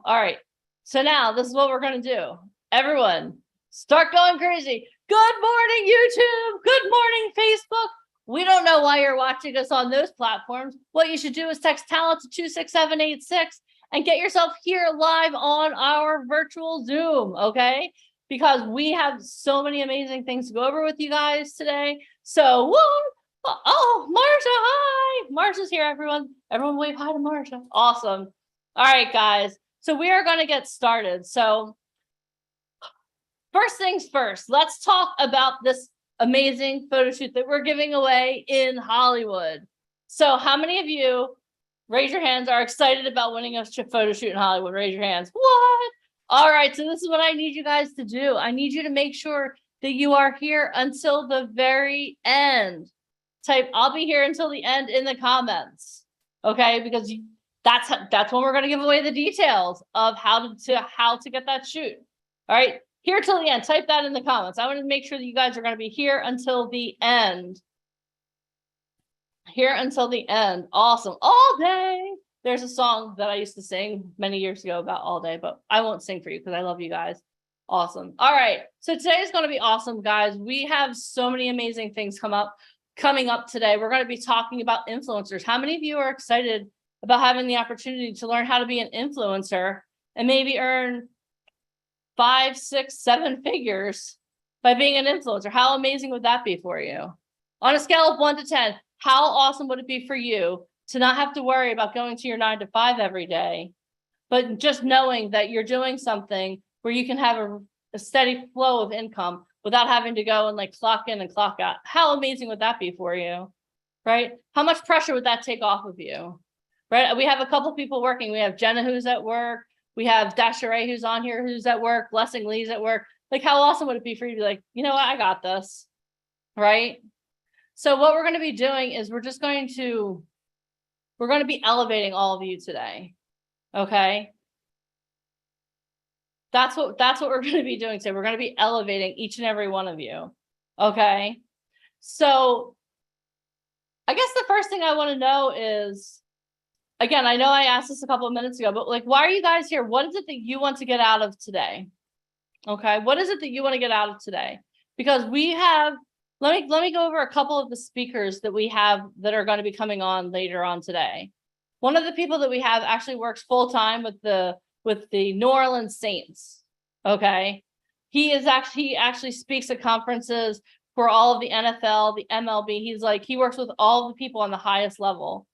All right. So now this is what we're going to do. Everyone, start going crazy. Good morning, YouTube. Good morning, Facebook. We don't know why you're watching us on those platforms. What you should do is text talent to 26786 and get yourself here live on our virtual Zoom, okay? Because we have so many amazing things to go over with you guys today. So, woo! Oh, Marsha, hi. Marsha's here, everyone. Everyone wave hi to Marsha. Awesome. All right, guys. So we are going to get started. So first things first, let's talk about this amazing photo shoot that we're giving away in Hollywood. So how many of you, raise your hands, are excited about winning a photo shoot in Hollywood? Raise your hands. What? All right, so this is what I need you guys to do. I need you to make sure that you are here until the very end. Type, I'll be here until the end in the comments, okay? Because that's when we're going to give away the details of how to get that shoot. All right, here till the end. Type that in the comments. I want to make sure that you guys are going to be here until the end. Here until the end. Awesome. All day. There's a song that I used to sing many years ago about all day, but I won't sing for you because I love you guys. Awesome. All right. So today is going to be awesome, guys. We have so many amazing things coming up today. We're going to be talking about influencers. How many of you are excited about having the opportunity to learn how to be an influencer and maybe earn 5, 6, 7 figures by being an influencer? How amazing would that be for you? On a scale of 1 to 10, how awesome would it be for you to not have to worry about going to your 9 to 5 every day, but just knowing that you're doing something where you can have a steady flow of income without having to go and like clock in and clock out? How amazing would that be for you, right? How much pressure would that take off of you, right? We have a couple people working. We have Jenna who's at work. We have Dasharay who's on here who's at work. Blessing Lee's at work. Like, how awesome would it be for you to be like, you know what, I got this, right? So what we're going to be doing is we're going to be elevating all of you today, okay? That's what we're going to be doing today. We're going to be elevating each and every one of you, okay? So I guess the first thing I want to know is, again, I know I asked this a couple of minutes ago, but like, why are you guys here? What is it that you want to get out of today? Okay, what is it that you want to get out of today? Because we have, let me go over a couple of the speakers that we have that are going to be coming on later on today. One of the people that we have actually works full time with the New Orleans Saints. Okay, he actually speaks at conferences for all of the NFL, the MLB. He works with all the people on the highest level.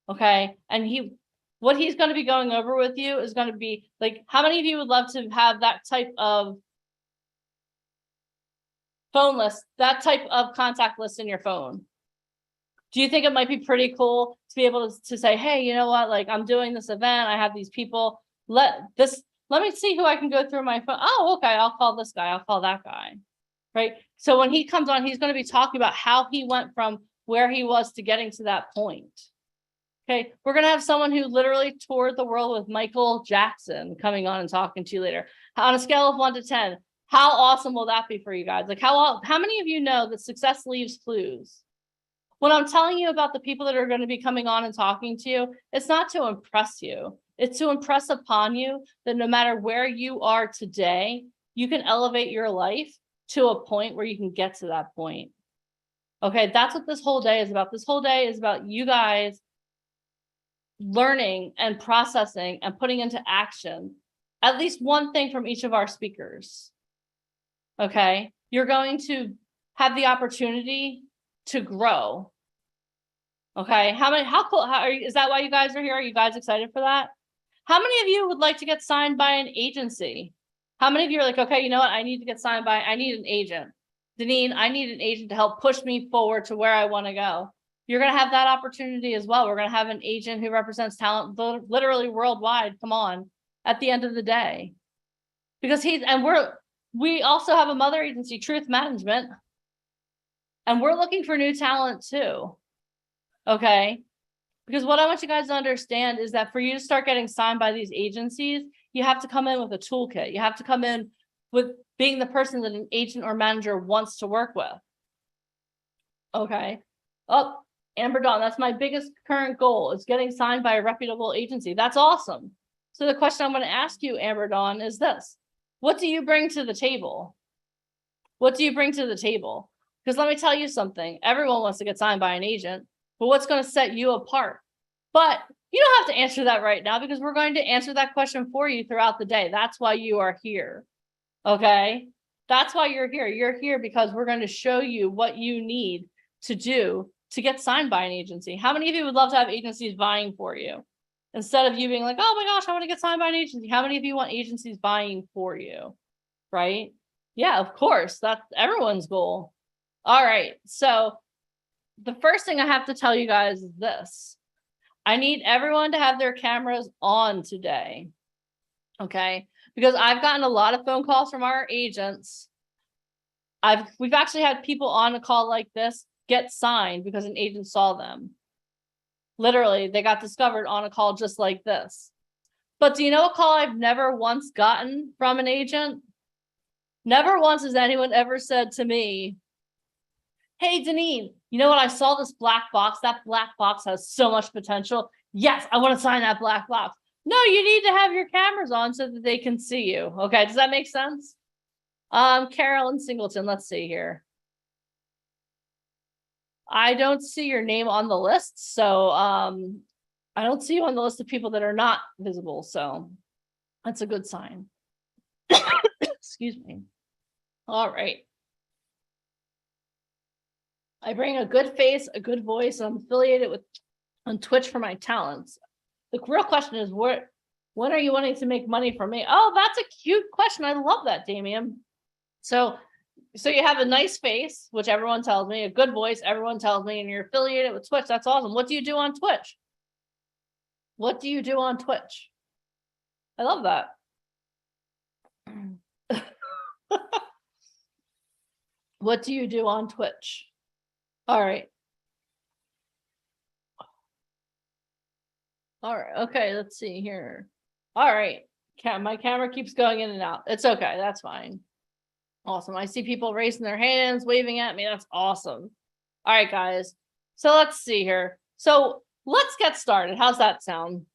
Okay, and what he's going to be going over with you is going to be like, how many of you would love to have that type of phone list, that type of contact list in your phone? Do you think it might be pretty cool to be able to say, hey, you know what, like, I'm doing this event, I have these people, let me see who I can go through my phone. Oh, okay, I'll call this guy, I'll call that guy, right? So when he comes on, he's going to be talking about how he went from where he was to getting to that point. Okay, we're going to have someone who literally toured the world with Michael Jackson coming on and talking to you later. On a scale of 1 to 10, how awesome will that be for you guys? Like, how many of you know that success leaves clues? When I'm telling you about the people that are going to be coming on and talking to you, it's not to impress you. It's to impress upon you that no matter where you are today, you can elevate your life to a point where you can get to that point. Okay, that's what this whole day is about. This whole day is about you guys learning and processing and putting into action at least one thing from each of our speakers. Okay, you're going to have the opportunity to grow. Okay, how cool, is that why you guys are here? Are you guys excited for that? How many of you would like to get signed by an agency? How many of you are like, okay, you know what, I need to get signed by, I need an agent. Deneen, I need an agent to help push me forward to where I want to go. You're going to have that opportunity as well. We're going to have an agent who represents talent literally worldwide. Come on, at the end of the day, because we also have a mother agency, Truth Management, and we're looking for new talent too. Okay, because what I want you guys to understand is that for you to start getting signed by these agencies, you have to come in with a toolkit. You have to come in with being the person that an agent or manager wants to work with. Okay. Oh, Amber Dawn, that's my biggest current goal, is getting signed by a reputable agency. That's awesome. So the question I'm going to ask you, Amber Dawn, is this: what do you bring to the table? What do you bring to the table? Because let me tell you something. Everyone wants to get signed by an agent, but what's going to set you apart? But you don't have to answer that right now, because we're going to answer that question for you throughout the day. That's why you are here. Okay? That's why you're here. You're here because we're going to show you what you need to do to get signed by an agency. How many of you would love to have agencies vying for you? Instead of you being like, oh my gosh, I want to get signed by an agency. How many of you want agencies vying for you? Right? Yeah, of course. That's everyone's goal. All right. So the first thing I have to tell you guys is this. I need everyone to have their cameras on today. Okay? Because I've gotten a lot of phone calls from our agents. We've actually had people on a call like this get signed because an agent saw them. Literally, they got discovered on a call just like this. But do you know a call I've never once gotten from an agent? Never once has anyone ever said to me, hey, Deneen, you know what? I saw this black box. That black box has so much potential. Yes, I want to sign that black box. No, you need to have your cameras on so that they can see you. Okay, does that make sense? Carolyn Singleton, let's see here. I don't see your name on the list, so I don't see you on the list of people that are not visible, so that's a good sign. Excuse me. All right. I bring a good face, a good voice. I'm affiliated with on Twitch for my talents. The real question is, when are you wanting to make money from me? Oh, that's a cute question. I love that, Damien. So you have a nice face, which everyone tells me, a good voice, everyone tells me, and you're affiliated with Twitch. That's awesome. What do you do on Twitch? What do you do on Twitch? I love that. What do you do on Twitch? All right. All right. Okay, let's see here. All right. My camera keeps going in and out. It's okay. That's fine. Awesome. I see people raising their hands, waving at me. That's awesome. All right, guys. So let's see here. So let's get started. How's that sound?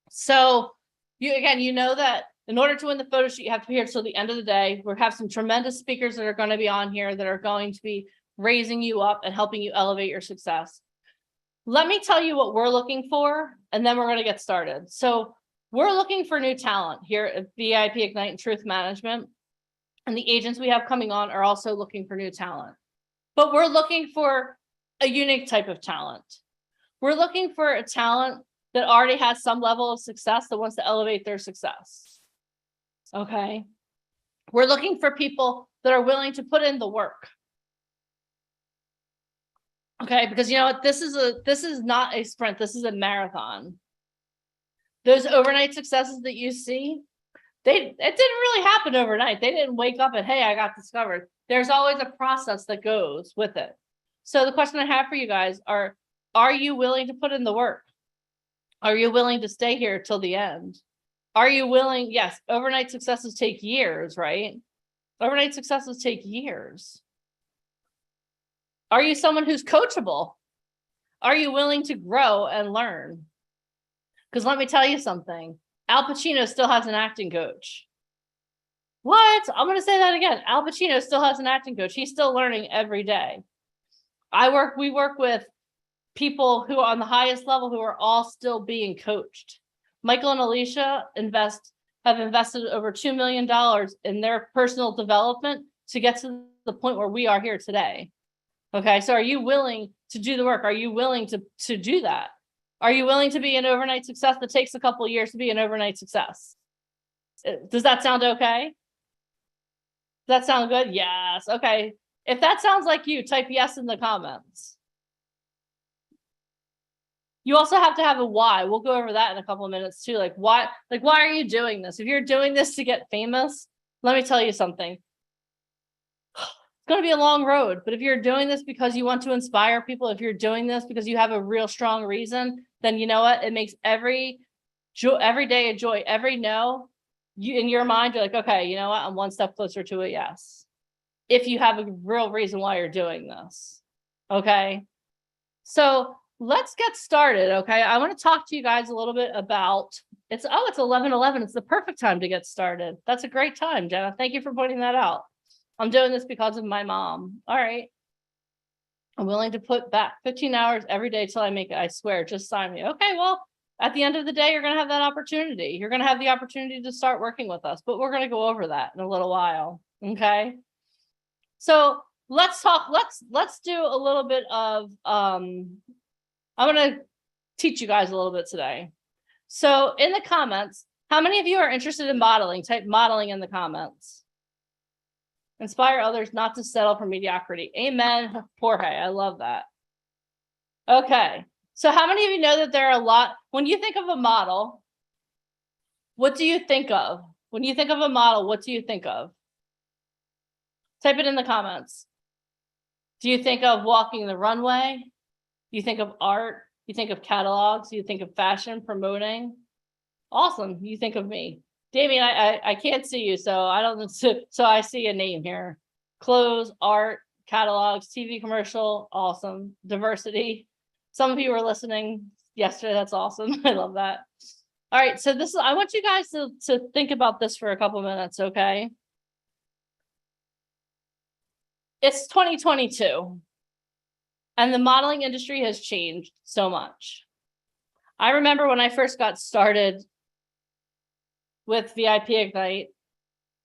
So you know that in order to win the photo shoot, you have to be here till the end of the day. We have some tremendous speakers that are going to be on here that are going to be raising you up and helping you elevate your success. Let me tell you what we're looking for, and then we're going to get started. So we're looking for new talent here at VIP Ignite and Truth Management. And the agents we have coming on are also looking for new talent. But we're looking for a unique type of talent. We're looking for a talent that already has some level of success that wants to elevate their success. Okay. We're looking for people that are willing to put in the work. Okay, because you know what, this is not a sprint, this is a marathon. Those overnight successes that you see, it didn't really happen overnight. They didn't wake up and, hey, I got discovered. There's always a process that goes with it. So the question I have for you guys are you willing to put in the work? Are you willing to stay here till the end? Are you willing? Yes, overnight successes take years, right? Overnight successes take years. Are you someone who's coachable? Are you willing to grow and learn? Because let me tell you something. Al Pacino still has an acting coach. What? I'm going to say that again. Al Pacino still has an acting coach. He's still learning every day. We work with people who are on the highest level who are all still being coached. Michael and Alicia have invested over $2 million in their personal development to get to the point where we are here today. Okay, so are you willing to do the work? Are you willing to do that? Are you willing to be an overnight success that takes a couple of years to be an overnight success? Does that sound okay? Does that sound good? Yes. Okay. If that sounds like you, type yes in the comments. You also have to have a why. We'll go over that in a couple of minutes too. Like why are you doing this? If you're doing this to get famous, let me tell you something. It's going to be a long road, but if you're doing this because you want to inspire people, if you're doing this because you have a real strong reason, then you know what? It makes every day a joy. Every no, you in your mind, you're like, okay, you know what? I'm one step closer to a yes. If you have a real reason why you're doing this. Okay. So let's get started. Okay. I want to talk to you guys a little bit about it's 11:11. It's the perfect time to get started. That's a great time, Jenna. Thank you for pointing that out. I'm doing this because of my mom. All right. I'm willing to put back 15 hours every day till I make it. I swear, just sign me. Okay, well, at the end of the day, you're going to have that opportunity. You're going to have the opportunity to start working with us, but we're going to go over that in a little while. Okay. So let's talk. Let's do a little bit of, I'm going to teach you guys a little bit today. So in the comments, how many of you are interested in modeling? Type modeling in the comments. Inspire others not to settle for mediocrity. Amen, Jorge. I love that. Okay. So how many of you know that there are a lot, when you think of a model, what do you think of? When you think of a model, what do you think of? Type it in the comments. Do you think of walking the runway? Do you think of art? You think of catalogs? You think of fashion, promoting? Awesome. You think of me. Damien, I can't see you, so I don't, so I see a name here. Clothes, art, catalogs, TV commercial, awesome. Diversity. Some of you were listening yesterday. That's awesome. I love that. All right, so this is, I want you guys to think about this for a couple minutes, okay? It's 2022, and the modeling industry has changed so much. I remember when I first got started with VIP Ignite,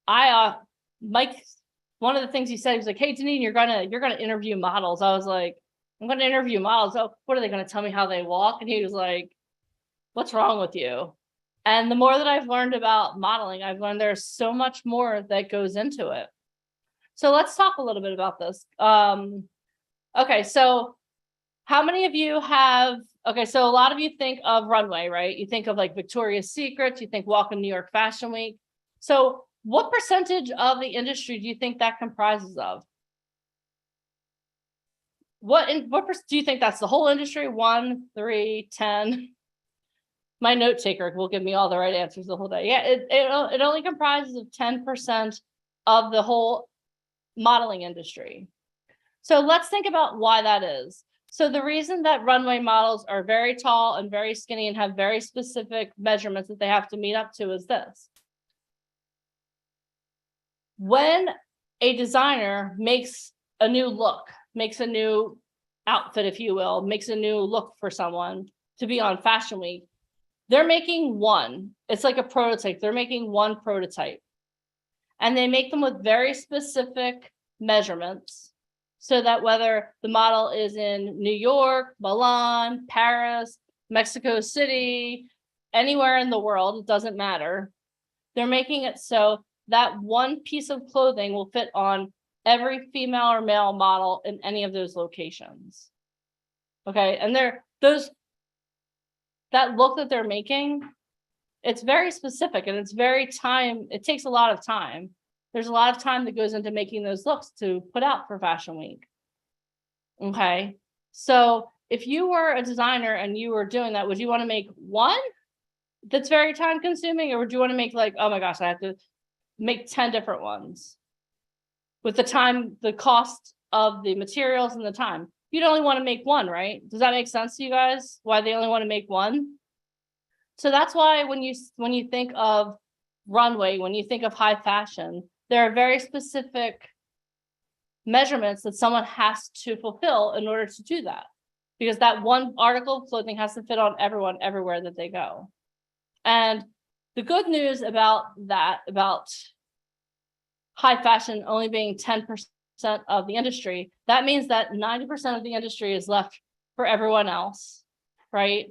Mike, one of the things he said, he was like, hey, Deneen, you're gonna interview models. I was like, I'm gonna interview models. Oh, what are they gonna tell me how they walk? And he was like, what's wrong with you? And the more that I've learned about modeling, I've learned there's so much more that goes into it. So let's talk a little bit about this. Okay, so how many of you have, okay, so a lot of you think of runway, right? You think of like Victoria's Secret, you think Walk in New York Fashion Week. So what percentage of the industry do you think that comprises of? What do you think that's the whole industry? 1, 3, 10? My note taker will give me all the right answers the whole day. Yeah, it only comprises of 10% of the whole modeling industry. So let's think about why that is. So the reason that runway models are very tall and very skinny and have very specific measurements that they have to meet up to is this. When a designer makes a new look, makes a new outfit, if you will, makes a new look for someone to be on Fashion Week, they're making one. It's like a prototype. They're making one prototype. And they make them with very specific measurements so that whether the model is in New York, Milan, Paris, Mexico City, anywhere in the world, it doesn't matter. They're making it so that one piece of clothing will fit on every female or male model in any of those locations. Okay, and that look that they're making, it's very specific and it's very it takes a lot of time. There's a lot of time that goes into making those looks to put out for Fashion Week. Okay, so if you were a designer and you were doing that, would you want to make one that's very time consuming, or would you want to make like, oh my gosh, I have to make 10 different ones with the time, the cost of the materials and the time? You'd only want to make one, right? Does that make sense to you guys? Why they only want to make one? So that's why when you think of runway, when you think of high fashion, there are very specific measurements that someone has to fulfill in order to do that, because that one article of clothing has to fit on everyone everywhere that they go. And the good news about that, about high fashion only being 10% of the industry, that means that 90% of the industry is left for everyone else, right?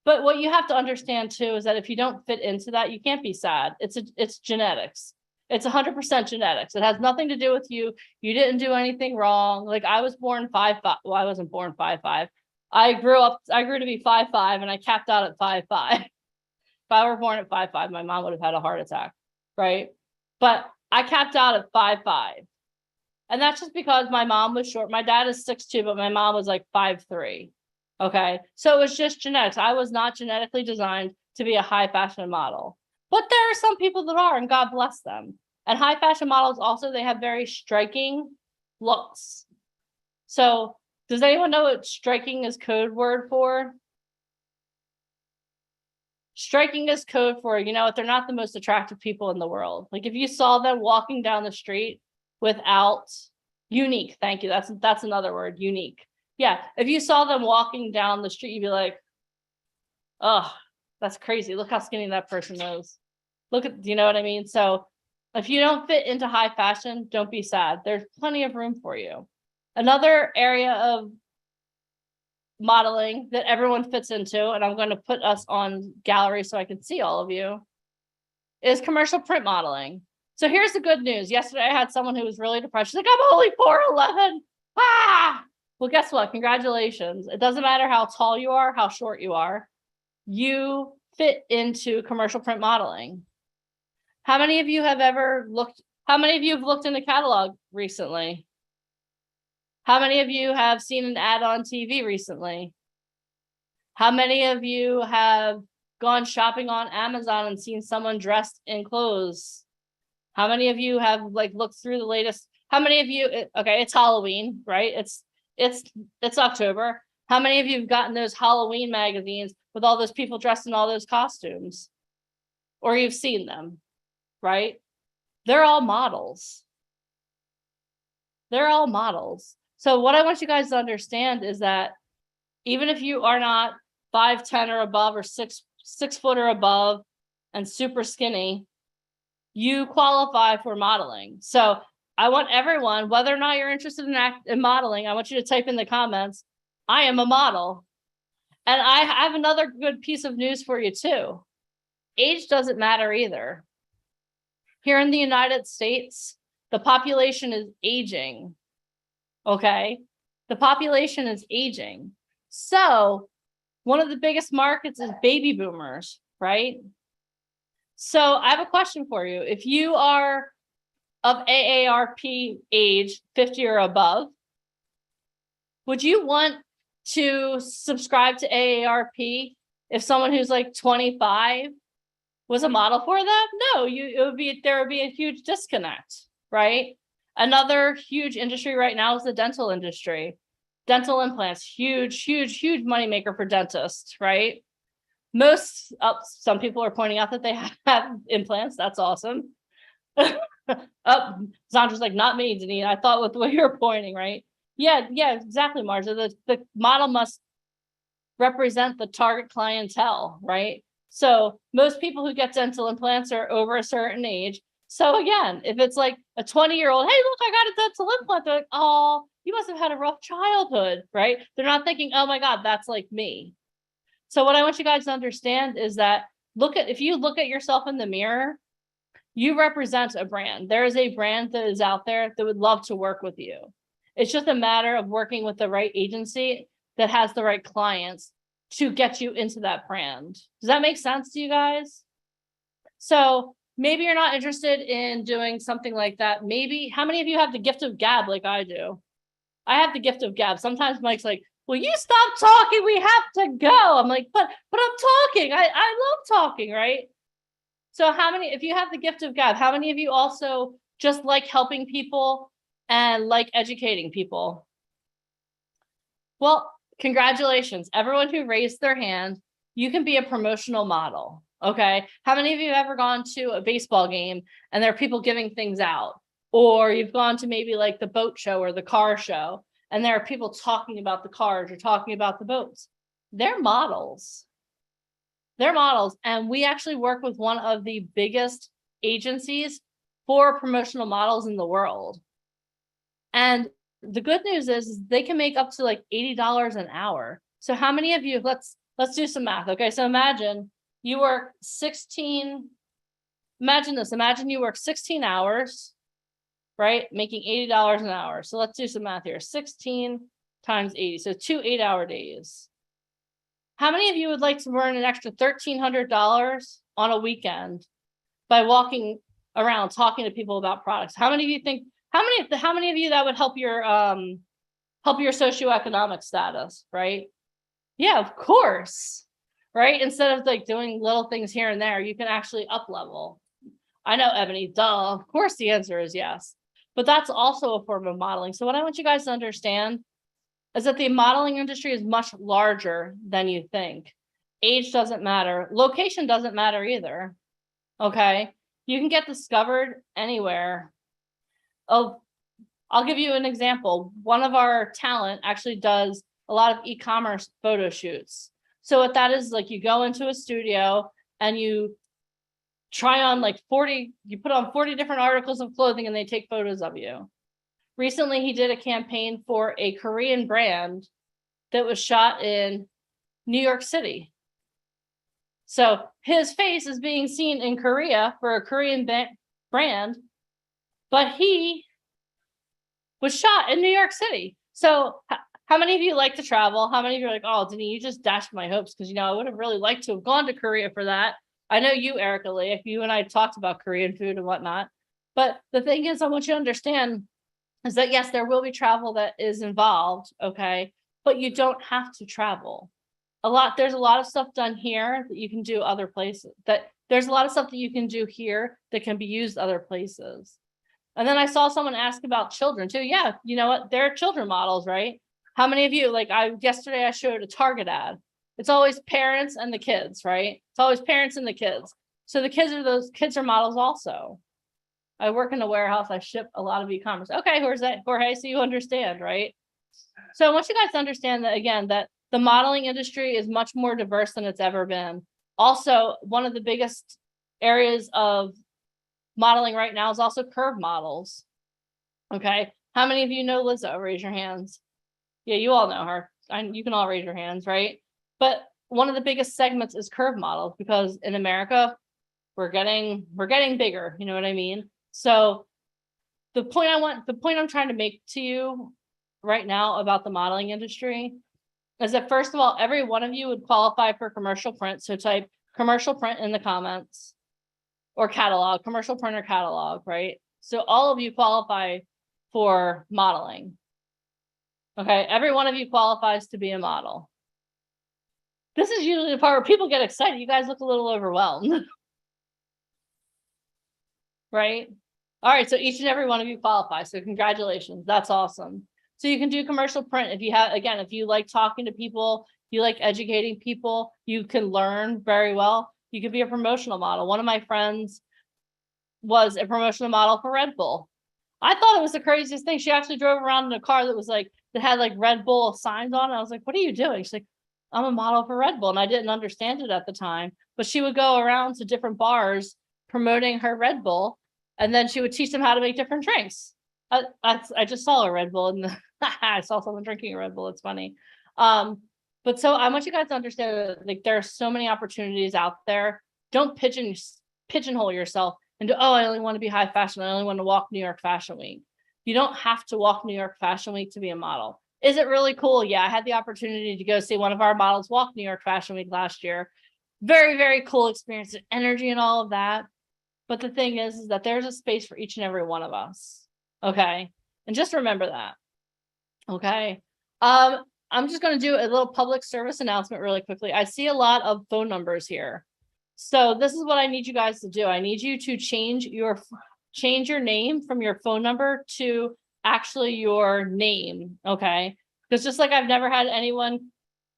But what you have to understand too is that if you don't fit into that, you can't be sad. It's genetics. It's 100% genetics. It has nothing to do with you. You didn't do anything wrong. Like I was born 5'5". Well, I wasn't born 5'5". I grew to be 5'5", and I capped out at 5'5". If I were born at 5'5", my mom would have had a heart attack, right? But I capped out at 5'5". And that's just because my mom was short. My dad is 6'2", but my mom was like 5'3". Okay, so it was just genetics. I was not genetically designed to be a high fashion model, but there are some people that are, and God bless them. And high fashion models also, they have very striking looks. So Does anyone know what striking is code word for? Striking is code for, you know what, they're not the most attractive people in the world. Like if you saw them walking down the street without unique, thank you. That's another word, unique. Yeah, if you saw them walking down the street, you'd be like, oh, that's crazy. Look how skinny that person is. Look at, you know what I mean? So if you don't fit into high fashion, don't be sad. There's plenty of room for you. Another area of modeling that everyone fits into, and I'm going to put us on gallery so I can see all of you, is commercial print modeling. So here's the good news. Yesterday I had someone who was really depressed. She's like, I'm only 4'11". Ah! Well, guess what? Congratulations. It doesn't matter how tall you are, how short you are. You fit into commercial print modeling. How many of you have looked in the catalog recently? How many of you have seen an ad on TV recently? How many of you have gone shopping on Amazon and seen someone dressed in clothes? How many of you have like looked through the latest? How many of you, okay, it's Halloween, right? It's October. How many of you have gotten those Halloween magazines with all those people dressed in all those costumes? Or you've seen them, right? They're all models. They're all models. So what I want you guys to understand is that even if you are not 5'10" or above, or 6 foot or above and super skinny, you qualify for modeling. So I want everyone, whether or not you're interested in modeling, I want you to type in the comments, I am a model. And I have another good piece of news for you too. Age doesn't matter either. Here in the United States, the population is aging. Okay, the population is aging. So one of the biggest markets is baby boomers, right? So I have a question for you. If you are of AARP age 50 or above, would you want to subscribe to AARP if someone who's like 25 was a model for them? No, there would be a huge disconnect, right? Another huge industry right now is the dental industry. Dental implants, huge moneymaker for dentists, right? Some people are pointing out that they have implants. That's awesome. Sandra's like, not me, Denise. I thought with the way you're pointing, right? Yeah, exactly, Marja. The model must represent the target clientele, right? So most people who get dental implants are over a certain age. So again, if it's like a 20-year-old, hey, look, I got a dental implant. They're like, oh, you must have had a rough childhood, right? They're not thinking, oh my God, that's like me. So what I want you guys to understand is that if you look at yourself in the mirror, you represent a brand. There is a brand that is out there that would love to work with you. It's just a matter of working with the right agency that has the right clients to get you into that brand. Does that make sense to you guys? So maybe you're not interested in doing something like that. Maybe, how many of you have the gift of gab like I do? I have the gift of gab. Sometimes Mike's like, will you stop talking? We have to go. I'm like, but I'm talking. I love talking, right? So if you have the gift of gab, how many of you also just like helping people and like educating people? Well, congratulations. Everyone who raised their hand, you can be a promotional model, okay? How many of you have ever gone to a baseball game and there are people giving things out? Or you've gone to maybe like the boat show or the car show, and there are people talking about the cars or talking about the boats. They're models. They're models. And we actually work with one of the biggest agencies for promotional models in the world. And the good news is they can make up to like $80 an hour. So how many of you, let's do some math. Okay, so imagine you work 16, imagine this, imagine you work 16 hours, right? Making $80 an hour. So let's do some math here. 16 times 80, so 2 8-hour days. How many of you would like to earn an extra $1,300 on a weekend by walking around talking to people about products? How many of you think, how many of you that would help your socioeconomic status, right? Yeah, of course, right? Instead of like doing little things here and there, you can actually up level. I know, Ebony, duh, of course the answer is yes. But that's also a form of modeling. So what I want you guys to understand is that the modeling industry is much larger than you think. Age doesn't matter. Location doesn't matter either. Okay. You can get discovered anywhere. Oh, I'll give you an example. One of our talent actually does a lot of e-commerce photo shoots. So what that is, like, you go into a studio and you try on like 40, you put on 40 different articles of clothing and they take photos of you. Recently, he did a campaign for a Korean brand that was shot in New York City. So his face is being seen in Korea for a Korean brand, but he was shot in New York City. So how many of you like to travel? How many of you are like, oh, Denise, you just dashed my hopes? Because, I would have really liked to have gone to Korea for that. I know you, Erica Lee, you and I talked about Korean food and whatnot. But the thing is, I want you to understand is that, yes, there will be travel that is involved, okay? But you don't have to travel. There's a lot of stuff done here that you can do other places. There's a lot of stuff that you can do here that can be used other places. And then I saw someone ask about children too. Yeah, you know what? There are children models, right? How many of you, yesterday I showed a Target ad. It's always parents and the kids, right? It's always parents and the kids. So the kids are models also. I work in a warehouse. I ship a lot of e-commerce. Okay, Jorge, so you understand, right? So I want you guys to understand that, again, that the modeling industry is much more diverse than it's ever been. Also, one of the biggest areas of modeling right now is also curve models. Okay, how many of you know Lizzo? Raise your hands. Yeah, you all know her. You can all raise your hands, right? But one of the biggest segments is curve models, because in America, we're getting bigger. You know what I mean? So the point I'm trying to make to you right now about the modeling industry is that, first of all, every one of you would qualify for commercial print. So type commercial print in the comments, or catalog, commercial print or catalog, right? So all of you qualify for modeling. Okay, every one of you qualifies to be a model. This is usually the part where people get excited. You guys look a little overwhelmed. Right? All right, so each and every one of you qualify. So congratulations, that's awesome. So you can do commercial print if you like talking to people, you like educating people, you can learn very well. You could be a promotional model. One of my friends was a promotional model for Red Bull. I thought it was the craziest thing. She actually drove around in a car that had Red Bull signs on it. I was like, what are you doing? She's like, I'm a model for Red Bull. And I didn't understand it at the time, but she would go around to different bars promoting her Red Bull. And then she would teach them how to make different drinks. I just saw a Red Bull and I saw someone drinking a Red Bull. It's funny. But so I want you guys to understand that there are so many opportunities out there. Don't pigeonhole yourself into, oh, I only want to be high fashion. I only want to walk New York Fashion Week. You don't have to walk New York Fashion Week to be a model. Is it really cool? Yeah, I had the opportunity to go see one of our models walk New York Fashion Week last year. Very, very cool experience, energy and all of that. But the thing is that there's a space for each and every one of us. Okay. And just remember that. Okay. I'm just going to do a little public service announcement really quickly. I see a lot of phone numbers here. So this is what I need you guys to do. I need you to change your name from your phone number to actually your name. Okay. Because just like I've never had anyone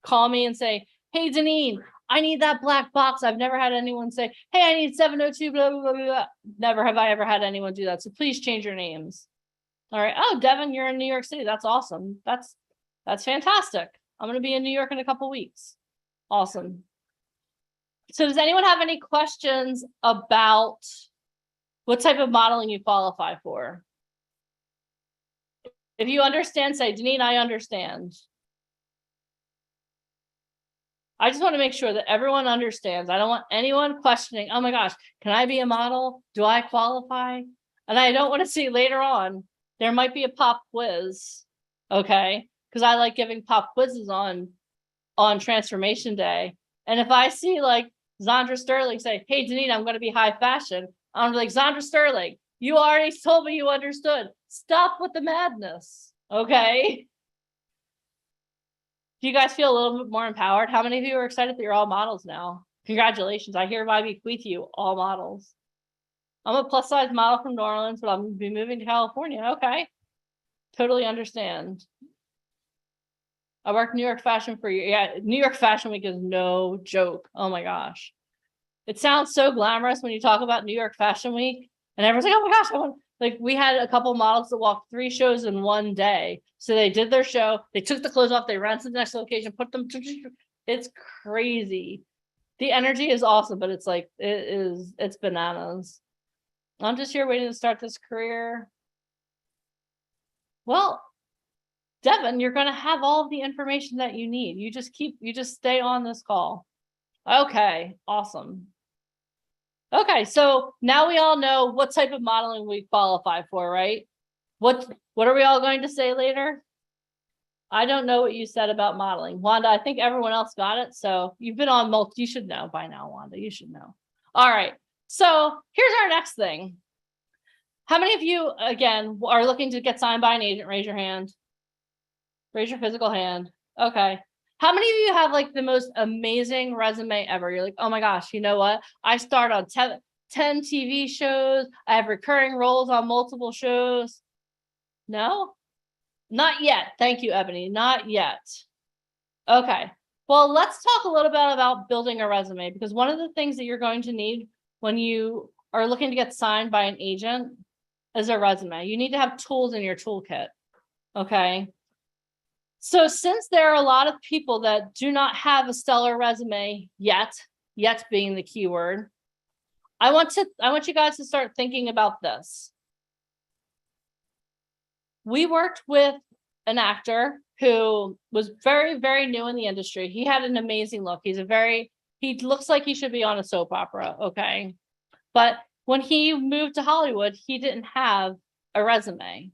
call me and say, hey, Deneen, I need that black box. I've never had anyone say, hey, I need 702, blah, blah, blah, blah. Never have I ever had anyone do that. So please change your names. All right. Oh, Devin, you're in New York City. That's awesome. That's fantastic. I'm going to be in New York in a couple weeks. Awesome. So does anyone have any questions about what type of modeling you qualify for? If you understand, say, Deneen, I understand. I just want to make sure that everyone understands. I don't want anyone questioning, oh my gosh, can I be a model? Do I qualify? And I don't want to see later on, there might be a pop quiz, okay? Because I like giving pop quizzes on Transformation Day. And if I see Zandra Sterling say, hey, Deneen, I'm going to be high fashion. I'm like, Zandra Sterling, you already told me you understood. Stop with the madness, okay? Do you guys feel a little bit more empowered? How many of you are excited that you're all models now? Congratulations. I hereby bequeath you all models. I'm a plus size model from New Orleans, but I'm going to be moving to California. Okay. Totally understand. I worked New York Fashion for a year. Yeah, New York Fashion Week is no joke. Oh my gosh. It sounds so glamorous when you talk about New York Fashion Week, and everyone's like, oh my gosh, I want, like, we had a couple models that walked 3 shows in one day. So they did their show, they took the clothes off, they ran to the next location, put them to, it's crazy. The energy is awesome, but it's like, it's bananas. I'm just here waiting to start this career. Well, Devin, you're going to have all of the information that you need. You just stay on this call. Okay, awesome. Okay, so now we all know what type of modeling we qualify for, right? What are we all going to say later? I don't know what you said about modeling. Wanda, I think everyone else got it. So you've been on multi, you should know by now, Wanda, you should know. All right, so here's our next thing. How many of you, again, are looking to get signed by an agent? Raise your hand. Raise your physical hand. Okay. How many of you have like the most amazing resume ever? You're like, oh my gosh, you know what? I starred on 10 TV shows. I have recurring roles on multiple shows. No? Not yet. Thank you, Ebony. Not yet. Okay. Well, let's talk a little bit about building a resume, because one of the things that you're going to need when you are looking to get signed by an agent is a resume. You need to have tools in your toolkit. Okay. So since there are a lot of people that do not have a stellar resume yet being the keyword, I want you guys to start thinking about this. We worked with an actor who was very, very new in the industry. He had an amazing look. He looks like he should be on a soap opera, okay? But when he moved to Hollywood, he didn't have a resume.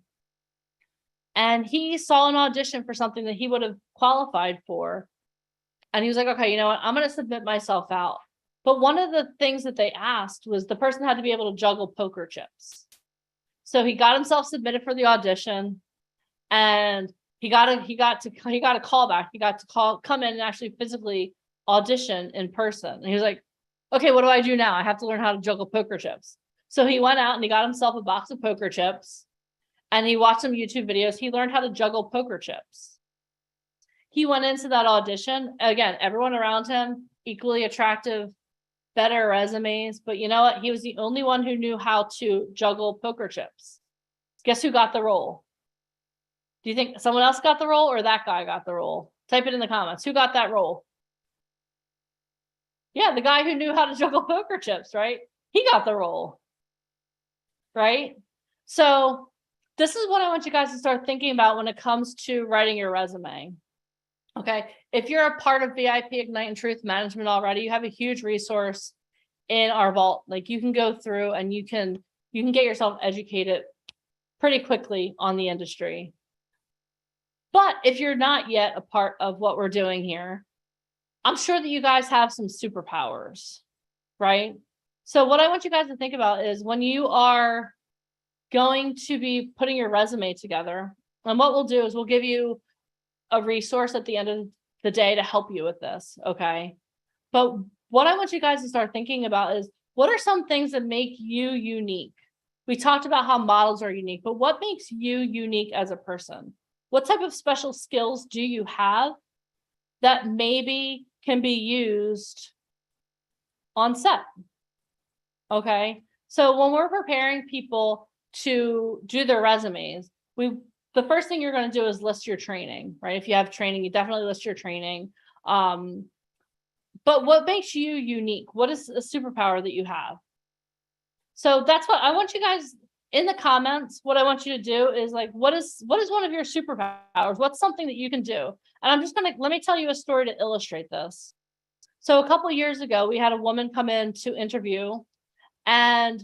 And he saw an audition for something that he would have qualified for. And he was like, okay, you know what? I'm going to submit myself out. But one of the things that they asked was the person had to be able to juggle poker chips. So he got himself submitted for the audition, and he got a callback. He got to come in and actually physically audition in person. And he was like, okay, what do I do now? I have to learn how to juggle poker chips. So he went out and he got himself a box of poker chips. And he watched some YouTube videos. He learned how to juggle poker chips. He went into that audition. Again, everyone around him, equally attractive, better resumes. But you know what? He was the only one who knew how to juggle poker chips. Guess who got the role? Do you think someone else got the role, or that guy got the role? Type it in the comments. Who got that role? Yeah, the guy who knew how to juggle poker chips, right? He got the role, right? So this is what I want you guys to start thinking about when it comes to writing your resume. Okay. If you're a part of VIP Ignite and Truth Management already, you have a huge resource in our vault. Like, you can go through and you can get yourself educated pretty quickly on the industry. But if you're not yet a part of what we're doing here, I'm sure that you guys have some superpowers, right? So what I want you guys to think about is when you are going to be putting your resume together, and what we'll do is we'll give you a resource at the end of the day to help you with this, okay? But what I want you guys to start thinking about is, what are some things that make you unique? We talked about how models are unique, but what makes you unique as a person? What type of special skills do you have that maybe can be used on set? Okay, so when we're preparing people to do their resumes, the first thing you're going to do is list your training, right? If you have training, you definitely list your training. But what makes you unique? What is a superpower that you have? So that's what I want you guys in the comments. What I want you to do is, like, what is one of your superpowers? What's something that you can do? And I'm just going to, let me tell you a story to illustrate this. So a couple of years ago, we had a woman come in to interview, and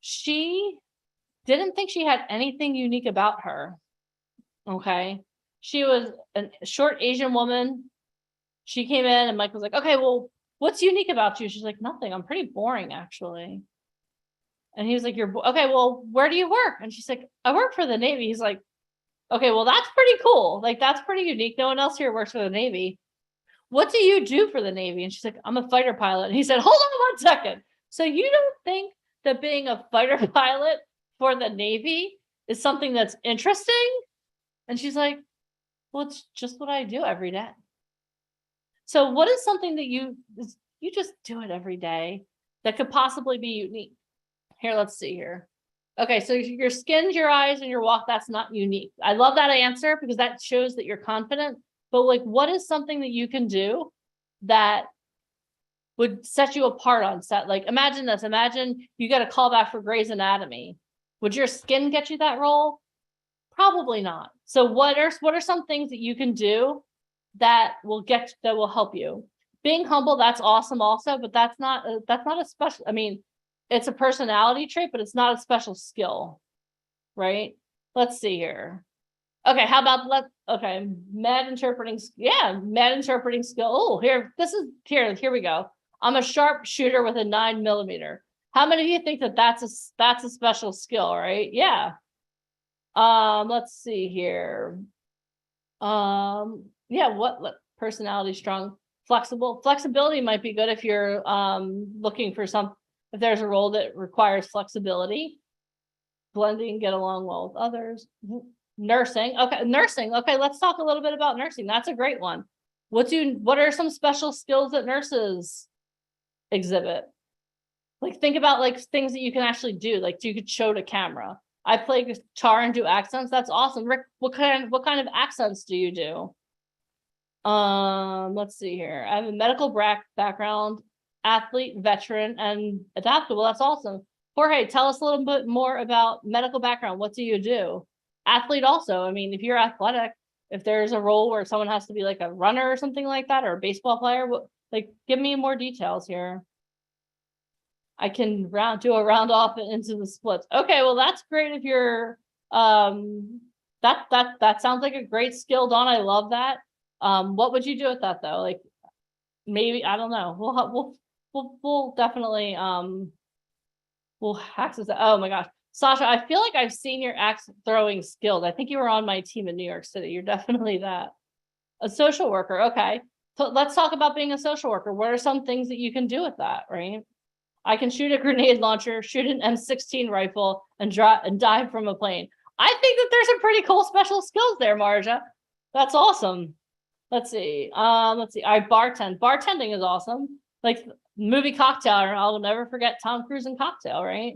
she didn't think she had anything unique about her. Okay. She was a short Asian woman. She came in and Mike was like, okay, well, what's unique about you? She's like, nothing. I'm pretty boring, actually. And he was like, okay, well, where do you work? And she's like, I work for the Navy. He's like, okay, well, that's pretty cool. Like, that's pretty unique. No one else here works for the Navy. What do you do for the Navy? And she's like, I'm a fighter pilot. And he said, hold on 1 second. So you don't think that being a fighter pilot for the Navy is something that's interesting? And she's like, Well, it's just what I do every day. So what is something that you just do it every day that could possibly be unique? Here, let's see here. Okay, so your skins, your eyes, and your walk, that's not unique. I love that answer because that shows that you're confident. But like, what is something that you can do that would set you apart on set? Like, imagine this. Imagine you get a call back for Grey's Anatomy. Would your skin get you that role? Probably not. So what are some things that you can do that will help you? Being humble, that's awesome also, but that's not a special, I mean, it's a personality trait, but it's not a special skill, right? Let's see here. Okay, how about mad interpreting skill. Oh, here we go. I'm a sharp shooter with a 9mm. How many of you think that that's a special skill, right? Yeah. Let's see here. Yeah, what personality strong, flexible. Flexibility might be good if you're looking for if there's a role that requires flexibility. Blending, get along well with others. Nursing. Okay, nursing. Okay, let's talk a little bit about nursing. That's a great one. What are some special skills that nurses exhibit? Like, think about like things that you can actually do, like you could show to camera. I play guitar and do accents. That's awesome. Rick, what kind of accents do you do? Let's see here. I have a medical background, athlete, veteran, and adaptable. That's awesome. Jorge, tell us a little bit more about medical background. What do you do? Athlete also. I mean, if you're athletic, if there's a role where someone has to be like a runner or something like that, or a baseball player, like give me more details here. I can do a round off into the splits. Okay, well, that's great if you're that sounds like a great skill, Dawn. I love that. What would you do with that though? Like, maybe, I don't know. We'll definitely we'll access that. Oh my gosh. Sasha, I feel like I've seen your axe throwing skills. I think you were on my team in New York City. You're definitely that. A social worker. Okay. So let's talk about being a social worker. What are some things that you can do with that, right? I can shoot a grenade launcher, shoot an M16 rifle, and dive from a plane. I think that there's some pretty cool special skills there, Marja. That's awesome. Let's see. I bartend. Bartending is awesome. Like movie Cocktail. I'll never forget Tom Cruise in Cocktail, right?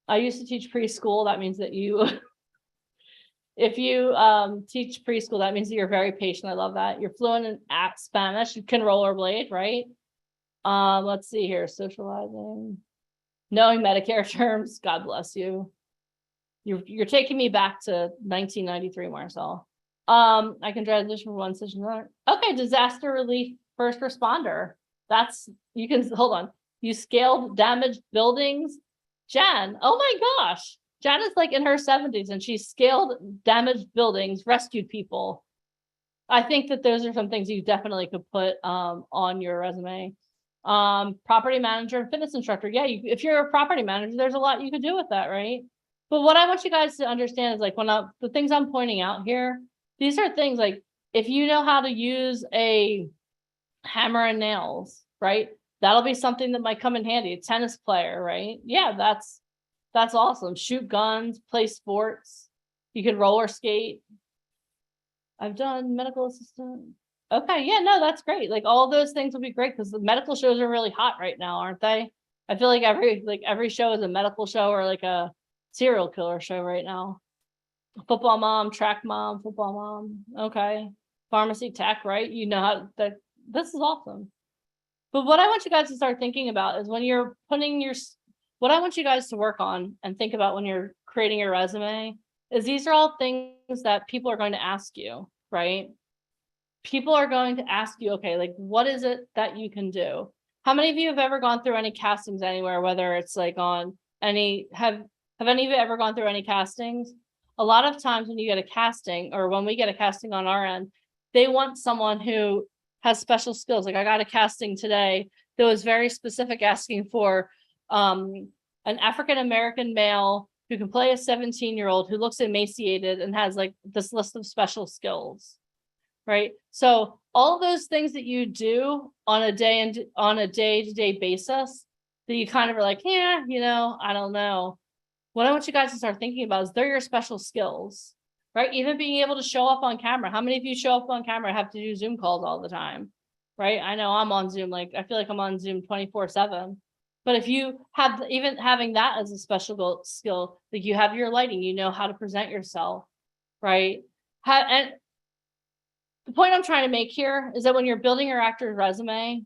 I used to teach preschool. That means that if you teach preschool, that means that you're very patient. I love that. You're fluent in Spanish. You can rollerblade, right? Let's see here. Socializing, knowing Medicare terms. God bless you. You're taking me back to 1993, Marcel. I can transition from one situation to another. Okay, disaster relief, first responder. You can hold on. You scaled damaged buildings. Jan, oh my gosh. Jan is like in her 70s and she scaled damaged buildings, rescued people. I think that those are some things you definitely could put on your resume. Property manager and fitness instructor. Yeah, if you're a property manager, there's a lot you could do with that, right? But what I want you guys to understand is like the things I'm pointing out here, these are things like if you know how to use a hammer and nails, right? That'll be something that might come in handy. A tennis player, right? Yeah, that's awesome. Shoot guns, play sports. You can roller skate. I've done medical assistant. Okay, yeah, no, that's great. Like all those things will be great because the medical shows are really hot right now, aren't they? I feel like every show is a medical show or like a serial killer show right now. Football mom, track mom, football mom. Okay. Pharmacy tech, right? You know how that this is awesome. But what I want you guys to start thinking about is when you're what I want you guys to work on and think about when you're creating your resume is these are all things that people are going to ask you, right? People are going to ask you, okay, like, what is it that you can do? How many of you have ever gone through any castings anywhere, whether it's like on any, have any of you ever gone through any castings? A lot of times when you get a casting or when we get a casting on our end, they want someone who has special skills. Like I got a casting today that was very specific, asking for an African-American male who can play a 17-year-old who looks emaciated and has like this list of special skills, right? So all those things that you do on a day-to-day basis that you kind of are like, yeah, I don't know. What I want you guys to start thinking about is they're your special skills. right? Even being able to show up on camera. How many of you show up on camera and have to do Zoom calls all the time, right? I know I'm on Zoom, like I feel like I'm on Zoom 24/7. But if you have even having that as a special skill, like you have your lighting, you know how to present yourself, right? And the point I'm trying to make here is that when you're building your actor's resume,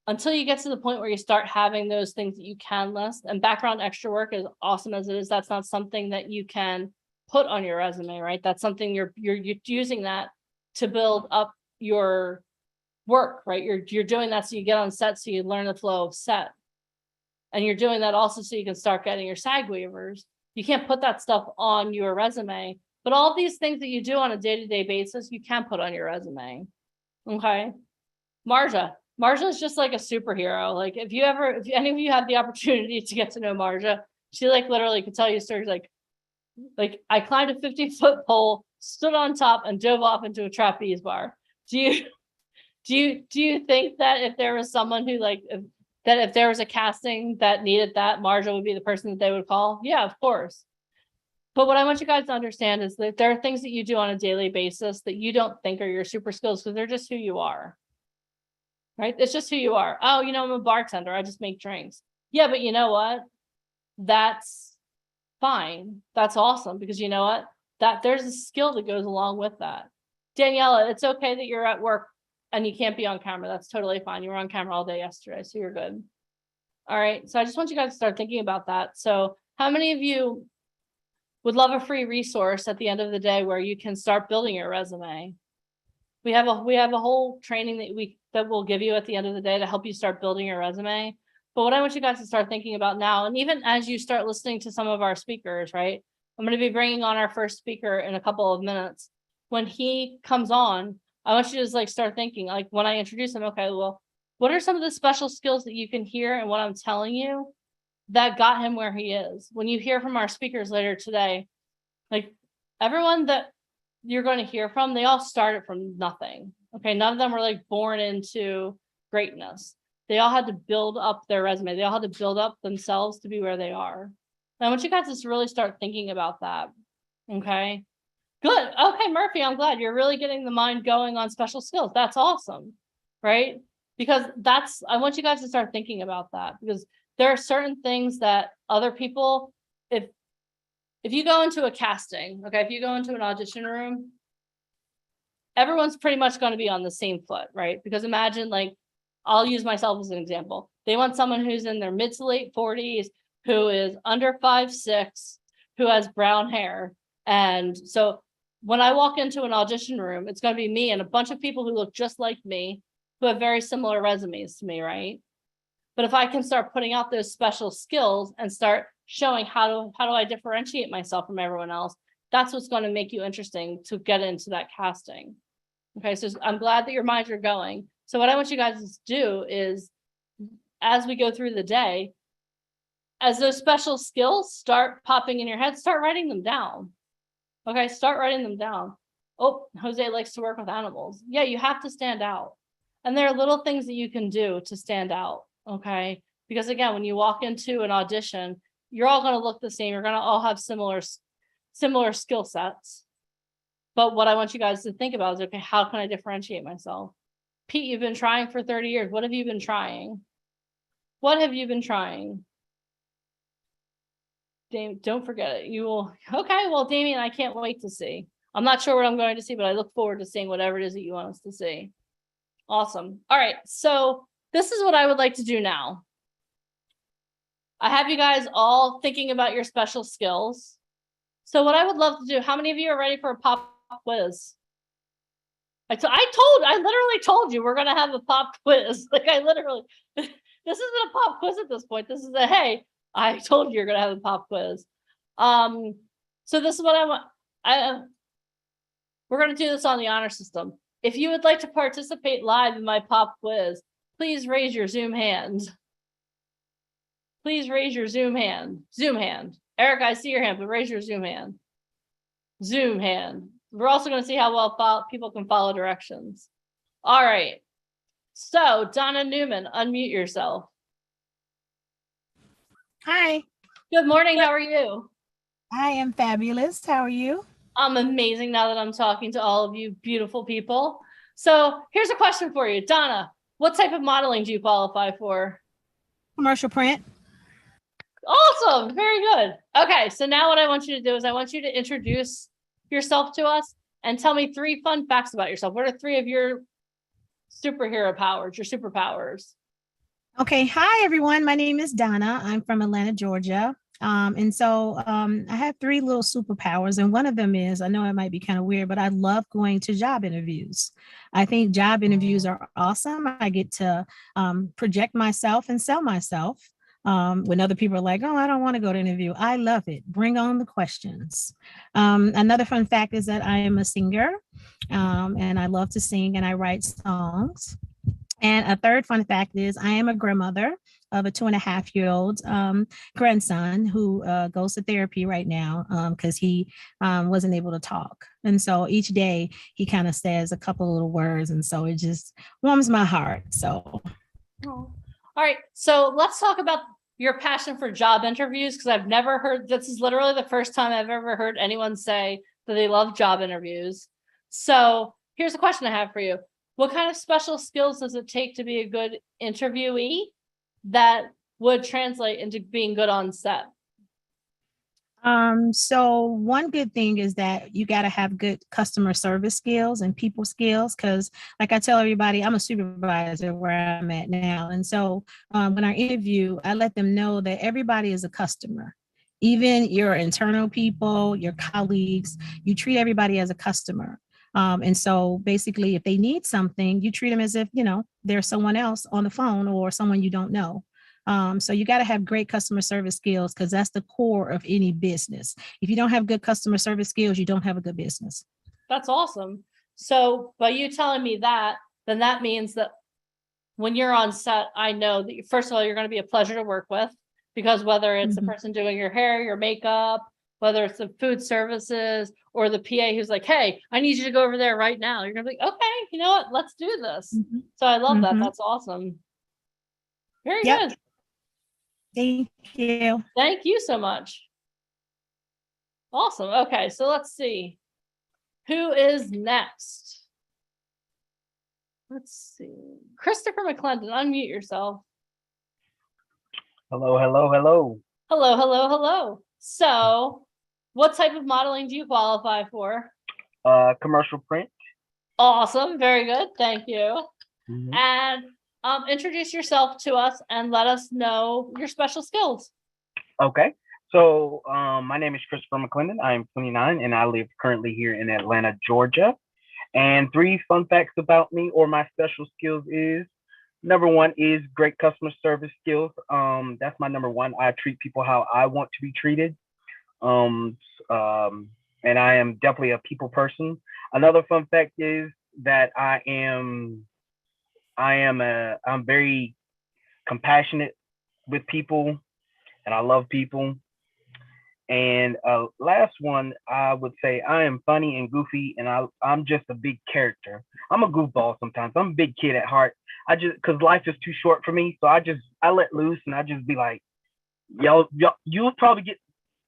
until you get to the point where you start having those things that you can list, and background extra work, as awesome as it is, that's not something that you can put on your resume, right? That's something you're using that to build up your work, right? You're doing that so you get on set, so you learn the flow of set. And you're doing that also so you can start getting your SAG waivers. You can't put that stuff on your resume, but all these things that you do on a day-to-day basis, you can put on your resume. Okay. Marja is just like a superhero. Like if any of you have the opportunity to get to know Marja, she like literally could tell you stories like I climbed a 50-foot pole, stood on top, and dove off into a trapeze bar. Do you think that if there was someone who if there was a casting that needed that, Marja would be the person that they would call? Yeah, of course. But what I want you guys to understand is that there are things that you do on a daily basis that you don't think are your super skills because they're just who you are. Right? It's just who you are. Oh, I'm a bartender. I just make drinks. Yeah, but you know what? That's fine. That's awesome because you know what? That there's a skill that goes along with that. Daniela, it's okay that you're at work and you can't be on camera. That's totally fine. You were on camera all day yesterday, so you're good. All right. So I just want you guys to start thinking about that. So how many of you would love a free resource at the end of the day where you can start building your resume? We have a whole training that we'll give you at the end of the day to help you start building your resume. But what I want you guys to start thinking about now, and even as you start listening to some of our speakers, right? I'm going to be bringing on our first speaker in a couple of minutes. When he comes on, I want you to just start thinking, when I introduce him, okay, well, what are some of the special skills that you can hear and what I'm telling you that got him where he is? When you hear from our speakers later today, everyone that you're going to hear from, they all started from nothing. Okay. None of them were born into greatness. They all had to build up their resume. They all had to build up themselves to be where they are. And I want you guys to really start thinking about that. Okay. Good. Okay, Murphy, I'm glad you're really getting the mind going on special skills. That's awesome. Right? Because I want you guys to start thinking about that because there are certain things that other people, if you go into a casting, okay, if you go into an audition room, everyone's pretty much going to be on the same foot, right? Because imagine, I'll use myself as an example. They want someone who's in their mid to late 40s, who is under 5'6", who has brown hair. And so when I walk into an audition room, it's going to be me and a bunch of people who look just like me, who have very similar resumes to me, right? But if I can start putting out those special skills and start showing how do I differentiate myself from everyone else, that's what's going to make you interesting to get into that casting. Okay, so I'm glad that your minds are going. So what I want you guys to do is, as we go through the day, as those special skills start popping in your head, start writing them down. Okay, start writing them down. Oh, Jose likes to work with animals. Yeah, you have to stand out. And there are little things that you can do to stand out. Okay, because again, when you walk into an audition, you're all going to look the same. You're going to all have similar skill sets. But what I want you guys to think about is, okay, how can I differentiate myself? Pete, you've been trying for 30 years. What have you been trying? What have you been trying? Don't forget it. You will. Okay, well, Damien, I can't wait to see. I'm not sure what I'm going to see, but I look forward to seeing whatever it is that you want us to see. Awesome. All right, so this is what I would like to do now. I have you guys all thinking about your special skills. So what I would love to do, how many of you are ready for a pop quiz? I literally told you we're going to have a pop quiz. This isn't a pop quiz at this point. This is hey, I told you you're going to have a pop quiz. So this is what I want. We're going to do this on the honor system. If you would like to participate live in my pop quiz, please raise your Zoom hand. Please raise your Zoom hand. Zoom hand. Eric, I see your hand, but raise your Zoom hand. Zoom hand. We're also going to see how well people can follow directions. All right. So, Donna Newman, unmute yourself. Hi. Good morning. How are you? I am fabulous. How are you? I'm amazing now that I'm talking to all of you beautiful people. So here's a question for you, Donna. What type of modeling do you qualify for? Commercial print. Awesome. Very good. Okay. So now what I want you to do is I want you to introduce yourself to us and tell me 3 fun facts about yourself. What are 3 of your superhero powers, your superpowers? Okay. Hi, everyone. My name is Donna. I'm from Atlanta, Georgia. I have 3 little superpowers, and one of them is I know it might be kind of weird, but I love going to job interviews. I think job interviews are awesome. I get to project myself and sell myself. When other people are like, oh, I don't want to go to interview. I love it. Bring on the questions. Another fun fact is that I am a singer, and I love to sing and I write songs. And a third fun fact is I am a grandmother of a 2.5-year-old grandson who goes to therapy right now because he wasn't able to talk. And so each day he kind of says a couple of little words. And so it just warms my heart. So. Oh. All right. So let's talk about your passion for job interviews, because I've never heard, this is literally the first time I've ever heard anyone say that they love job interviews. So here's a question I have for you. What kind of special skills does it take to be a good interviewee that would translate into being good on set? So one good thing is that you got to have good customer service skills and people skills because, like I tell everybody, I'm a supervisor where I'm at now. And so when I interview, I let them know that everybody is a customer. Even your internal people, your colleagues, you treat everybody as a customer. And so basically, if they need something, you treat them as if, there's someone else on the phone or someone you don't know. So you got to have great customer service skills because that's the core of any business. If you don't have good customer service skills, you don't have a good business. That's awesome. So by you telling me that, then that means that when you're on set, I know that first of all, you're going to be a pleasure to work with, because whether it's the person doing your hair, your makeup, whether it's the food services or the PA who's like, hey, I need you to go over there right now. You're going to be like, okay, you know what? Let's do this. So I love that. That's awesome. Very good. Thank you. Thank you so much. Awesome. Okay, so let's see. Who is next? Let's see. Christopher McClendon, unmute yourself. Hello, hello, hello. Hello, hello, hello. So, what type of modeling do you qualify for? Commercial print. Awesome. Very good. Thank you. And introduce yourself to us and let us know your special skills. Okay. So my name is Christopher McClendon. I am 29 and I live currently here in Atlanta, Georgia. And 3 fun facts about me or my special skills is number 1 is great customer service skills. That's my number 1. I treat people how I want to be treated. And I am definitely a people person. Another fun fact is that I'm very compassionate with people and I love people. And last one, I would say I am funny and goofy, and I'm just a big character. I'm a goofball sometimes. I'm a big kid at heart. Because life is too short for me, so I let loose, and I just be like, you'll probably get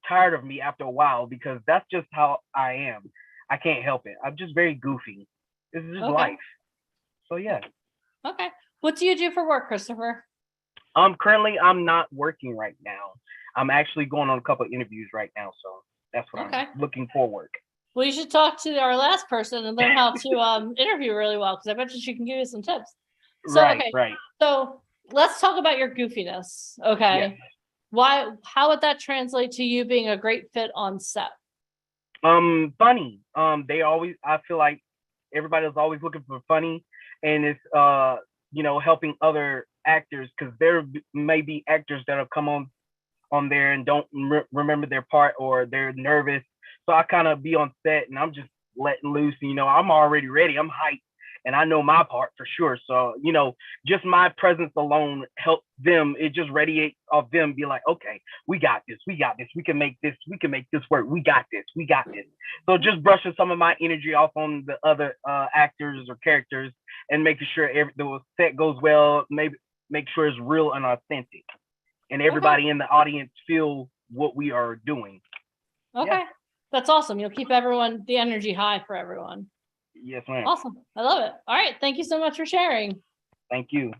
tired of me after a while because that's just how I am. I can't help it. I'm just very goofy. This is just life. So yeah. Okay. What do you do for work, Christopher? Currently I'm not working right now. I'm actually going on a couple of interviews right now, so that's what I'm looking forward. Well, you should talk to our last person and learn how to interview really well, because I bet you she can give you some tips. So, right. So let's talk about your goofiness. Okay. Yes. How would that translate to you being a great fit on set? Funny. I feel like everybody is always looking for funny, and it's helping other actors, because there may be actors that have come on there and don't remember their part or they're nervous. So I kind of be on set and I'm just letting loose. I'm already ready. I'm hyped and I know my part for sure. So, just my presence alone helps them. It just radiates off them, be like, okay, we got this. We can make this work. We got this. So just brushing some of my energy off on the other actors or characters and making sure the set goes well, maybe make sure it's real and authentic. And everybody in the audience feel what we are doing. Okay. That's awesome. You'll keep everyone, the energy high for everyone. Yes, ma'am. Awesome. I love it. All right. Thank you so much for sharing. Thank you.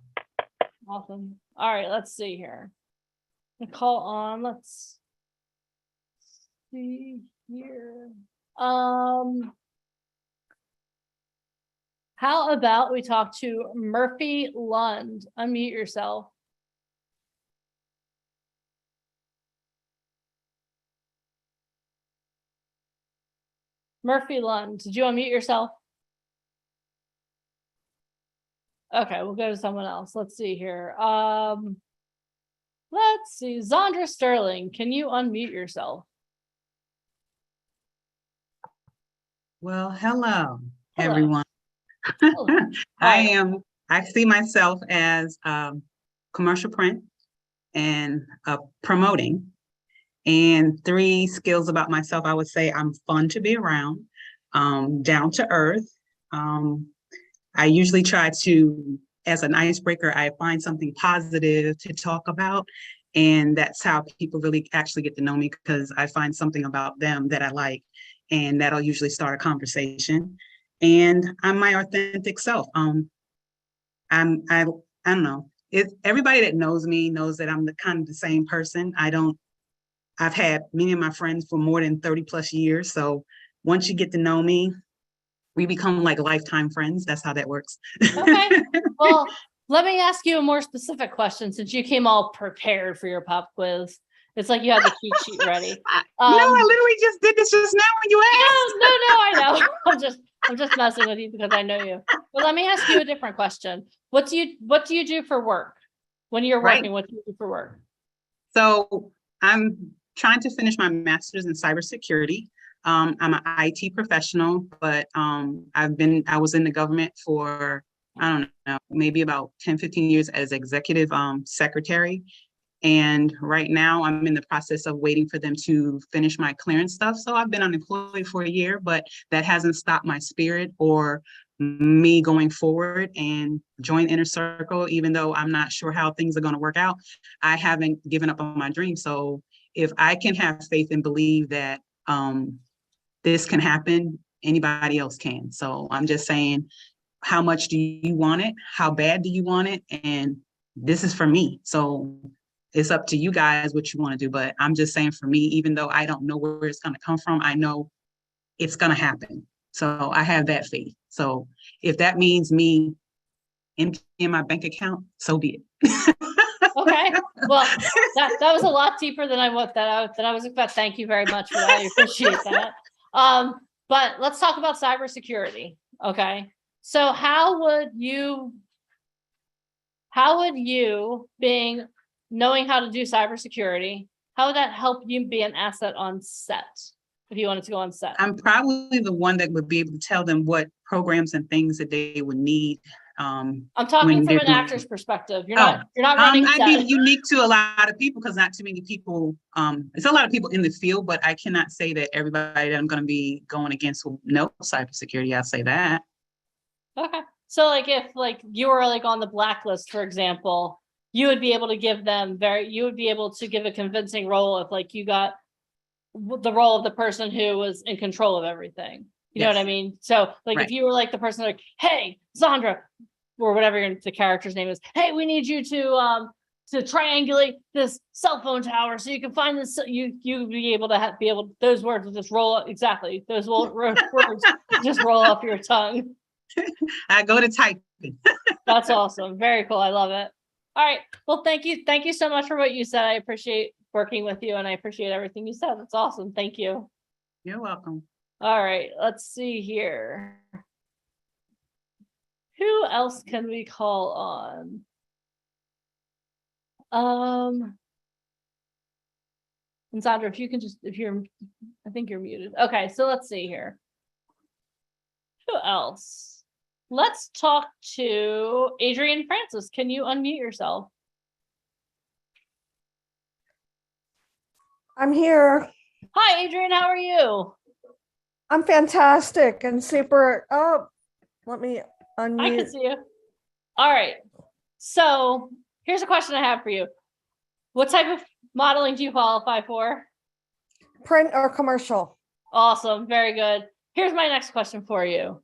Awesome. All right. Let's see here. Call on. Let's see here. How about we talk to Murphy Lund? Unmute yourself. Murphy Lund, did you unmute yourself? Okay, we'll go to someone else. Let's see here. Let's see. Zandra Sterling, can you unmute yourself? Well, hello, Hello. everyone. Hello. I see myself as commercial print and promoting. And 3 skills about myself, I would say I'm fun to be around, down to earth. I usually try to, as an icebreaker, I find something positive to talk about. And that's how people really actually get to know me, because I find something about them that I like, and that'll usually start a conversation. And I'm my authentic self. I don't know. Everybody that knows me knows that I'm the same person. I've had many of my friends for more than 30 plus years. So once you get to know me, we become like lifetime friends. That's how that works. Okay. Well, let me ask you a more specific question, since you came all prepared for your pop quiz. It's like you had the cheat sheet ready. No, I literally just did this just now when you asked. No, I know. I'm just messing with you because I know you. But let me ask you a different question. What do you do for work? When you're working, what do you do for work? So I'm trying to finish my master's in cybersecurity. I'm an IT professional, but I was in the government for, I don't know, maybe about 10, 15 years as executive secretary. And right now I'm in the process of waiting for them to finish my clearance stuff. So I've been unemployed for a year, but that hasn't stopped my spirit or me going forward and join Inner Circle. Even though I'm not sure how things are going to work out, I haven't given up on my dream. So if I can have faith and believe that this can happen, anybody else can. So I'm just saying, how much do you want it? How bad do you want it? And this is for me. So it's up to you guys what you want to do. But I'm just saying, for me, even though I don't know where it's going to come from, I know it's going to happen. So I have that faith. So if that means me emptying my bank account, so be it. Okay. Well, that was a lot deeper than I was expecting. Thank you very much for that. I appreciate that. But let's talk about cybersecurity. Okay. So how would you knowing how to do cybersecurity, how would that help you be an asset on set if you wanted to go on set? I'm probably the one that would be able to tell them what programs and things that they would need. I'm talking from an actor's perspective. You're not running set. I'd be unique to a lot of people because not too many people, it's a lot of people in the field, but I cannot say that everybody that I'm going to be going against will know cybersecurity. I'll say that. Okay. So like if like you were like on the blacklist, for example, you would be able to give a convincing role if like you got the role of the person who was in control of everything. You know what I mean? So like if you were like the person like, hey, Zandra, or whatever the character's name is, hey, we need you to triangulate this cell phone tower so you can find this, you'd be able to those words will just roll up, exactly. Those words just roll off your tongue. I go to typing. That's awesome. Very cool. I love it. All right. Well, thank you. Thank you so much for what you said. I appreciate working with you and I appreciate everything you said. That's awesome. Thank you. You're welcome. All right. Let's see here. Who else can we call on? And Sandra, if you can I think you're muted. Okay. So let's see here. Who else? Let's talk to Adrienne Francis. Can you unmute yourself? I'm here. Hi, Adrienne. How are you? I'm fantastic and super. Oh, let me unmute. I can see you. All right. So here's a question I have for you. What type of modeling do you qualify for? Print or commercial? Awesome. Very good. Here's my next question for you.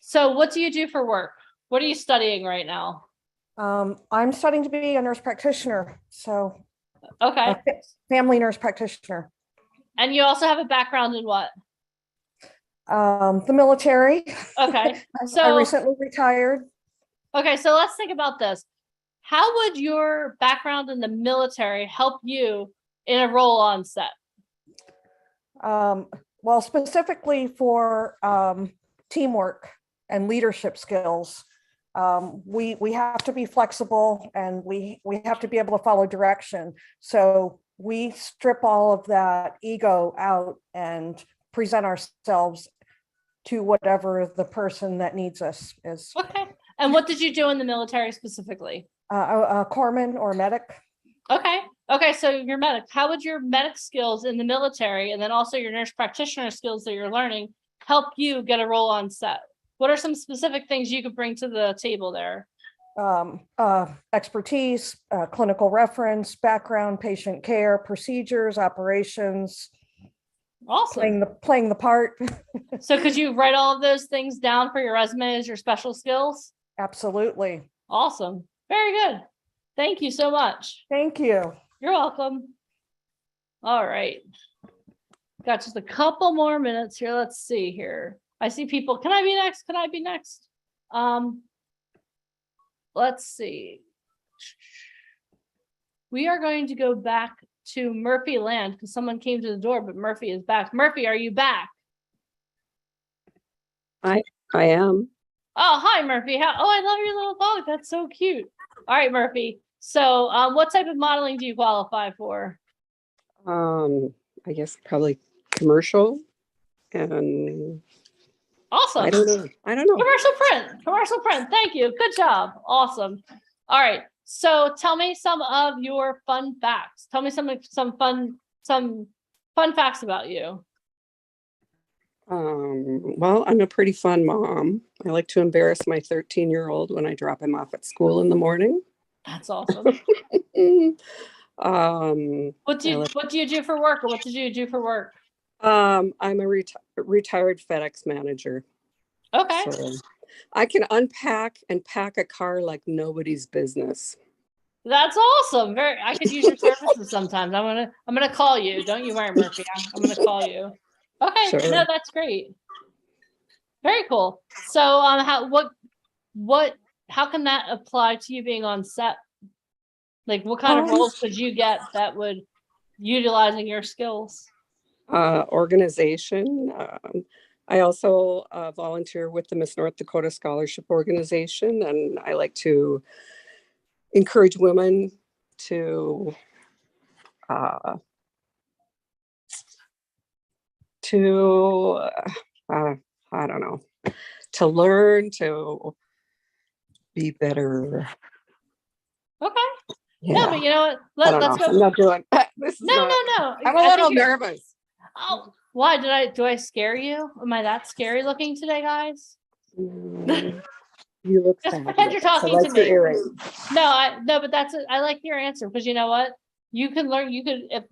So what do you do for work? What are you studying right now? I'm studying to be a nurse practitioner, so Okay. a family nurse practitioner. And you also have a background in what? The military. Okay. I So, recently retired. okay. So let's think about this. How would your background in the military help you in a role on set? Well, specifically for teamwork and leadership skills, we have to be flexible and we have to be able to follow direction. So we strip all of that ego out and present ourselves to whatever the person that needs us is. Okay. And what did you do in the military specifically? A corpsman or medic. Okay. Okay. So your medic, how would your medic skills in the military and then also your nurse practitioner skills that you're learning help you get a role on set? What are some specific things you could bring to the table there? Expertise, clinical reference, background, patient care, procedures, operations, Awesome. playing the part. So could you write all of those things down for your resume as your special skills? Absolutely. Awesome. Very good. Thank you so much. Thank you. You're welcome. All right. Got just a couple more minutes here. Let's see here. I see people. Can I be next? Can I be next? Let's see. We are going to go back to Murphy Land because someone came to the door, but Murphy is back. Murphy, are you back? I am. Oh, hi, Murphy. I love your little dog. That's so cute. All right, Murphy. So what type of modeling do you qualify for? I guess probably commercial and Awesome. I don't know. Commercial print. Thank you. Good job. Awesome. All right. So tell me some of your fun facts. Tell me some fun facts about you. Well, I'm a pretty fun mom. I like to embarrass my 13-year-old when I drop him off at school in the morning. That's awesome. What do you do for work, or what did you do for work? I'm a retired FedEx manager. Okay. So I can unpack and pack a car like nobody's business. That's awesome. I could use your services sometimes. I'm gonna call you. Don't you worry, Murphy. I'm gonna call you. Okay. Sure. No, that's great. Very cool. So how can that apply to you being on set? Like what kind of roles could you get that would utilizing your skills? Organization. I also volunteer with the Miss North Dakota Scholarship Organization, and I like to encourage women to I don't know, to learn to be better. Okay. Yeah. No, but you know what? Let's go. I'm not doing this. No. I'm a little nervous. Oh, why do I scare you? Am I that scary looking today, guys? You look Just fabulous. pretend you're talking I to like your me. earrings. No, but I like your answer because you know what? You could if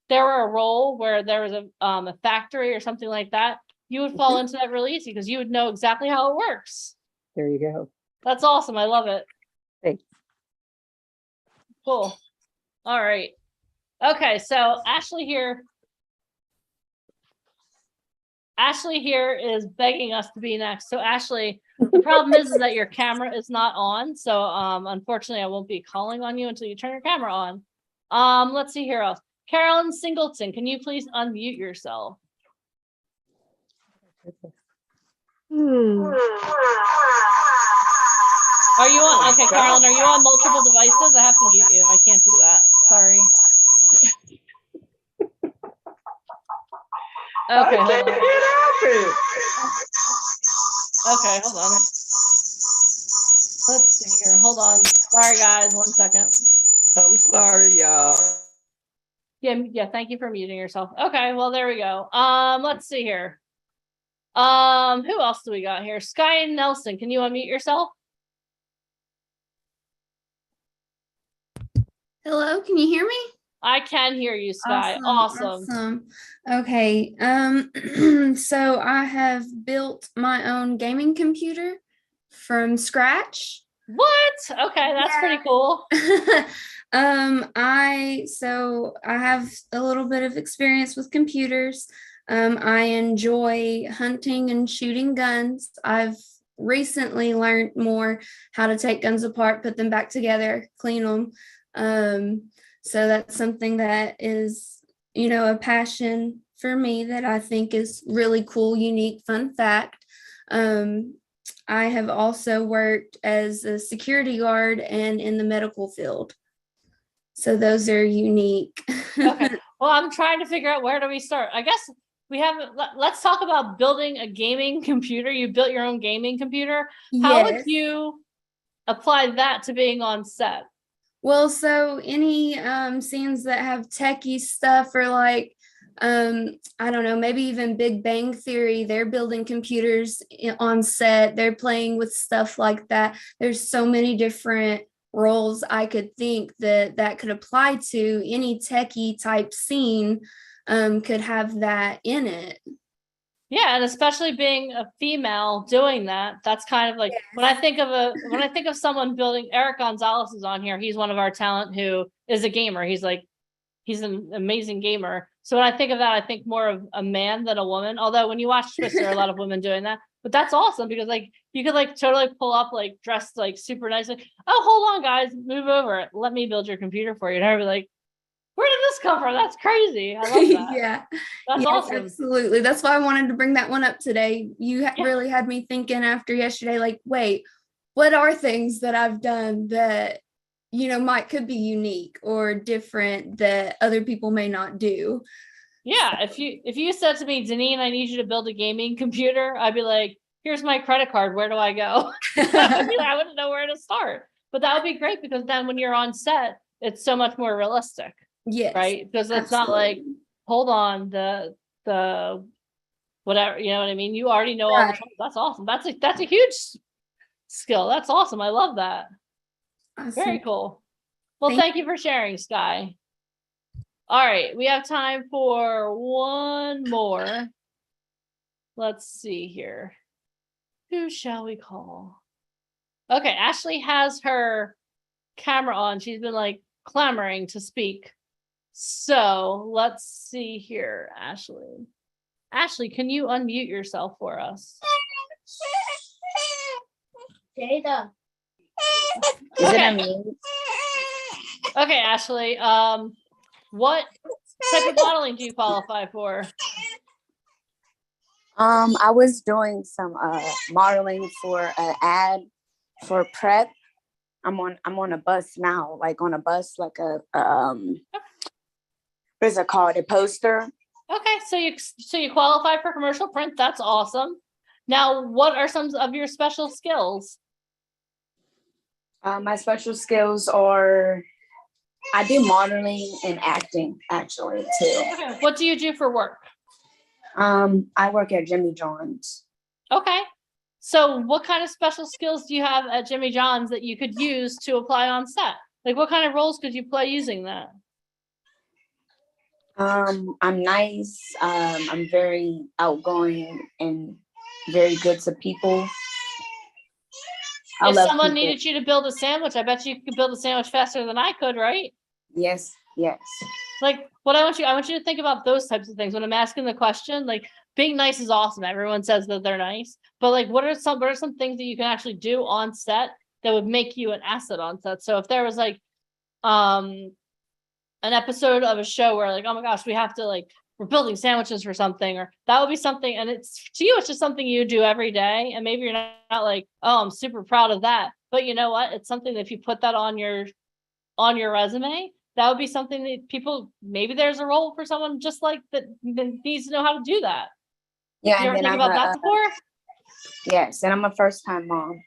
there were a role where there was a factory or something like that, you would fall into that really easy because you would know exactly how it works. There you go. That's awesome. I love it. Thanks. Cool. All right. Okay, so Ashley here is begging us to be next. So Ashley, the problem is that your camera is not on. So unfortunately I won't be calling on you until you turn your camera on. Let's see here else. Carolyn Singleton, can you please unmute yourself? Are you on? Okay, Carolyn, are you on multiple devices? I have to mute you. I can't do that. Sorry. Okay, hold on. Okay, hold on. Let's see here. Hold on. Sorry, guys. 1 second. I'm sorry, y'all. Yeah. Thank you for muting yourself. Okay, well, there we go. Let's see here. Who else do we got here? Sky Nelson, can you unmute yourself? Hello, can you hear me? I can hear you, Sky. Awesome. Awesome. Okay. So I have built my own gaming computer from scratch. What? Okay, that's pretty cool. I have a little bit of experience with computers. I enjoy hunting and shooting guns. I've recently learned more how to take guns apart, put them back together, clean them. So that's something that is, a passion for me that I think is really cool, unique, fun fact. I have also worked as a security guard and in the medical field. So those are unique. Okay. Well, I'm trying to figure out where do we start. I guess let's talk about building a gaming computer. You built your own gaming computer. How would Yes. you apply that to being on set? Well, so any scenes that have techie stuff or like, I don't know, maybe even Big Bang Theory, they're building computers on set, they're playing with stuff like that. There's so many different roles I could think that could apply to. Any techie type scene could have that in it. Yeah, and especially being a female doing that, that's kind of like when I think of someone building. Eric Gonzalez is on here. He's one of our talent who is a gamer. He's an amazing gamer. So when I think of that, I think more of a man than a woman. Although when you watch Twister, there are a lot of women doing that. But that's awesome because you could totally pull up dressed super nice. Oh, hold on, guys, move over. Let me build your computer for you. And I'd be like, where did this come from? That's crazy. I love that. Yeah. That's Yes, awesome. absolutely. That's why I wanted to bring that one up today. You really had me thinking after yesterday, wait, what are things that I've done that, could be unique or different that other people may not do? Yeah. If you said to me, Deneen, I need you to build a gaming computer, I'd be like, here's my credit card. Where do I go? I wouldn't know where to start. But that would be great because then when you're on set, it's so much more realistic. Yes. Right? Because it's not hold on, the whatever, you know what I mean? You already know all the terms. That's awesome. That's a huge skill. That's awesome. I love that. Awesome. Very cool. Well, thank you for sharing, Sky. All right, we have time for one more. Let's see here. Who shall we call? Okay, Ashley has her camera on. She's been clamoring to speak. So let's see here, Ashley. Ashley, can you unmute yourself for us? Jada. Is Okay. it a me? Okay, Ashley. What type of modeling do you qualify for? I was doing some modeling for an ad for prep. I'm on a bus now, on a bus, what is it called? A poster. Okay, so you qualify for commercial print. That's awesome. Now, what are some of your special skills? My special skills are I do modeling and acting actually too. Okay, what do you do for work? I work at Jimmy John's. Okay. So what kind of special skills do you have at Jimmy John's that you could use to apply on set? What kind of roles could you play using that? I'm nice. I'm very outgoing and very good to people. If someone needed you to build a sandwich, I bet you could build a sandwich faster than I could, right? Yes. What I want you to think about those types of things when I'm asking the question. Being nice is awesome. Everyone says that they're nice, but what are some things that you can actually do on set that would make you an asset on set? So if there was an episode of a show where oh my gosh, we have to we're building sandwiches for something, or that would be something, and it's to you, it's just something you do every day, and maybe you're not oh, I'm super proud of that, but you know what? It's something that if you put that on your resume, that would be something that people, maybe there's a role for someone just that needs to know how to do that. Yeah. You ever think about that before? Yes, and I'm a first-time mom.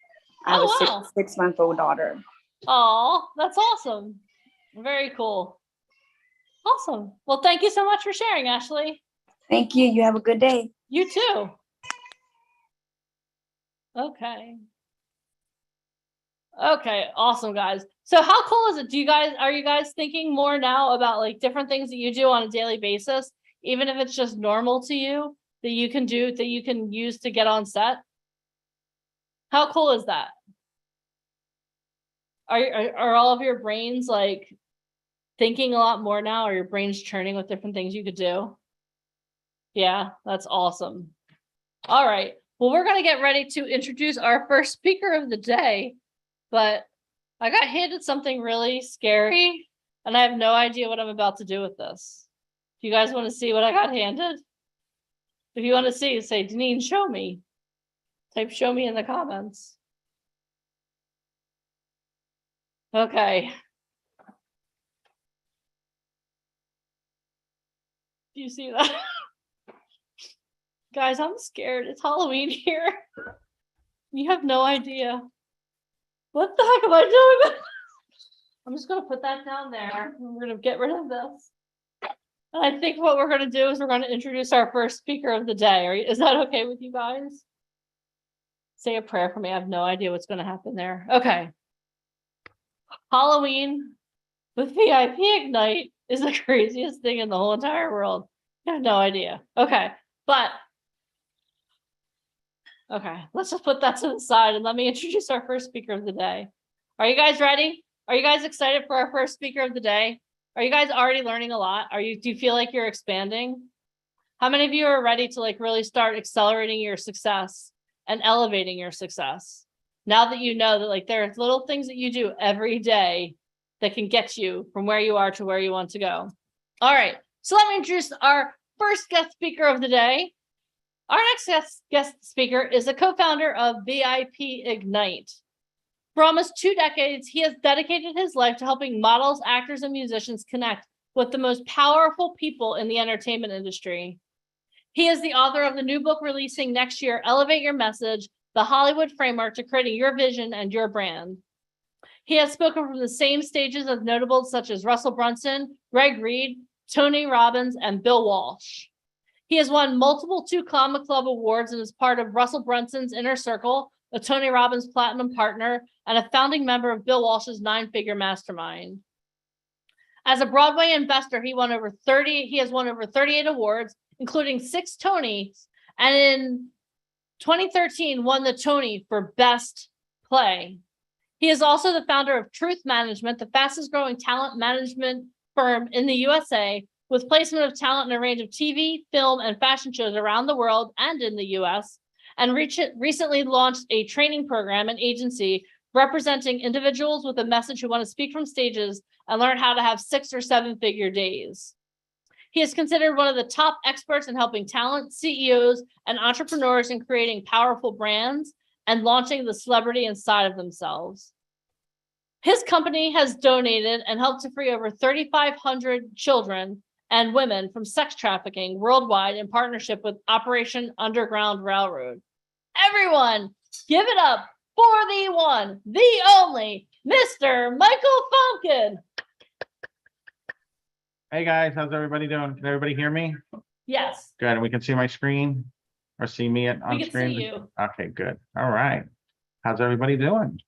I have a 6-month-old daughter. Oh, that's awesome. Very cool. Awesome. Well, thank you so much for sharing, Ashley. Thank you. You have a good day. You too. Okay. Okay, awesome, guys. So how cool is it? Are you guys thinking more now about like different things that you do on a daily basis, even if it's just normal to you that you can do, that you can use to get on set? How cool is that? Are all of your brains like thinking a lot more now? Are your brains churning with different things you could do? Yeah, that's awesome. All right. Well, we're going to get ready to introduce our first speaker of the day, but I got handed something really scary and I have no idea what I'm about to do with this. Do you guys want to see what I got handed? If you want to see, say, Deneen, show me. Type show me in the comments. Okay. Do you see that? Guys, I'm scared. It's Halloween here. You have no idea. What the heck am I doing? I'm just gonna put that down there. We're gonna get rid of this. And I think what we're gonna do is we're gonna introduce our first speaker of the day. Is that okay with you guys? Say a prayer for me. I have no idea what's gonna happen there. Okay. Halloween with VIP Ignite is the craziest thing in the whole entire world. I have no idea. Okay, but okay, let's just put that to the side and let me introduce our first speaker of the day. Are you guys ready? Are you guys excited for our first speaker of the day? Are you guys already learning a lot? Do you feel like you're expanding? How many of you are ready to like really start accelerating your success and elevating your success? Now that you know that like there are little things that you do every day that can get you from where you are to where you want to go. All right, so let me introduce our first guest speaker of the day. Our next guest speaker is a co-founder of VIP Ignite. For almost 2 decades, he has dedicated his life to helping models, actors, and musicians connect with the most powerful people in the entertainment industry. He is the author of the new book releasing next year, Elevate Your Message, the Hollywood Framework to Creating Your Vision and Your Brand. He has spoken from the same stages of notables such as Russell Brunson, Greg Reed, Tony Robbins, and Bill Walsh. He has won multiple 2 Comma Club awards and is part of Russell Brunson's Inner Circle, a Tony Robbins Platinum partner, and a founding member of Bill Walsh's 9-figure mastermind. As a Broadway investor, he has won over 38 awards, including 6 Tonys, and in 2013 won the Tony for Best Play. He is also the founder of Truth Management, the fastest growing talent management firm in the USA, with placement of talent in a range of TV, film, and fashion shows around the world and in the US, and recently launched a training program and agency representing individuals with a message who want to speak from stages and learn how to have 6 or 7-figure days. He is considered one of the top experts in helping talent, CEOs, and entrepreneurs in creating powerful brands and launching the celebrity inside of themselves. His company has donated and helped to free over 3,500 children and women from sex trafficking worldwide in partnership with Operation Underground Railroad. Everyone, give it up for the one, the only, Mr. Michael Falcon. Hey guys, how's everybody doing? Can everybody hear me? Yes. Good, and we can see my screen or see me on We can screen? see you. Okay, good. All right. How's everybody doing?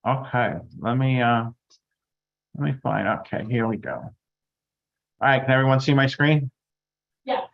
Okay, let me find, okay, here we go. All right, can everyone see my screen? Yes.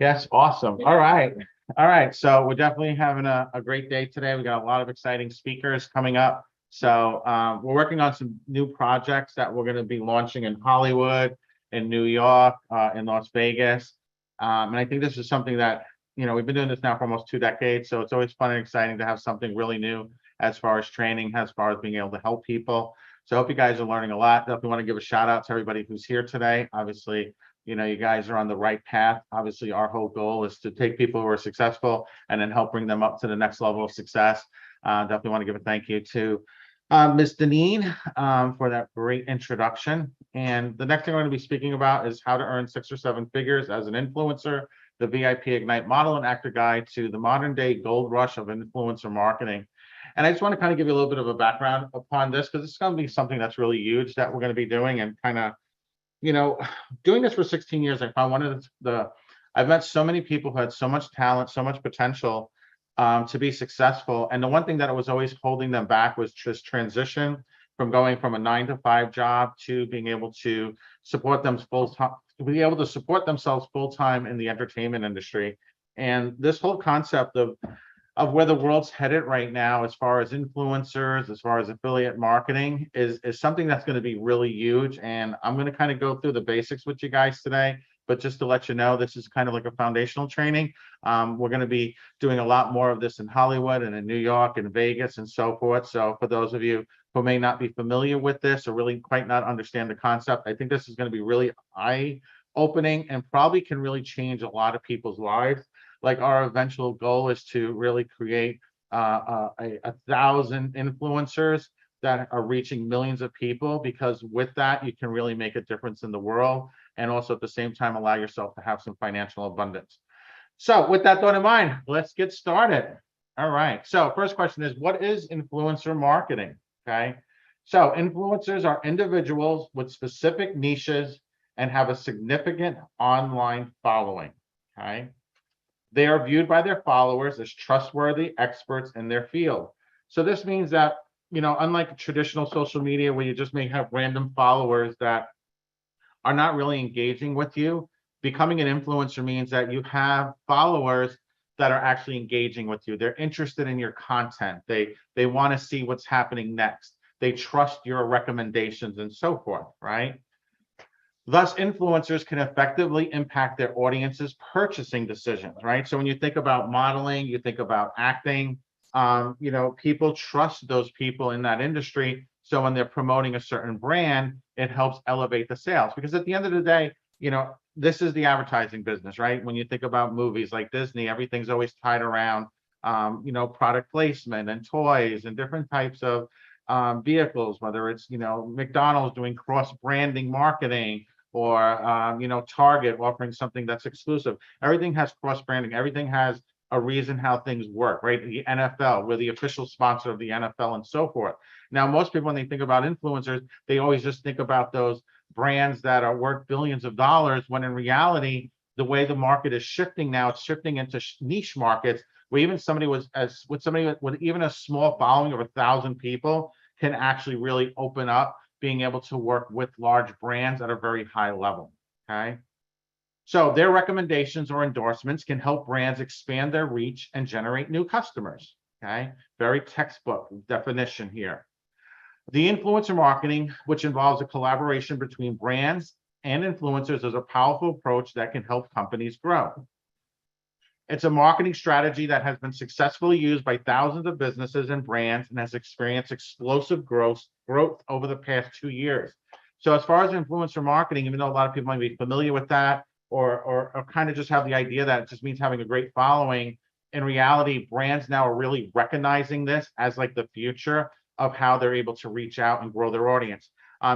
Yes, awesome. All right. All right, so we're definitely having a great day today. We got a lot of exciting speakers coming up. So we're working on some new projects that we're going to be launching in Hollywood, in New York, in Las Vegas. And I think this is something that, you know, we've been doing this now for almost 2 decades. So it's always fun and exciting to have something really new as far as training, as far as being able to help people. So I hope you guys are learning a lot. Definitely want to give a shout out to everybody who's here today. Obviously, you know, you guys are on the right path. Obviously, our whole goal is to take people who are successful and then help bring them up to the next level of success. Definitely want to give a thank you to Ms. Deneen for that great introduction. And the next thing I'm going to be speaking about is how to earn 6 or 7 figures as an influencer, the VIP Ignite model and actor guide to the modern day gold rush of influencer marketing. And I just want to kind of give you a little bit of a background upon this, because it's going to be something that's really huge that we're going to be doing, and kind of, you know, doing this for 16 years, I found I've met so many people who had so much talent, so much potential, to be successful. And the one thing that was always holding them back was just transition from going from a 9-to-5 job to being able to support them full time, to be able to support themselves full time in the entertainment industry. And this whole concept of where the world's headed right now, as far as influencers, as far as affiliate marketing, is something that's going to be really huge. And I'm going to kind of go through the basics with you guys today. But just to let you know, this is kind of like a foundational training. We're going to be doing a lot more of this in Hollywood and in New York and Vegas and so forth. So for those of you who may not be familiar with this or really quite not understand the concept, I think this is going to be really eye-opening and probably can really change a lot of people's lives. Like our eventual goal is to really create 1,000 influencers that are reaching millions of people, because with that, you can really make a difference in the world and also at the same time allow yourself to have some financial abundance. So with that thought in mind, let's get started. All right. So first question is, what is influencer marketing? Okay. So influencers are individuals with specific niches and have a significant online following. Okay. They are viewed by their followers as trustworthy experts in their field. So this means that, you know, unlike traditional social media where you just may have random followers that are not really engaging with you, becoming an influencer means that you have followers that are actually engaging with you. They're interested in your content. They want to see what's happening next. They trust your recommendations and so forth, right? Thus, influencers can effectively impact their audience's purchasing decisions, right? So when you think about modeling, you think about acting, you know, people trust those people in that industry. So when they're promoting a certain brand, it helps elevate the sales. Because at the end of the day, you know, this is the advertising business, right? When you think about movies like Disney, everything's always tied around, you know, product placement and toys and different types of vehicles, whether it's, you know, McDonald's doing cross-branding marketing, or you know, Target offering something that's exclusive. Everything has cross-branding. Everything has a reason how things work, right? The NFL, we're the official sponsor of the NFL and so forth. Now, most people, when they think about influencers, they always just think about those brands that are worth billions of dollars, when in reality, the way the market is shifting now, it's shifting into niche markets where even somebody with even a small following of 1,000 people can actually really open up being able to work with large brands at a very high level, okay? So their recommendations or endorsements can help brands expand their reach and generate new customers, okay? Very textbook definition here. The influencer marketing, which involves a collaboration between brands and influencers, is a powerful approach that can help companies grow. It's a marketing strategy that has been successfully used by thousands of businesses and brands and has experienced explosive growth over the past 2 years. So as far as influencer marketing, even though a lot of people might be familiar with that or kind of just have the idea that it just means having a great following, in reality, brands now are really recognizing this as like the future of how they're able to reach out and grow their audience.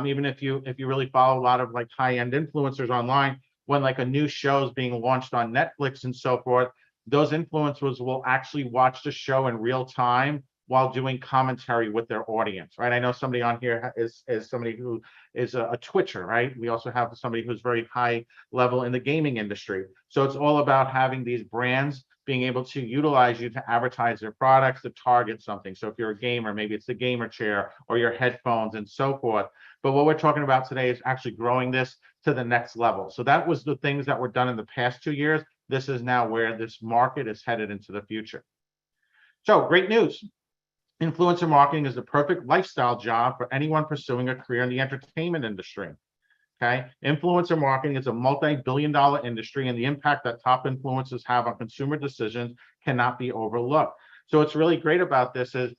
Even if you really follow a lot of like high-end influencers online, when like a new show is being launched on Netflix and so forth, those influencers will actually watch the show in real time while doing commentary with their audience, right? I know somebody on here is somebody who is a Twitcher, right? We also have somebody who's very high level in the gaming industry. So it's all about having these brands being able to utilize you to advertise their products to target something. So if you're a gamer, maybe it's the gamer chair or your headphones and so forth. But what we're talking about today is actually growing this to the next level. So that was the things that were done in the past 2 years. This is now where this market is headed into the future. So great news. Influencer marketing is the perfect lifestyle job for anyone pursuing a career in the entertainment industry. Okay, influencer marketing is a multi-billion-dollar industry, and the impact that top influencers have on consumer decisions cannot be overlooked. So what's really great about this is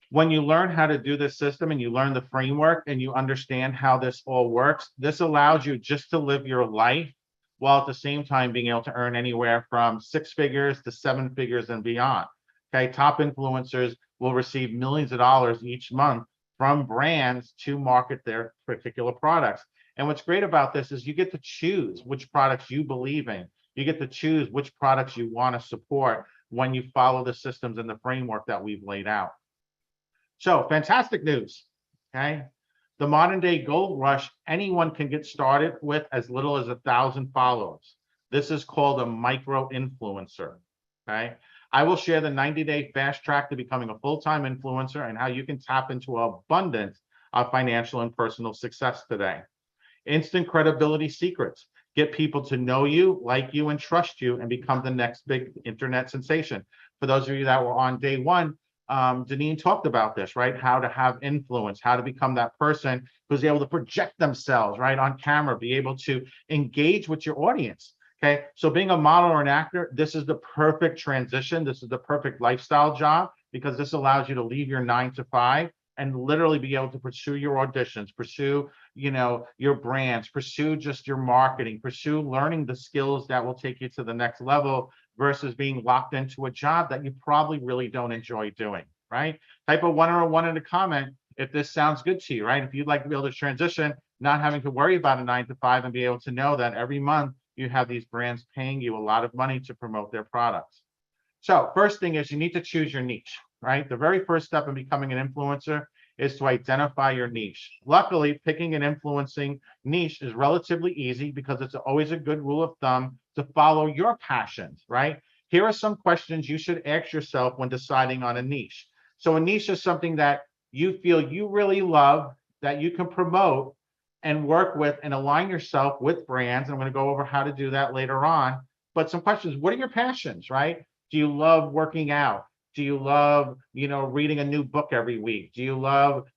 when you learn how to do this system and you learn the framework and you understand how this all works, this allows you just to live your life while at the same time being able to earn anywhere from 6 figures to 7 figures and beyond. Okay, top influencers will receive millions of dollars each month from brands to market their particular products. And what's great about this is you get to choose which products you believe in. You get to choose which products you want to support when you follow the systems and the framework that we've laid out. So fantastic news, okay? The modern day gold rush, anyone can get started with as little as 1,000 followers. This is called a micro influencer. Okay. I will share the 90-day fast track to becoming a full-time influencer and how you can tap into abundance of financial and personal success today. Instant credibility secrets. Get people to know you, like you, and trust you, and become the next big internet sensation. For those of you that were on day one, Janine talked about this, right? How to have influence, how to become that person who's able to project themselves, right, on camera, be able to engage with your audience. Okay, so being a model or an actor, this is the perfect transition. This is the perfect lifestyle job because this allows you to leave your 9 to 5 and literally be able to pursue your auditions, pursue, your brands, pursue just your marketing, pursue learning the skills that will take you to the next level versus being locked into a job that you probably really don't enjoy doing, right? Type a 1 or a 1 in the comment if this sounds good to you, right? If you'd like to be able to transition, not having to worry about a 9 to 5 and be able to know that every month you have these brands paying you a lot of money to promote their products. So first thing is you need to choose your niche, right? The very first step in becoming an influencer is to identify your niche. Luckily, picking an influencing niche is relatively easy because it's always a good rule of thumb to follow your passions, right? Here are some questions you should ask yourself when deciding on a niche. So a niche is something that you feel you really love, that you can promote and work with and align yourself with brands. I'm going to go over how to do that later on. But some questions, what are your passions, right? Do you love working out? Do you love, reading a new book every week? Do you love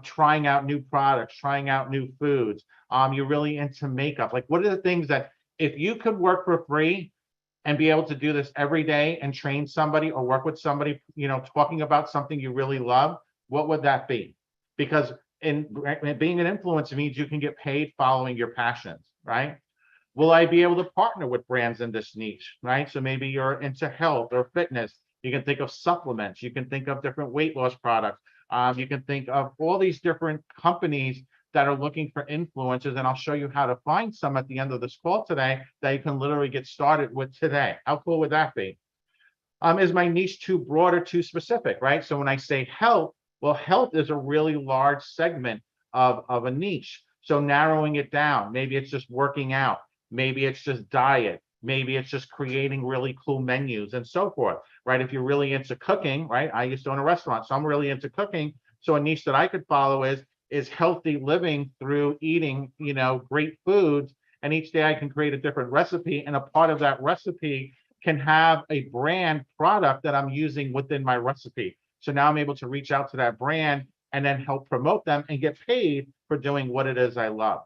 trying out new products, trying out new foods? You're really into makeup. Like, what are the things that if you could work for free and be able to do this every day and train somebody or work with somebody, talking about something you really love, what would that be? Because in being an influencer means you can get paid following your passions, right? Will I be able to partner with brands in this niche, right? So maybe you're into health or fitness. You can think of supplements. You can think of different weight loss products. You can think of all these different companies that are looking for influencers. And I'll show you how to find some at the end of this call today that you can literally get started with today. How cool would that be? Is my niche too broad or too specific, right? So when I say health, well, health is a really large segment of a niche. So narrowing it down, maybe it's just working out, maybe it's just diet, maybe it's just creating really cool menus and so forth, right? If you're really into cooking, right? I used to own a restaurant, so I'm really into cooking. So a niche that I could follow is healthy living through eating, great foods. And each day I can create a different recipe, and a part of that recipe can have a brand product that I'm using within my recipe. So now I'm able to reach out to that brand and then help promote them and get paid for doing what it is I love.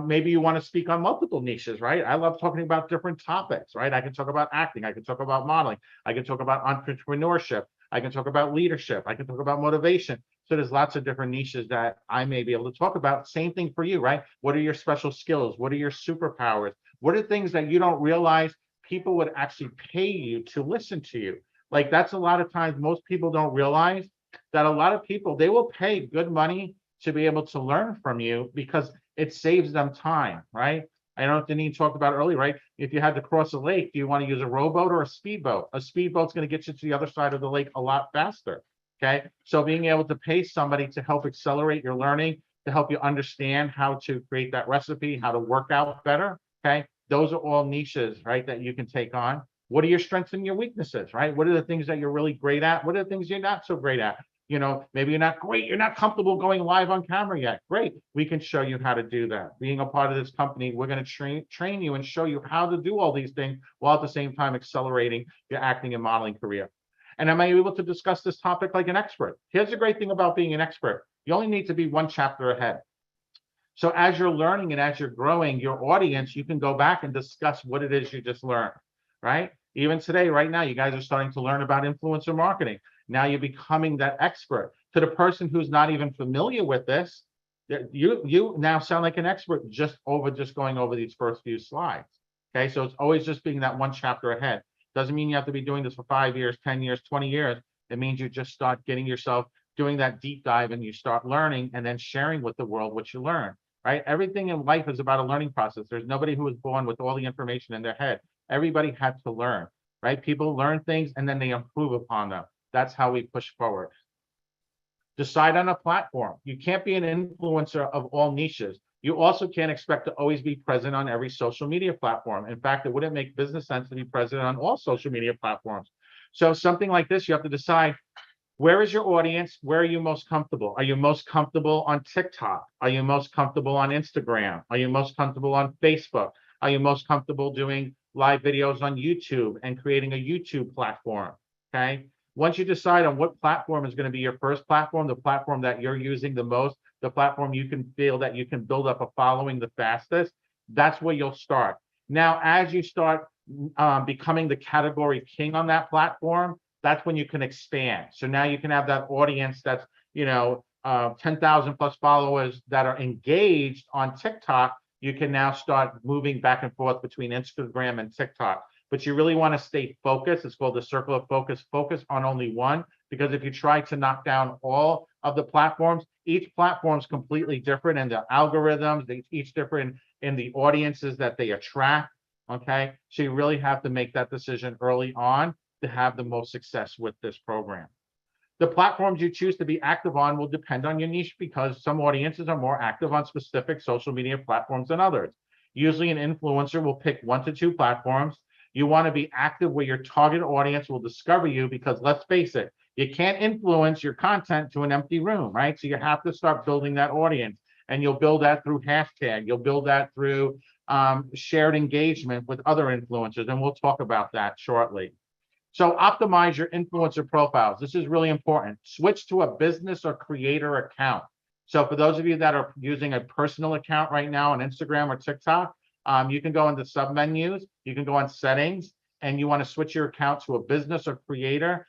Maybe you want to speak on multiple niches, right? I love talking about different topics, right? I can talk about acting. I can talk about modeling. I can talk about entrepreneurship. I can talk about leadership. I can talk about motivation. So there's lots of different niches that I may be able to talk about. Same thing for you, right? What are your special skills? What are your superpowers? What are things that you don't realize people would actually pay you to listen to you? Like, that's a lot of times most people don't realize that a lot of people, they will pay good money to be able to learn from you because it saves them time, right? I know Denise talked about earlier, right? If you had to cross a lake, do you want to use a rowboat or a speedboat? A speedboat's going to get you to the other side of the lake a lot faster, okay? So being able to pay somebody to help accelerate your learning, to help you understand how to create that recipe, how to work out better, okay? Those are all niches, right, that you can take on. What are your strengths and your weaknesses, right? What are the things that you're really great at? What are the things you're not so great at? Maybe you're not great, you're not comfortable going live on camera yet. Great, we can show you how to do that. Being a part of this company, we're going to train you and show you how to do all these things while at the same time accelerating your acting and modeling career. And am I able to discuss this topic like an expert? Here's the great thing about being an expert. You only need to be one chapter ahead. So as you're learning and as you're growing your audience, you can go back and discuss what it is you just learned, right? Even today, right now, you guys are starting to learn about influencer marketing. Now you're becoming that expert. To the person who's not even familiar with this, you now sound like an expert just going over these first few slides. Okay, so it's always just being that one chapter ahead. Doesn't mean you have to be doing this for 5 years, 10 years, 20 years. It means you just start getting yourself doing that deep dive and you start learning and then sharing with the world what you learn, right? Everything in life is about a learning process. There's nobody who was born with all the information in their head. Everybody had to learn, right? People learn things and then they improve upon them. That's how we push forward. Decide on a platform. You can't be an influencer of all niches. You also can't expect to always be present on every social media platform. In fact, it wouldn't make business sense to be present on all social media platforms. So something like this, you have to decide, where is your audience? Where are you most comfortable? Are you most comfortable on TikTok? Are you most comfortable on Instagram? Are you most comfortable on Facebook? Are you most comfortable doing live videos on YouTube and creating a YouTube platform? Okay. Once you decide on what platform is going to be your first platform, the platform that you're using the most, the platform you can feel that you can build up a following the fastest, that's where you'll start. Now, as you start becoming the category king on that platform, that's when you can expand. So now you can have that audience that's, 10,000 plus followers that are engaged on TikTok. You can now start moving back and forth between Instagram and TikTok. But you really want to stay focused. It's called the circle of focus. Focus on only one, because if you try to knock down all of the platforms, each platform is completely different in the algorithms, they each different in the audiences that they attract. Okay. So you really have to make that decision early on to have the most success with this program. The platforms you choose to be active on will depend on your niche, because some audiences are more active on specific social media platforms than others. Usually an influencer will pick 1 to 2 platforms. You want to be active where your target audience will discover you, because let's face it, you can't influence your content to an empty room, right? So you have to start building that audience, and you'll build that through hashtag. You'll build that through shared engagement with other influencers, and we'll talk about that shortly. So optimize your influencer profiles. This is really important. Switch to a business or creator account. So for those of you that are using a personal account right now on Instagram or TikTok, you can go into submenus, you can go on settings, and you want to switch your account to a business or creator,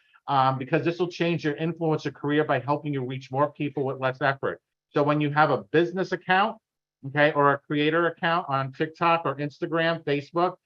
because this will change your influencer career by helping you reach more people with less effort. So when you have a business account, okay, or a creator account on TikTok or Instagram, Facebook,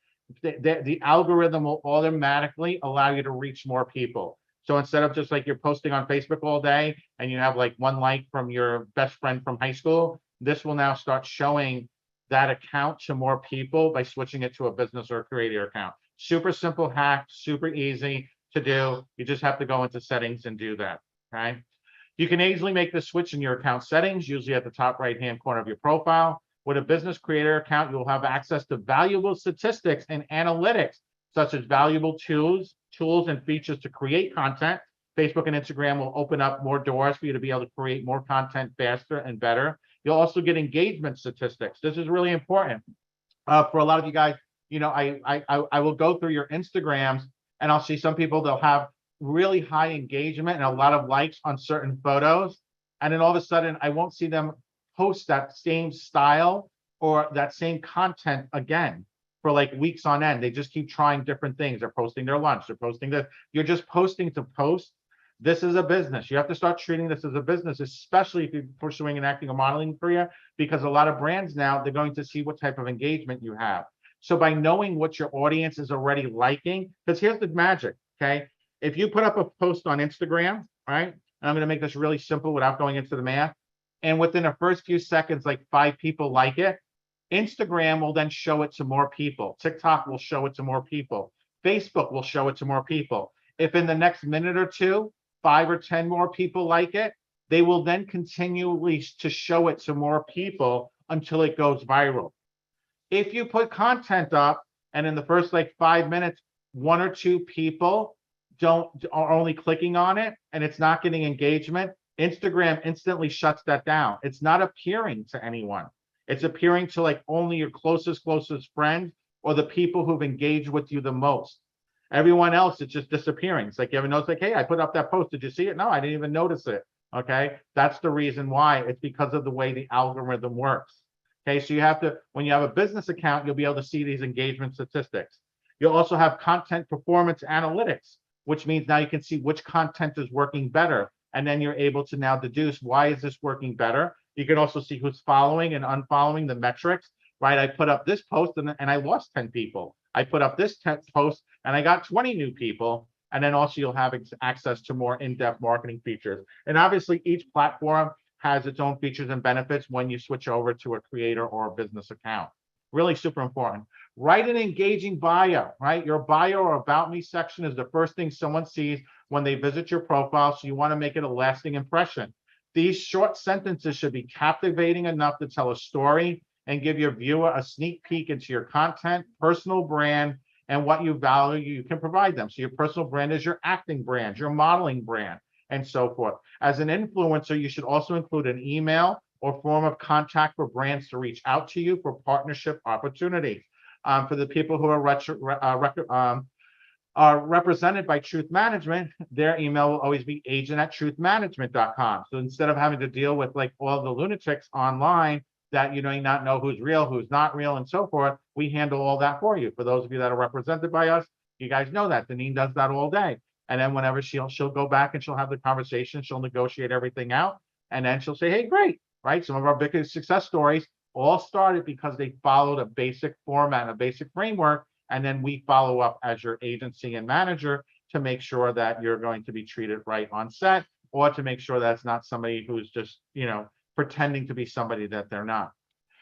the algorithm will automatically allow you to reach more people. So instead of just like you're posting on Facebook all day and you have like 1 like from your best friend from high school, this will now start showing that account to more people by switching it to a business or a creator account. Super simple hack, super easy to do. You just have to go into settings and do that, okay? You can easily make the switch in your account settings, usually at the top right-hand corner of your profile. With a business creator account, you'll have access to valuable statistics and analytics, such as valuable tools and features to create content. Facebook and Instagram will open up more doors for you to be able to create more content faster and better. You'll also get engagement statistics. This is really important for a lot of you guys. I will go through your Instagrams and I'll see some people, they'll have really high engagement and a lot of likes on certain photos. And then all of a sudden I won't see them post that same style or that same content again for like weeks on end. They just keep trying different things. They're posting their lunch, they're posting this. You're just posting to post. This is a business. You have to start treating this as a business, especially if you're pursuing an acting or modeling career, because a lot of brands now, they're going to see what type of engagement you have. So by knowing what your audience is already liking, because here's the magic, okay? If you put up a post on Instagram, right? And I'm going to make this really simple without going into the math. And within the first few seconds, like 5 people like it, Instagram will then show it to more people. TikTok will show it to more people. Facebook will show it to more people. If in the next minute or two, 5 or 10 more people like it, they will then continually to show it to more people until it goes viral. If you put content up and in the first like 5 minutes, 1 or 2 people are only clicking on it and it's not getting engagement, Instagram instantly shuts that down. It's not appearing to anyone. It's appearing to like only your closest friends or the people who've engaged with you the most. Everyone else, it's just disappearing. It's like you ever notice, like, hey, I put up that post. Did you see it? No, I didn't even notice it. Okay. That's the reason why. It's because of the way the algorithm works. Okay. So you have to, when you have a business account, you'll be able to see these engagement statistics. You'll also have content performance analytics, which means now you can see which content is working better. And then you're able to now deduce, why is this working better? You can also see who's following and unfollowing the metrics, right? I put up this post and I lost 10 people. I put up this post and I got 20 new people. And then also you'll have access to more in-depth marketing features. And obviously each platform has its own features and benefits when you switch over to a creator or a business account. Really super important. Write an engaging bio, right? Your bio or about me section is the first thing someone sees when they visit your profile. So you want to make it a lasting impression. These short sentences should be captivating enough to tell a story and give your viewer a sneak peek into your content, personal brand, and what you value you can provide them. So your personal brand is your acting brand, your modeling brand, and so forth. As an influencer, you should also include an email or form of contact for brands to reach out to you for partnership opportunities. For the people who are represented by Truth Management, their email will always be agent@truthmanagement.com. So instead of having to deal with like all the lunatics online that you may not know who's real, who's not real, and so forth, we handle all that for you. For those of you that are represented by us, you guys know that Deneen does that all day. And then whenever she'll go back and she'll have the conversation, she'll negotiate everything out, and then she'll say, hey, great, right? Some of our biggest success stories all started because they followed a basic format, a basic framework, and then we follow up as your agency and manager to make sure that you're going to be treated right on set, or to make sure that's not somebody who's just, pretending to be somebody that they're not.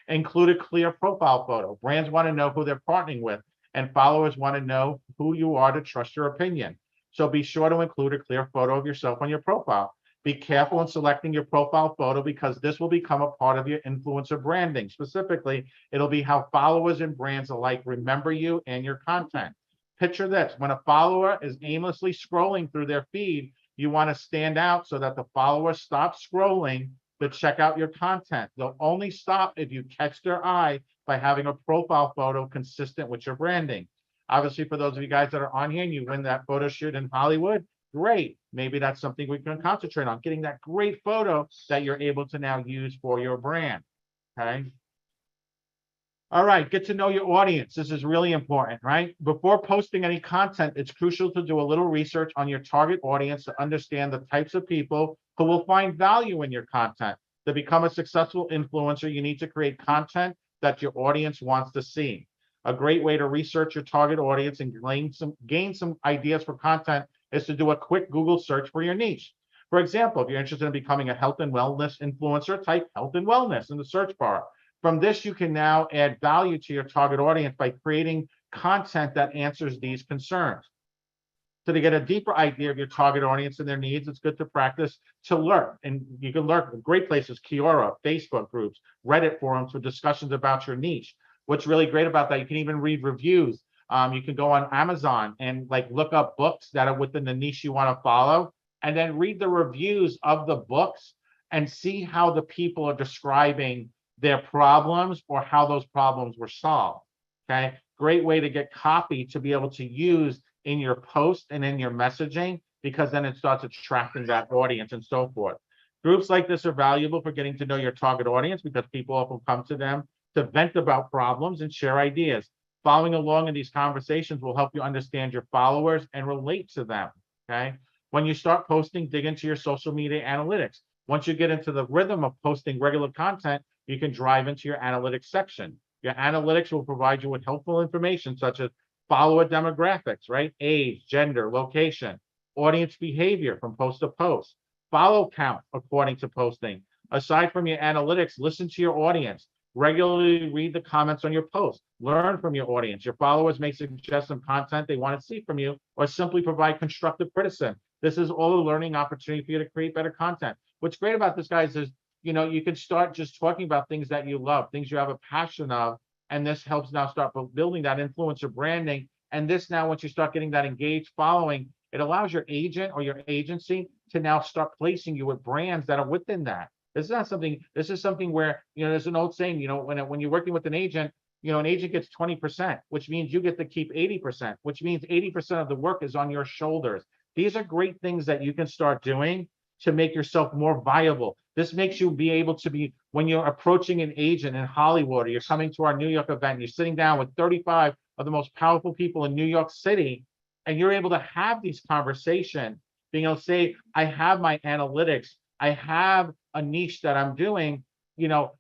Include a clear profile photo. Brands want to know who they're partnering with, and followers want to know who you are to trust your opinion. So be sure to include a clear photo of yourself on your profile. Be careful in selecting your profile photo because this will become a part of your influencer branding. Specifically, it'll be how followers and brands alike remember you and your content. Picture this: when a follower is aimlessly scrolling through their feed, you want to stand out so that the follower stops scrolling to check out your content. They'll only stop if you catch their eye by having a profile photo consistent with your branding. Obviously, for those of you guys that are on here and you win that photo shoot in Hollywood, great. Maybe that's something we can concentrate on, getting that great photo that you're able to now use for your brand, okay? All right, get to know your audience. This is really important, right? Before posting any content, it's crucial to do a little research on your target audience to understand the types of people who will find value in your content. To become a successful influencer, you need to create content that your audience wants to see. A great way to research your target audience and gain some ideas for content is to do a quick Google search for your niche. For example, if you're interested in becoming a health and wellness influencer, type health and wellness in the search bar. From this, you can now add value to your target audience by creating content that answers these concerns. So to get a deeper idea of your target audience and their needs, it's good to practice to lurk. And you can lurk in great places: Quora, Facebook groups, Reddit forums for discussions about your niche. What's really great about that, you can even read reviews. You can go on Amazon and look up books that are within the niche you want to follow, and then read the reviews of the books and see how the people are describing their problems or how those problems were solved. Okay, great way to get copy to be able to use in your post and in your messaging, because then it starts attracting that audience and so forth. Groups like this are valuable for getting to know your target audience because people often come to them to vent about problems and share ideas. Following along in these conversations will help you understand your followers and relate to them, okay? When you start posting, dig into your social media analytics. Once you get into the rhythm of posting regular content, you can drive into your analytics section. Your analytics will provide you with helpful information such as follower demographics, right? Age, gender, location, audience behavior from post to post, follow count according to posting. Aside from your analytics, listen to your audience. Regularly read the comments on your post. Learn from your audience. Your followers may suggest some content they want to see from you, or simply provide constructive criticism. This is all a learning opportunity for you to create better content. What's great about this, guys, is you can start just talking about things that you love, things you have a passion of, and this helps now start building that influencer branding. And this now, once you start getting that engaged following, it allows your agent or your agency to now start placing you with brands that are within that. This is not something, this is something where, there's an old saying, when you're working with an agent gets 20%, which means you get to keep 80%, which means 80% of the work is on your shoulders. These are great things that you can start doing to make yourself more viable. This makes you be able to be, when you're approaching an agent in Hollywood, or you're coming to our New York event, you're sitting down with 35 of the most powerful people in New York City, and you're able to have these conversations, being able to say, I have my analytics, I have a niche that I'm doing,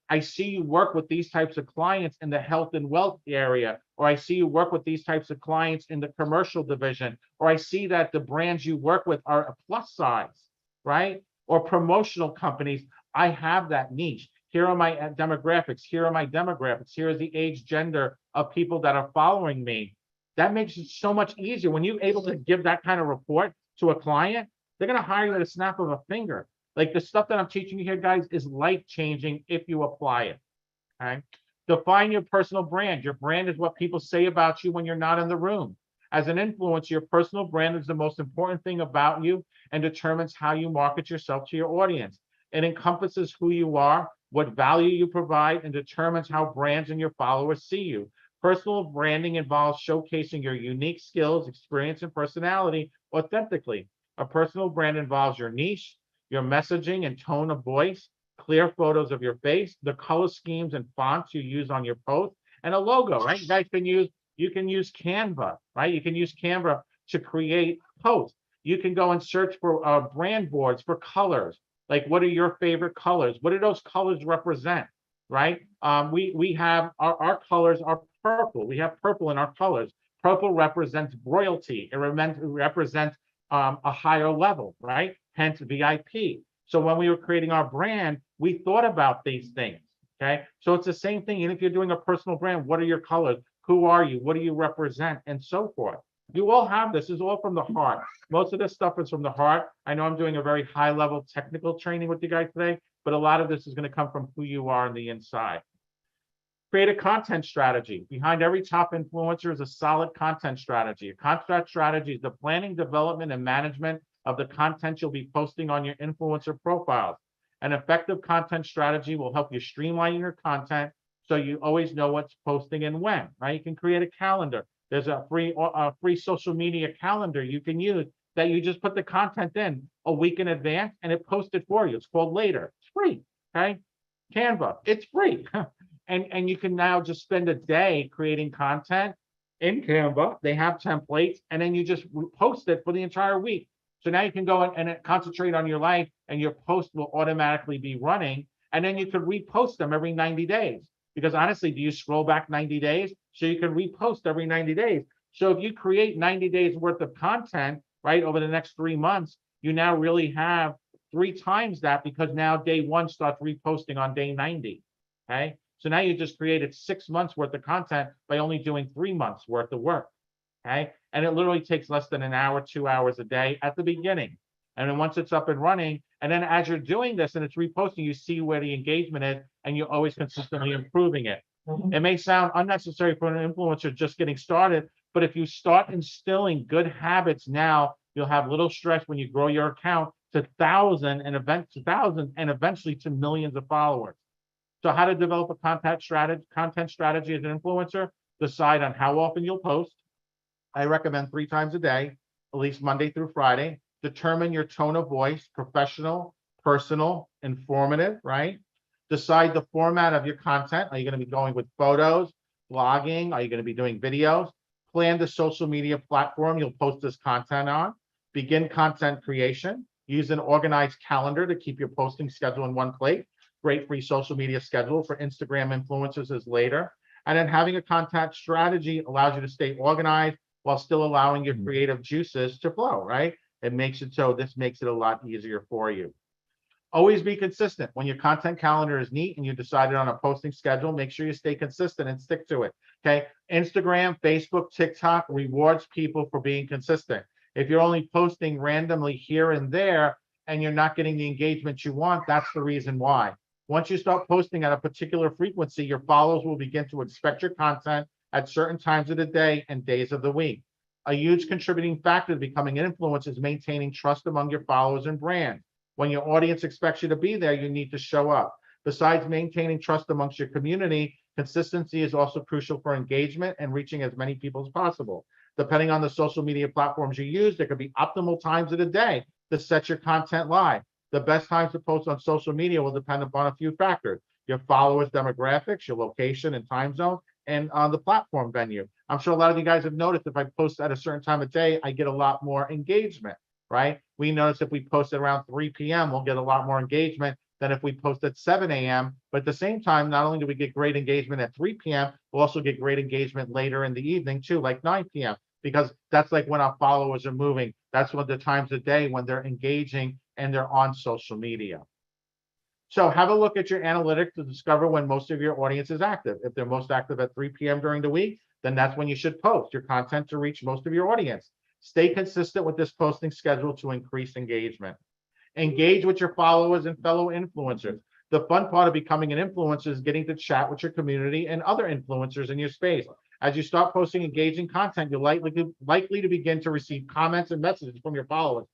I see you work with these types of clients in the health and wealth area, or I see you work with these types of clients in the commercial division, or I see that the brands you work with are a plus size, right? Or promotional companies. I have that niche. Here are my demographics. Here are my demographics. Here is the age, gender of people that are following me. That makes it so much easier. When you're able to give that kind of report to a client, they're going to hire you at a snap of a finger. Like the stuff that I'm teaching you here, guys, is life-changing if you apply it. Okay. Define your personal brand. Your brand is what people say about you when you're not in the room. As an influencer, your personal brand is the most important thing about you and determines how you market yourself to your audience. It encompasses who you are, what value you provide, and determines how brands and your followers see you. Personal branding involves showcasing your unique skills, experience, and personality authentically. A personal brand involves your niche, your messaging and tone of voice, clear photos of your face, the color schemes and fonts you use on your post, and a logo, right? You can use Canva, right? You can use Canva to create posts. You can go and search for brand boards for colors. Like, what are your favorite colors? What do those colors represent, right? We have our colors are purple. We have purple in our colors. Purple represents royalty. It represents a higher level, right? Hence VIP. So when we were creating our brand, we thought about these things, okay? So it's the same thing. And if you're doing a personal brand, what are your colors? Who are you? What do you represent? And so forth. You all have this. This is all from the heart. Most of this stuff is from the heart. I know I'm doing a very high level technical training with you guys today, but a lot of this is going to come from who you are on the inside. Create a content strategy. Behind every top influencer is a solid content strategy. A content strategy is the planning, development, and management of the content you'll be posting on your influencer profiles. An effective content strategy will help you streamline your content so you always know what's posting and when, right? You can create a calendar. There's a free social media calendar you can use that you just put the content in a week in advance and it posted for you. It's called Later. It's free, okay? Canva, it's free. And you can now just spend a day creating content in Canva. They have templates, and then you just post it for the entire week. So now you can go and concentrate on your life, and your post will automatically be running. And then you could repost them every 90 days. Because honestly, do you scroll back 90 days? So you can repost every 90 days. So if you create 90 days worth of content, right, over the next 3 months, you now really have 3 times that, because now day 1 starts reposting on day 90, okay? So now you just created 6 months worth of content by only doing 3 months worth of work, okay? And it literally takes less than an hour, 2 hours a day at the beginning. And then once it's up and running, and then as you're doing this and it's reposting, you see where the engagement is, and you're always consistently improving it. It may sound unnecessary for an influencer just getting started, but if you start instilling good habits now, you'll have little stress when you grow your account to thousands and eventually to millions of followers. So how to develop a content strategy as an influencer? Decide on how often you'll post. I recommend 3 times a day, at least Monday through Friday. Determine your tone of voice, professional, personal, informative, right? Decide the format of your content. Are you going to be going with photos, blogging? Are you going to be doing videos? Plan the social media platform you'll post this content on. Begin content creation. Use an organized calendar to keep your posting schedule in one place. Great free social media schedule for Instagram influencers is Later. And then having a content strategy allows you to stay organized while still allowing your creative juices to flow, right? It makes it so this makes it a lot easier for you. Always be consistent. When your content calendar is neat and you decided on a posting schedule, make sure you stay consistent and stick to it, okay? Instagram, Facebook, TikTok rewards people for being consistent. If you're only posting randomly here and there and you're not getting the engagement you want, that's the reason why. Once you start posting at a particular frequency, your followers will begin to expect your content at certain times of the day and days of the week. A huge contributing factor to becoming an influencer is maintaining trust among your followers and brand. When your audience expects you to be there, you need to show up. Besides maintaining trust amongst your community, consistency is also crucial for engagement and reaching as many people as possible. Depending on the social media platforms you use, there could be optimal times of the day to set your content live. The best times to post on social media will depend upon a few factors: your followers' demographics, your location and time zone, and on the platform venue. I'm sure a lot of you guys have noticed if I post at a certain time of day, I get a lot more engagement, right? We notice if we post at around 3 p.m., we'll get a lot more engagement than if we post at 7 a.m. But at the same time, not only do we get great engagement at 3 p.m., we'll also get great engagement later in the evening too, like 9 p.m., because that's like when our followers are moving. That's what the times of day when they're engaging and they're on social media. So have a look at your analytics to discover when most of your audience is active. If they're most active at 3 p.m. during the week, then that's when you should post your content to reach most of your audience. Stay consistent with this posting schedule to increase engagement. Engage with your followers and fellow influencers. The fun part of becoming an influencer is getting to chat with your community and other influencers in your space. As you start posting engaging content, you're likely to begin to receive comments and messages from your followers.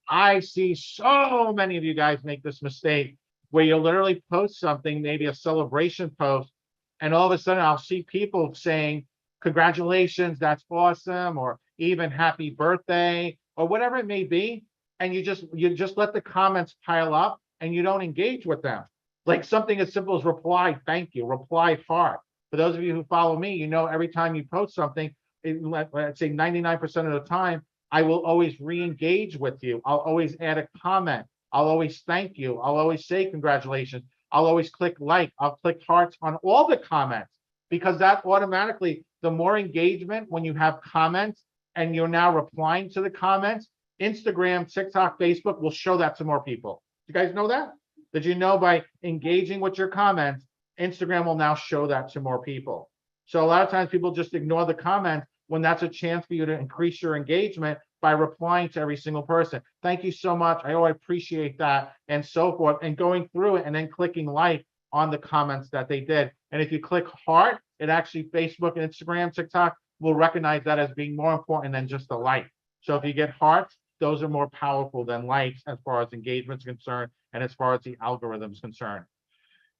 I see so many of you guys make this mistake where you literally post something, maybe a celebration post, and all of a sudden I'll see people saying, congratulations, that's awesome, or even happy birthday, or whatever it may be. And you just let the comments pile up and you don't engage with them. Like something as simple as reply, thank you, reply heart. For those of you who follow me, you know, every time you post something, let's say 99% of the time, I will always re-engage with you. I'll always add a comment. I'll always thank you. I'll always say congratulations. I'll always click like. I'll click hearts on all the comments, because that automatically, the more engagement when you have comments and you're now replying to the comments, Instagram, TikTok, Facebook will show that to more people. You guys know that? Did you know by engaging with your comments, Instagram will now show that to more people? So a lot of times people just ignore the comments when that's a chance for you to increase your engagement by replying to every single person. Thank you so much. I appreciate that, and so forth, and going through it and then clicking like on the comments that they did. And if you click heart, it actually, Facebook and Instagram, TikTok will recognize that as being more important than just a like. So if you get hearts, those are more powerful than likes as far as engagement is concerned and as far as the algorithm is concerned.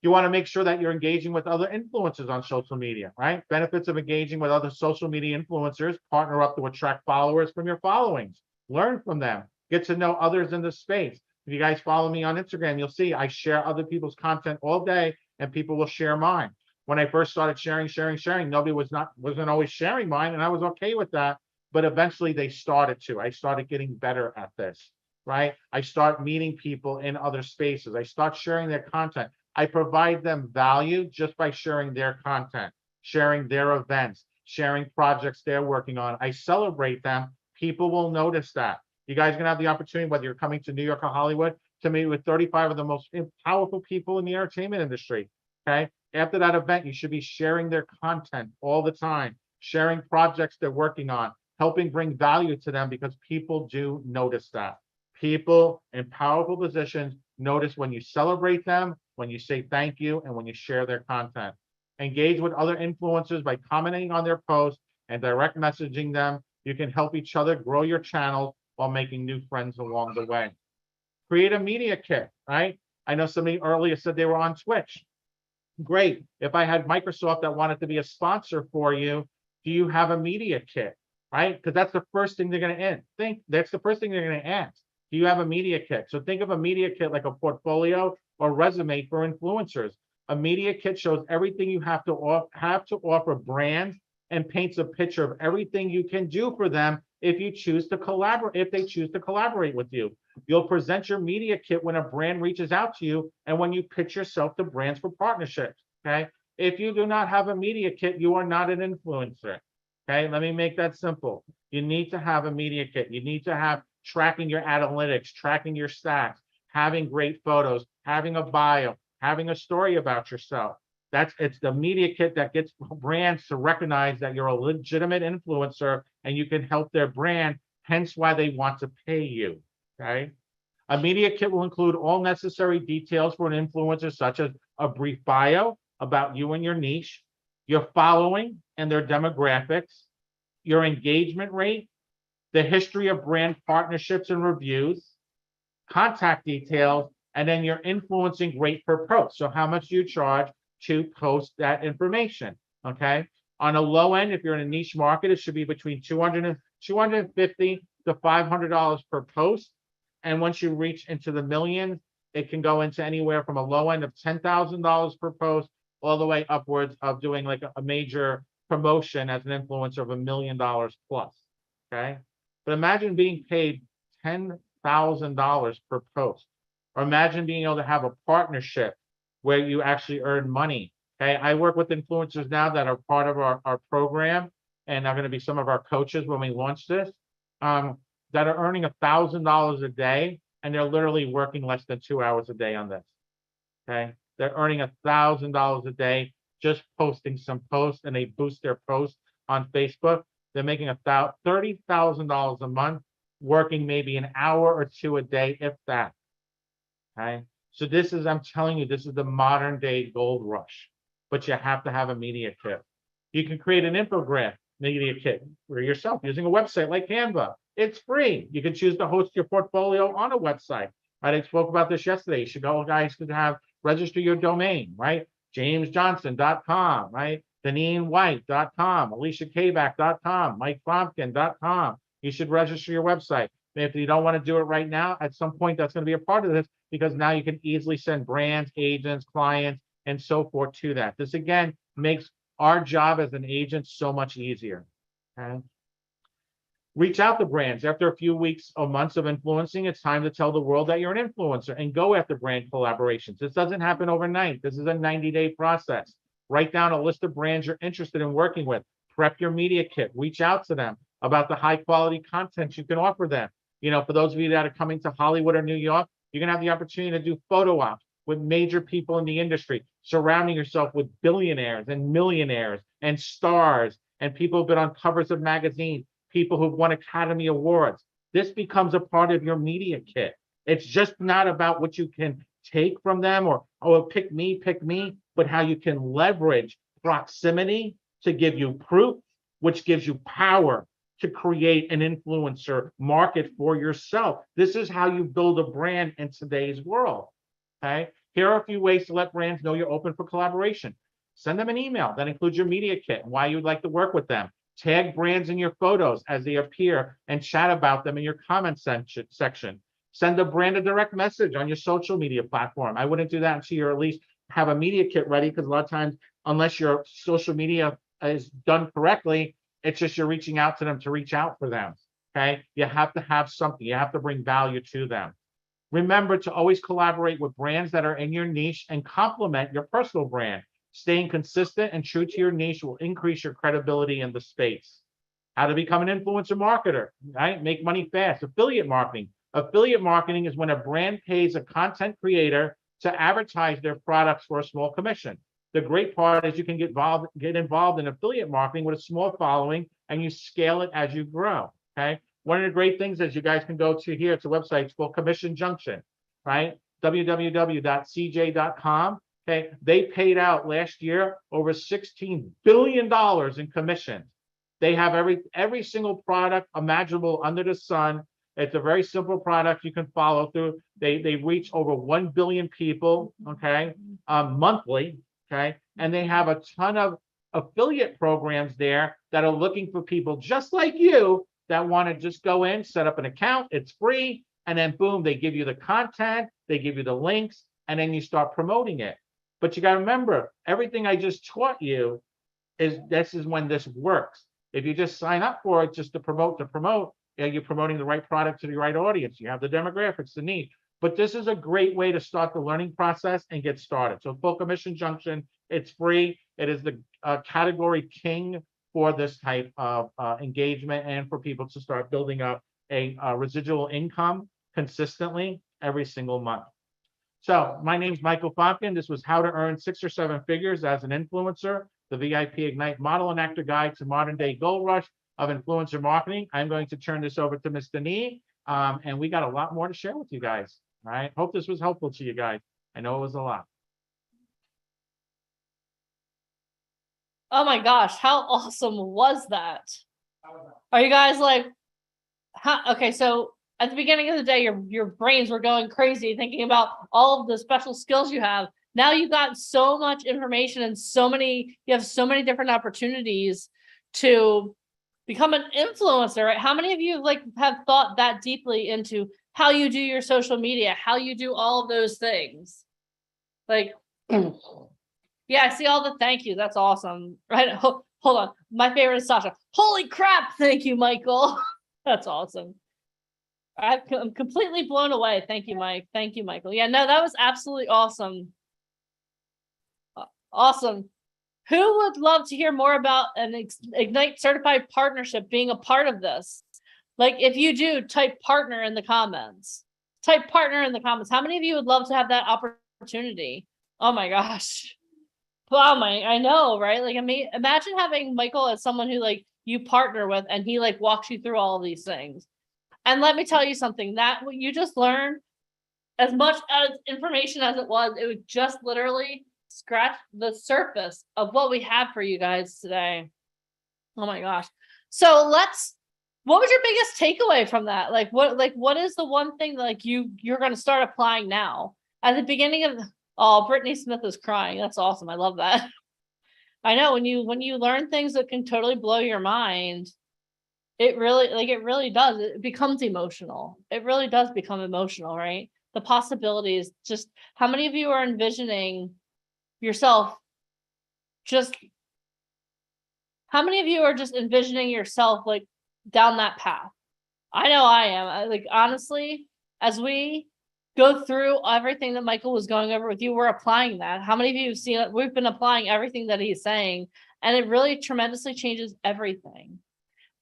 You want to make sure that you're engaging with other influencers on social media, right? Benefits of engaging with other social media influencers: partner up to attract followers from your followings, learn from them, get to know others in the space. If you guys follow me on Instagram, you'll see I share other people's content all day and people will share mine. When I first started sharing, nobody wasn't always sharing mine, and I was okay with that. But eventually they started to. I started getting better at this, right? I start meeting people in other spaces. I start sharing their content. I provide them value just by sharing their content, sharing their events, sharing projects they're working on. I celebrate them. People will notice that. You guys are gonna have the opportunity, whether you're coming to New York or Hollywood, to meet with 35 of the most powerful people in the entertainment industry, okay? After that event, you should be sharing their content all the time, sharing projects they're working on, helping bring value to them, because people do notice that. People in powerful positions notice when you celebrate them, when you say thank you, and when you share their content. Engage with other influencers by commenting on their posts and direct messaging them. You can help each other grow your channel while making new friends along the way. Create a media kit, right? I know somebody earlier said they were on Twitch. Great. If I had Microsoft that wanted to be a sponsor for you, do you have a media kit, right? Because that's the first thing they're going to that's the first thing they're going to ask. Do you have a media kit? So think of a media kit like a portfolio or resume for influencers. A media kit shows everything you have to offer brands and paints a picture of everything you can do for them if you choose to collaborate, if they choose to collaborate with you. You'll present your media kit when a brand reaches out to you and when you pitch yourself to brands for partnerships, okay? If you do not have a media kit, you are not an influencer, okay? Let me make that simple. You need to have a media kit. You need to have tracking your analytics, tracking your stats, having great photos, having a bio, having a story about yourself. It's the media kit that gets brands to recognize that you're a legitimate influencer and you can help their brand, hence why they want to pay you, okay? A media kit will include all necessary details for an influencer, such as a brief bio about you and your niche, your following and their demographics, your engagement rate, the history of brand partnerships and reviews, contact details, and then your influencing rate per post. So how much do you charge to post that information, okay? On a low end, if you're in a niche market, it should be between $250 to $500 per post. And once you reach into the millions, it can go into anywhere from a low end of $10,000 per post all the way upwards of doing like a major promotion as an influencer of $1 million plus, okay? But imagine being paid $10,000 per post, or imagine being able to have a partnership where you actually earn money. Okay, I work with influencers now that are part of our program and are going to be some of our coaches when we launch this, that are earning $1,000 a day, and they're literally working less than 2 hours a day on this. Okay, they're earning $1,000 a day just posting some posts, and they boost their posts on Facebook. They're making $30,000 a month, working maybe an hour or two a day, if that. Okay. So this is, I'm telling you, this is the modern day gold rush, but you have to have a media kit. You can create an infographic media kit for yourself using a website like Canva. It's free. You can choose to host your portfolio on a website. Right? I spoke about this yesterday. You should go, guys, to have register your domain, right? JamesJohnson.com, right? DenineWhite.com, AliciaKback.com, MikeFrompkin.com. You should register your website. If you don't want to do it right now, at some point that's going to be a part of this, because now you can easily send brands, agents, clients, and so forth to that. This again makes our job as an agent so much easier. Okay. Reach out to brands. After a few weeks or months of influencing, it's time to tell the world that you're an influencer and go after brand collaborations. This doesn't happen overnight. This is a 90-day process. Write down a list of brands you're interested in working with. Prep your media kit. Reach out to them about the high quality content you can offer them. You know, for those of you that are coming to Hollywood or New York, you're going to have the opportunity to do photo ops with major people in the industry, surrounding yourself with billionaires and millionaires and stars and people who've been on covers of magazines, people who've won Academy Awards. This becomes a part of your media kit. It's just not about what you can take from them or, oh, pick me, but how you can leverage proximity to give you proof, which gives you power to create an influencer market for yourself. This is how you build a brand in today's world. Okay. Here are a few ways to let brands know you're open for collaboration. Send them an email that includes your media kit and why you'd like to work with them. Tag brands in your photos as they appear and chat about them in your comment section. Send a brand a direct message on your social media platform. I wouldn't do that until you at least have a media kit ready, because a lot of times, unless your social media is done correctly, it's just you're reaching out to them to reach out for them. Okay. You have to have something. You have to bring value to them. Remember to always collaborate with brands that are in your niche and complement your personal brand. Staying consistent and true to your niche will increase your credibility in the space. How to become an influencer marketer, right? Make money fast. Affiliate marketing. Affiliate marketing is when a brand pays a content creator to advertise their products for a small commission. The great part is you can get involved in affiliate marketing with a small following, and you scale it as you grow. Okay. One of the great things is you guys can go to here. It's a website. It's called Commission Junction, right? www.cj.com. Okay. They paid out last year over $16 billion in commissions. They have every single product imaginable under the sun. It's a very simple product you can follow through. They reach over 1 billion people, okay, monthly, okay, and they have a ton of affiliate programs there that are looking for people just like you that want to just go in, set up an account. It's free, and then boom, they give you the content, they give you the links, and then you start promoting it. But you got to remember, everything I just taught you this is when this works. If you just sign up for it just to promote, you're promoting the right product to the right audience. You have the demographics, the need. But this is a great way to start the learning process and get started. So Full Commission Junction, it's free. It is the category king for this type of engagement and for people to start building up a residual income consistently every single month. So my name's Michael Fompkin. This was how to earn 6 or 7 figures as an influencer, the VIP Ignite Model and Actor Guide to Modern Day Gold Rush of Influencer Marketing. I'm going to turn this over to Ms. Denise, and we got a lot more to share with you guys. All right. Hope this was helpful to you guys. I know it was a lot. Oh my gosh, how awesome was that? Are you guys like, okay, so at the beginning of the day, your brains were going crazy thinking about all of the special skills you have. Now you got so much information and you have so many different opportunities to become an influencer, right? How many of you have thought that deeply into how you do your social media, how you do all of those things? Yeah, I see all the thank you. That's awesome. Right. Hold on. My favorite is Sasha. Holy crap. Thank you, Michael. That's awesome. I'm completely blown away. Thank you, Mike. Thank you, Michael. Yeah, no, that was absolutely awesome. Awesome. Who would love to hear more about an Ignite certified partnership being a part of this? If you do, type partner in the comments. Type partner in the comments. How many of you would love to have that opportunity? Oh my gosh. Wow, I know, right? Imagine having Michael as someone who you partner with and he walks you through all of these things. And let me tell you something, that what you just learned, as much as information as it would just literally scratch the surface of what we have for you guys today. Oh my gosh. So what was your biggest takeaway from that? Like what is the one thing that like you're going to start applying now? At the beginning of, oh, Brittany Smith is crying. That's awesome. I love that. I know when you learn things that can totally blow your mind, it really does. It becomes emotional. It really does become emotional, right? The possibilities, just how many of you are envisioning yourself how many of you are just envisioning yourself like down that path? I know I am. Like honestly, as we go through everything that Michael was going over with you, we're applying that. How many of you have seen it? We've been applying everything that he's saying, and it really tremendously changes everything.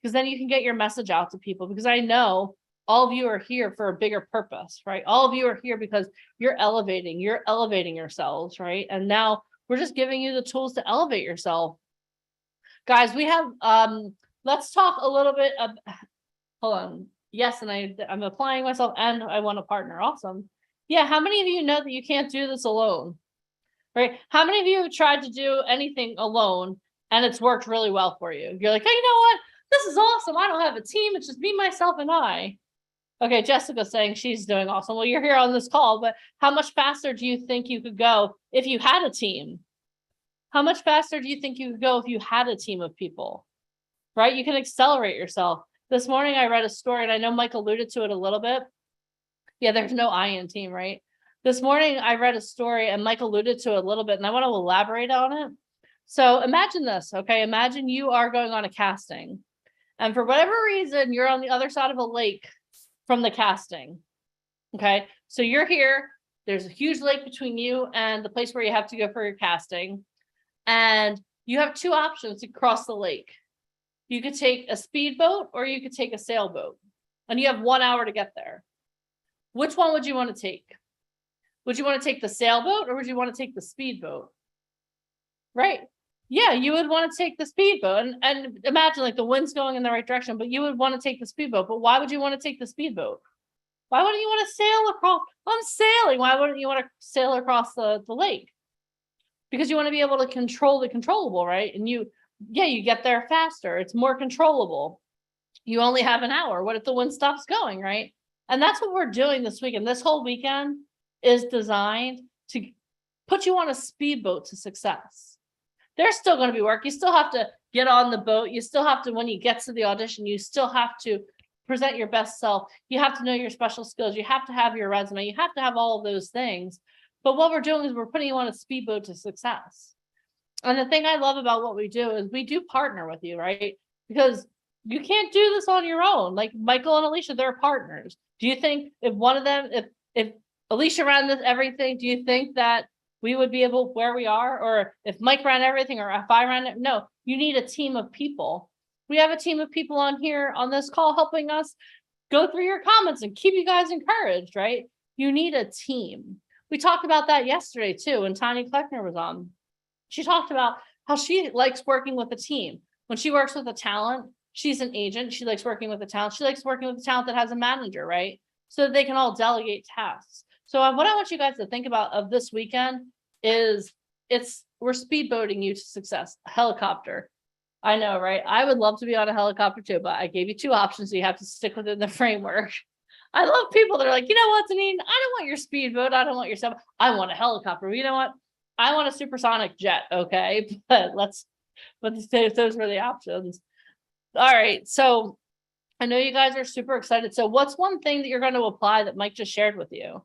Because then you can get your message out to people, because I know all of you are here for a bigger purpose, right? All of you are here because you're elevating yourselves, right? And now we're just giving you the tools to elevate yourself. Guys, we have, let's talk a little bit of, hold on. Yes, and I'm applying myself and I want a partner. Awesome. Yeah, how many of you know that you can't do this alone? Right? How many of you have tried to do anything alone and it's worked really well for you? You're like, hey, you know what? This is awesome. I don't have a team. It's just me, myself, and I. Okay, Jessica's saying she's doing awesome. Well, you're here on this call, but how much faster do you think you could go if you had a team? How much faster do you think you could go if you had a team of people? Right? You can accelerate yourself. This morning I read a story, and I know Mike alluded to it a little bit. Yeah, there's no I in team, right? This morning I read a story, and Mike alluded to it a little bit, and I want to elaborate on it. So imagine this, okay? Imagine you are going on a casting, and for whatever reason, you're on the other side of a lake from the casting, okay? So you're here, there's a huge lake between you and the place where you have to go for your casting, and you have two options to cross the lake. You could take a speedboat or you could take a sailboat, and you have 1 hour to get there. Which one would you want to take? Would you want to take the sailboat or would you want to take the speedboat? Right. Yeah, you would want to take the speedboat, and imagine like the wind's going in the right direction, but you would want to take the speedboat. But why would you want to take the speedboat? Why wouldn't you want to sail across? I'm sailing. Why wouldn't you want to sail across the lake? Because you want to be able to control the controllable, right? And you get there faster. It's more controllable. You only have an hour. What if the wind stops going, right? And that's what we're doing this weekend. This whole weekend is designed to put you on a speedboat to success. There's still going to be work. You still have to get on the boat. You still have to, when you get to the audition, you still have to present your best self. You have to know your special skills. You have to have your resume. You have to have all of those things. But what we're doing is we're putting you on a speedboat to success. And the thing I love about what we do is we do partner with you, right? Because you can't do this on your own. Like Michael and Alicia, they're partners. Do you think if one of them, if Alicia ran this everything, do you think that we would be able where we are? Or if Mike ran everything, or if I ran it? No, you need a team of people. We have a team of people on here on this call helping us go through your comments and keep you guys encouraged, right? You need a team. We talked about that yesterday too, when Tanya Kleckner was on. She talked about how she likes working with a team. When she works with a talent, she's an agent. She likes working with a talent. She likes working with a talent that has a manager, right? So that they can all delegate tasks. So what I want you guys to think about of this weekend is we're speedboating you to success. A helicopter. I know, right? I would love to be on a helicopter too, but I gave you two options, so you have to stick within the framework. I love people that are like, you know what, Deneen? I don't want your speedboat. I don't want your stuff. I want a helicopter. You know what? I want a supersonic jet. Okay, but those were the options. All right, so I know you guys are super excited. So what's one thing that you're going to apply that Mike just shared with you?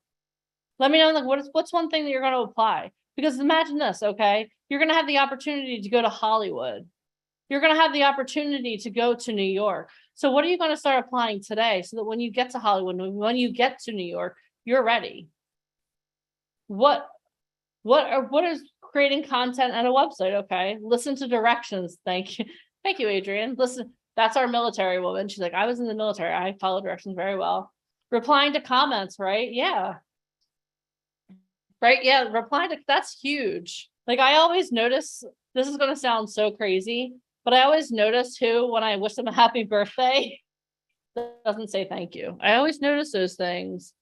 Let me know, like, what's one thing that you're going to apply? Because imagine this, okay? You're going to have the opportunity to go to Hollywood. You're going to have the opportunity to go to New York. So what are you going to start applying today so that when you get to Hollywood, when you get to New York, you're ready? What is creating content and a website? Okay, listen to directions. Thank you. Thank you, Adrian. Listen, that's our military woman. She's like, I was in the military. I follow directions very well. Replying to comments, right? Yeah. Right. Yeah. Replying to, that's huge. Like I always notice, this is going to sound so crazy, but I always notice who, when I wish them a happy birthday, doesn't say thank you. I always notice those things.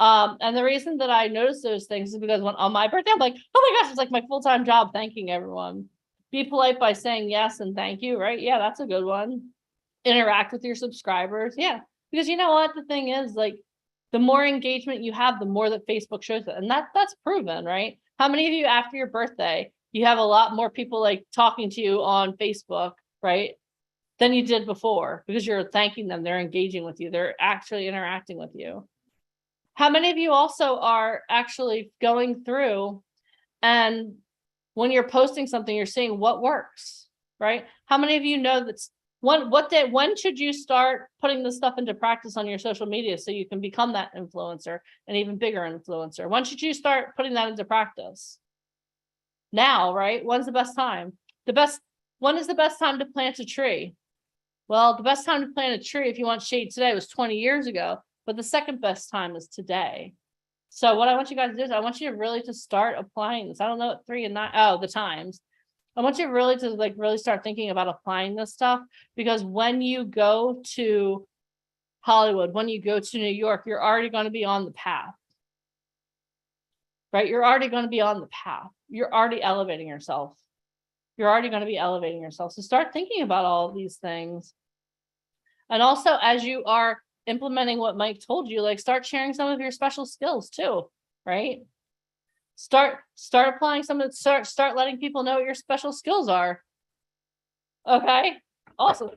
And the reason that I noticed those things is because when on my birthday, I'm like, oh my gosh, it's like my full-time job thanking everyone. Be polite by saying yes and thank you, right? Yeah, that's a good one. Interact with your subscribers. Yeah. Because you know what? The thing is, like, the more engagement you have, the more that Facebook shows it. And that's proven, right? How many of you after your birthday, you have a lot more people like talking to you on Facebook, right? Than you did before, because you're thanking them, they're engaging with you, they're actually interacting with you. How many of you also are actually going through and when you're posting something, you're seeing what works, right? How many of you know that's when should you start putting this stuff into practice on your social media so you can become that influencer, an even bigger influencer? When should you start putting that into practice? Now, right? When's the best time? When is the best time to plant a tree? Well, the best time to plant a tree if you want shade today was 20 years ago, but the second best time is today. So what I want you guys to do is I want you to really just start applying this. I don't know what 3 and 9, oh, the times. I want you really to like really start thinking about applying this stuff, because when you go to Hollywood, when you go to New York, you're already going to be on the path. Right? You're already going to be on the path. You're already elevating yourself. You're already going to be elevating yourself. So start thinking about all of these things. And also, as you are implementing what Mike told you, like start sharing some of your special skills too, right? Start applying some of it, start letting people know what your special skills are. Okay, awesome.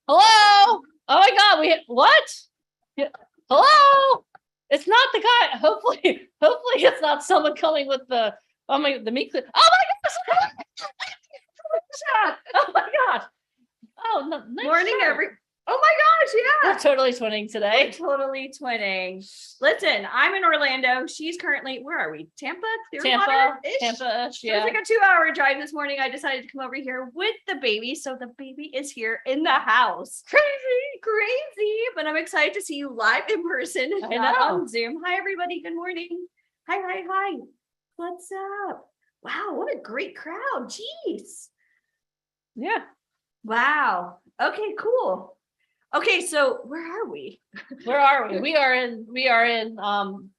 Hello. Oh my God, we hit what? Yeah. Hello. It's not the guy. Hopefully it's not someone coming with the meat clip. Oh my gosh. Oh my gosh. Oh no. Nice Morning, shirt. Oh my gosh, yeah. We're totally twinning today. We're totally twinning. Listen, I'm in Orlando. She's currently, where are we? Tampa? Tampa-ish, It yeah. was like a 2-hour drive this morning. I decided to come over here with the baby. So the baby is here in the house. Crazy. But I'm excited to see you live in person, I not know. on Zoom. Hi, everybody. Good morning. Hi. What's up? Wow, what a great crowd. Jeez. Yeah. Wow. Okay, cool. Okay, so where are we? Where are we? We are in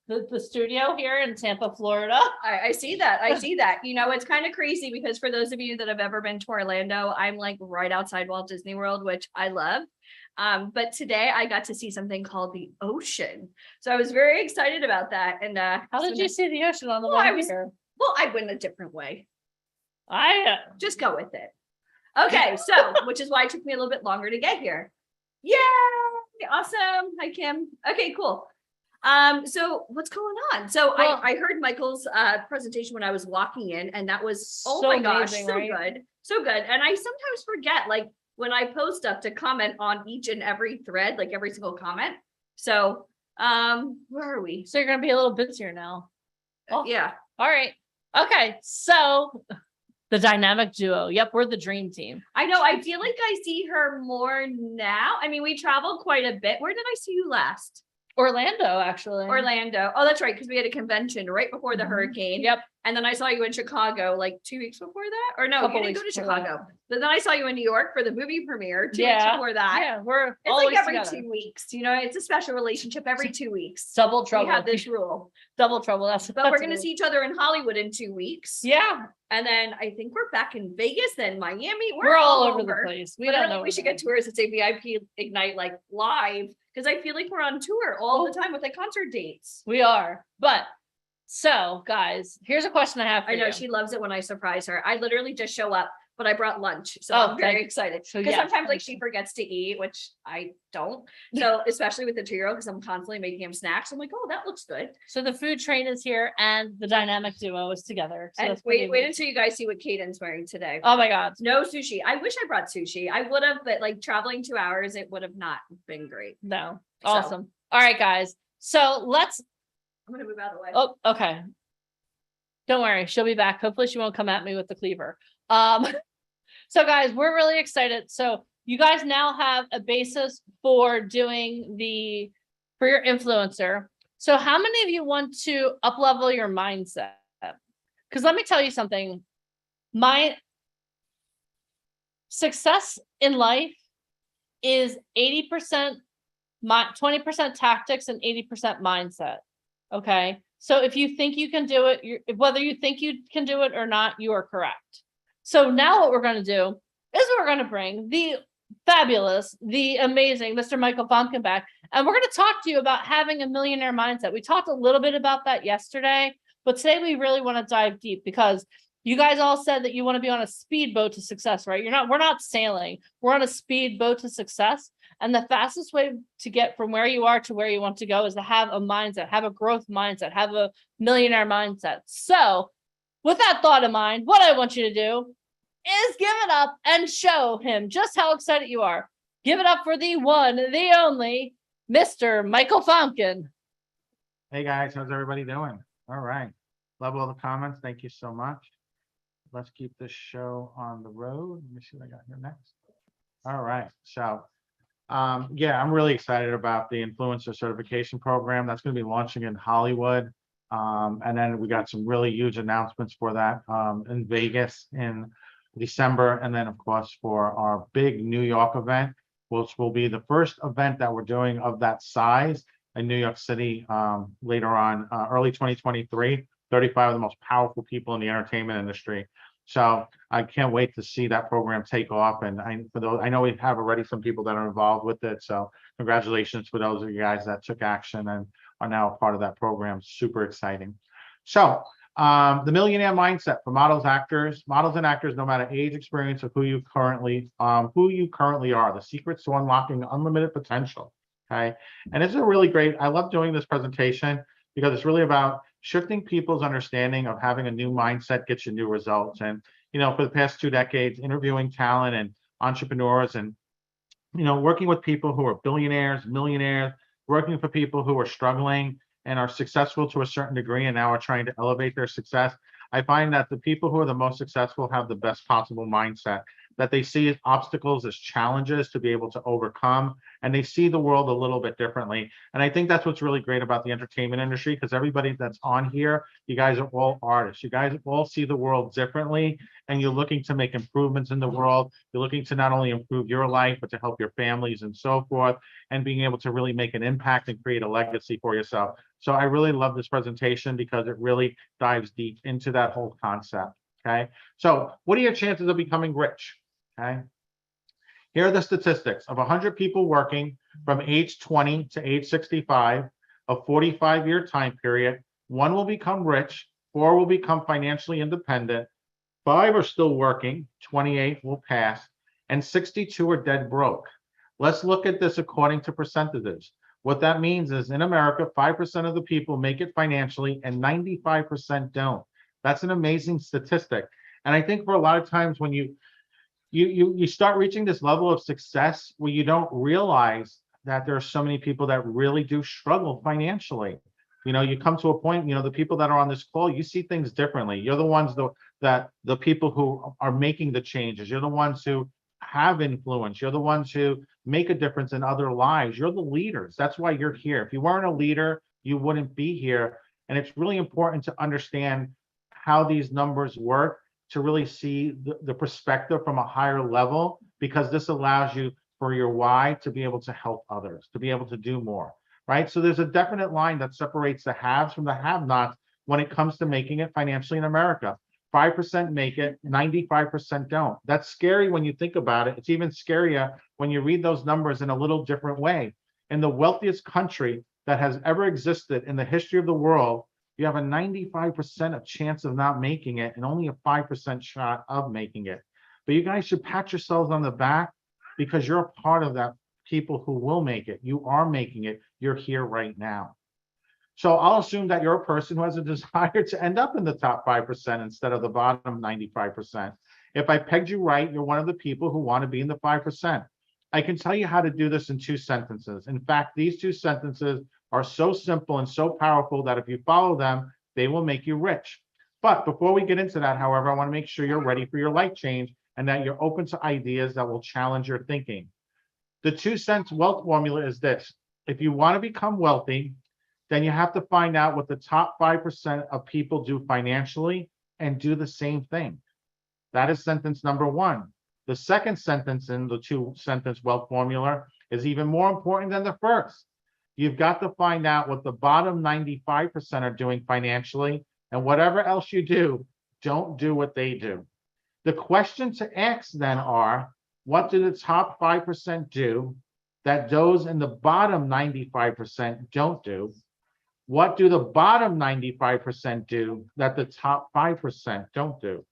the studio here in Tampa, Florida. I see that. I see that. You know, it's kind of crazy because for those of you that have ever been to Orlando, I'm like right outside Walt Disney World, which I love. But today I got to see something called the ocean. So I was very excited about that. And How did you see the ocean on the Well, way I was- here? well, I went a different way. I Just go with it. Okay, so which is why it took me a little bit longer to get here. Yay! Awesome. Hi, Kim. Okay, cool. So what's going on? So Well- I heard Michael's presentation when I was walking in, and that was oh So my gosh, amazing, so right? good, so good. And I sometimes forget, like when I post up, to comment on each and every thread, like every single comment. So where are we? so you're gonna be a little busier now. Oh. Yeah. All right. Okay. So the dynamic duo. Yep, we're the dream team. I know. I feel like I see her more now. I mean, we traveled quite a bit. Where did I see you last? Orlando, actually. Orlando. Oh, that's right. Because we had a convention right before the Mhm. hurricane. Yep. And then I saw you in Chicago like 2 weeks before that. Or no, Couple you didn't go to weeks before that. Chicago. But then I saw you in New York for the movie premiere 2 weeks Yeah. before that. Yeah, we're It's always like every together. 2 weeks. You know, it's a special relationship every 2 weeks. Double We trouble. have this rule. Double trouble. But we're going to see each other in Hollywood in 2 weeks. Yeah, And then I think we're back in Vegas, then Miami. we're all over the place. We don't know. We should get tours that say VIP Ignite like live, because I feel like we're on tour all the time with like concert dates. We are. But so guys, here's a question I have for I know you. she loves it when I surprise her. I literally just show up, but I brought lunch, so Oh, I'm very thank- excited. so Because yeah, sometimes like thank she forgets to eat, which I don't. So especially with the 2-year-old, because I'm constantly making him snacks. I'm like, oh, that looks good. So the food train is here and the dynamic duo is together. So And that's pretty wait amazing. until you guys see what Caden's wearing today. Oh my God. No sushi. I wish I brought sushi. I would have, but like traveling 2 hours, it would have not been great. No. So- Awesome. All right, guys. So let's, I'm gonna move out of the way. oh, okay. Don't worry. She'll be back. Hopefully she won't come at me with the cleaver. So guys, we're really excited. So you guys now have a basis for doing for your influencer. So how many of you want to up-level your mindset? Because let me tell you something. My success in life is 80% 20% tactics and 80% mindset. Okay. So if you think you can do it, whether you think you can do it or not, you are correct. So now what we're going to do is we're going to bring the fabulous, the amazing Mr. Michael Famkin back, and we're going to talk to you about having a millionaire mindset. We talked a little bit about that yesterday, but today we really want to dive deep because you guys all said that you want to be on a speedboat to success, right? We're not sailing. We're on a speedboat to success. And the fastest way to get from where you are to where you want to go is to have a mindset, have a growth mindset, have a millionaire mindset. So with that thought in mind, what I want you to do is give it up and show him just how excited you are. Give it up for the one, the only, Mr. Michael Famkin. Hey guys, how's everybody doing? All right. Love all the comments. Thank you so much. Let's keep this show on the road. Let me see what I got here next. All right. So, yeah, I'm really excited about the influencer certification program that's going to be launching in Hollywood. And then we got some really huge announcements for that in Vegas in December. And then, of course, for our big New York event, which will be the first event that we're doing of that size in New York City later on, early 2023. 35 of the most powerful people in the entertainment industry. So I can't wait to see that program take off. And I know we have already some people that are involved with it. So congratulations for those of you guys that took action and are now a part of that program. Super exciting. So the millionaire mindset for models and actors, no matter age, experience, or who you currently are, the secrets to unlocking unlimited potential. Okay. And it's a really great, I love doing this presentation because it's really about shifting people's understanding of having a new mindset gets you new results. And, you know, for the past 2 decades, interviewing talent and entrepreneurs and, you know, working with people who are billionaires, millionaires, working for people who are struggling and are successful to a certain degree and now are trying to elevate their success. I find that the people who are the most successful have the best possible mindset, that they see obstacles as challenges to be able to overcome, and they see the world a little bit differently. And I think that's what's really great about the entertainment industry, because everybody that's on here, you guys are all artists. You guys all see the world differently, and you're looking to make improvements in the world. You're looking to not only improve your life, but to help your families and so forth, and being able to really make an impact and create a legacy for yourself. So I really love this presentation because it really dives deep into that whole concept. Okay. So what are your chances of becoming rich? Okay. Here are the statistics of 100 people working from age 20 to age 65, a 45-year time period. 1 will become rich, 4 will become financially independent, 5 are still working, 28 will pass, and 62 are dead broke. Let's look at this according to percentages. What that means is in America, 5% of the people make it financially and 95% don't. That's an amazing statistic. And I think for a lot of times when you start reaching this level of success where you don't realize that there are so many people that really do struggle financially. You know, you come to a point, you know, the people that are on this call, you see things differently. You're the ones that the people who are making the changes. You're the ones who have influence. You're the ones who make a difference in other lives. You're the leaders. That's why you're here. If you weren't a leader, you wouldn't be here. And it's really important to understand how these numbers work, to really see the perspective from a higher level, because this allows you for your why to be able to help others, to be able to do more, right? So there's a definite line that separates the haves from the have-nots when it comes to making it financially in America. 5% make it, 95% don't. That's scary when you think about it. It's even scarier when you read those numbers in a little different way. In the wealthiest country that has ever existed in the history of the world, you have a 95% of chance of not making it and only a 5% shot of making it. But you guys should pat yourselves on the back because you're a part of that people who will make it. You are making it. You're here right now. So I'll assume that you're a person who has a desire to end up in the top 5% instead of the bottom 95%. If I pegged you right, you're one of the people who want to be in the 5%. I can tell you how to do this in 2 sentences. In fact, these 2 sentences are so simple and so powerful that if you follow them, they will make you rich. But before we get into that, however, I want to make sure you're ready for your life change and that you're open to ideas that will challenge your thinking. The 2-cent wealth formula is this. If you want to become wealthy, then you have to find out what the top 5% of people do financially and do the same thing. That is sentence number 1. The second sentence in the 2-sentence wealth formula is even more important than the first. You've got to find out what the bottom 95% are doing financially, and whatever else you do, don't do what they do. The question to ask then are, what do the top 5% do that those in the bottom 95% don't do? What do the bottom 95% do that the top 5% don't do?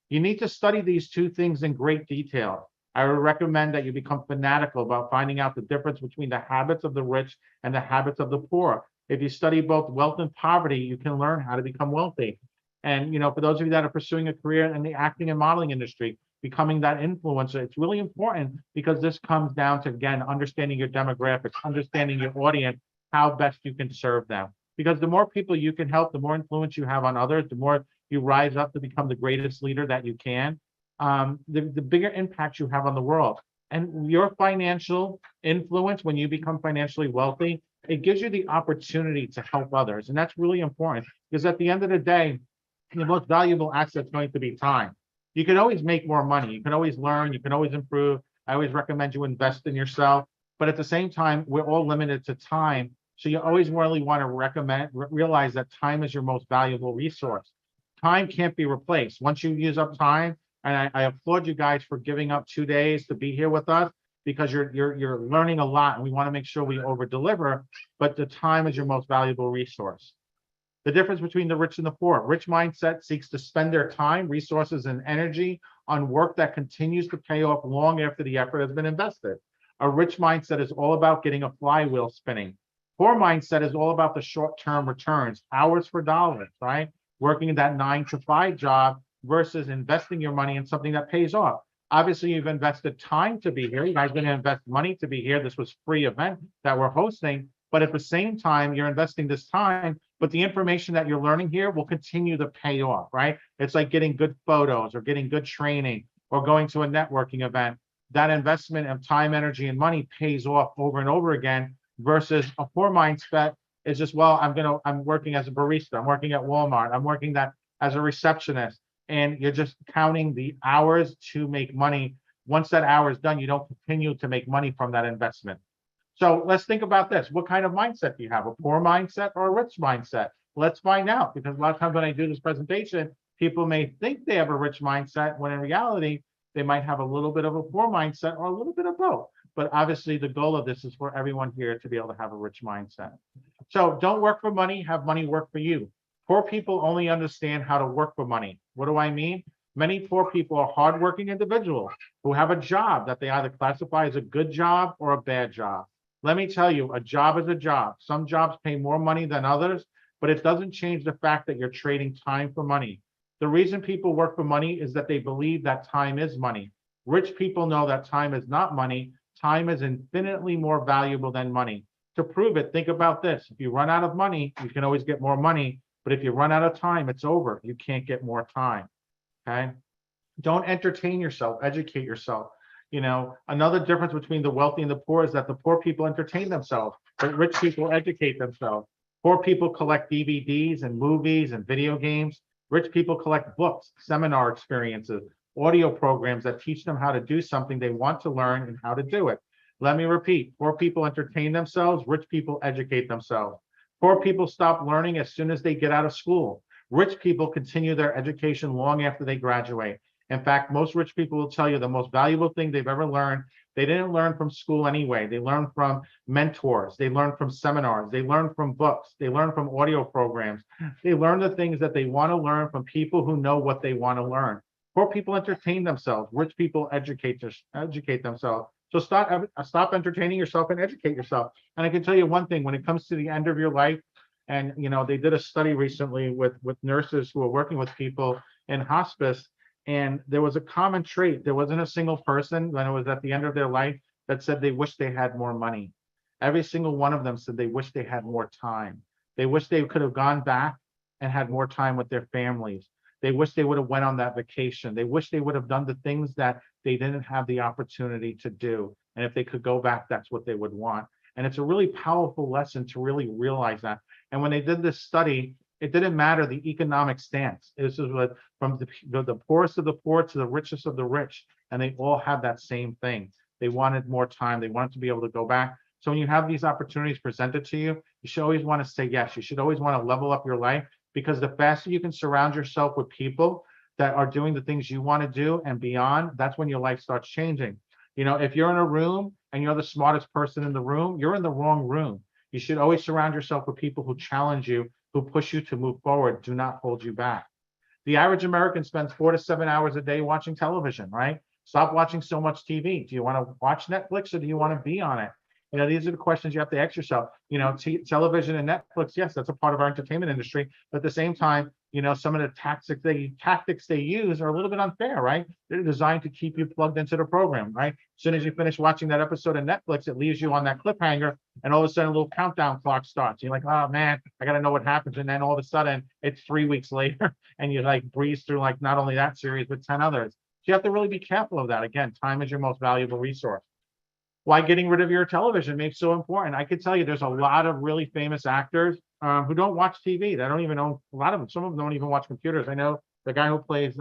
You need to study these two things in great detail. I would recommend that you become fanatical about finding out the difference between the habits of the rich and the habits of the poor. If you study both wealth and poverty, you can learn how to become wealthy. And, for those of you that are pursuing a career in the acting and modeling industry, becoming that influencer, it's really important because this comes down to, again, understanding your demographics, understanding your audience, how best you can serve them. Because the more people you can help, the more influence you have on others, the more you rise up to become the greatest leader that you can, the bigger impact you have on the world. And your financial influence, when you become financially wealthy, it gives you the opportunity to help others. And that's really important because at the end of the day, the most valuable asset is going to be time. You can always make more money. You can always learn. You can always improve. I always recommend you invest in yourself. But at the same time, we're all limited to time. So you always really want to realize that time is your most valuable resource. Time can't be replaced. Once you use up time, and I applaud you guys for giving up 2 days to be here with us because you're learning a lot, and we want to make sure we over deliver. But the time is your most valuable resource. The difference between the rich and the poor. Rich mindset seeks to spend their time, resources, and energy on work that continues to pay off long after the effort has been invested. A rich mindset is all about getting a flywheel spinning. Poor mindset is all about the short-term returns, hours for dollars, right? Working in that 9-to-5 job versus investing your money in something that pays off. Obviously, you've invested time to be here. You guys are going to invest money to be here. This was a free event that we're hosting. But at the same time, you're investing this time, but the information that you're learning here will continue to pay off, right? It's like getting good photos or getting good training or going to a networking event. That investment of time, energy, and money pays off over and over again versus a poor mindset is just, well, I'm working as a barista. I'm working at Walmart. I'm working that as a receptionist. And you're just counting the hours to make money. Once that hour is done, you don't continue to make money from that investment. So let's think about this. What kind of mindset do you have? A poor mindset or a rich mindset? Let's find out, because a lot of times when I do this presentation, people may think they have a rich mindset when in reality, they might have a little bit of a poor mindset or a little bit of both. But obviously the goal of this is for everyone here to be able to have a rich mindset. So don't work for money, have money work for you. Poor people only understand how to work for money. What do I mean? Many poor people are hardworking individuals who have a job that they either classify as a good job or a bad job. Let me tell you, a job is a job. Some jobs pay more money than others, but it doesn't change the fact that you're trading time for money. The reason people work for money is that they believe that time is money. Rich people know that time is not money. Time is infinitely more valuable than money. To prove it, think about this. If you run out of money, you can always get more money. But if you run out of time, it's over. You can't get more time, okay? Don't entertain yourself, educate yourself. Another difference between the wealthy and the poor is that the poor people entertain themselves, but rich people educate themselves. Poor people collect DVDs and movies and video games. Rich people collect books, seminar experiences, audio programs that teach them how to do something they want to learn and how to do it. Let me repeat, poor people entertain themselves, rich people educate themselves. Poor people stop learning as soon as they get out of school. Rich people continue their education long after they graduate. In fact, most rich people will tell you the most valuable thing they've ever learned, they didn't learn from school anyway. They learned from mentors. They learned from seminars. They learned from books. They learned from audio programs. They learn the things that they want to learn from people who know what they want to learn. Poor people entertain themselves. Rich people educate themselves. So stop entertaining yourself and educate yourself. And I can tell you one thing, when it comes to the end of your life, and they did a study recently with nurses who are working with people in hospice, and there was a common trait. There wasn't a single person when it was at the end of their life that said they wish they had more money. Every single one of them said they wish they had more time. They wish they could have gone back and had more time with their families. They wish they would have went on that vacation. They wish they would have done the things that they didn't have the opportunity to do. And if they could go back, that's what they would want. And it's a really powerful lesson to really realize that. And when they did this study, it didn't matter the economic stance. This is what from the poorest of the poor to the richest of the rich, and they all have that same thing. They wanted more time. They wanted to be able to go back. So when you have these opportunities presented to you, you should always want to say yes. You should always want to level up your life, because the faster you can surround yourself with people that are doing the things you want to do and beyond, that's when your life starts changing. You know, if you're in a room and you're the smartest person in the room, you're in the wrong room. You should always surround yourself with people who challenge you, who push you to move forward, do not hold you back. The average American spends 4 to 7 hours a day watching television, right? Stop watching so much TV. Do you want to watch Netflix or do you want to be on it? You know, these are the questions you have to ask yourself. You know, television and Netflix, yes, that's a part of our entertainment industry. But at the same time, you know, some of the tactics they use are a little bit unfair, right? They're designed to keep you plugged into the program, right? As soon as you finish watching that episode of Netflix, it leaves you on that cliffhanger, and all of a sudden a little countdown clock starts. You're like, oh man, I got to know what happens. And then all of a sudden it's 3 weeks later and you like breeze through like not only that series, but 10 others. So you have to really be careful of that. Again, time is your most valuable resource. Why getting rid of your television makes so important. I could tell you there's a lot of really famous actors who don't watch TV. They don't even own, a lot of them, some of them don't even watch computers. I know the guy who plays,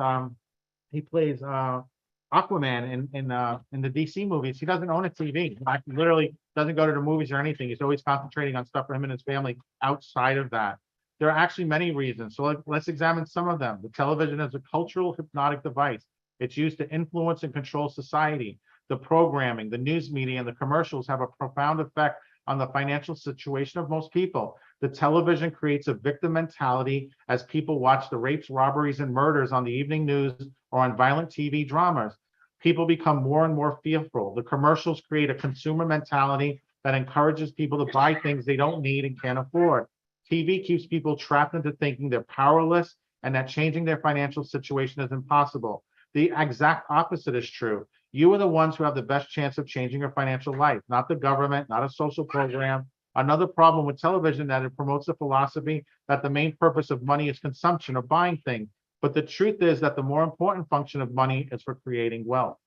he plays Aquaman in the DC movies. He doesn't own a TV. He literally doesn't go to the movies or anything. He's always concentrating on stuff for him and his family outside of that. There are actually many reasons. So let's examine some of them. The television is a cultural hypnotic device. It's used to influence and control society. The programming, the news media, and the commercials have a profound effect on the financial situation of most people. The television creates a victim mentality as people watch the rapes, robberies, and murders on the evening news or on violent TV dramas. People become more and more fearful. The commercials create a consumer mentality that encourages people to buy things they don't need and can't afford. TV keeps people trapped into thinking they're powerless and that changing their financial situation is impossible. The exact opposite is true. You are the ones who have the best chance of changing your financial life, not the government, not a social program. Another problem with television that it promotes the philosophy that the main purpose of money is consumption or buying things. But the truth is that the more important function of money is for creating wealth.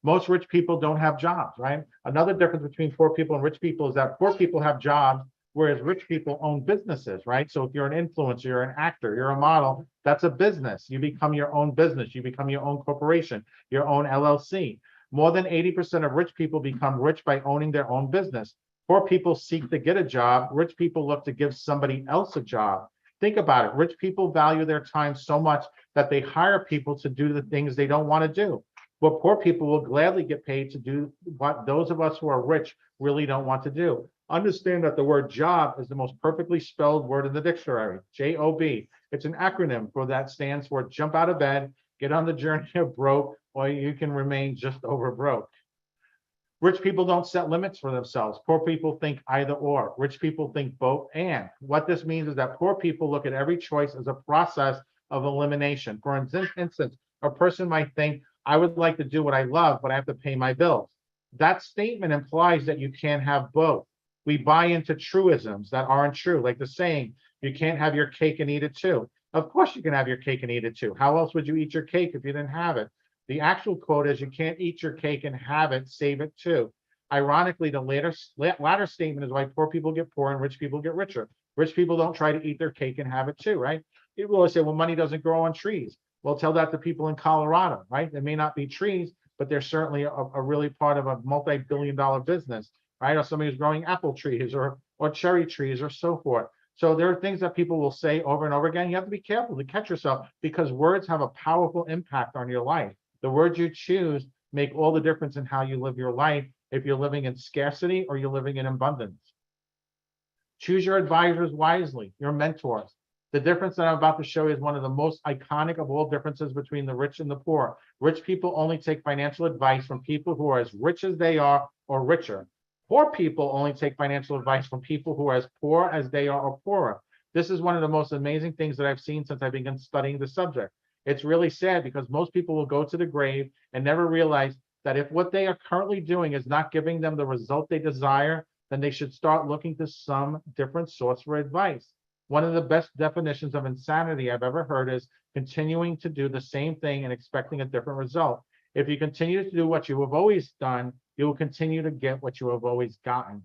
Most rich people don't have jobs, right? Another difference between poor people and rich people is that poor people have jobs, whereas rich people own businesses, right? So if you're an influencer, you're an actor, you're a model, that's a business. You become your own business. You become your own corporation, your own LLC. More than 80% of rich people become rich by owning their own business. Poor people seek to get a job. Rich people look to give somebody else a job. Think about it. Rich people value their time so much that they hire people to do the things they don't want to do. But poor people will gladly get paid to do what those of us who are rich really don't want to do. Understand that the word job is the most perfectly spelled word in the dictionary, J-O-B. It's an acronym for that stands for jump out of bed, get on the journey of broke, or you can remain just over broke. Rich people don't set limits for themselves. Poor people think either or. Rich people think both and. What this means is that poor people look at every choice as a process of elimination. For instance, a person might think, I would like to do what I love, but I have to pay my bills. That statement implies that you can't have both. We buy into truisms that aren't true, like the saying, you can't have your cake and eat it too. Of course you can have your cake and eat it too. How else would you eat your cake if you didn't have it? The actual quote is, you can't eat your cake and have it, save it too. Ironically, the latter statement is why poor people get poor and rich people get richer. Rich people don't try to eat their cake and have it too, right? People will say, well, money doesn't grow on trees. Well, tell that to people in Colorado, right? There may not be trees, but they're certainly a really part of a multi-billion-dollar business, right? Or somebody who's growing apple trees or cherry trees or so forth. So there are things that people will say over and over again. You have to be careful to catch yourself, because words have a powerful impact on your life. The words you choose make all the difference in how you live your life, if you're living in scarcity or you're living in abundance. Choose your advisors wisely, your mentors. The difference that I'm about to show you is one of the most iconic of all differences between the rich and the poor. Rich people only take financial advice from people who are as rich as they are or richer. Poor people only take financial advice from people who are as poor as they are or poorer. This is one of the most amazing things that I've seen since I began studying the subject. It's really sad because most people will go to the grave and never realize that if what they are currently doing is not giving them the result they desire, then they should start looking to some different source for advice. One of the best definitions of insanity I've ever heard is continuing to do the same thing and expecting a different result. If you continue to do what you have always done, you will continue to get what you have always gotten.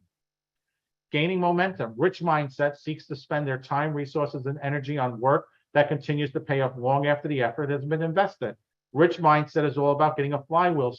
Gaining momentum. Rich mindset seeks to spend their time, resources, and energy on work that continues to pay off long after the effort has been invested. Rich mindset is all about getting a flywheel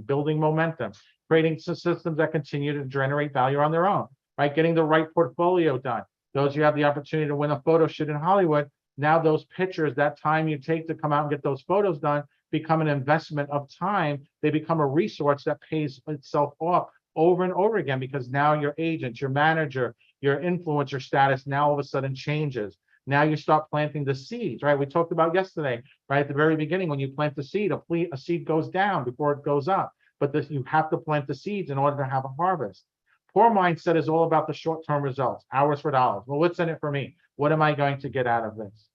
building momentum, creating systems that continue to generate value on their own, right? Getting the right portfolio done. Those who have the opportunity to win a photo shoot in Hollywood, now those pictures, that time you take to come out and get those photos done, become an investment of time. They become a resource that pays itself off over and over again, because now your agent, your manager, your influencer status now all of a sudden changes. Now you start planting the seeds, right? We talked about yesterday, right? At the very beginning, when you plant the seed, a seed goes down before it goes up. But you have to plant the seeds in order to have a harvest. Poor mindset is all about the short-term results, hours for dollars. Well, what's in it for me? What am I going to get out of this?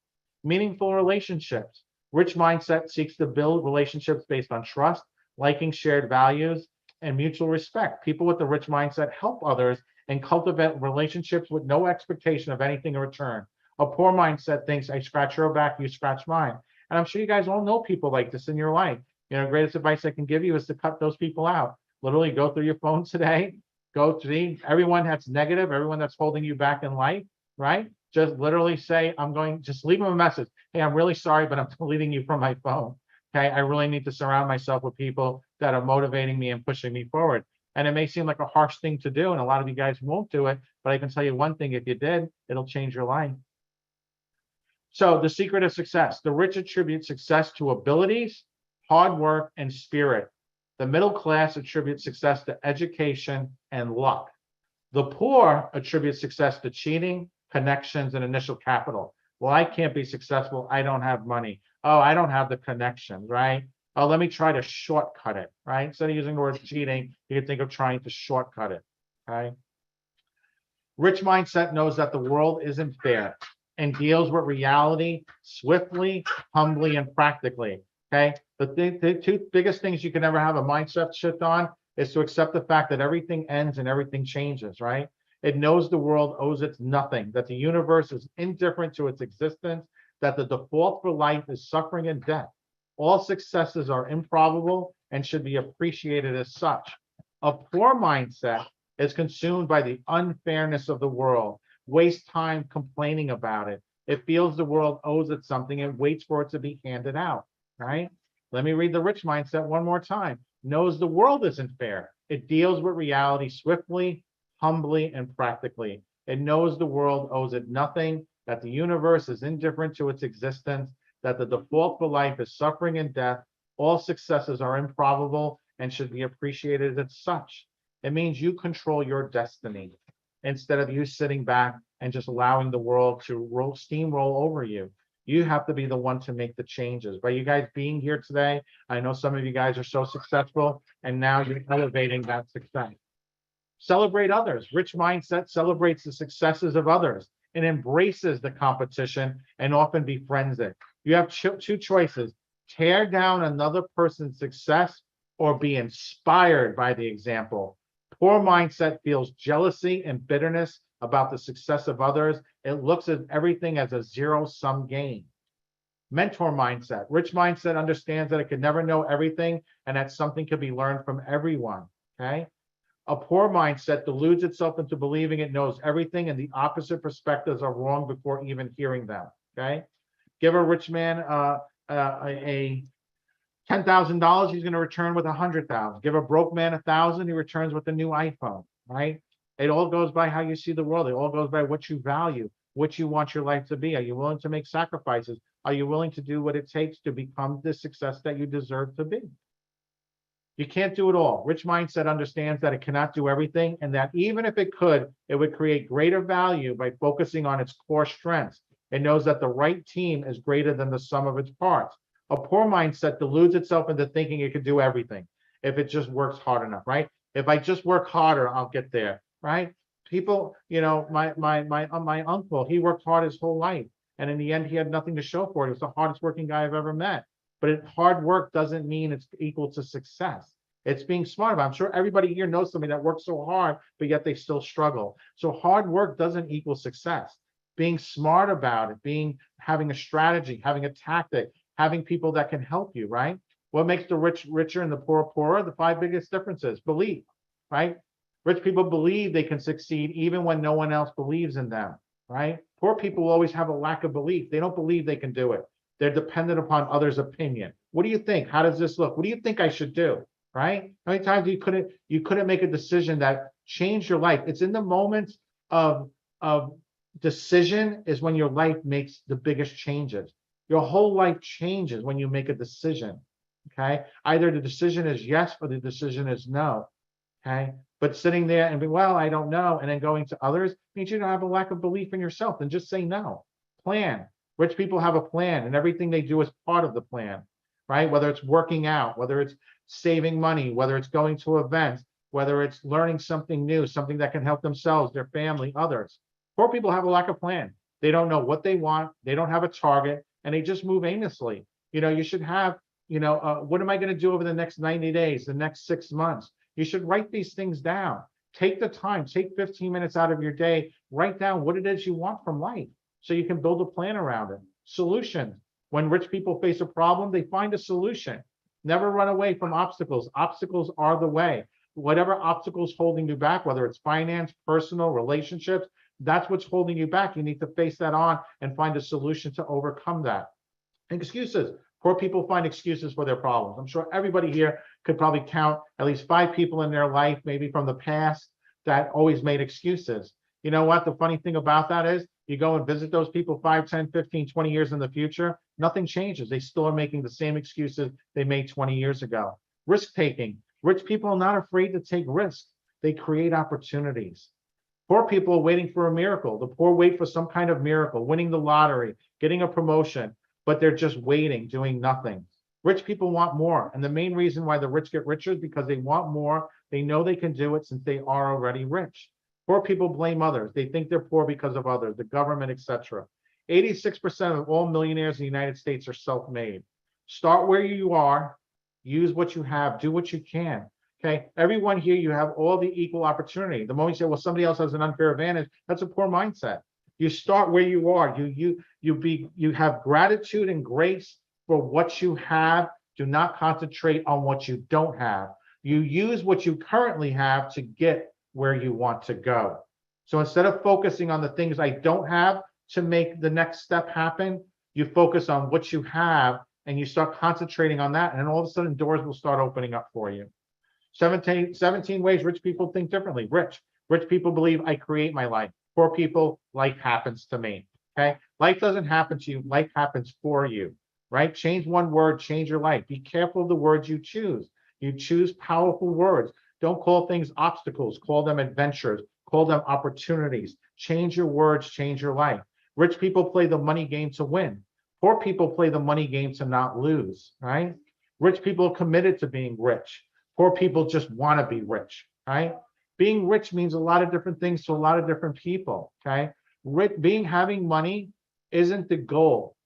Meaningful relationships. Rich mindset seeks to build relationships based on trust, liking shared values, and mutual respect. People with the rich mindset help others and cultivate relationships with no expectation of anything in return. A poor mindset thinks, I scratch your back, you scratch mine. And I'm sure you guys all know people like this in your life. You know, greatest advice I can give you is to cut those people out. Literally go through your phone today, go to everyone that's negative, everyone that's holding you back in life, right? Just literally say, just leave them a message. Hey, I'm really sorry, but I'm deleting you from my phone. Okay, I really need to surround myself with people that are motivating me and pushing me forward. And it may seem like a harsh thing to do, and a lot of you guys won't do it, but I can tell you one thing, if you did, it'll change your life. So the secret of success, the rich attribute success to abilities, hard work, and spirit. The middle class attributes success to education and luck. The poor attribute success to cheating, connections, and initial capital. Well, I can't be successful. I don't have money. Oh, I don't have the connections, right? Oh, let me try to shortcut it, right? Instead of using the word cheating, you can think of trying to shortcut it, okay? Rich mindset knows that the world isn't fair and deals with reality swiftly, humbly, and practically, okay? The two biggest things you can ever have a mindset shift on is to accept the fact that everything ends and everything changes, right? It knows the world owes it nothing, that the universe is indifferent to its existence, that the default for life is suffering and death. All successes are improbable and should be appreciated as such. A poor mindset is consumed by the unfairness of the world, wastes time complaining about it. It feels the world owes it something and waits for it to be handed out, right? Let me read the rich mindset one more time. Knows the world isn't fair. It deals with reality swiftly, humbly, and practically. It knows the world owes it nothing, that the universe is indifferent to its existence, that the default for life is suffering and death. All successes are improbable and should be appreciated as such. It means you control your destiny instead of you sitting back and just allowing the world to steamroll over you. You have to be the one to make the changes. By you guys being here today, I know some of you guys are so successful, and now you're elevating that success. Celebrate others. Rich mindset celebrates the successes of others and embraces the competition and often befriends it. You have two choices: tear down another person's success or be inspired by the example. Poor mindset feels jealousy and bitterness about the success of others. It looks at everything as a zero-sum game. Mentor mindset. Rich mindset understands that it can never know everything and that something can be learned from everyone, okay? A poor mindset deludes itself into believing it knows everything and the opposite perspectives are wrong before even hearing them, okay? Give a rich man a $10,000, he's going to return with 100,000. Give a broke man 1,000, he returns with a new iPhone, right? It all goes by how you see the world. It all goes by what you value, what you want your life to be. Are you willing to make sacrifices? Are you willing to do what it takes to become the success that you deserve to be? You can't do it all. Rich mindset understands that it cannot do everything, and that even if it could, it would create greater value by focusing on its core strengths. It knows that the right team is greater than the sum of its parts. A poor mindset deludes itself into thinking it could do everything if it just works hard enough, right? If I just work harder, I'll get there, right? People, you know, my uncle, he worked hard his whole life, and in the end, he had nothing to show for it. He was the hardest working guy I've ever met. But hard work doesn't mean it's equal to success. It's being smart about it. I'm sure everybody here knows somebody that works so hard, but yet they still struggle. So hard work doesn't equal success. Being smart about it, having a strategy, having a tactic, having people that can help you, right? What makes the rich richer and the poor poorer? The 5 biggest differences: belief, right? Rich people believe they can succeed even when no one else believes in them, right? Poor people always have a lack of belief. They don't believe they can do it. They're dependent upon others' opinion. What do you think? How does this look? What do you think I should do? right? How many times you couldn't make a decision that changed your life? It's in the moments of decision is when your life makes the biggest changes. Your whole life changes when you make a decision. Okay, either the decision is yes or the decision is no. Okay, but sitting there and be, well, I don't know, and then going to others means you don't have a lack of belief in yourself. Then just say no. Plan. Rich people have a plan, and everything they do is part of the plan, right? Whether it's working out, whether it's saving money, whether it's going to events, whether it's learning something new, something that can help themselves, their family, others. Poor people have a lack of plan. They don't know what they want. They don't have a target, and they just move aimlessly. You know, you should have, what am I going to do over the next 90 days, the next 6 months? You should write these things down. Take the time, take 15 minutes out of your day, write down what it is you want from life so you can build a plan around it. Solutions. When rich people face a problem, they find a solution. Never run away from obstacles. Obstacles are the way. Whatever obstacles holding you back, whether it's finance, personal, relationships, that's what's holding you back. You need to face that on and find a solution to overcome that. Excuses. Poor people find excuses for their problems. I'm sure everybody here could probably count at least 5 people in their life, maybe from the past, that always made excuses. You know what? The funny thing about that is you go and visit those people 5, 10, 15, 20 years in the future, nothing changes. They still are making the same excuses they made 20 years ago. Risk taking. Rich people are not afraid to take risks. They create opportunities. Poor people are waiting for a miracle. The poor wait for some kind of miracle, winning the lottery, getting a promotion, but they're just waiting, doing nothing. Rich people want more. And the main reason why the rich get richer is because they want more. They know they can do it since they are already rich. Poor people blame others. They think they're poor because of others, the government, etc. 86% of all millionaires in the United States are self-made. Start where you are, use what you have, do what you can. Okay, everyone here, you have all the equal opportunity. The moment you say, well, somebody else has an unfair advantage, that's a poor mindset. You start where you are. You have gratitude and grace for what you have. Do not concentrate on what you don't have. You use what you currently have to get where you want to go. So instead of focusing on the things I don't have to make the next step happen, you focus on what you have and you start concentrating on that. And then all of a sudden doors will start opening up for you. 17 ways rich people think differently. Rich people believe I create my life. Poor people, life happens to me. Okay. Life doesn't happen to you. Life happens for you, right? Change one word, change your life. Be careful of the words you choose. You choose powerful words. Don't call things obstacles. Call them adventures. Call them opportunities. Change your words, change your life. Rich people play the money game to win. Poor people play the money game to not lose, right? Rich people are committed to being rich. Poor people just want to be rich, right? Being rich means a lot of different things to a lot of different people, okay? Having money isn't the goal.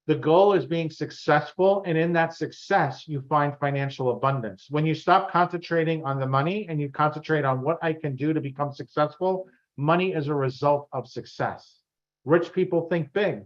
The goal is being successful, and in that success, you find financial abundance. When you stop concentrating on the money and you concentrate on what I can do to become successful, money is a result of success. Rich people think big.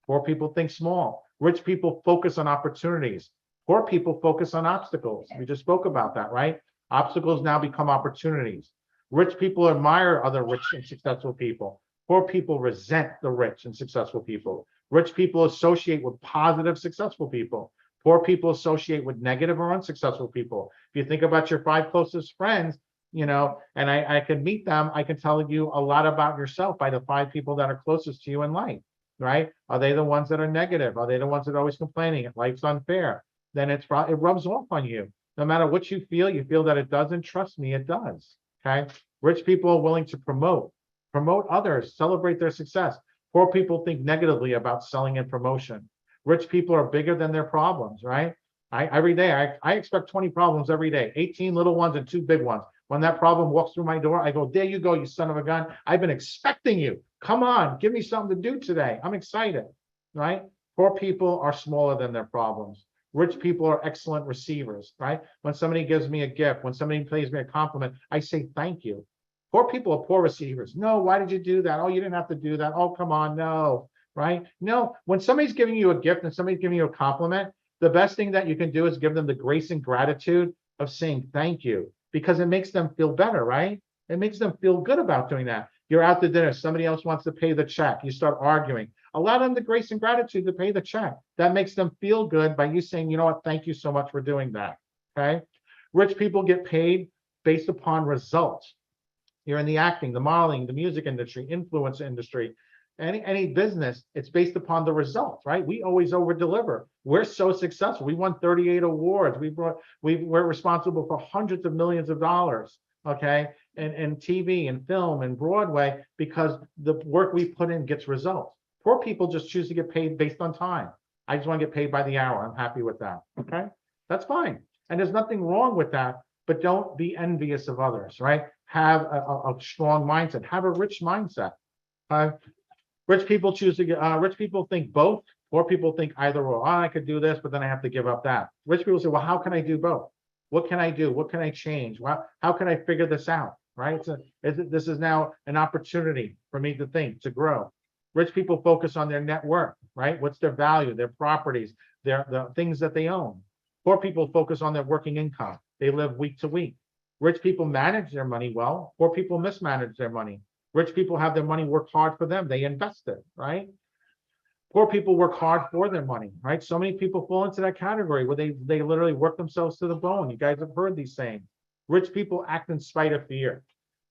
Poor people think small. Rich people focus on opportunities. Poor people focus on obstacles. We just spoke about that, right? Obstacles now become opportunities. Rich people admire other rich and successful people. Poor people resent the rich and successful people. Rich people associate with positive, successful people. Poor people associate with negative or unsuccessful people. If you think about your 5 closest friends, and I can meet them, I can tell you a lot about yourself by the 5 people that are closest to you in life, right? Are they the ones that are negative? Are they the ones that are always complaining? Life's unfair. Then it rubs off on you. No matter what you feel that it doesn't. Trust me, it does. Okay. Rich people are willing to promote others, celebrate their success. Poor people think negatively about selling and promotion. Rich people are bigger than their problems, right? Every day, I expect 20 problems every day, 18 little ones and 2 big ones. When that problem walks through my door, I go, there you go, you son of a gun. I've been expecting you. Come on, give me something to do today. I'm excited, right? Poor people are smaller than their problems. Rich people are excellent receivers, right? When somebody gives me a gift, when somebody pays me a compliment, I say thank you. Poor people are poor receivers. No, why did you do that? Oh, you didn't have to do that. Oh, come on, no, right? No, when somebody's giving you a gift and somebody's giving you a compliment, the best thing that you can do is give them the grace and gratitude of saying thank you, because it makes them feel better, right? It makes them feel good about doing that. You're out to dinner, somebody else wants to pay the check, you start arguing. Allow them the grace and gratitude to pay the check. That makes them feel good by you saying, you know what, thank you so much for doing that, okay? Rich people get paid based upon results. You're in the acting, the modeling, the music industry, influence industry, any business, it's based upon the results, right? We always over deliver. We're so successful. We won 38 awards. We're responsible for hundreds of millions of dollars, okay? And TV and film and Broadway, because the work we put in gets results. Poor people just choose to get paid based on time. I just want to get paid by the hour. I'm happy with that, okay? That's fine. And there's nothing wrong with that, but don't be envious of others, right? Have a strong mindset, have a rich mindset. Rich people choose to get, rich people think both. Poor people think either or. Oh, I could do this, but then I have to give up that. Rich people say, well, how can I do both? What can I do? What can I change? Well, how can I figure this out, right? So this is now an opportunity for me to think, to grow. Rich people focus on their net worth, right? What's their value, their properties, the things that they own. Poor people focus on their working income. They live week to week. Rich people manage their money well. Poor people mismanage their money. Rich people have their money work hard for them. They invest it, right? Poor people work hard for their money, right? So many people fall into that category where they literally work themselves to the bone. You guys have heard these sayings. Rich people act in spite of fear.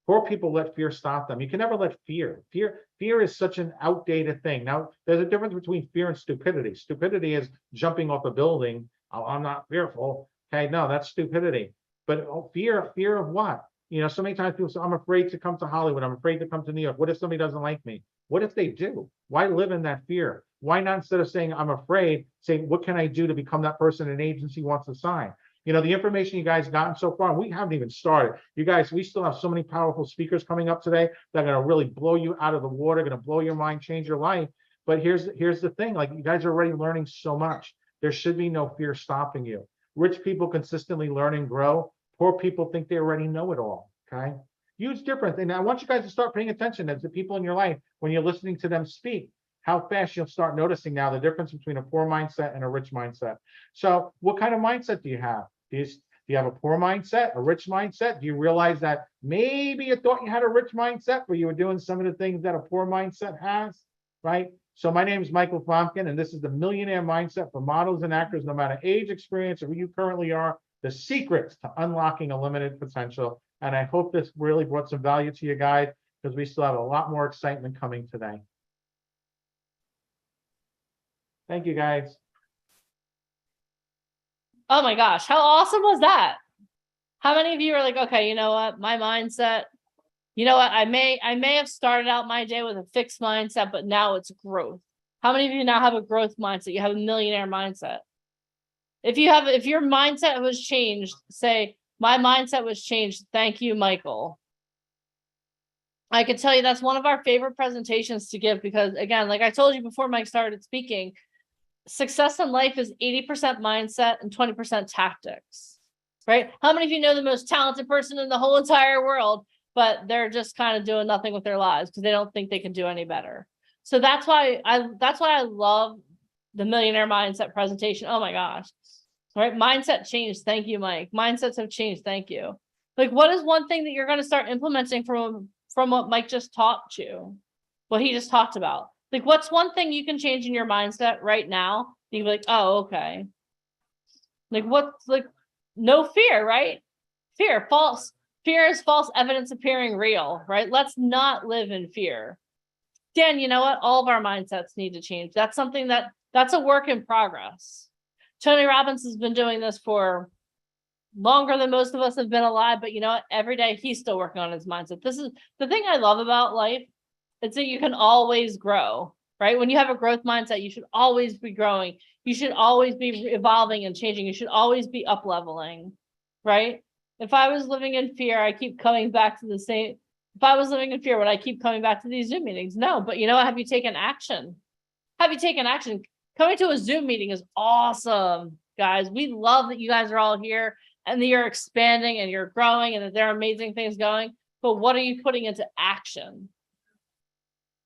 Poor people let fear stop them. You can never let fear. Fear is such an outdated thing. Now, there's a difference between fear and stupidity. Stupidity is jumping off a building. Oh, I'm not fearful. Okay, no, that's stupidity. But fear of what? You know, so many times people say, I'm afraid to come to Hollywood. I'm afraid to come to New York. What if somebody doesn't like me? What if they do? Why live in that fear? Why not, instead of saying, I'm afraid, say, what can I do to become that person an agency wants to sign? You know, the information you guys gotten so far, we haven't even started. You guys, we still have so many powerful speakers coming up today that are going to really blow you out of the water, going to blow your mind, change your life. But here's the thing, like, you guys are already learning so much. There should be no fear stopping you. Rich people consistently learn and grow. Poor people think they already know it all, okay? Huge difference. And I want you guys to start paying attention as the people in your life, when you're listening to them speak, how fast you'll start noticing now the difference between a poor mindset and a rich mindset. So what kind of mindset do you have? Do you have a poor mindset, a rich mindset? Do you realize that maybe you thought you had a rich mindset, but you were doing some of the things that a poor mindset has, right? So my name is Michael Fromkin, and this is the Millionaire Mindset for models and actors, no matter age, experience, or who you currently are, the secrets to unlocking unlimited potential. And I hope this really brought some value to you guys, because we still have a lot more excitement coming today. Thank you, guys. Oh my gosh, how awesome was that? How many of you are like, okay, you know what, my mindset, you know what, I may have started out my day with a fixed mindset, but now it's growth. How many of you now have a growth mindset? You have a millionaire mindset. If your mindset was changed, say, my mindset was changed. Thank you, Michael. I can tell you that's one of our favorite presentations to give, because again, like I told you before Mike started speaking, success in life is 80% mindset and 20% tactics, right? How many of you know the most talented person in the whole entire world, but they're just kind of doing nothing with their lives because they don't think they can do any better? So that's why I love the Millionaire Mindset presentation. Oh my gosh. Right? Mindset changed. Thank you, Mike. Mindsets have changed. Thank you. Like, what is one thing that you're going to start implementing from what Mike just taught you? What he just talked about? Like, what's one thing you can change in your mindset right now? You'd be like, oh, okay. Like, what's like, no fear, right? Fear is false evidence appearing real, right? Let's not live in fear. Dan, you know what? All of our mindsets need to change. That's something that's a work in progress. Tony Robbins has been doing this for longer than most of us have been alive, but you know what? Every day he's still working on his mindset. This is the thing I love about life. It's that you can always grow, right? When you have a growth mindset, you should always be growing. You should always be evolving and changing. You should always be up leveling, right? If I was living in fear, I keep coming back to the same. If I was living in fear, would I keep coming back to these Zoom meetings? No, but you know what? Have you taken action? Have you taken action? Coming to a Zoom meeting is awesome, guys. We love that you guys are all here and that you're expanding and you're growing and that there are amazing things going. But what are you putting into action?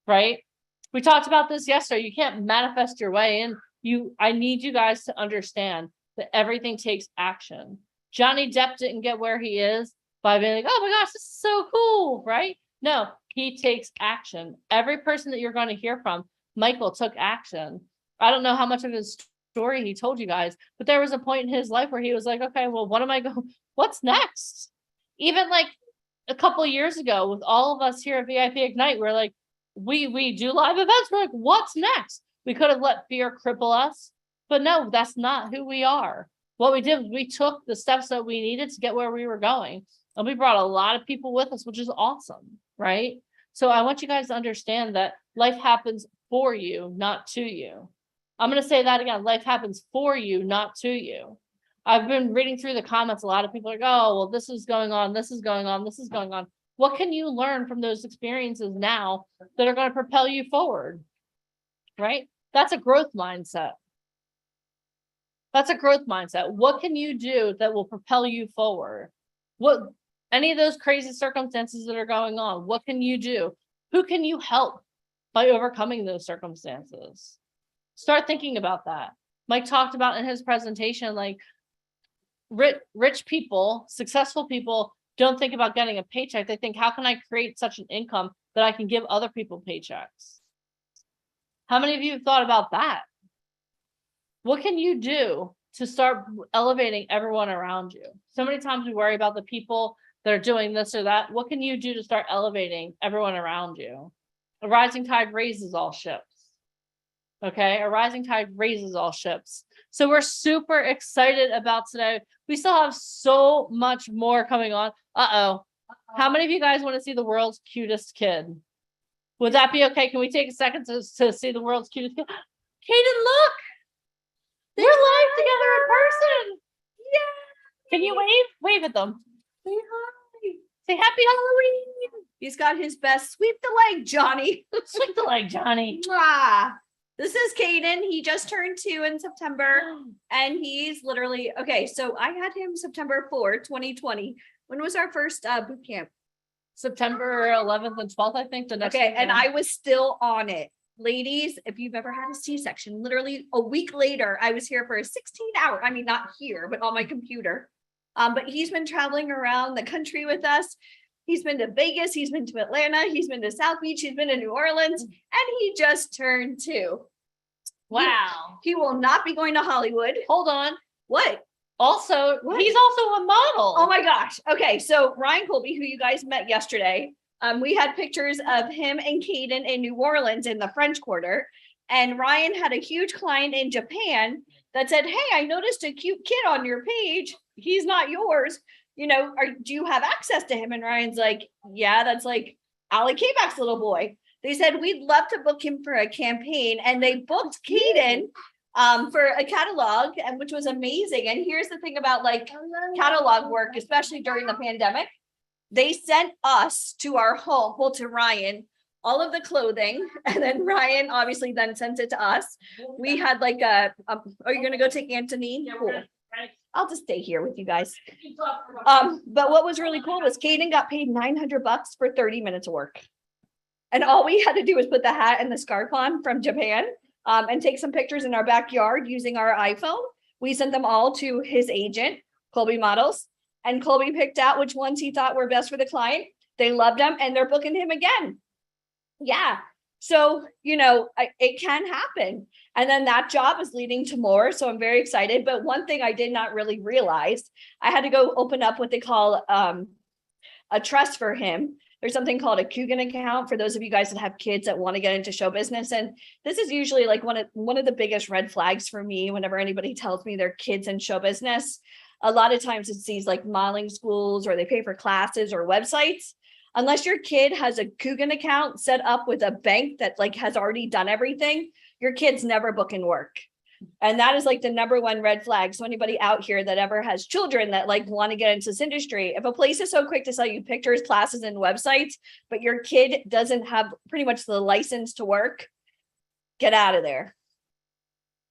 Right? We talked about this yesterday. You can't manifest your way in. I need you guys to understand that everything takes action. Johnny Depp didn't get where he is by being like, oh my gosh, this is so cool, right? No, he takes action. Every person that you're going to hear from, Michael took action. I don't know how much of his story he told you guys, but there was a point in his life where he was like, okay, well, what am I What's next? Even like a couple years ago with all of us here at VIP Ignite, we're like, we do live events. We're like, what's next? We could have let fear cripple us, but no, that's not who we are. What we did was we took the steps that we needed to get where we were going. And we brought a lot of people with us, which is awesome, right? So I want you guys to understand that life happens for you, not to you. I'm going to say that again. Life happens for you, not to you. I've been reading through the comments. A lot of people are like, oh, well, this is going on. This is going on. This is going on. What can you learn from those experiences now that are going to propel you forward? Right? That's a growth mindset. That's a growth mindset. What can you do that will propel you forward? What, any of those crazy circumstances that are going on, what can you do? Who can you help by overcoming those circumstances? Start thinking about that. Mike talked about in his presentation, like rich people, successful people don't think about getting a paycheck. They think, how can I create such an income that I can give other people paychecks? How many of you have thought about that? What can you do to start elevating everyone around you? So many times we worry about the people that are doing this or that. What can you do to start elevating everyone around you? A rising tide raises all ships. Okay, a rising tide raises all ships. So we're super excited about today. We still have so much more coming on. Uh-oh. How many of you guys want to see the world's cutest kid? Would that be okay? Can we take a second to see the world's cutest kid? Kaden, look! We're live together in person. Yeah. Can you wave? Wave at them. Say hi. Say happy Halloween. He's got his best sweep the leg, Johnny. Sweep the leg, Johnny. Mwah. This is Caden. He just turned 2 in September, and he's literally, okay, so I had him September 4th, 2020. When was our first boot camp? September 11th and 12th, I think. The next Okay, weekend. and I was still on it. Ladies, if you've ever had a C-section, literally a week later, I was here for a 16-hour, I mean, not here, but on my computer. But he's been traveling around the country with us. He's been to Vegas, he's been to Atlanta, he's been to South Beach, he's been to New Orleans, and he just turned 2. Wow. He will not be going to Hollywood. Hold on. What? Also, What? he's also a model. Oh my gosh. Okay, so Ryan Colby, who you guys met yesterday, we had pictures of him and Caden in New Orleans in the French Quarter. And Ryan had a huge client in Japan that said, hey, I noticed a cute kid on your page. He's not yours. You know, do you have access to him? And Ryan's like, yeah, that's like Ali K-Back's little boy. They said, we'd love to book him for a campaign. And they booked Caden for a catalog, and which was amazing. And here's the thing about like catalog work, especially during the pandemic. They sent us to our home, well, to Ryan, all of the clothing. And then Ryan obviously then sent it to us. We had like are you going to go take Anthony? Cool. I'll just stay here with you guys. But what was really cool was Caden got paid $900 for 30 minutes of work. And all we had to do was put the hat and the scarf on from Japan and take some pictures in our backyard using our iPhone. We sent them all to his agent, Colby Models, and Colby picked out which ones he thought were best for the client. They loved them and they're booking him again. Yeah. So, you know, it can happen. And then that job is leading to more. So I'm very excited. But one thing I did not really realize, I had to go open up what they call a trust for him. There's something called a Coogan account for those of you guys that have kids that want to get into show business. And this is usually like one of the biggest red flags for me whenever anybody tells me their kids in show business. A lot of times it's these like modeling schools or they pay for classes or websites. Unless your kid has a Coogan account set up with a bank that like has already done everything, your kid's never booking work. And that is like the #1 red flag. So anybody out here that ever has children that like want to get into this industry, if a place is so quick to sell you pictures, classes, and websites, but your kid doesn't have pretty much the license to work, get out of there.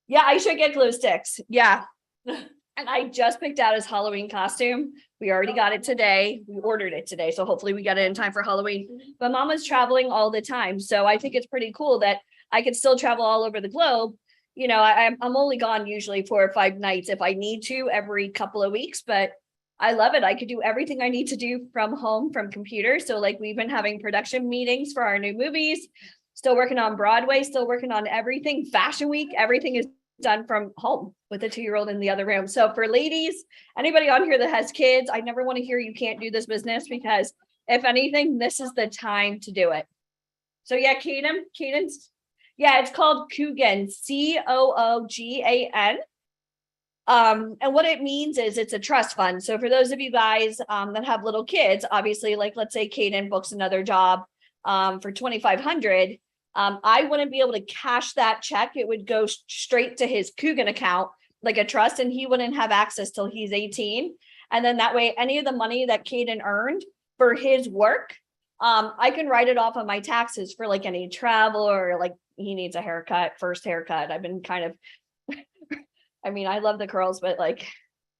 Yeah, I should get glue sticks. Yeah. And I just picked out his Halloween costume. We already got it today. We ordered it today. So hopefully we get it in time for Halloween. But Mama's traveling all the time. So I think it's pretty cool that I could still travel all over the globe. You know, I'm only gone usually 4 or 5 nights if I need to every couple of weeks, but I love it. I could do everything I need to do from home, from computer. So like we've been having production meetings for our new movies, still working on Broadway, still working on everything. Fashion Week, everything is done from home with a 2-year-old in the other room. So for ladies, anybody on here that has kids, I never want to hear you can't do this business, because if anything, this is the time to do it. So yeah, Caden's, yeah, it's called Coogan, COOGAN. And what it means is it's a trust fund. So for those of you guys that have little kids, obviously, like let's say Caden books another job for $2,500. I wouldn't be able to cash that check. It would go straight to his Coogan account, like a trust, and he wouldn't have access till he's 18. And then that way, any of the money that Caden earned for his work, I can write it off on my taxes for like any travel, or like he needs a haircut, first haircut. I've been kind of, I mean, I love the curls, but like,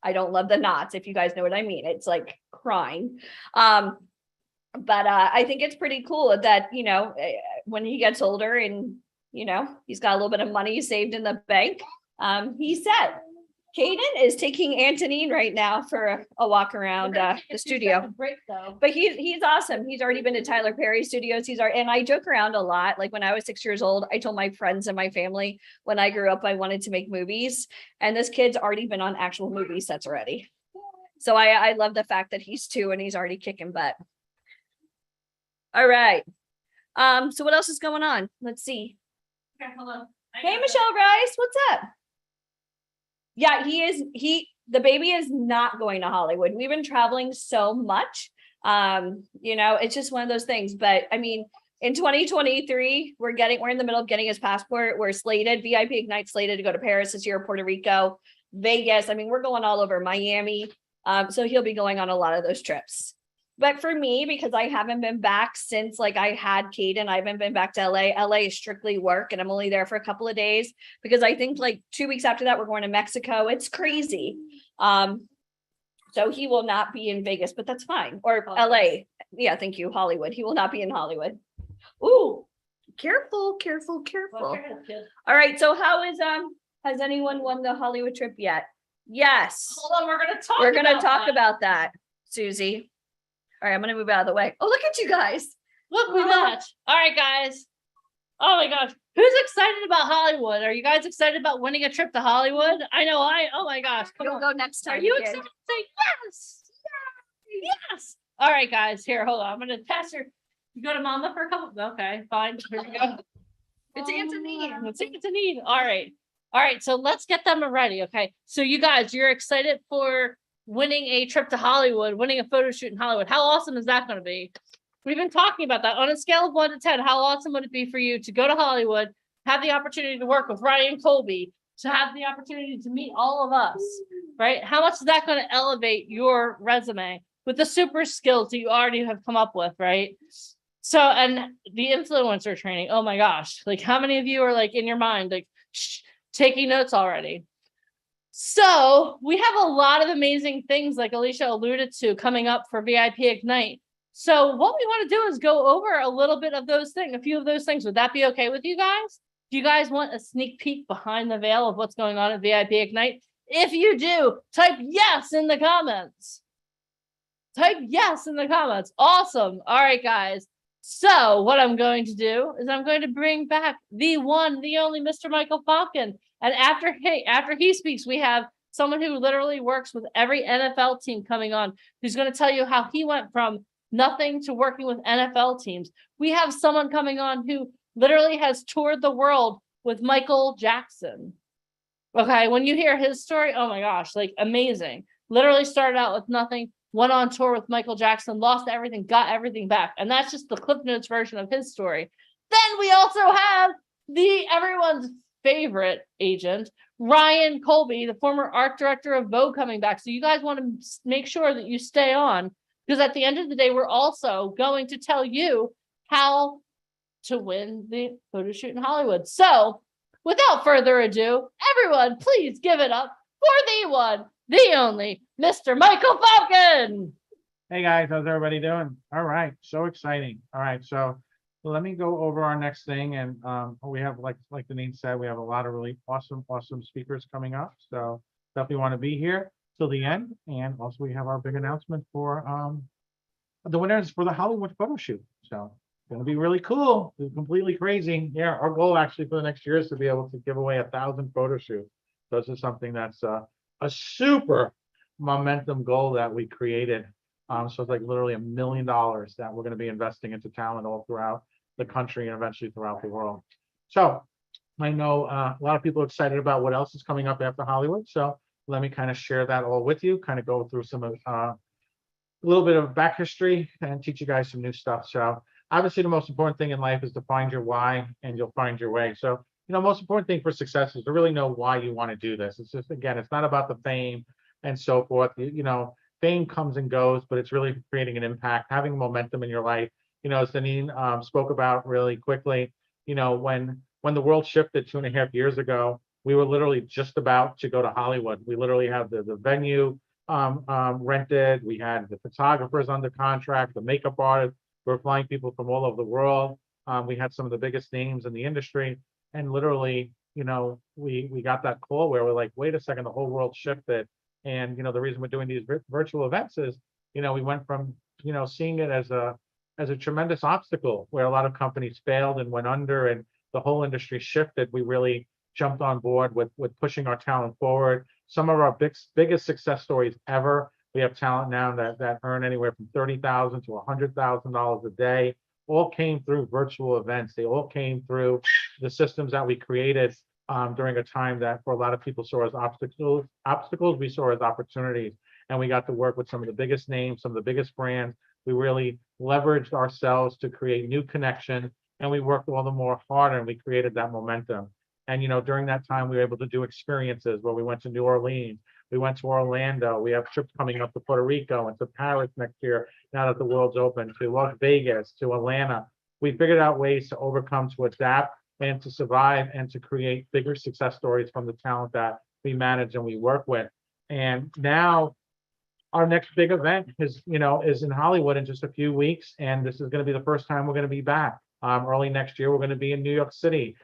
I don't love the knots, if you guys know what I mean. It's like crying. But I think it's pretty cool that, you know, when he gets older and, you know, he's got a little bit of money saved in the bank, he's set. Caden is taking Antonine right now for a walk around the studio. Break though. But he's awesome. He's already been to Tyler Perry Studios. And I joke around a lot. Like when I was 6 years old, I told my friends and my family when I grew up, I wanted to make movies. And this kid's already been on actual movie sets already. So I love the fact that he's 2 and he's already kicking butt. All right. So what else is going on? Let's see. Okay, hold on. Hey, Michelle Rice, what's up? Yeah, the baby is not going to Hollywood. We've been traveling so much. You know, it's just one of those things. But I mean, in 2023, we're in the middle of getting his passport. We're slated, VIP Ignite slated to go to Paris this year, Puerto Rico, Vegas. I mean, we're going all over Miami. So he'll be going on a lot of those trips. But for me, because I haven't been back since like I had Caden, I haven't been back to LA. LA is strictly work, and I'm only there for a couple of days because I think like 2 weeks after that, we're going to Mexico. It's crazy. So he will not be in Vegas, but that's fine. Or LA. Yeah, thank you. Hollywood. He will not be in Hollywood. Ooh, careful. All right. So how is has anyone won the Hollywood trip yet? Yes. Hold on, we're gonna talk about that, Susie. All right, I'm gonna move out of the way. Oh, look at you guys. Look, we match. All right, guys. Oh my gosh. Who's excited about Hollywood? Are you guys excited about winning a trip to Hollywood? I know oh my gosh. Come You'll on. go next time. Are you kid. excited to say yes? Yay! Yes. All right, guys. Here, hold on. I'm gonna pass her. You go to mama for a couple. Okay, fine. Here we go. It's Anthony. It's Anthony. All right. All right. So let's get them ready. Okay. So you guys, you're excited for winning a trip to Hollywood, winning a photo shoot in Hollywood. How awesome is that going to be? We've been talking about that. On a scale of 1 to 10, how awesome would it be for you to go to Hollywood, have the opportunity to work with Ryan Colby, to have the opportunity to meet all of us, right? How much is that going to elevate your resume with the super skills that you already have come up with, right? So, and the influencer training, oh my gosh, like how many of you are like in your mind, like taking notes already? So we have a lot of amazing things like Alicia alluded to coming up for VIP Ignite. So what we want to do is go over a little bit of those things, a few of those things. Would that be okay with you guys? Do you guys want a sneak peek behind the veil of what's going on at VIP Ignite? If you do, type yes in the comments. Type yes in the comments. Awesome. All right, guys. So what I'm going to do is I'm going to bring back the one, the only Mr. Michael Falcon. And after he speaks, we have someone who literally works with every NFL team coming on, who's going to tell you how he went from nothing to working with NFL teams. We have someone coming on who literally has toured the world with Michael Jackson. Okay, when you hear his story, oh my gosh, like amazing. Literally started out with nothing, went on tour with Michael Jackson, lost everything, got everything back. And that's just the Cliff Notes version of his story. Then we also have everyone's favorite agent, Ryan Colby, the former art director of Vogue, coming back. So you guys want to make sure that you stay on, because at the end of the day, we're also going to tell you how to win the photo shoot in Hollywood. So without further ado, everyone, please give it up for the one, the only Mr. Michael Falcon. Hey guys, how's everybody doing? All right, so exciting. All right, so let me go over our next thing. And we have, like Denise said, we have a lot of really awesome speakers coming up. So definitely want to be here till the end. And also we have our big announcement for the winners for the Hollywood photo shoot. So gonna be really cool. It's completely crazy. Yeah, our goal actually for the next year is to be able to give away 1,000 photo shoots. So this is something that's a super momentum goal that we created. So it's like literally $1 million that we're going to be investing into talent all throughout the country and eventually throughout the world. So I know a lot of people are excited about what else is coming up after Hollywood. So let me kind of share that all with you, kind of go through some of a little bit of back history and teach you guys some new stuff. So obviously the most important thing in life is to find your why and you'll find your way. So, most important thing for success is to really know why you want to do this. It's just, again, it's not about the fame and so forth. Fame comes and goes, but it's really creating an impact, having momentum in your life. As Deneen spoke about really quickly, when the world shifted 2.5 years ago, we were literally just about to go to Hollywood. We literally had the venue rented. We had the photographers under contract, the makeup artists. We were flying people from all over the world. We had some of the biggest names in the industry. And literally, we got that call where we're like, wait a second, the whole world shifted. And, the reason we're doing these virtual events is, we went from, seeing it as a tremendous obstacle where a lot of companies failed and went under and the whole industry shifted. We really jumped on board with pushing our talent forward. Some of our biggest success stories ever. We have talent now that earn anywhere from $30,000 to $100,000 a day. All came through virtual events. They all came through the systems that we created during a time that for a lot of people saw as obstacles, we saw as opportunities. And we got to work with some of the biggest names, some of the biggest brands. We really leveraged ourselves to create new connections, and we worked all the more harder, and we created that momentum. And during that time, we were able to do experiences where we went to New Orleans, we went to Orlando, we have trips coming up to Puerto Rico and to Paris next year, now that the world's open, to Las Vegas, to Atlanta. We figured out ways to overcome, to adapt, and to survive, and to create bigger success stories from the talent that we manage and we work with. And now our next big event is in Hollywood in just a few weeks. And this is going to be the first time we're going to be back. Early next year, we're going to be in New York City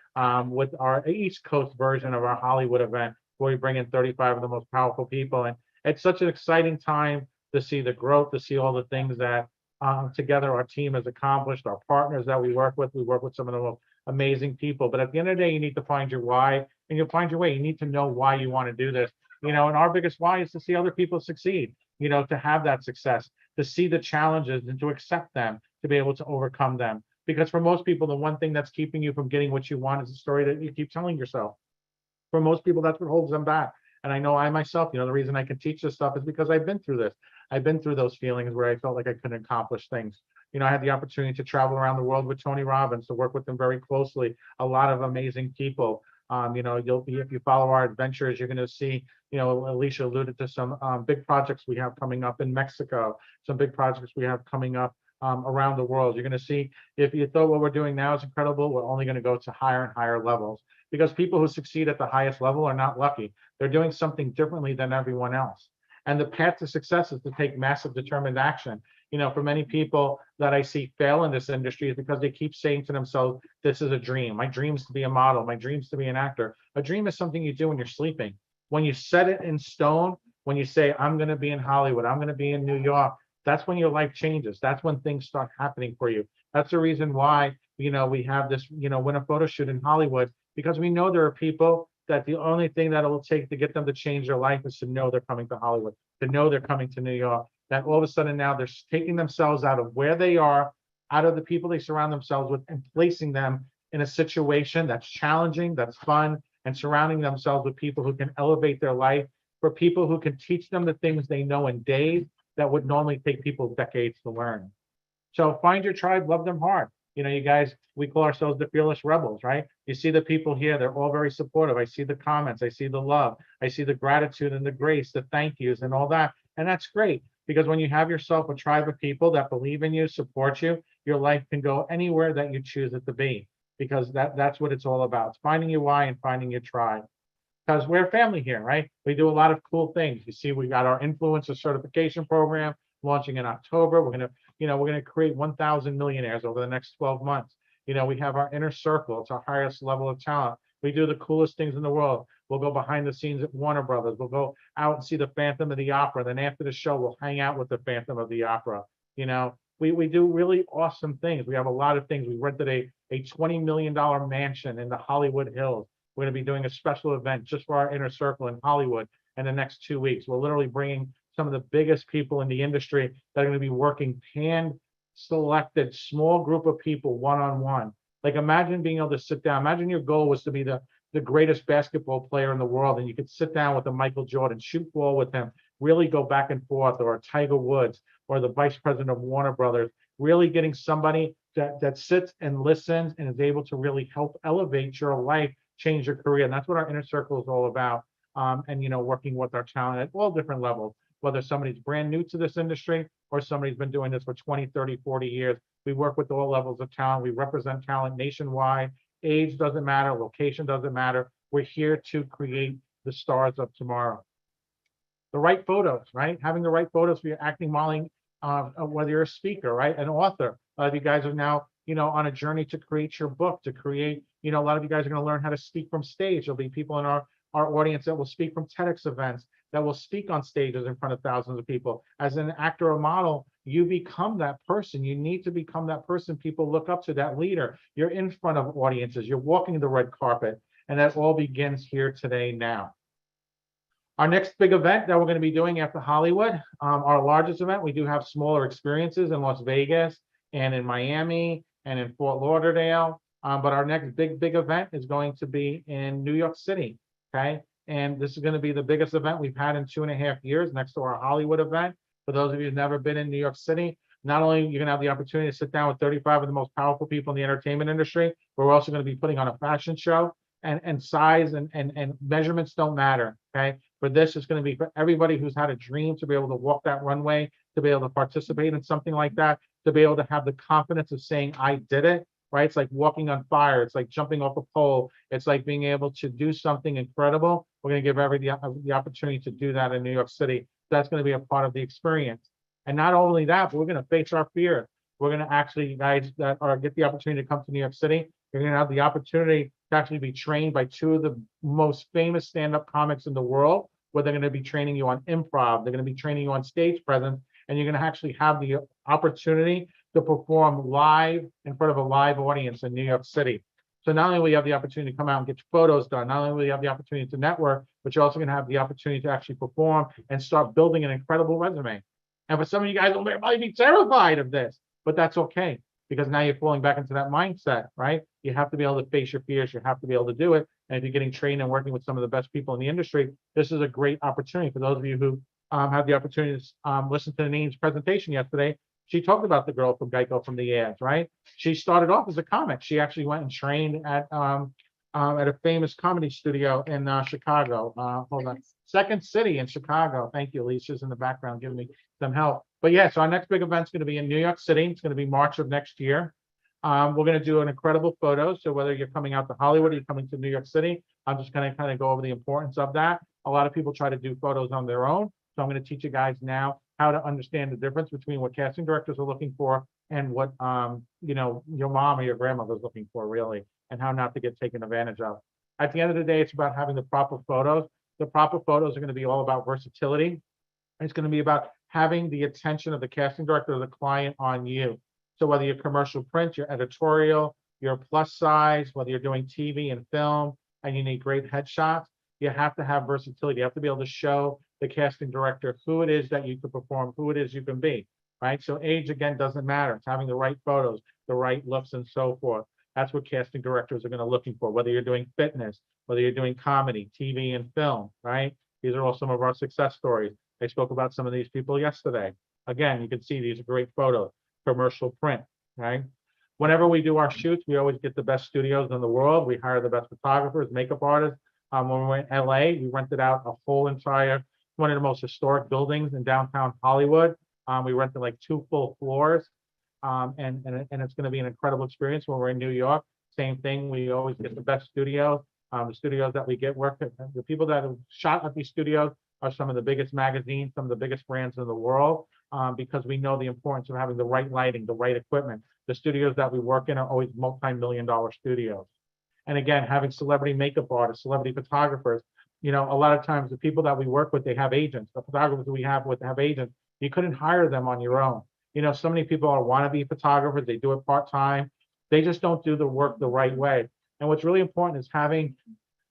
with our East Coast version of our Hollywood event, where we bring in 35 of the most powerful people. And it's such an exciting time to see the growth, to see all the things that together our team has accomplished, our partners that we work with some of the most amazing people. But at the end of the day, you need to find your why, and you'll find your way. You need to know why you want to do this. And our biggest why is to see other people succeed, to have that success, to see the challenges and to accept them, to be able to overcome them. Because for most people, the one thing that's keeping you from getting what you want is the story that you keep telling yourself. For most people, that's what holds them back. And I know I myself, the reason I can teach this stuff is because I've been through this. I've been through those feelings where I felt like I couldn't accomplish things. I had the opportunity to travel around the world with Tony Robbins, to work with him very closely. A lot of amazing people. If you follow our adventures, you're going to see, Alicia alluded to some big projects we have coming up in Mexico, some big projects we have coming up around the world. You're going to see, if you thought what we're doing now is incredible, we're only going to go to higher and higher levels, because people who succeed at the highest level are not lucky. They're doing something differently than everyone else. And the path to success is to take massive determined action. For many people that I see fail in this industry is because they keep saying to themselves, this is a dream. My dream is to be a model. My dream is to be an actor. A dream is something you do when you're sleeping. When you set it in stone, when you say, I'm going to be in Hollywood, I'm going to be in New York, that's when your life changes. That's when things start happening for you. That's the reason why, we have this, win a photo shoot in Hollywood, because we know there are people that the only thing that it will take to get them to change their life is to know they're coming to Hollywood, to know they're coming to New York, that all of a sudden now they're taking themselves out of where they are, out of the people they surround themselves with, and placing them in a situation that's challenging, that's fun, and surrounding themselves with people who can elevate their life, for people who can teach them the things they know in days that would normally take people decades to learn. So find your tribe, love them hard. You guys, we call ourselves the Fearless Rebels, right? You see the people here, they're all very supportive. I see the comments, I see the love, I see the gratitude and the grace, the thank yous and all that. And that's great, because when you have yourself a tribe of people that believe in you, support you, your life can go anywhere that you choose it to be, because that's what it's all about. It's finding your why and finding your tribe. Because we're a family here, right? We do a lot of cool things. You see, we got our influencer certification program launching in October. We're gonna create 1,000 millionaires over the next 12 months. We have our inner circle. It's our highest level of talent. We do the coolest things in the world. We'll go behind the scenes at Warner Brothers. We'll go out and see the Phantom of the Opera. Then after the show, we'll hang out with the Phantom of the Opera. We do really awesome things. We have a lot of things. We rented a $20 million mansion in the Hollywood Hills. We're going to be doing a special event just for our inner circle in Hollywood in the next 2 weeks. We're literally bringing some of the biggest people in the industry that are going to be working hand-selected small group of people one-on-one. Like imagine being able to sit down. Imagine your goal was to be the greatest basketball player in the world, and you could sit down with a Michael Jordan, shoot ball with him, really go back and forth, or a Tiger Woods, or the vice president of Warner Brothers, really getting somebody that sits and listens and is able to really help elevate your life, change your career. And that's what our inner circle is all about. And, you know, working with our talent at all different levels, whether somebody's brand new to this industry or somebody's been doing this for 20, 30, 40 years. We work with all levels of talent. We represent talent nationwide. Age doesn't matter. Location doesn't matter. We're here to create the stars of tomorrow. The right photos, right? Having the right photos for your acting, modeling, whether you're a speaker, right? An author. You guys are now, you know, on a journey to create your book, to create, you know, a lot of you guys are going to learn how to speak from stage. There'll be people in our audience that will speak from TEDx events, that will speak on stages in front of thousands of people. As an actor or model, you become that person. You need to become that person people look up to, that leader. You're in front of audiences. You're walking the red carpet. And that all begins here today now. Our next big event that we're going to be doing after Hollywood, our largest event, we do have smaller experiences in Las Vegas and in Miami and in Fort Lauderdale. But our next big event is going to be in New York City. Okay. And this is going to be the biggest event we've had in 2.5 years, next to our Hollywood event. For those of you who've never been in New York City, not only you're going to have the opportunity to sit down with 35 of the most powerful people in the entertainment industry, but we're also going to be putting on a fashion show, and size and measurements don't matter. Okay. But this is going to be for everybody who's had a dream to be able to walk that runway, to be able to participate in something like that, to be able to have the confidence of saying, I did it. Right? It's like walking on fire. It's like jumping off a pole. It's like being able to do something incredible. We're going to give everybody the opportunity to do that in New York City. That's going to be a part of the experience. And not only that, but we're going to face our fear. We're going to actually, you guys that are get the opportunity to come to New York City, you're going to have the opportunity to actually be trained by two of the most famous stand-up comics in the world, where they're going to be training you on improv. They're going to be training you on stage presence, and you're going to actually have the opportunity to perform live in front of a live audience in New York City. So not only will you have the opportunity to come out and get your photos done, not only will you have the opportunity to network, but you're also going to have the opportunity to actually perform and start building an incredible resume. And for some of you guys, you might be terrified of this, but that's okay, because now you're falling back into that mindset, right? You have to be able to face your fears. You have to be able to do it. And if you're getting trained and working with some of the best people in the industry, this is a great opportunity for those of you who have the opportunity to listen to Nadine's presentation yesterday. She talked about the girl from Geico from the ads, right? She started off as a comic. She actually went and trained at a famous comedy studio in Chicago. Hold on, Second City in Chicago. Thank you, Alicia's in the background giving me some help. But yeah, so our next big event is going to be in New York City. It's going to be March of next year. We're going to do an incredible photo. So whether you're coming out to Hollywood or you're coming to New York City, I'm just going to kind of go over the importance of that. A lot of people try to do photos on their own. So I'm going to teach you guys now how to understand the difference between what casting directors are looking for and what you know, your mom or your grandmother's looking for, really, and how not to get taken advantage of. At the end of the day, it's about having the proper photos. The proper photos are going to be all about versatility. It's going to be about having the attention of the casting director or the client on you. So whether you're commercial print, your editorial, your plus size, whether you're doing TV and film, and you need great headshots, you have to have versatility. You have to be able to show the casting director who it is that you can perform, who it is you can be, right? So age, again, doesn't matter. It's having the right photos, the right looks, and so forth. That's what casting directors are going to looking for, whether you're doing fitness, whether you're doing comedy, TV, and film, right? These are all some of our success stories. I spoke about some of these people yesterday. Again, you can see these are great photos, commercial print, right? Whenever we do our shoots, we always get the best studios in the world. We hire the best photographers, makeup artists. When we were in LA, we rented out a whole entire, one of the most historic buildings in downtown Hollywood. We rented like 2 full floors. And it's going to be an incredible experience. When we're in New York, same thing. We always get the best studios. The studios that we get work at, the people that have shot at these studios are some of the biggest magazines, some of the biggest brands in the world, because we know the importance of having the right lighting, the right equipment. The studios that we work in are always multi-million-dollar studios. And again, having celebrity makeup artists, celebrity photographers, you know, a lot of times the people that we work with, they have agents. The photographers we have with have agents. You couldn't hire them on your own. You know, so many people are wannabe photographers. They do it part-time. They just don't do the work the right way. And what's really important is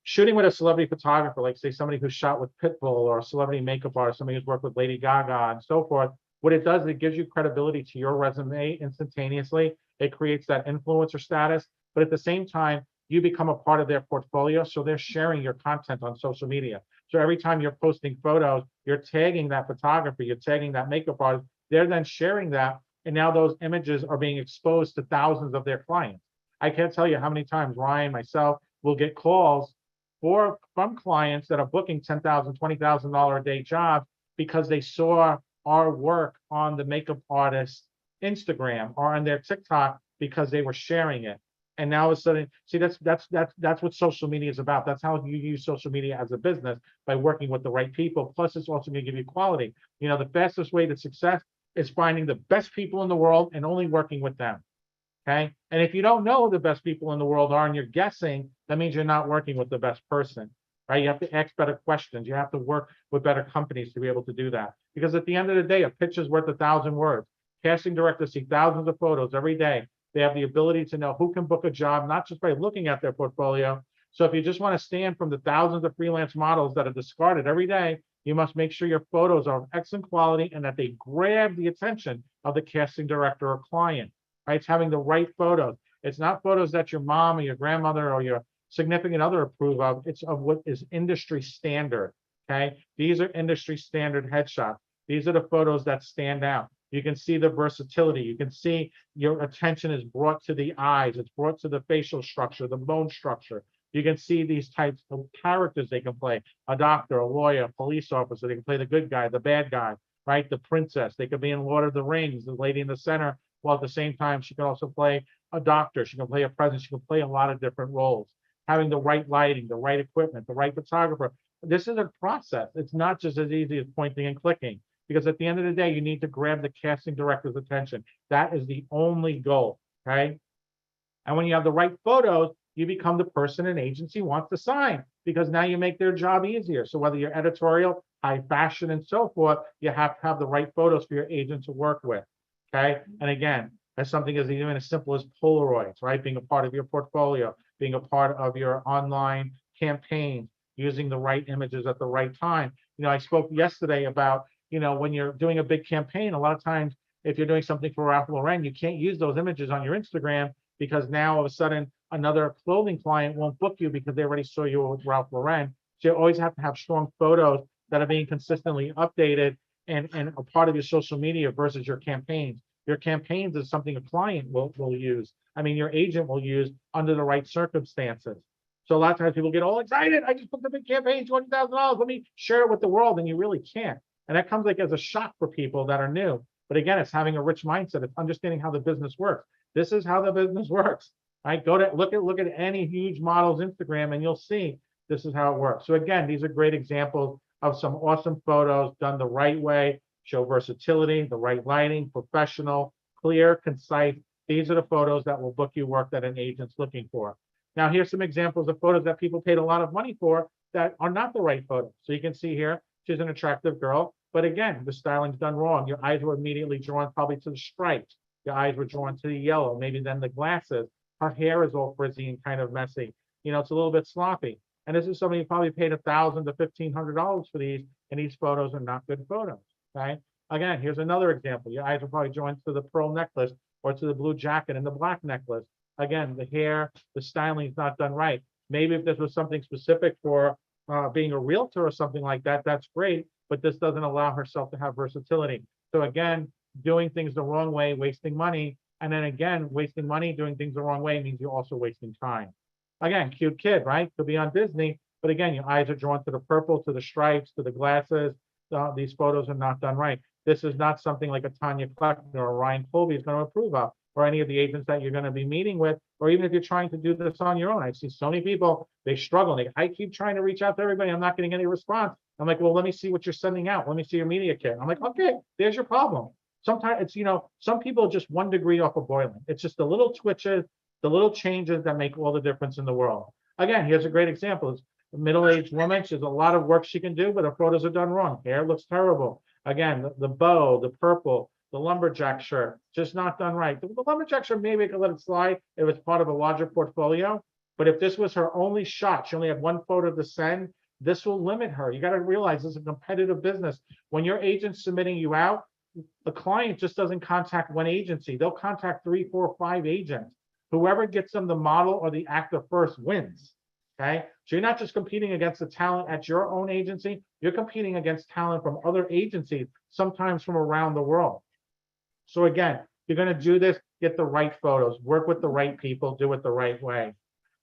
shooting with a celebrity photographer, like say somebody who's shot with Pitbull or a celebrity makeup artist, somebody who's worked with Lady Gaga and so forth. What it does is it gives you credibility to your resume instantaneously. It creates that influencer status, but at the same time, you become a part of their portfolio. So they're sharing your content on social media. So every time you're posting photos, you're tagging that photographer, you're tagging that makeup artist. They're then sharing that. And now those images are being exposed to thousands of their clients. I can't tell you how many times Ryan, myself, will get calls from clients that are booking $10,000, $20,000 a day jobs because they saw our work on the makeup artist Instagram or on their TikTok because they were sharing it. And now all of a sudden, see, that's what social media is about. That's how you use social media as a business, by working with the right people. Plus, it's also going to give you quality. You know, the fastest way to success is finding the best people in the world and only working with them. Okay. And if you don't know who the best people in the world are and you're guessing, that means you're not working with the best person, right? You have to ask better questions. You have to work with better companies to be able to do that. Because at the end of the day, a picture's worth 1,000 words. Casting directors see thousands of photos every day. They have the ability to know who can book a job, not just by looking at their portfolio. So if you just want to stand from the thousands of freelance models that are discarded every day, you must make sure your photos are of excellent quality and that they grab the attention of the casting director or client. Right? It's having the right photos. It's not photos that your mom or your grandmother or your significant other approve of. It's of what is industry standard. Okay. These are industry standard headshots. These are the photos that stand out. You can see the versatility. You can see your attention is brought to the eyes. It's brought to the facial structure, the bone structure. You can see these types of characters they can play. A doctor, a lawyer, a police officer. They can play the good guy, the bad guy, right? The princess. They could be in Lord of the Rings, the lady in the center. While at the same time, she can also play a doctor. She can play a president. She can play a lot of different roles. Having the right lighting, the right equipment, the right photographer. This is a process. It's not just as easy as pointing and clicking, because at the end of the day, you need to grab the casting director's attention. That is the only goal, okay? And when you have the right photos, you become the person an agency wants to sign, because now you make their job easier. So whether you're editorial, high fashion, and so forth, you have to have the right photos for your agent to work with. Okay. And again, that's something as even as simple as Polaroids, right? Being a part of your portfolio, being a part of your online campaign, using the right images at the right time. You know, I spoke yesterday about, you know, when you're doing a big campaign, a lot of times, if you're doing something for Ralph Lauren, you can't use those images on your Instagram, because now all of a sudden another clothing client won't book you because they already saw you with Ralph Lauren. So you always have to have strong photos that are being consistently updated and a part of your social media versus your campaigns. Your campaigns is something a client will use. I mean, your agent will use under the right circumstances. So a lot of times people get all excited. I just booked a big campaign, $20,000. Let me share it with the world. And you really can't. And that comes like as a shock for people that are new. But again, it's having a rich mindset. It's understanding how the business works. This is how the business works. Right? Go to look at any huge model's Instagram and you'll see this is how it works. So again, these are great examples of some awesome photos done the right way, show versatility, the right lighting, professional, clear, concise. These are the photos that will book you work that an agent's looking for. Now, here's some examples of photos that people paid a lot of money for that are not the right photos. So you can see here, she's an attractive girl, but again, the styling's done wrong. Your eyes were immediately drawn probably to the stripes. Your eyes were drawn to the yellow, maybe then the glasses. Her hair is all frizzy and kind of messy. You know, it's a little bit sloppy. And this is somebody who probably paid $1,000 to $1,500 for these, and these photos are not good photos, okay? Again, here's another example. Your eyes are probably drawn to the pearl necklace or to the blue jacket and the black necklace. Again, the hair, the styling is not done right. Maybe if this was something specific for being a realtor or something like that, that's great, but this doesn't allow herself to have versatility. So again, doing things the wrong way, wasting money, and then again, wasting money, doing things the wrong way means you're also wasting time. Again, cute kid, right? Could be on Disney, but again, your eyes are drawn to the purple, to the stripes, to the glasses. These photos are not done right. This is not something like a Tanya Kleckner or Ryan Colby is going to approve of, or any of the agents that you're going to be meeting with, or even if you're trying to do this on your own. I've seen so many people, they struggle. I keep trying to reach out to everybody. I'm not getting any response. I'm like, well, let me see what you're sending out. Let me see your media kit. I'm like, okay, there's your problem. Sometimes it's, you know, some people are just 1 degree off of boiling. It's just the little twitches, the little changes that make all the difference in the world. Again, here's a great example. It's a middle-aged woman. She has a lot of work she can do, but her photos are done wrong. Hair looks terrible. Again, the bow, the purple, The lumberjack shirt, just not done right. The lumberjack shirt, maybe I could let it slide if it's part of a larger portfolio. But if this was her only shot, she only had one photo to send, this will limit her. You got to realize it's a competitive business. When your agent's submitting you out, the client just doesn't contact one agency. They'll contact 3, 4, 5 agents. Whoever gets them the model or the actor first wins. Okay. So you're not just competing against the talent at your own agency, you're competing against talent from other agencies, sometimes from around the world. So again, you're going to do this, get the right photos, work with the right people, do it the right way.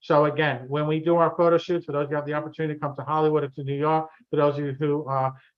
So again, when we do our photo shoots, for those who have the opportunity to come to Hollywood or to New York, for those of you who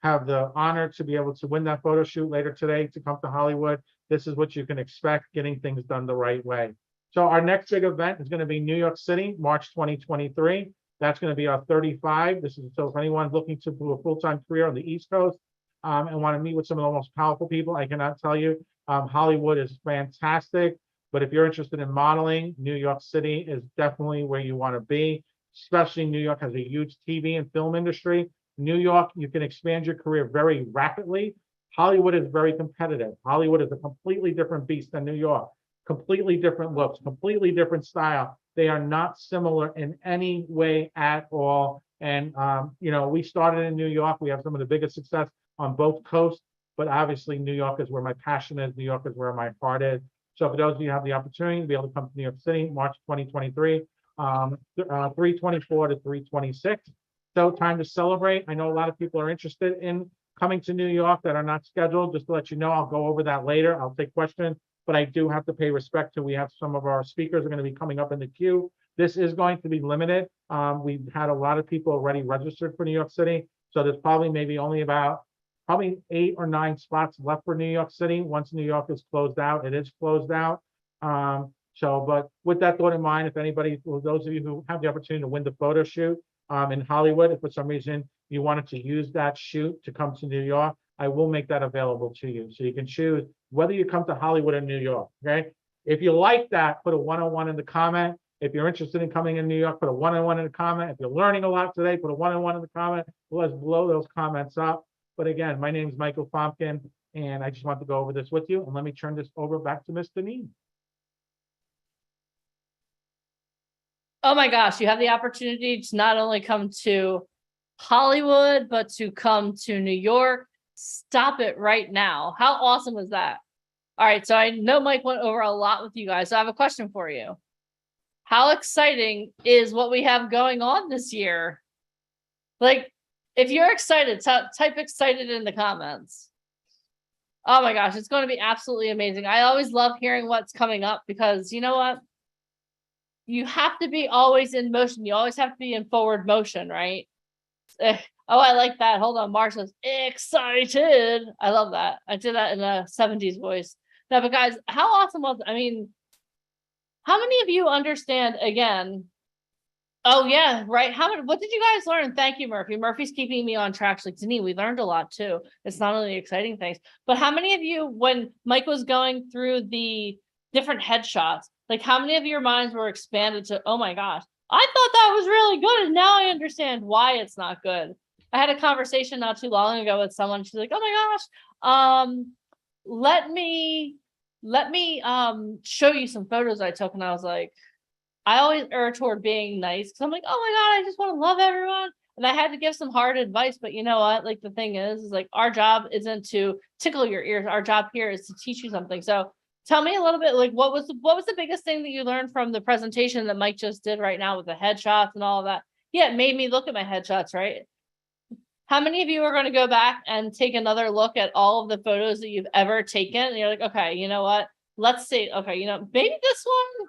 have the honor to be able to win that photo shoot later today to come to Hollywood, this is what you can expect, getting things done the right way. So our next big event is going to be New York City, March 2023. That's going to be our 35. This is so if anyone's looking to do a full-time career on the East Coast and want to meet with some of the most powerful people, I cannot tell you. Hollywood is fantastic. But if you're interested in modeling, New York City is definitely where you want to be, especially New York has a huge TV and film industry. New York, you can expand your career very rapidly. Hollywood is very competitive. Hollywood is a completely different beast than New York, completely different looks, completely different style. They are not similar in any way at all. And, you know, we started in New York. We have some of the biggest success on both coasts, but obviously New York is where my passion is. New York is where my heart is. So for those of you who have the opportunity to be able to come to New York City, March 2023, 324 to 326. So time to celebrate. I know a lot of people are interested in coming to New York that are not scheduled. Just to let you know, I'll go over that later. I'll take questions, but I do have to pay respect to, we have some of our speakers are going to be coming up in the queue. This is going to be limited. We've had a lot of people already registered for New York City. So there's probably maybe only about 8 or 9 spots left for New York City. Once New York is closed out, it is closed out. But with that thought in mind, if anybody, for those of you who have the opportunity to win the photo shoot in Hollywood, if for some reason you wanted to use that shoot to come to New York, I will make that available to you. So you can choose whether you come to Hollywood or New York, okay? If you like that, put a 101 in the comment. If you're interested in coming in New York, put a 101 in the comment. If you're learning a lot today, put a 101 in the comment. Let's blow those comments up. But again, my name is Michael Fompkin, and I just want to go over this with you. And let me turn this over back to Ms. Deneen. Oh my gosh, you have the opportunity to not only come to Hollywood, but to come to New York. Stop it right now. How awesome is that? All right, so I know Mike went over a lot with you guys. So I have a question for you. How exciting is what we have going on this year? Like, if you're excited, type excited in the comments. Oh my gosh, it's going to be absolutely amazing. I always love hearing what's coming up because you know what? You have to be always in motion. You always have to be in forward motion, right? Oh, I like that. Hold on. Marsha's excited. I love that. I did that in a 70s voice. No, but guys, how awesome was it? I mean, how many of you understand again? Oh yeah, right. What did you guys learn? Thank you, Murphy. Murphy's keeping me on track. Like, Denise, we learned a lot too. It's not only exciting things, but how many of you, when Mike was going through the different headshots, like how many of your minds were expanded to, oh my gosh, I thought that was really good. And now I understand why it's not good. I had a conversation not too long ago with someone. She's like, oh my gosh, let me show you some photos I took. And I was like, I always err toward being nice because I'm like, oh my God, I just want to love everyone. And I had to give some hard advice, but you know what? Like the thing is like our job isn't to tickle your ears. Our job here is to teach you something. So tell me a little bit, like what was the biggest thing that you learned from the presentation that Mike just did right now with the headshots and all of that? Yeah, it made me look at my headshots, right? How many of you are going to go back and take another look at all of the photos that you've ever taken? And you're like, okay, you know what? Let's see. Okay, you know, maybe this one,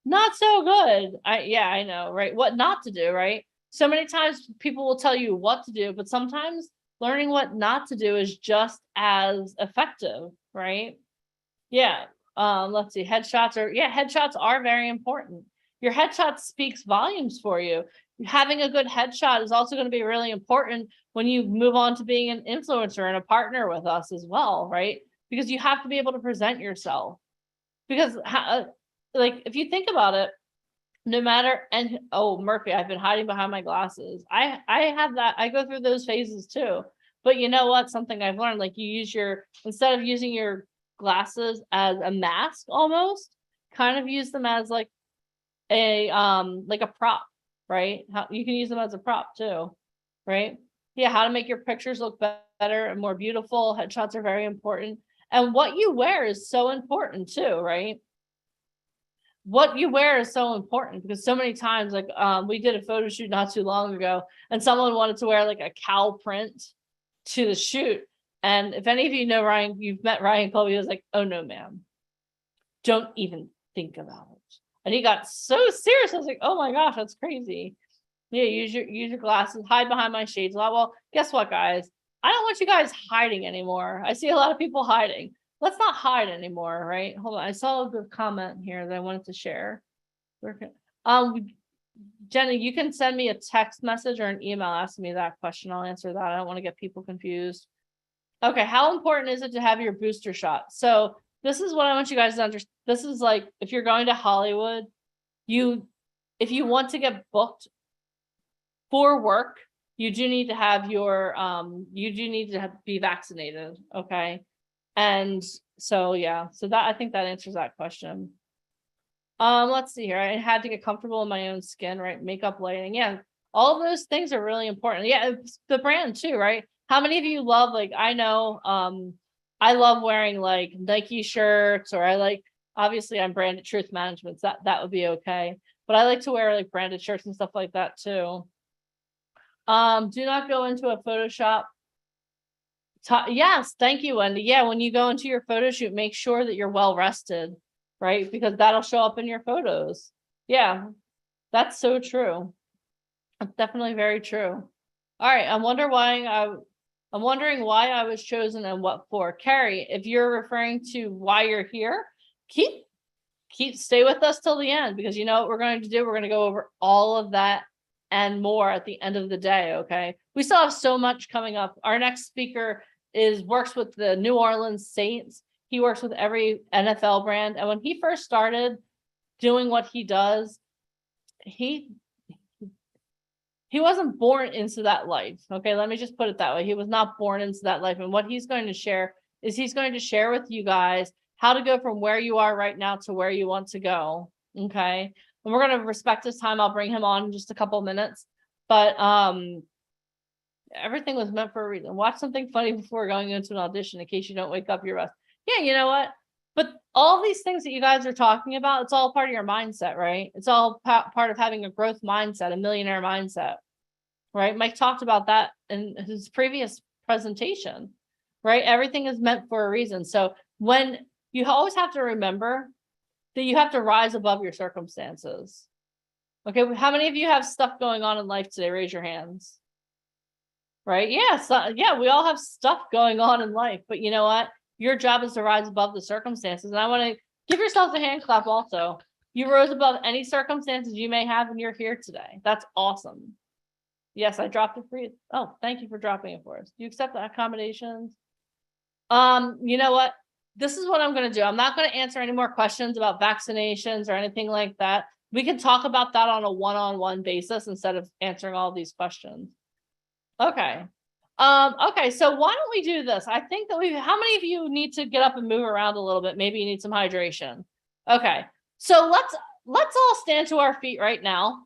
not so good. I know, right? What not to do, right? So many times people will tell you what to do, but sometimes learning what not to do is just as effective, right? Yeah. Let's see. Headshots are very important. Your headshot speaks volumes for you. Having a good headshot is also going to be really important when you move on to being an influencer and a partner with us as well, right? Because you have to be able to present yourself. Because like if you think about it, no matter, and oh Murphy, I've been hiding behind my glasses. I have that. I go through those phases too. But you know what? Something I've learned, like you use instead of using your glasses as a mask almost, kind of use them as like a prop, right? How you can use them as a prop too, right? Yeah, how to make your pictures look better and more beautiful. Headshots are very important. And what you wear is so important too, right? What you wear is so important because so many times, like we did a photo shoot not too long ago, and someone wanted to wear like a cow print to the shoot. And if any of you know Ryan, you've met Ryan Colby, he was like, "Oh no, ma'am, don't even think about it." And he got so serious. I was like, "Oh my gosh, that's crazy." Yeah, use your glasses, hide behind my shades a lot. Well, guess what, guys? I don't want you guys hiding anymore. I see a lot of people hiding. Let's not hide anymore, right? Hold on. I saw a good comment here that I wanted to share. Jenny, you can send me a text message or an email asking me that question. I'll answer that. I don't want to get people confused. Okay, how important is it to have your booster shot? So this is what I want you guys to understand. This is like if you're going to Hollywood, if you want to get booked for work, you do need to have your be vaccinated. Okay. And so yeah, so that I think that answers that question. Let's see here. I had to get comfortable in my own skin, right? Makeup, lighting. Yeah, all of those things are really important. Yeah, it's the brand too, right? How many of you love, like, I know I love wearing like Nike shirts, or I like, obviously I'm branded Truth Management, so that would be okay. But I like to wear like branded shirts and stuff like that too. Do not go into a Photoshop. Yes, thank you, Wendy. Yeah, when you go into your photo shoot, make sure that you're well rested, right? Because that'll show up in your photos. Yeah, that's so true. That's definitely very true. All right, I'm wondering why I was chosen and what for. Carrie, if you're referring to why you're here, stay with us till the end, because you know what we're going to do? We're going to go over all of that and more at the end of the day, okay? We still have so much coming up. Our next speaker works with the New Orleans Saints. He works with every NFL brand. And when he first started doing what he does, he wasn't born into that life. Okay, let me just put it that way. He was not born into that life. And what he's going to share is he's going to share with you guys how to go from where you are right now to where you want to go. Okay. And we're going to respect his time. I'll bring him on in just a couple minutes. But everything was meant for a reason. Watch something funny before going into an audition in case you don't wake up your rest. Yeah, you know what? But all these things that you guys are talking about, it's all part of your mindset, right? It's all part of having a growth mindset, a millionaire mindset, right? Mike talked about that in his previous presentation, right? Everything is meant for a reason. So when you always have to remember that you have to rise above your circumstances. Okay, how many of you have stuff going on in life today? Raise your hands. Right? Yeah, so, yeah, we all have stuff going on in life, but you know what? Your job is to rise above the circumstances. And I want to give yourselves a hand clap also. You rose above any circumstances you may have and you're here today. That's awesome. Yes, I dropped it for you. Oh, thank you for dropping it for us. Do you accept the accommodations? You know what? This is what I'm going to do. I'm not going to answer any more questions about vaccinations or anything like that. We can talk about that on a one-on-one basis instead of answering all these questions. Okay. Okay, so why don't we do this? I think that how many of you need to get up and move around a little bit? Maybe you need some hydration. Okay, so let's all stand to our feet right now.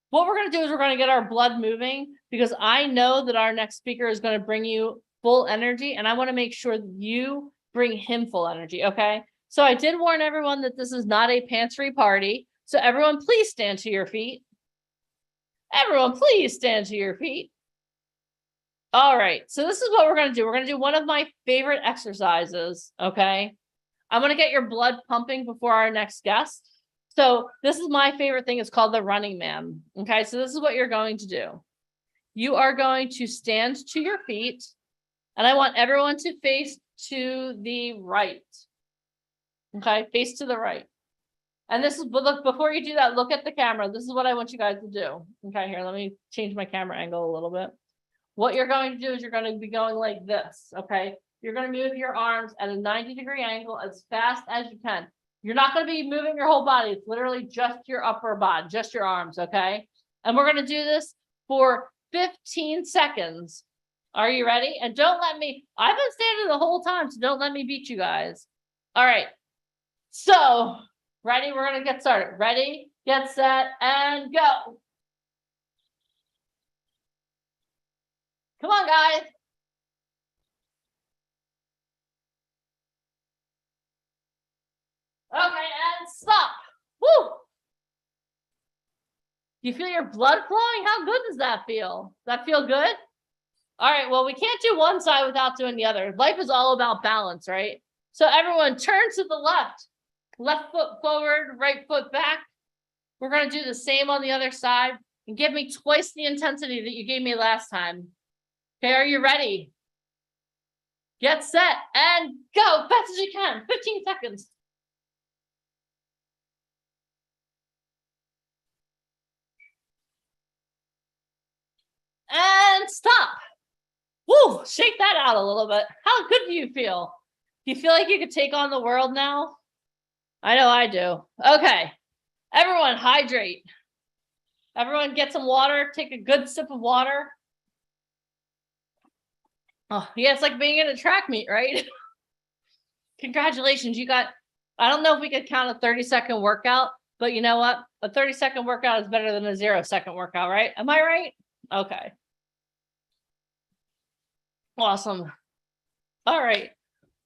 What we're going to do is we're going to get our blood moving, because I know that our next speaker is going to bring you full energy, and I want to make sure that you bring him full energy, okay? So I did warn everyone that this is not a pantry party. So everyone, please stand to your feet. Everyone, please stand to your feet. All right, so this is what we're going to do. We're going to do one of my favorite exercises, okay? I'm going to get your blood pumping before our next guest. So this is my favorite thing. It's called the Running Man, okay? So this is what you're going to do. You are going to stand to your feet, and I want everyone to face to the right, okay? Face to the right. And this is, but look, before you do that, look at the camera. This is what I want you guys to do. Okay, here, let me change my camera angle a little bit. What you're going to do is you're going to be going like this, okay? You're going to move your arms at a 90-degree angle as fast as you can. You're not going to be moving your whole body. It's literally just your upper body, just your arms, okay? And we're going to do this for 15 seconds. Are you ready? And don't let me, I've been standing the whole time, so don't let me beat you guys. All right. So, ready? We're going to get started. Ready, get set, and go. Come on, guys. Okay, and stop. Woo! You feel your blood flowing? How good does that feel? Does that feel good? All right, well, we can't do one side without doing the other. Life is all about balance, right? So everyone turn to the left. Left foot forward, right foot back. We're going to do the same on the other side. And give me twice the intensity that you gave me last time. Okay, are you ready? Get set and go. Fast as you can. 15 seconds. And stop. Woo, shake that out a little bit. How good do you feel? Do you feel like you could take on the world now? I know I do. Okay, everyone hydrate. Everyone get some water. Take a good sip of water. Oh, yeah, it's like being in a track meet, right? Congratulations, you got, I don't know if we could count a 30-second workout, but you know what? A 30-second workout is better than a 0-second workout, right? Am I right? Okay. Awesome. All right.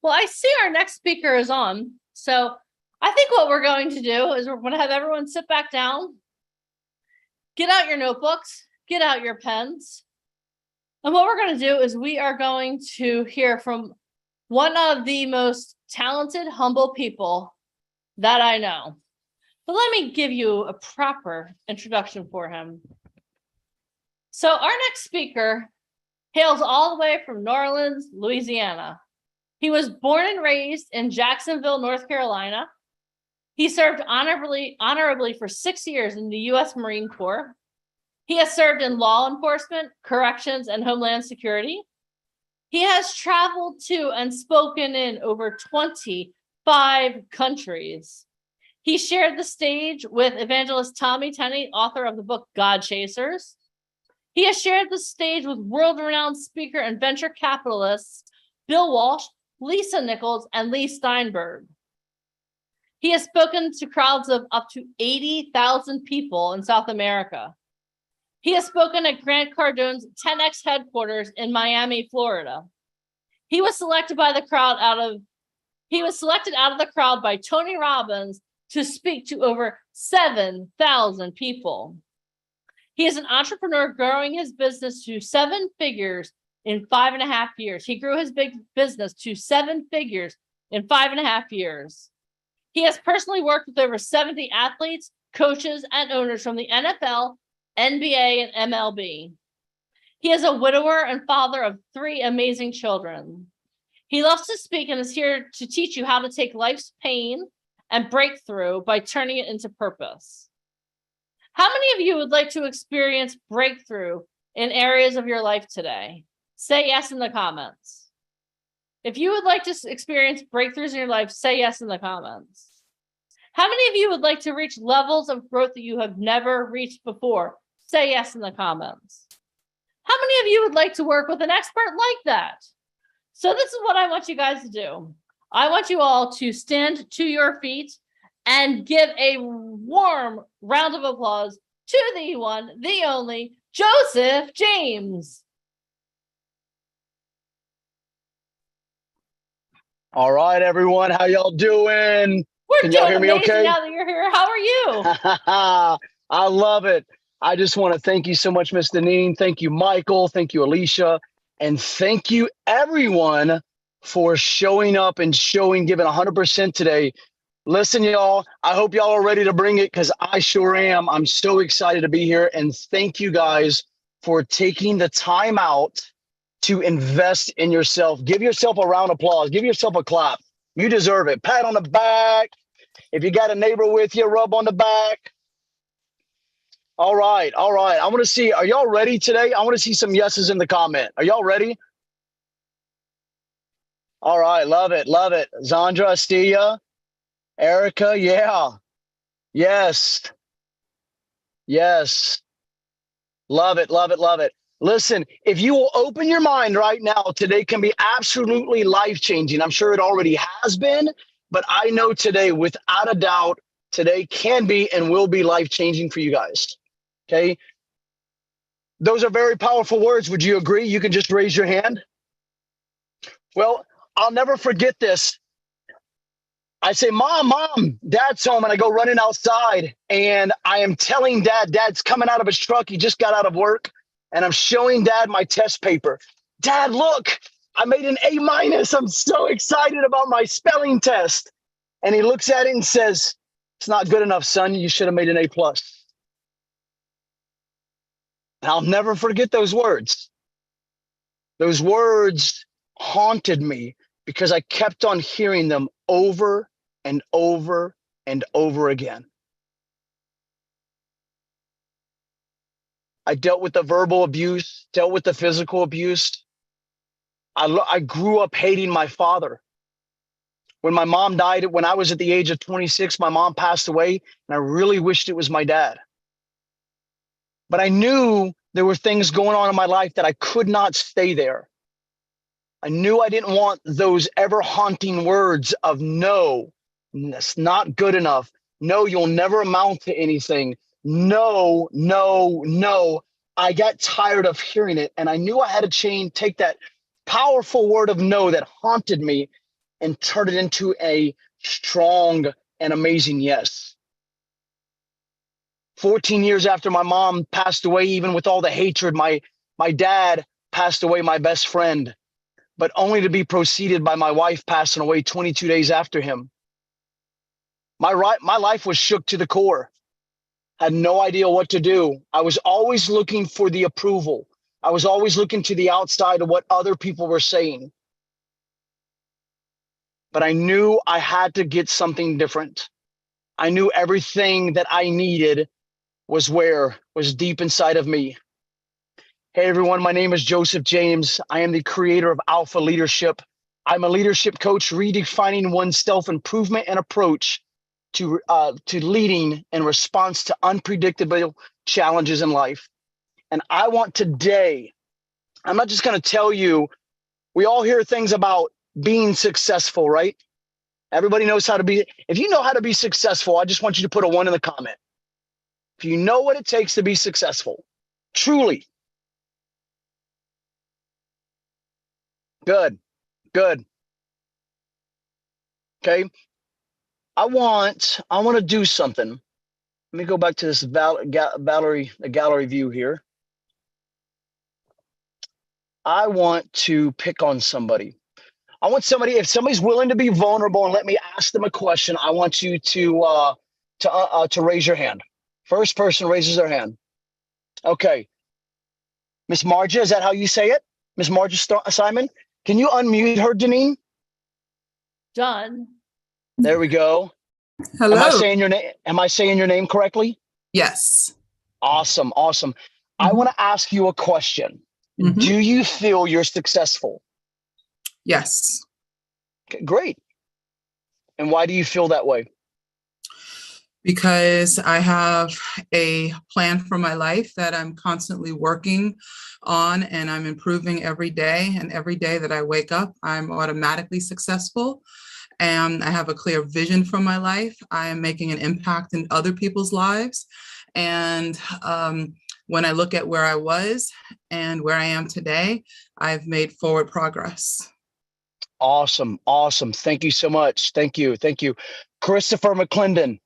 Well, I see our next speaker is on. So I think what we're going to do is we're going to have everyone sit back down, get out your notebooks, get out your pens. And what we're going to do is we are going to hear from one of the most talented, humble people that I know. But let me give you a proper introduction for him. So our next speaker hails all the way from New Orleans, Louisiana. He was born and raised in Jacksonville, North Carolina. He served honorably for 6 years in the U.S. Marine Corps. He has served in law enforcement, corrections, and homeland security. He has traveled to and spoken in over 25 countries. He shared the stage with evangelist Tommy Tenney, author of the book God Chasers. He has shared the stage with world-renowned speaker and venture capitalists Bill Walsh, Lisa Nichols, and Lee Steinberg. He has spoken to crowds of up to 80,000 people in South America. He has spoken at Grant Cardone's 10X headquarters in Miami, Florida. He was selected out of the crowd by Tony Robbins to speak to over 7,000 people. He is an entrepreneur growing his business to 7 figures in 5.5 years. He grew his big business to 7 figures in 5.5 years. He has personally worked with over 70 athletes, coaches, and owners from the NFL, NBA, and MLB. He is a widower and father of 3 amazing children. He loves to speak and is here to teach you how to take life's pain and breakthrough by turning it into purpose. How many of you would like to experience breakthrough in areas of your life today? Say yes in the comments. If you would like to experience breakthroughs in your life, say yes in the comments. How many of you would like to reach levels of growth that you have never reached before? Say yes in the comments. How many of you would like to work with an expert like that? So this is what I want you guys to do. I want you all to stand to your feet and give a warm round of applause to the one, the only, Joseph James. All right, everyone, how y'all doing? We're Can y'all doing hear me amazing okay? now that you're here. How are you? I love it. I just want to thank you so much, Ms. Deneen. Thank you, Michael. Thank you, Alicia. And thank you, everyone, for showing up and giving 100% today. Listen, y'all, I hope y'all are ready to bring it because I sure am. I'm so excited to be here. And thank you guys for taking the time out to invest in yourself. Give yourself a round of applause. Give yourself a clap. You deserve it. Pat on the back. If you got a neighbor with you, rub on the back. All right. All right. I want to see, are y'all ready today? I want to see some yeses in the comment. Are y'all ready? All right. Love it. Love it. Zandra, Astia, Erica. Yeah. Yes. Yes. Love it. Love it. Love it. Listen, if you will open your mind right now, today can be absolutely life-changing. I'm sure it already has been. but I know today, without a doubt, today can be and will be life-changing for you guys. Okay. Those are very powerful words. Would you agree? You can just raise your hand. Well, I'll never forget this. I say, Mom, Dad's home. And I go running outside and I am telling Dad's coming out of his truck. He just got out of work. And I'm showing Dad my test paper. Dad, look, I made an A-. I'm so excited about my spelling test. And he looks at it and says, it's not good enough, son. You should have made an A+. And I'll never forget those words. Those words haunted me because I kept on hearing them over and over and over again. I dealt with the verbal abuse, dealt with the physical abuse. I grew up hating my father. When my mom died, when I was at the age of 26, my mom passed away, and I really wished it was my dad. But I knew there were things going on in my life that I could not stay there. I knew I didn't want those ever haunting words of no, that's not good enough. No, you'll never amount to anything. No, no, no. I got tired of hearing it. And I knew I had to take that powerful word of no that haunted me and turn it into a strong and amazing yes. 14 years after my mom passed away, even with all the hatred, my dad passed away, my best friend, but only to be preceded by my wife passing away 22 days after him. My life was shook to the core. Had no idea what to do. I was always looking for the approval. I was always looking to the outside of what other people were saying. But I knew I had to get something different. I knew everything that I needed was deep inside of me. Hey everyone, my name is Joseph James. I am the creator of Alpha Leadership. I'm a leadership coach redefining one's self-improvement and approach to leading in response to unpredictable challenges in life. And I want today, I'm not just going to tell you, we all hear things about being successful, right? Everybody knows how to be. If you know how to be successful, I just want you to put a 1 in the comment. If you know what it takes to be successful, truly. Good. Okay. I want to do something. Let me go back to this gallery view here. I want to pick on somebody. I want somebody, if somebody's willing to be vulnerable and let me ask them a question, I want you to raise your hand. First person raises their hand. Okay. Miss Marja, is that how you say it? Miss Marja Simon? Can you unmute her, Janine? Done. There we go. Hello. Am I saying your name correctly? Yes. Awesome. I want to ask you a question. Do you feel you're successful? Yes. Okay, great. And why do you feel that way? Because I have a plan for my life that I'm constantly working on, and I'm improving every day. And every day that I wake up, I'm automatically successful. And I have a clear vision for my life. I am making an impact in other people's lives. And when I look at where I was and where I am today, I've made forward progress. Awesome. Thank you so much. Thank you. Christopher McClendon.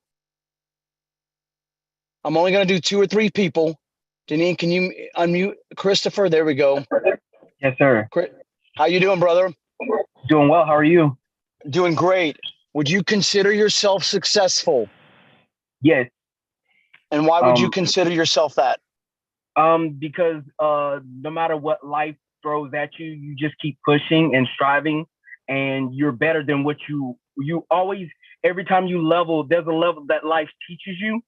I'm only going to do 2 or 3 people. Janine, can you unmute Christopher? There we go. Yes, sir. How you doing, brother? Doing well. How are you? Doing great. Would you consider yourself successful? Yes. And why would you consider yourself that? Because no matter what life throws at you, you just keep pushing and striving, and you're better than what you always, every time you level, there's a level that life teaches you.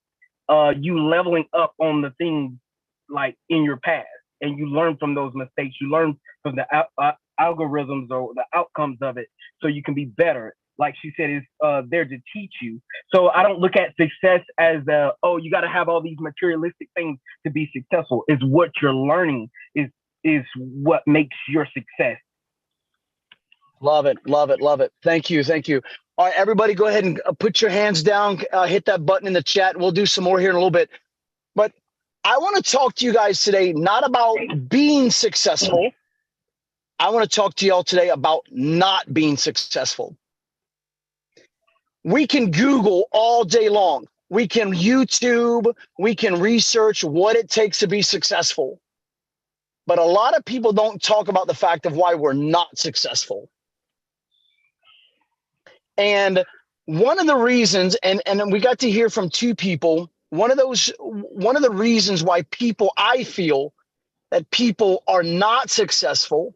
You leveling up on the things like in your past, and you learn from those mistakes. You learn from the algorithms or the outcomes of it, so you can be better. Like she said, is there to teach you. So I don't look at success as you got to have all these materialistic things to be successful. It's what you're learning is what makes your success. Love it. Love it. Love it. Thank you. Thank you. All right, everybody go ahead and put your hands down, hit that button in the chat. We'll do some more here in a little bit. But I want to talk to you guys today, not about being successful. I want to talk to y'all today about not being successful. We can Google all day long. We can YouTube, we can research what it takes to be successful. But a lot of people don't talk about the fact of why we're not successful. And one of the reasons, and we got to hear from two people, one of the reasons why I feel that people are not successful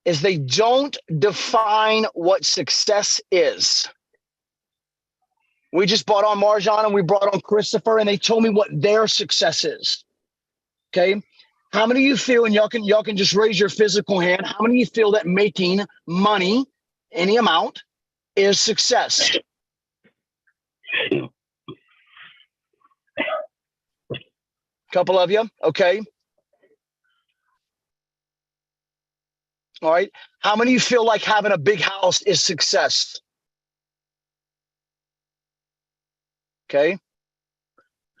is they don't define what success is. We just brought on Marjan and we brought on Christopher, and they told me what their success is. Okay. How many of you feel, and y'all can just raise your physical hand, how many of you feel that making money, any amount, is success? Couple of you, okay. All right. How many of you feel like having a big house is success? Okay.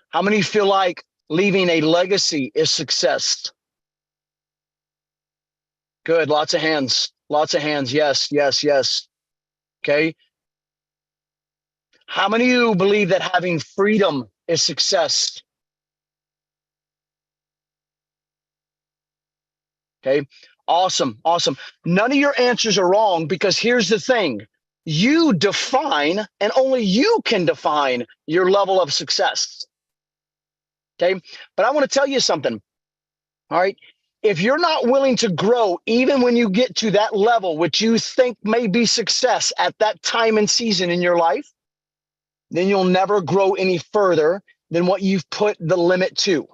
How many of you feel like leaving a legacy is success? Good. Lots of hands. Lots of hands. Yes, yes, yes. Okay. How many of you believe that having freedom is success? Okay. Awesome. Awesome. None of your answers are wrong, because here's the thing. You define, and only you can define, your level of success. Okay. But I want to tell you something. All right. If you're not willing to grow, even when you get to that level, which you think may be success at that time and season in your life, then you'll never grow any further than what you've put the limit to.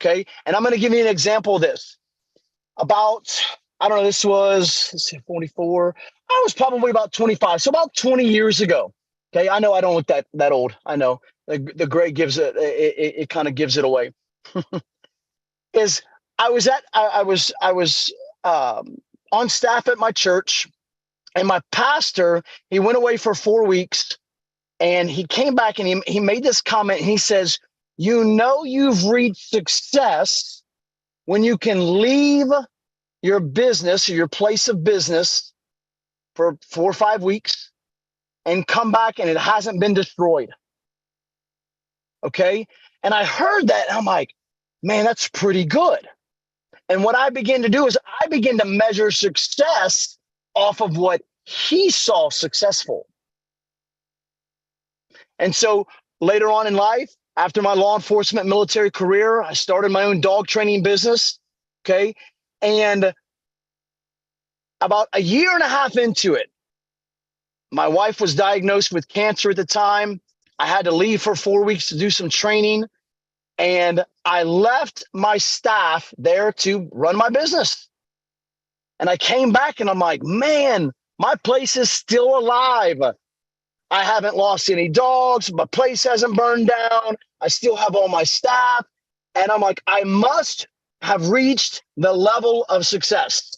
Okay. And I'm going to give you an example of this. About, I don't know, this was, let's see, 44. I was probably about 25. So about 20 years ago. Okay. I know I don't look that old. I know the gray gives it kind of gives it away. I was on staff at my church, and my pastor, he went away for 4 weeks, and he came back and he made this comment. And he says, you know, you've reached success when you can leave your business or your place of business for 4 or 5 weeks and come back and it hasn't been destroyed. Okay. And I heard that and I'm like, man, that's pretty good. And what I began to do is I began to measure success off of what he saw successful. And so later on in life, after my law enforcement military career, I started my own dog training business. Okay. And about a year and a half into it, my wife was diagnosed with cancer at the time. I had to leave for 4 weeks to do some training. And I left my staff there to run my business. And I came back and I'm like, man, my place is still alive. I haven't lost any dogs. My place hasn't burned down. I still have all my staff. And I'm like, I must have reached the level of success.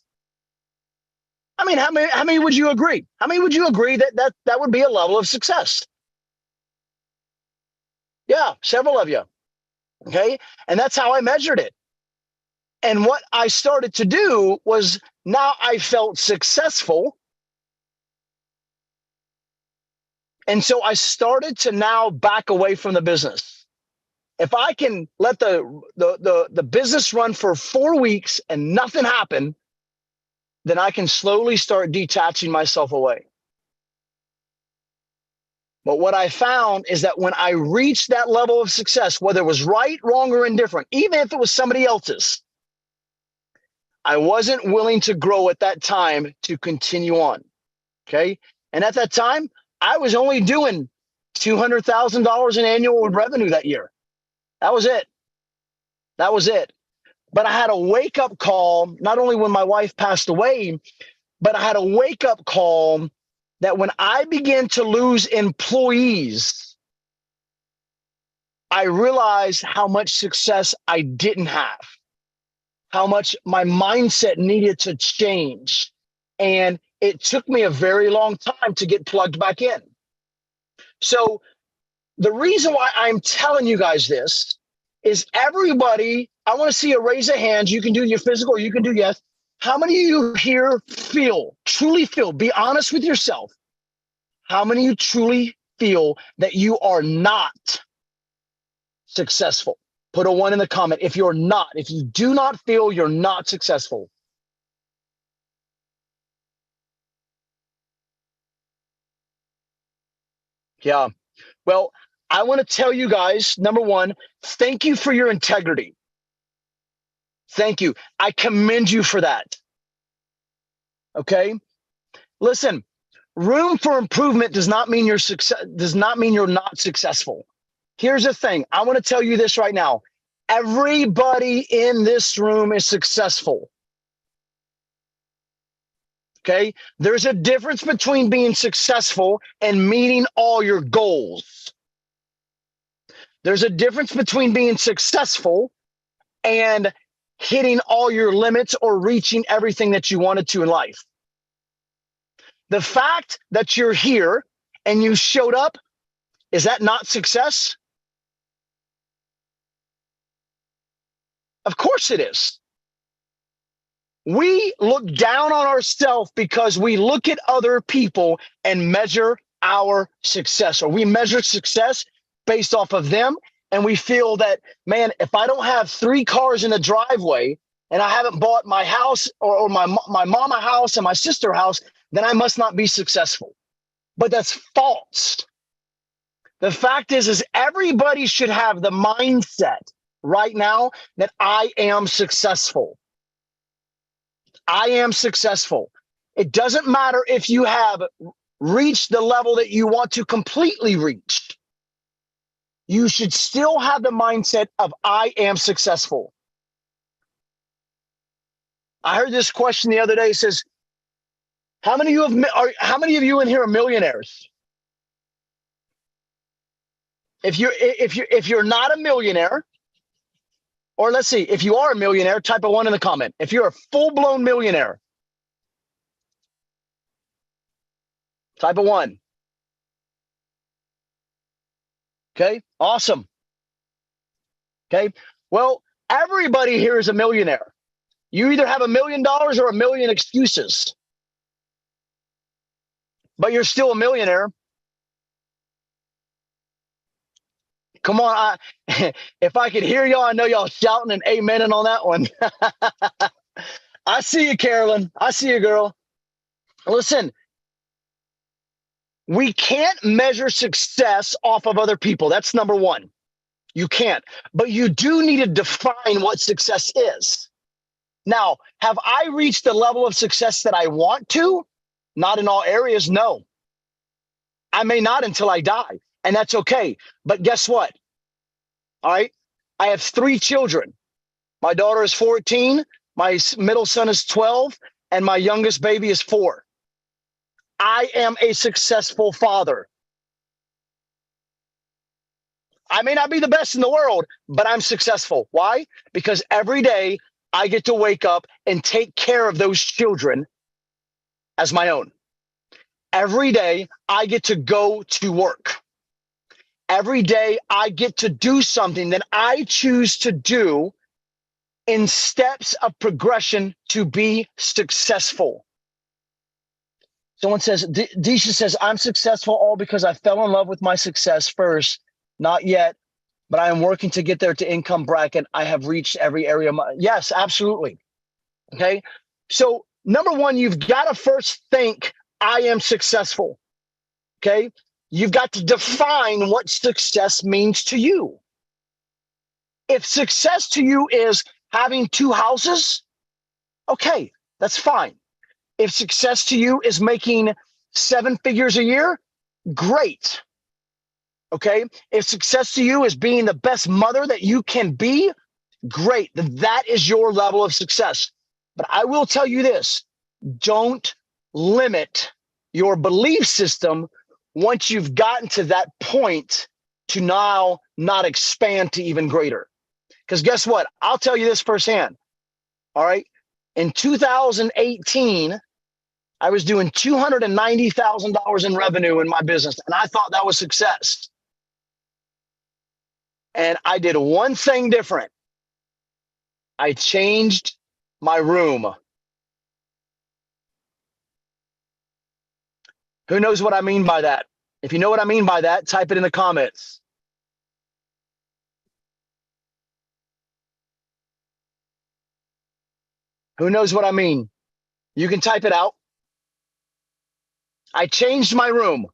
I mean, how many would you agree? How many would you agree that would be a level of success? Yeah, several of you. Okay. And that's how I measured it. And what I started to do was, now I felt successful. And so I started to now back away from the business. If I can let the business run for 4 weeks and nothing happen, then I can slowly start detaching myself away. But what I found is that when I reached that level of success, whether it was right, wrong, or indifferent, even if it was somebody else's, I wasn't willing to grow at that time to continue on. Okay. And at that time, I was only doing $200,000 in annual revenue that year. That was it. That was it. But I had a wake up call, not only when my wife passed away, but I had a wake up call that when I began to lose employees, I realized how much success I didn't have. how much my mindset needed to change. And it took me a very long time to get plugged back in. So the reason why I'm telling you guys this is everybody, I want to see a raise of hands. You can do your physical, or you can do yes. How many of you here truly feel, be honest with yourself. How many of you truly feel that you are not successful? Put a 1 in the comment if you're not, if you do not feel you're not successful. Yeah. Well, I want to tell you guys, number one, thank you for your integrity. Thank you. I commend you for that. Okay. Listen, room for improvement does not mean you're not successful. Here's the thing. I want to tell you this right now. Everybody in this room is successful. Okay. There's a difference between being successful and meeting all your goals. There's a difference between being successful and hitting all your limits or reaching everything that you wanted to in life. The fact that you're here and you showed up, is that not success? Of course it is. We look down on ourselves because we look at other people and measure our success, or we measure success based off of them. And we feel that, man, if I don't have 3 cars in the driveway and I haven't bought my house or my mama house and my sister house, then I must not be successful. But that's false. The fact is everybody should have the mindset right now that I am successful. I am successful. It doesn't matter if you have reached the level that you want to completely reach. You should still have the mindset of I am successful. I heard this question the other day. It says, how many of you in here are millionaires? If you're not a millionaire, or let's see, if you are a millionaire, type a 1 in the comment. If you're a full-blown millionaire, type a 1. Okay, awesome. Okay, well, everybody here is a millionaire. You either have $1 million or $1 million excuses, but you're still a millionaire. Come on, if I could hear y'all, I know y'all shouting and amening on that one. I see you, Carolyn. I see you, girl. Listen, we can't measure success off of other people. That's number one. You can't. But you do need to define what success is. Now, have I reached the level of success that I want to? Not in all areas, no. I may not until I die, and that's okay. But guess what? All right, I have 3 children. My daughter is 14, my middle son is 12, and my youngest baby is 4. I am a successful father. I may not be the best in the world, but I'm successful. Why? Because every day I get to wake up and take care of those children as my own. Every day I get to go to work. Every day I get to do something that I choose to do in steps of progression to be successful. Someone says, Disha says, I'm successful all because I fell in love with my success first. Not yet, but I am working to get there to income bracket. I have reached every area of my, yes, absolutely. Okay. So number one, you've got to first think I am successful. Okay. You've got to define what success means to you. If success to you is having 2 houses, okay, that's fine. If success to you is making 7 figures a year, great. Okay. If success to you is being the best mother that you can be, great. That is your level of success. But I will tell you this, don't limit your belief system once you've gotten to that point to now not expand to even greater. Because guess what? I'll tell you this firsthand. All right. In 2018, I was doing $290,000 in revenue in my business, and I thought that was success. And I did one thing different. I changed my room. Who knows what I mean by that? If you know what I mean by that, type it in the comments. Who knows what I mean? You can type it out. I changed my room.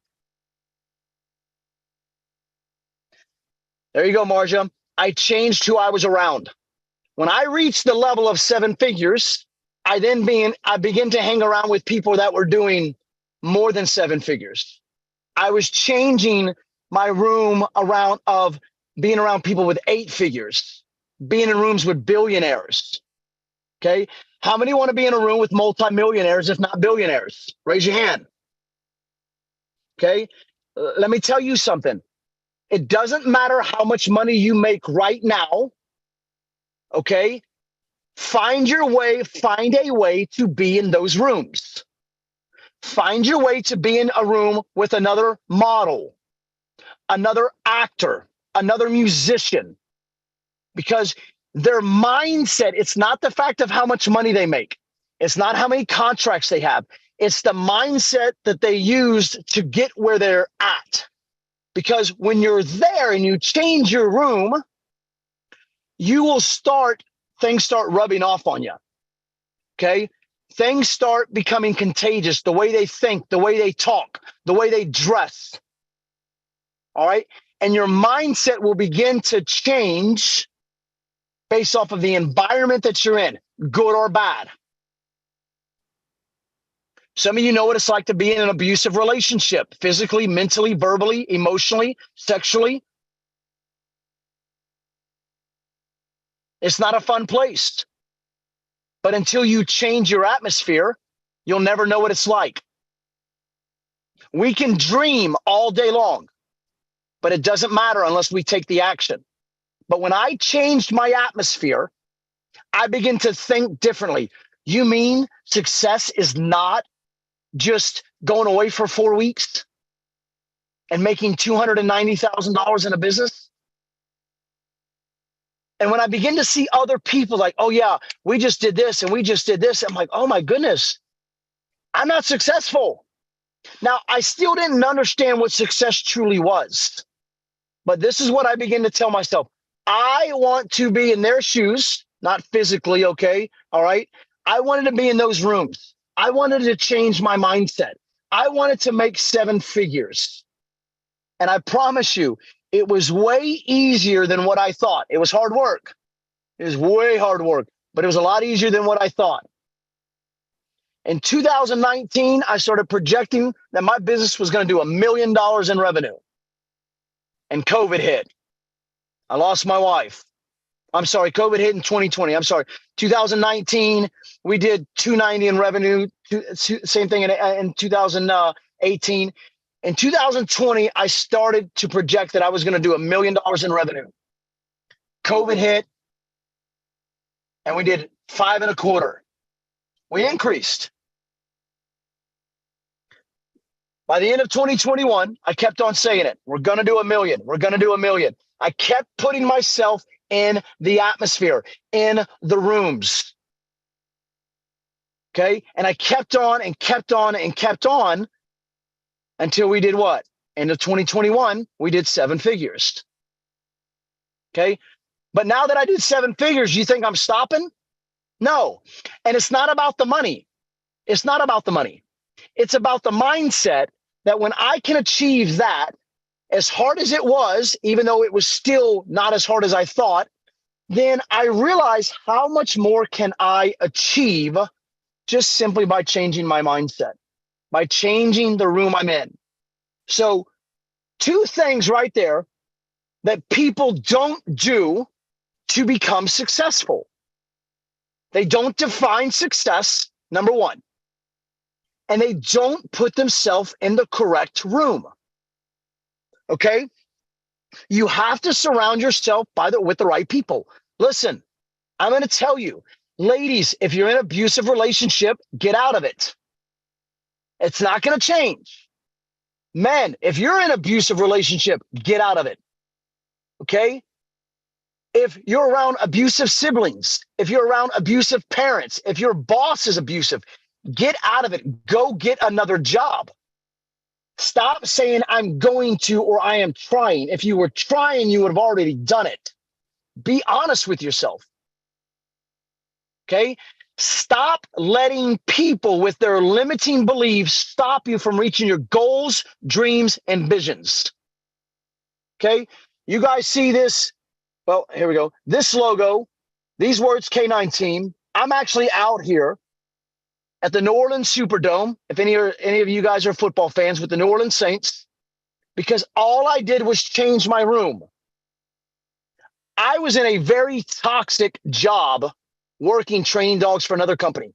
There you go, Marja. I changed who I was around. When I reached the level of 7 figures, I began to hang around with people that were doing more than 7 figures. I was changing my room around of being around people with 8 figures, being in rooms with billionaires. Okay. How many want to be in a room with multimillionaires, if not billionaires? Raise your hand. Okay. Let me tell you something. It doesn't matter how much money you make right now. Okay. Find a way to be in those rooms. Find your way to be in a room with another model, another actor, another musician, because their mindset, it's not the fact of how much money they make. It's not how many contracts they have. It's the mindset that they used to get where they're at. Because when you're there and you change your room, things start rubbing off on you. Okay. Things start becoming contagious. The way they think, the way they talk, the way they dress. All right. And your mindset will begin to change based off of the environment that you're in, good or bad. Some of you know what it's like to be in an abusive relationship, physically, mentally, verbally, emotionally, sexually. It's not a fun place. But until you change your atmosphere, you'll never know what it's like. We can dream all day long, but it doesn't matter unless we take the action. But when I changed my atmosphere, I begin to think differently. You mean success is not just going away for 4 weeks and making $290,000 in a business? And when I begin to see other people like, oh yeah, we just did this and we just did this, I'm like, oh my goodness, I'm not successful. Now, I still didn't understand what success truly was. But this is what I begin to tell myself. I want to be in their shoes, not physically, okay? All right. I wanted to be in those rooms. I wanted to change my mindset. I wanted to make 7 figures. And I promise you, it was way easier than what I thought. It was hard work. It was way hard work, but it was a lot easier than what I thought. In 2019, I started projecting that my business was going to do $1 million in revenue. And COVID hit. I lost my wife. I'm sorry, COVID hit in 2020. I'm sorry. 2019, we did 290 in revenue. Same thing in 2018. In 2020, I started to project that I was going to do $1 million in revenue. COVID hit, and we did 5.25. We increased. By the end of 2021, I kept on saying it. We're going to do $1 million. We're going to do $1 million. I kept putting myself in the atmosphere, in the rooms. Okay. And I kept on and kept on and kept on until we did what? End of 2021, we did 7 figures. Okay. But now that I did 7 figures, you think I'm stopping? No. And it's not about the money. It's not about the money. It's about the mindset that when I can achieve that, as hard as it was, even though it was still not as hard as I thought, then I realize how much more can I achieve just simply by changing my mindset, by changing the room I'm in. So 2 things right there that people don't do to become successful. They don't define success, number 1. And they don't put themselves in the correct room. Okay? You have to surround yourself with the right people. Listen, I'm going to tell you, Ladies, if you're in an abusive relationship, get out of it. It's not going to change. Men, if you're in an abusive relationship, get out of it. Okay? If you're around abusive siblings, if you're around abusive parents, if your boss is abusive, get out of it. Go get another job. Stop saying I'm going to or I am trying. If you were trying, you would have already done it. Be honest with yourself. Okay? Stop letting people with their limiting beliefs stop you from reaching your goals, dreams, and visions. Okay? You guys see this? Well, here we go. This logo, these words K9 team. I'm actually out here at the New Orleans Superdome, if any of you guys are football fans, with the New Orleans Saints, because all I did was change my room. I was in a very toxic job working training dogs for another company.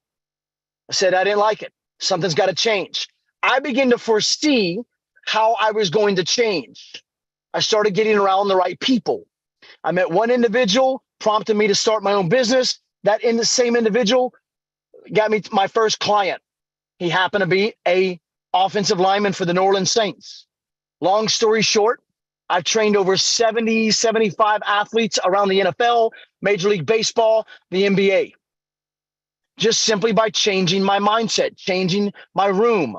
I said I didn't like it. Something's got to change. I began to foresee how I was going to change. I started getting around the right people. I met one individual, prompted me to start my own business. That in the same individual got me my first client. He happened to be a offensive lineman for the New Orleans Saints. Long story short, I've trained over 70, 75 athletes around the NFL, Major League Baseball, the NBA. Just simply by changing my mindset, changing my room.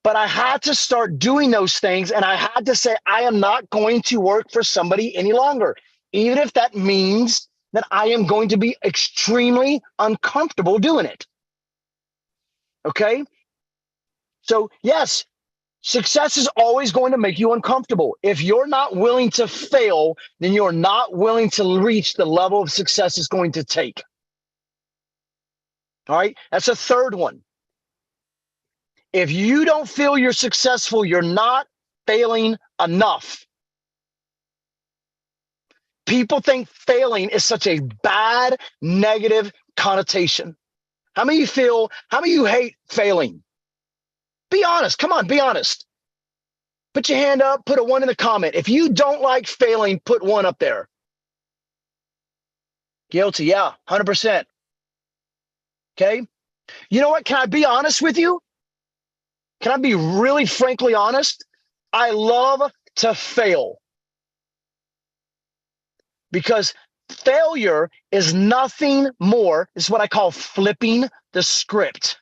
But I had to start doing those things, and I had to say, I am not going to work for somebody any longer, even if that means that I am going to be extremely uncomfortable doing it. Okay? So yes, success is always going to make you uncomfortable. If you're not willing to fail, then you're not willing to reach the level of success it's going to take. All right? That's a third one. If you don't feel you're successful, you're not failing enough. People think failing is such a bad, negative connotation. How many of you hate failing? Be honest. Come on, be honest. Put your hand up, put a 1 in the comment. If you don't like failing, put 1 up there. Guilty, yeah, 100%. Okay? You know what? Can I be honest with you? Can I be really frankly honest? I love to fail. Because failure is nothing more, is what I call flipping the script.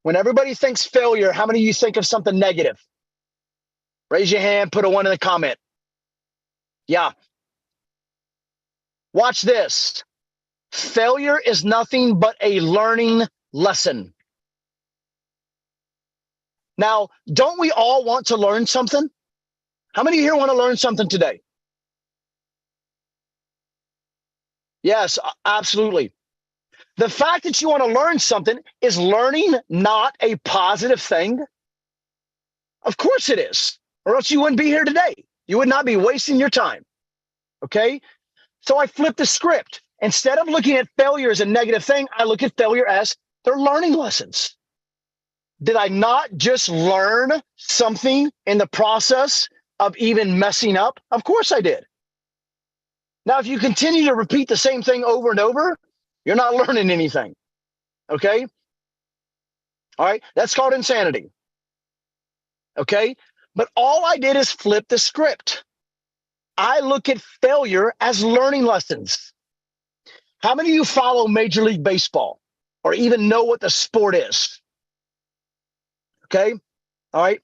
When everybody thinks failure, how many of you think of something negative? Raise your hand, put a 1 in the comment. Yeah. Watch this. Failure is nothing but a learning lesson. Now, don't we all want to learn something? How many here want to learn something today? Yes, absolutely. The fact that you want to learn something, is learning not a positive thing? Of course it is, or else you wouldn't be here today. You would not be wasting your time. Okay? So I flip the script. Instead of looking at failure as a negative thing, I look at failure as they're learning lessons. Did I not just learn something in the process of even messing up? Of course I did. Now, if you continue to repeat the same thing over and over, you're not learning anything. Okay? All right? That's called insanity. Okay? But all I did is flip the script. I look at failure as learning lessons. How many of you follow Major League Baseball or even know what the sport is? Okay? All right.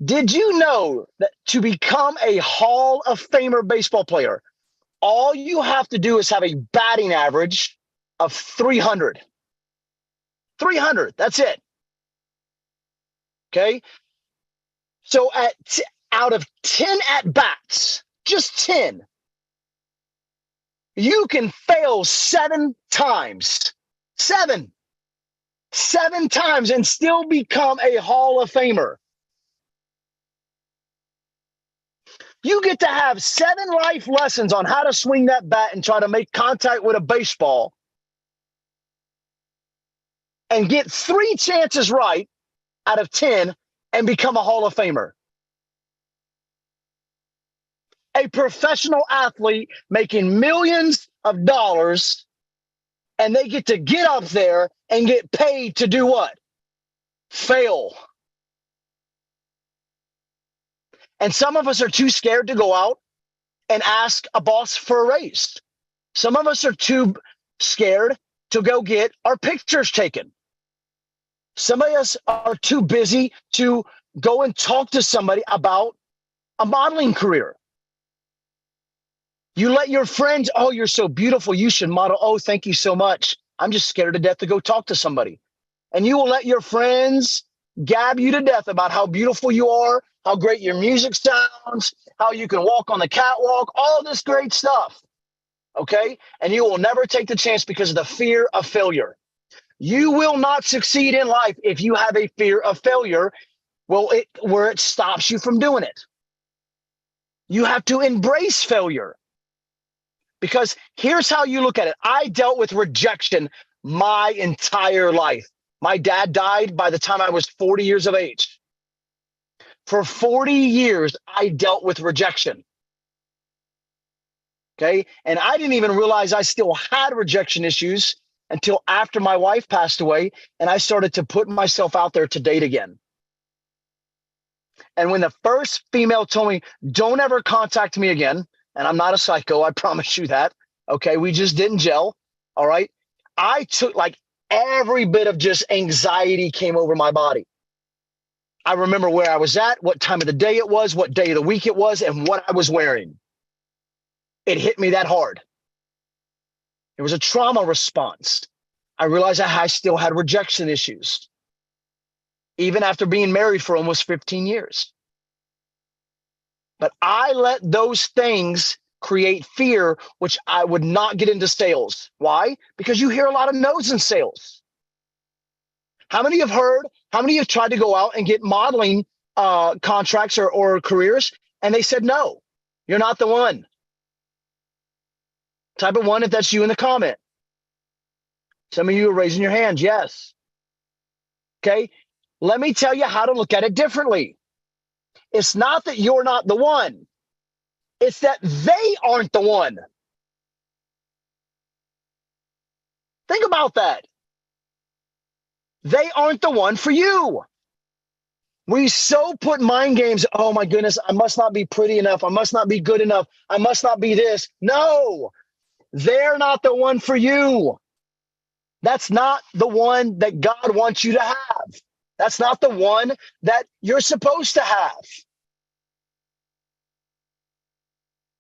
Did you know that to become a Hall of Famer baseball player, all you have to do is have a batting average of 300? 300, that's it. Okay? So out of 10 at-bats, just 10, you can fail 7 times. 7 times and still become a Hall of Famer. You get to have 7 life lessons on how to swing that bat and try to make contact with a baseball and get 3 chances right out of 10 and become a Hall of Famer. A professional athlete making millions of dollars and they get to get up there and get paid to do what? Fail. And some of us are too scared to go out and ask a boss for a raise. Some of us are too scared to go get our pictures taken. Some of us are too busy to go and talk to somebody about a modeling career. You let your friends, oh, you're so beautiful, you should model. Oh, thank you so much. I'm just scared to death to go talk to somebody. And you will let your friends gab you to death about how beautiful you are, how great your music sounds, how you can walk on the catwalk, all this great stuff. Okay? And you will never take the chance because of the fear of failure. You will not succeed in life if you have a fear of failure, where it stops you from doing it. You have to embrace failure. Because here's how you look at it. I dealt with rejection my entire life. My dad died by the time I was 40 years of age. For 40 years, I dealt with rejection. Okay. And I didn't even realize I still had rejection issues until after my wife passed away and I started to put myself out there to date again. And when the first female told me, don't ever contact me again, and I'm not a psycho, I promise you that. Okay. We just didn't gel. All right. I took like every bit of just anxiety came over my body. I remember where I was at, what time of the day it was, what day of the week it was, and what I was wearing. It hit me that hard. It was a trauma response. I realized I still had rejection issues, even after being married for almost 15 years. But I let those things create fear, which I would not get into sales. Why? Because you hear a lot of no's in sales. How many have heard, how many have tried to go out and get modeling contracts or careers, and they said, no, you're not the one? Type of one if that's you in the comment. Some of you are raising your hands, yes. Okay, let me tell you how to look at it differently. It's not that you're not the one. It's that they aren't the one. Think about that. They aren't the one for you. We so put mind games. Oh my goodness, I must not be pretty enough. I must not be good enough. I must not be this. No, they're not the one for you. That's not the one that God wants you to have. That's not the one that you're supposed to have.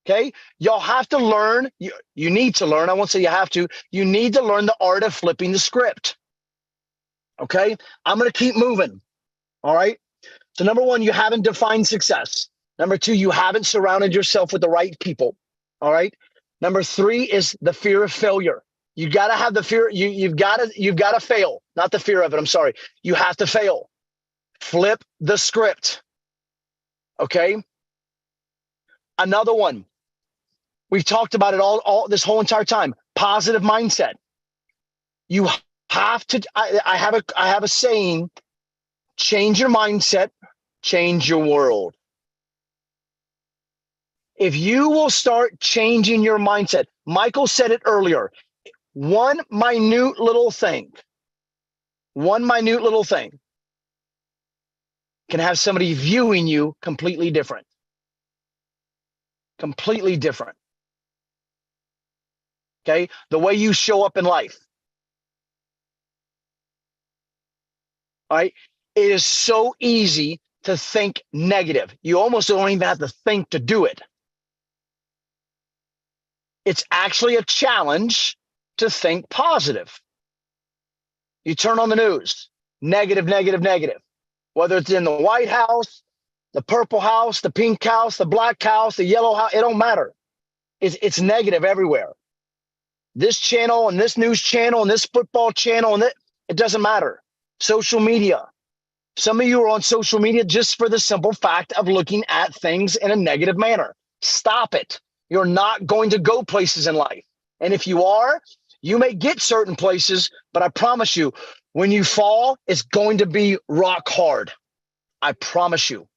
Okay, y'all have to learn. You need to learn. I won't say you have to. You need to learn the art of flipping the script. Okay, I'm going to keep moving. All right. So number one, you haven't defined success. Number two, you haven't surrounded yourself with the right people. All right. Number three is the fear of failure. You got to have the fear. You've got to fail. Not the fear of it. I'm sorry. You have to fail. Flip the script. Okay. Another one. We've talked about it all this whole entire time. Positive mindset. You have to. I have a saying. Change your mindset. Change your world. If you will start changing your mindset, Michael said it earlier. One minute little thing can have somebody viewing you completely different. Completely different. Okay? The way you show up in life. All right? It is so easy to think negative. You almost don't even have to think to do it. It's actually a challenge to think positive. You turn on the news, negative, negative, negative. Whether it's in the White House, the purple house, the pink house, the black house, the yellow house, it don't matter. It's negative everywhere. This channel and this news channel and this football channel and it doesn't matter. Social media. Some of you are on social media just for the simple fact of looking at things in a negative manner. Stop it. You're not going to go places in life. And if you are, you may get certain places, but I promise you, when you fall, it's going to be rock hard. I promise you.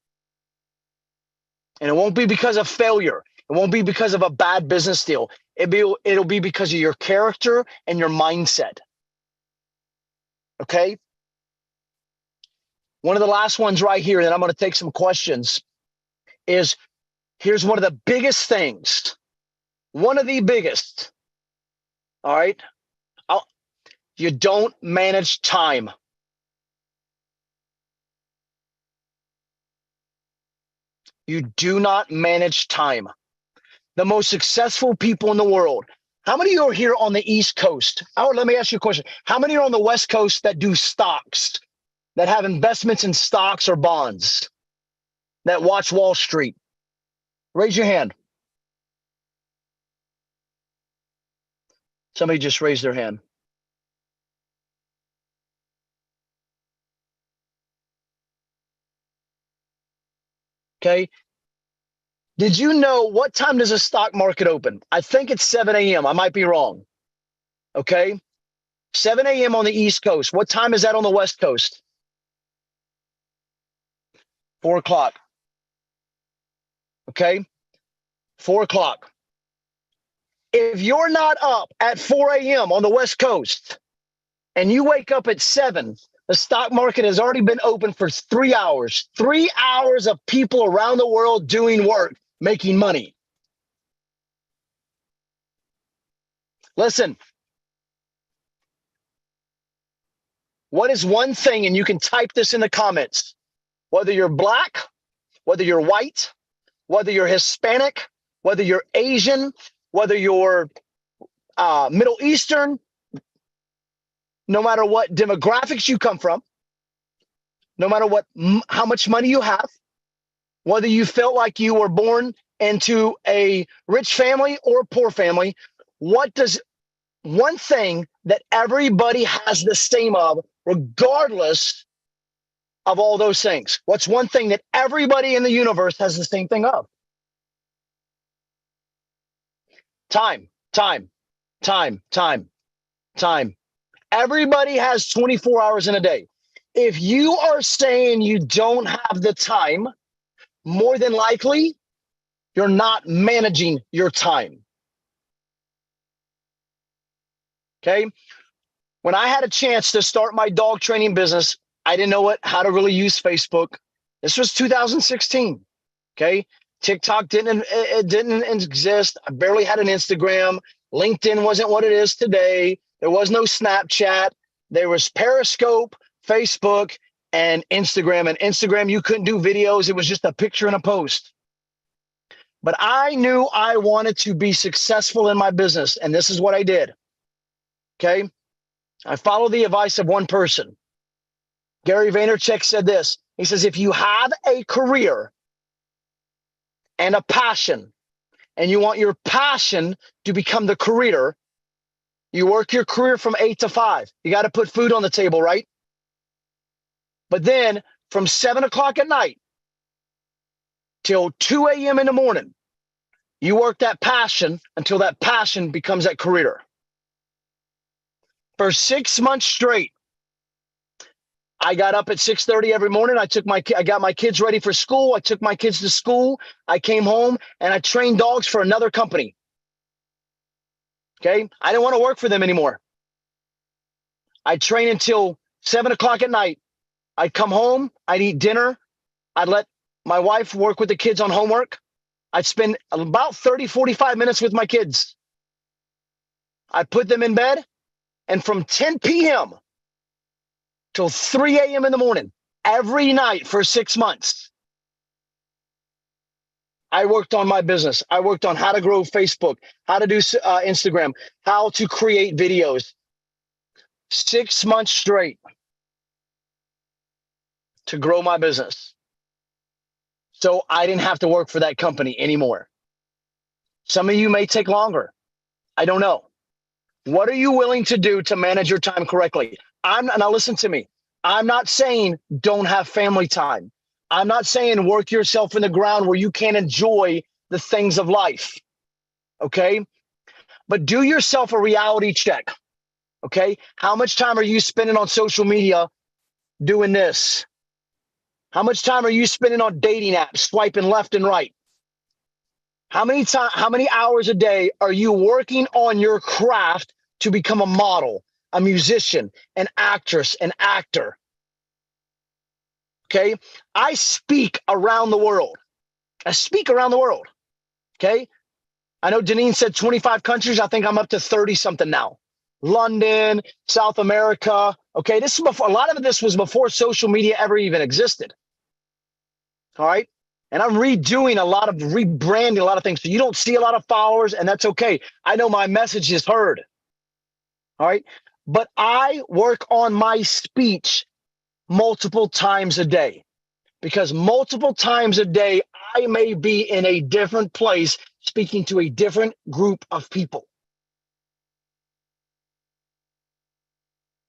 And it won't be because of failure. It won't be because of a bad business deal. It'll be because of your character and your mindset. Okay? One of the last ones right here, and I'm going to take some questions, is here's one of the biggest things. One of the biggest. All right? You don't manage time. You do not manage time. The most successful people in the world. How many of you are here on the East Coast? Howard, let me ask you a question. How many are on the West Coast that do stocks, that have investments in stocks or bonds, that watch Wall Street? Raise your hand. Somebody just raised their hand. Okay. Did you know what time does a stock market open? I think it's 7 a.m. I might be wrong. Okay. 7 a.m. on the East Coast. What time is that on the West Coast? 4 o'clock. Okay. 4 o'clock. If you're not up at 4 a.m. on the West Coast and you wake up at 7, the stock market has already been open for 3 hours. 3 hours of people around the world doing work, making money. Listen, what is one thing, and you can type this in the comments, whether you're black, whether you're white, whether you're Hispanic, whether you're Asian, whether you're Middle Eastern, no matter what demographics you come from, no matter how much money you have, whether you felt like you were born into a rich family or a poor family, what does one thing that everybody has the same of, regardless of all those things? What's one thing that everybody in the universe has the same thing of? Time, time, time, time, time. Everybody has 24 hours in a day. If you are saying you don't have the time, more than likely, you're not managing your time. Okay? When I had a chance to start my dog training business, I didn't know how to really use Facebook. This was 2016. Okay? TikTok didn't exist. I barely had an Instagram. LinkedIn wasn't what it is today. There was no Snapchat. There was Periscope, Facebook, and Instagram. And Instagram, you couldn't do videos. It was just a picture and a post. But I knew I wanted to be successful in my business. And this is what I did. Okay? I followed the advice of one person. Gary Vaynerchuk said this. He says, if you have a career and a passion, and you want your passion to become the career, you work your career from 8 to 5. You got to put food on the table, right? But then from 7 o'clock at night till 2 a.m. in the morning, you work that passion until that passion becomes that career. For 6 months straight, I got up at 6:30 every morning. I got my kids ready for school. I took my kids to school. I came home and I trained dogs for another company. Okay. I didn't want to work for them anymore. I'd train until 7 o'clock at night. I'd come home. I'd eat dinner. I'd let my wife work with the kids on homework. I'd spend about 30, 45 minutes with my kids. I'd put them in bed. And from 10 p.m. till 3 a.m. in the morning, every night for 6 months, I worked on my business. I worked on how to grow Facebook, how to do Instagram, how to create videos. 6 months straight to grow my business. So I didn't have to work for that company anymore. Some of you may take longer. I don't know. What are you willing to do to manage your time correctly? Now listen to me. I'm not saying don't have family time. I'm not saying work yourself in the ground where you can't enjoy the things of life. Okay? But do yourself a reality check. Okay? How much time are you spending on social media doing this? How much time are you spending on dating apps, swiping left and right? How many hours a day are you working on your craft to become a model, a musician, an actress, an actor? Okay. I speak around the world. Okay. I know Deneen said 25 countries. I think I'm up to 30 something now. London, South America. Okay. This is before, a lot of this was before social media ever even existed. All right. And I'm rebranding a lot of things. So you don't see a lot of followers, and that's okay. I know my message is heard. All right. But I work on my speech multiple times a day, because multiple times a day, I may be in a different place speaking to a different group of people.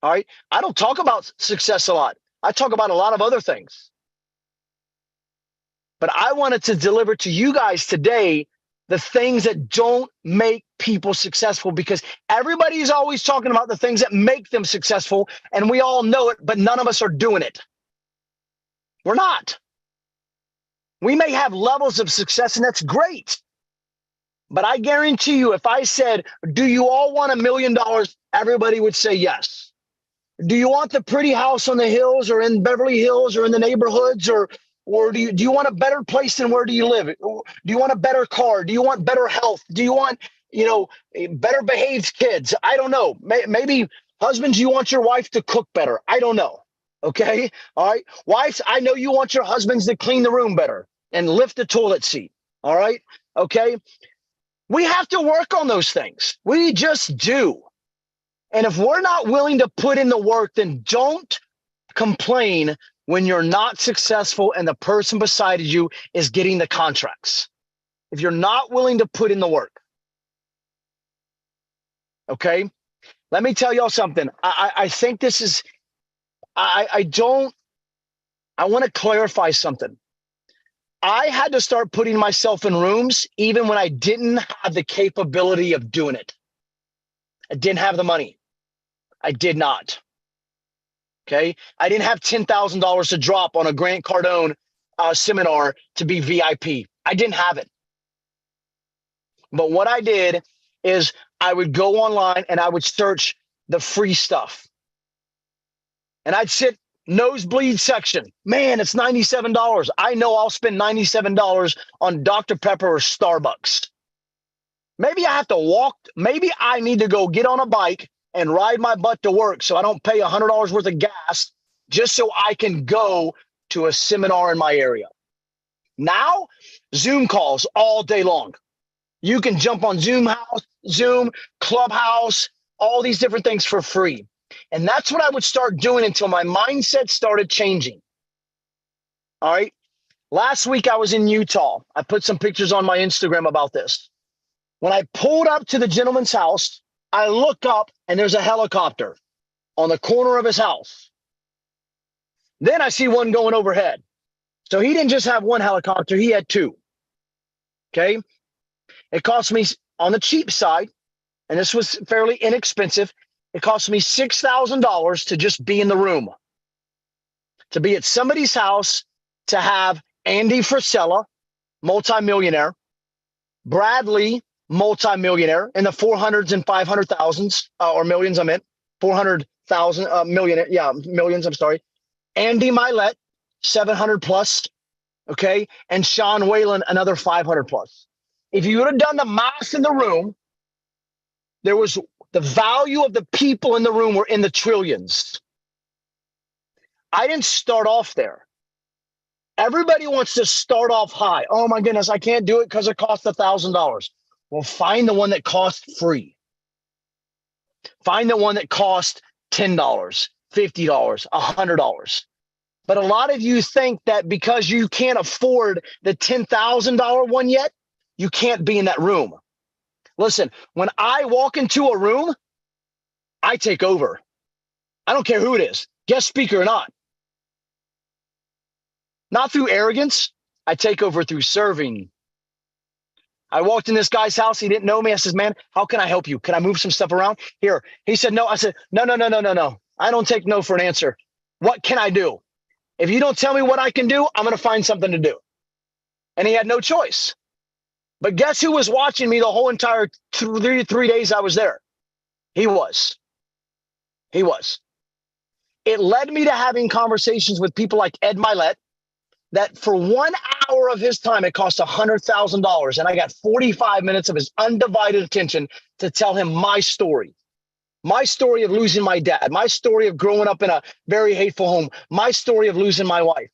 All right. I don't talk about success a lot. I talk about a lot of other things. But I wanted to deliver to you guys today the things that don't make people successful, because everybody is always talking about the things that make them successful, and we all know it, but none of us are doing it. We're not. We may have levels of success, and that's great. But I guarantee you, if I said, do you all want $1 million? Everybody would say yes. Do you want the pretty house on the hills or in Beverly Hills or in the neighborhoods, or do you want a better place than where do you live? Do you want a better car? Do you want better health? Do you want, better behaved kids? I don't know. Maybe husbands, you want your wife to cook better. I don't know. Okay. All right. Wives, I know you want your husbands to clean the room better and lift the toilet seat. All right. Okay. We have to work on those things. We just do. And if we're not willing to put in the work, then don't complain when you're not successful and the person beside you is getting the contracts. If you're not willing to put in the work. Okay. Let me tell y'all something. I think this is, I want to clarify something. I had to start putting myself in rooms even when I didn't have the capability of doing it. I didn't have the money. I did not. Okay. I didn't have $10,000 to drop on a Grant Cardone seminar to be VIP. I didn't have it. But what I did is I would go online and I would search the free stuff. And I'd sit nosebleed section. Man, it's $97. I know I'll spend $97 on Dr. Pepper or Starbucks. Maybe I have to walk. Maybe I need to go get on a bike and ride my butt to work so I don't pay $100 worth of gas just so I can go to a seminar in my area. Now, Zoom calls all day long. You can jump on Zoom, Clubhouse, all these different things for free. And that's what I would start doing until my mindset started changing. All right. Last week I was in Utah. I put some pictures on my Instagram about this. When I pulled up to the gentleman's house, I look up and there's a helicopter on the corner of his house. Then I see one going overhead. So he didn't just have one helicopter, he had two. Okay. It cost me, on the cheap side, and this was fairly inexpensive, it cost me $6,000 to just be in the room, to be at somebody's house, to have Andy Frisella, multimillionaire, Bradley, multimillionaire, in the 400s and 500,000s or millions. I meant 400,000 millionaire. Yeah, millions. I'm sorry. Andy Milet, 700 plus. Okay, and Sean Whalen, another 500 plus. If you would have done the math in the room, there was the value of the people in the room were in the trillions. I didn't start off there. Everybody wants to start off high. Oh my goodness, I can't do it because it costs $1,000. Well, find the one that costs free. Find the one that costs $10, $50, $100. But a lot of you think that because you can't afford the $10,000 one yet, you can't be in that room. Listen, when I walk into a room, I take over. I don't care who it is, guest speaker or not. Not through arrogance. I take over through serving. I walked in this guy's house. He didn't know me. I said, man, how can I help you? Can I move some stuff around? Here. He said, no. I said, no. I don't take no for an answer. What can I do? If you don't tell me what I can do, I'm going to find something to do. And he had no choice But guess who was watching me the whole entire 3 days I was there? He was. He was. It led me to having conversations with people like Ed Milet, that for 1 hour of his time, it cost $100,000. And I got 45 minutes of his undivided attention to tell him my story of losing my dad, my story of growing up in a very hateful home, my story of losing my wife,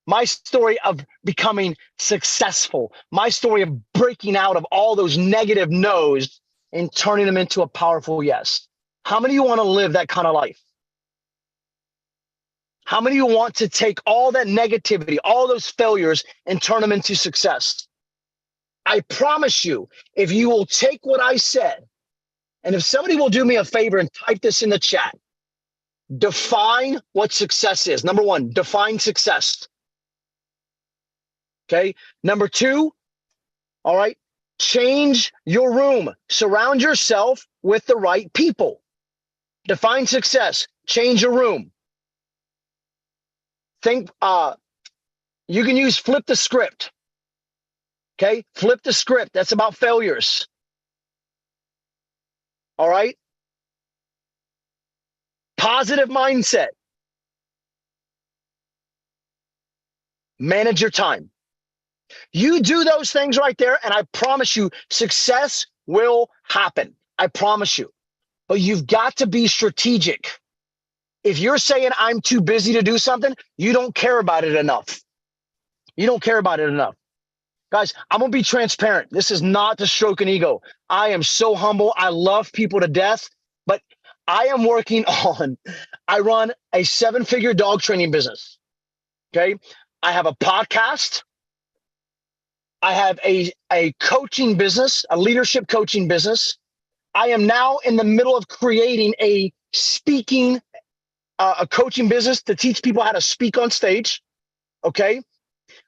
my story of becoming successful, my story of breaking out of all those negative no's and turning them into a powerful yes. How many of you want to live that kind of life? How many of you want to take all that negativity, all those failures, and turn them into success? I promise you, if you will take what I said, and if somebody will do me a favor and type this in the chat, define what success is. Number one, define success. Okay. Number two, all right, change your room. Surround yourself with the right people. Define success. Change your room. Think, you can use flip the script. Okay. Flip the script. That's about failures. All right. Positive mindset. Manage your time. You do those things right there, and I promise you, success will happen. I promise you. But you've got to be strategic. If you're saying I'm too busy to do something, you don't care about it enough. You don't care about it enough. Guys, I'm going to be transparent. This is not to stroke an ego. I am so humble. I love people to death, but I am working on, I run a 7-figure dog training business. Okay. I have a podcast. I have a coaching business, a leadership coaching business. I am now in the middle of creating a speaking, a coaching business to teach people how to speak on stage. Okay.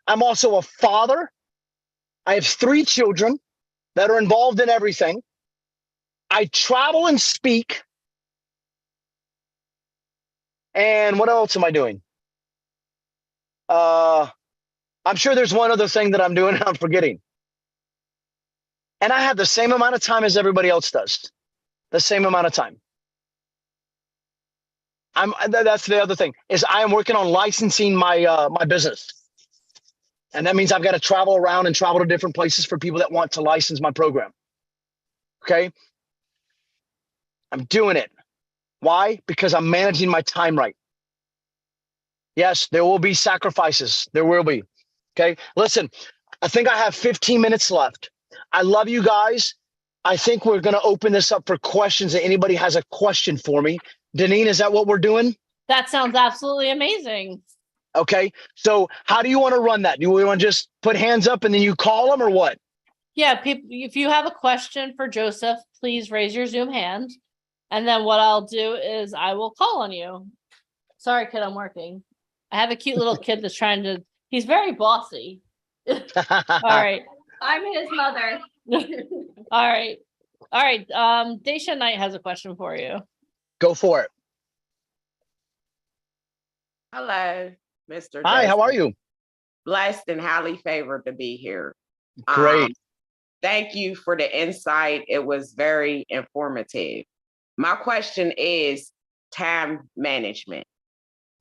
I'm also a father. I have 3 children that are involved in everything. I travel and speak. And what else am I doing? I'm sure there's one other thing that I'm doing and I'm forgetting. And I have the same amount of time as everybody else does. The same amount of time. That's the other thing, is I am working on licensing my my business. And that means I've got to travel around and travel to different places for people that want to license my program. Okay. I'm doing it. Why? Because I'm managing my time right. Yes, there will be sacrifices. There will be. Okay. Listen, I think I have 15 minutes left. I love you guys. I think we're going to open this up for questions. If anybody has a question for me. Deneen, is that what we're doing? That sounds absolutely amazing. Okay. So how do you want to run that? Do we want to just put hands up and then you call them or what? Yeah, people, if you have a question for Joseph, please raise your Zoom hand. And then what I'll do is I will call on you. Sorry, kid, I'm working. I have a cute little kid that's trying to, he's very bossy. All right. I'm his mother. All right. All right. Daisha Knight has a question for you. Go for it. Hello, Mr. Hi, how are Justin. you? Blessed and highly favored to be here. Great. Thank you for the insight. It was very informative. My question is time management.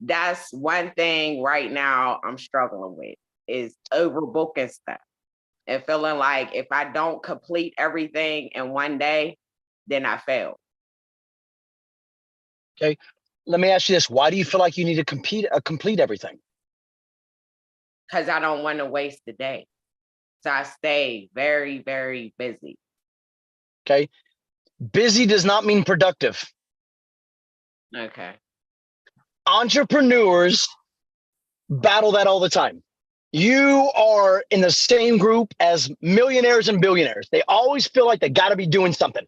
That's one thing right now I'm struggling with, is overbooking stuff and feeling like if I don't complete everything in one day, then I fail. Okay. Let me ask you this. Why do you feel like you need to complete everything? Because I don't want to waste the day. So I stay very, very busy. Okay. Busy does not mean productive. Okay. Entrepreneurs battle that all the time. You are in the same group as millionaires and billionaires. They always feel like they got to be doing something.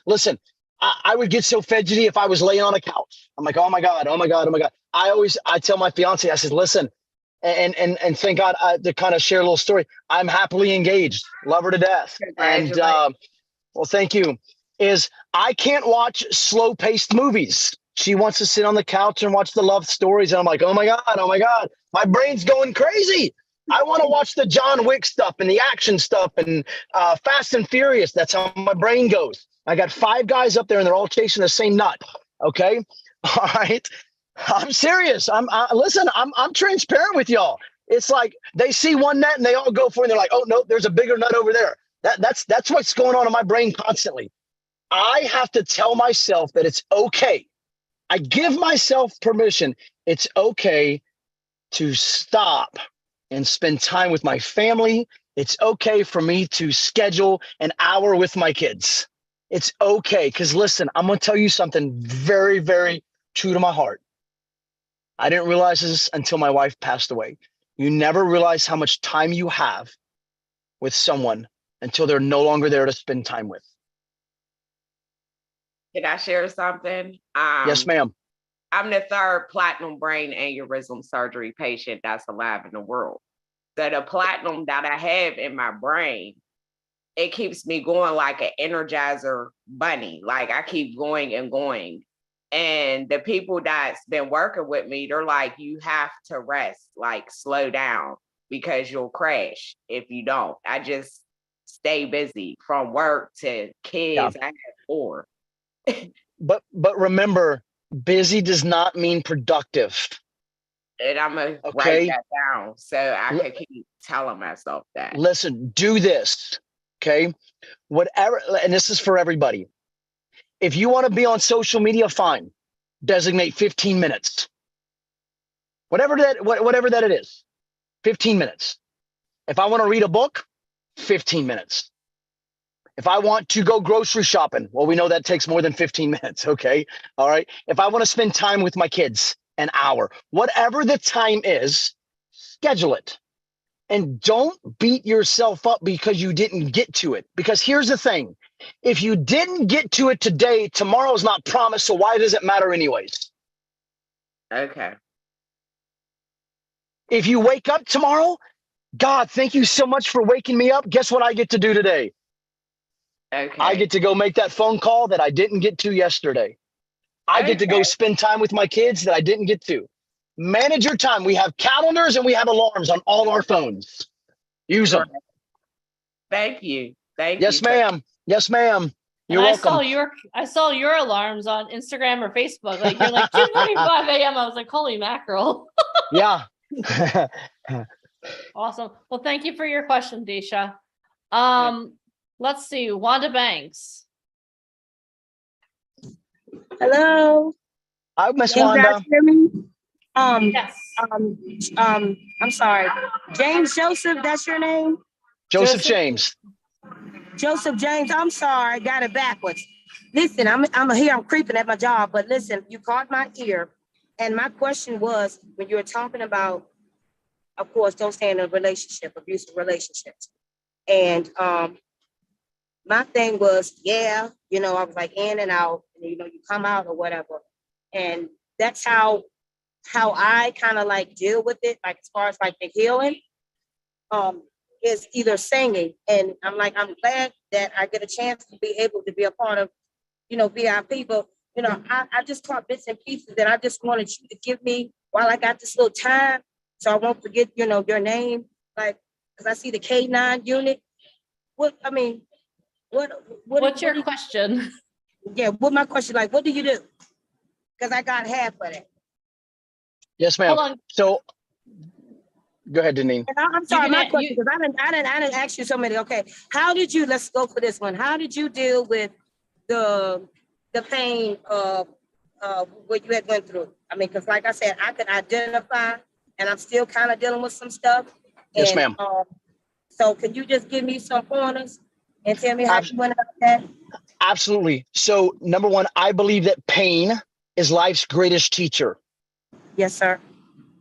Listen, I would get so fidgety if I was laying on a couch. I'm like, oh my God, oh my God, oh my God. I tell my fiance, I said, listen, and thank God to kind of share a little story. I'm happily engaged, love her to death. And well, thank you. Is I can't watch slow paced movies. She wants to sit on the couch and watch the love stories. And I'm like, oh my God, my brain's going crazy. I want to watch the John Wick stuff and the action stuff and Fast and Furious. That's how my brain goes. I got 5 guys up there and they're all chasing the same nut. Okay. All right. I'm serious. Listen, I'm transparent with y'all. It's like they see one nut and they all go for it. And they're like, oh no, there's a bigger nut over there. That's what's going on in my brain constantly. I have to tell myself that it's okay. I give myself permission. It's okay to stop and spend time with my family. It's okay for me to schedule an hour with my kids. It's okay. Because listen, I'm going to tell you something very, very true to my heart. I didn't realize this until my wife passed away. You never realize how much time you have with someone until they're no longer there to spend time with. Can I share something? Yes, ma'am. I'm the 3rd platinum brain aneurysm surgery patient that's alive in the world. So the platinum that I have in my brain, it keeps me going like an Energizer bunny. Like I keep going and going. And the people that's been working with me, they're like, you have to rest, like slow down because you'll crash if you don't. I just stay busy from work to kids. I have 4. But remember, busy does not mean productive. And I'm going to write that down so I can keep telling myself that. Listen, do this, okay? Whatever, and this is for everybody. If you want to be on social media, fine. Designate 15 minutes. Whatever that it is, 15 minutes. If I want to read a book, 15 minutes. If I want to go grocery shopping, well, we know that takes more than 15 minutes, okay? All right. If I want to spend time with my kids, an hour, whatever the time is, schedule it. And don't beat yourself up because you didn't get to it. Because here's the thing. If you didn't get to it today, tomorrow's not promised. So why does it matter anyways? Okay. If you wake up tomorrow, God, thank you so much for waking me up. Guess what I get to do today? Okay. I get to go make that phone call that I didn't get to yesterday. I get to go spend time with my kids that I didn't get to. Manage your time. We have calendars and we have alarms on all our phones. Use them. Thank you. Thank you. Yes, ma'am. Yes, ma'am. You're welcome. I saw your alarms on Instagram or Facebook. Like you're like 2:45 a.m. I was like, holy mackerel. Yeah. Awesome. Well, thank you for your question, Disha. Let's see, Wanda Banks. Hello. Hi, Miss Can you guys Wanda. hear me? Yes. I'm sorry. James Joseph, that's your name? Joseph James. Joseph James, I'm sorry, I got it backwards. Listen, I'm here, I'm creeping at my job, but listen, you caught my ear. And my question was, when you were talking about, of course, don't stay in a relationship, abusive relationships. And my thing was, I was like in and out, and, you come out or whatever. And that's how I kind of like deal with it, like as far as like the healing, is either singing. And I'm glad that I get a chance to be able to be a part of, VIP. But, I just caught bits and pieces that I just wanted you to give me while I got this little time. So I won't forget, your name, like, because I see the K9 unit. What's your question? Yeah, my question, like, what do you do? Because I got half of that. Yes, ma'am. So go ahead, Deneen. And I'm sorry, my question, because I didn't ask you so many. Okay, let's go for this one. How did you deal with the pain of what you had went through? Because like I said, I could identify, and I'm still kind of dealing with some stuff. Yes, ma'am. So can you just give me some pointers and tell me how you went about that? Absolutely. So number one, I believe that pain is life's greatest teacher. Yes, sir.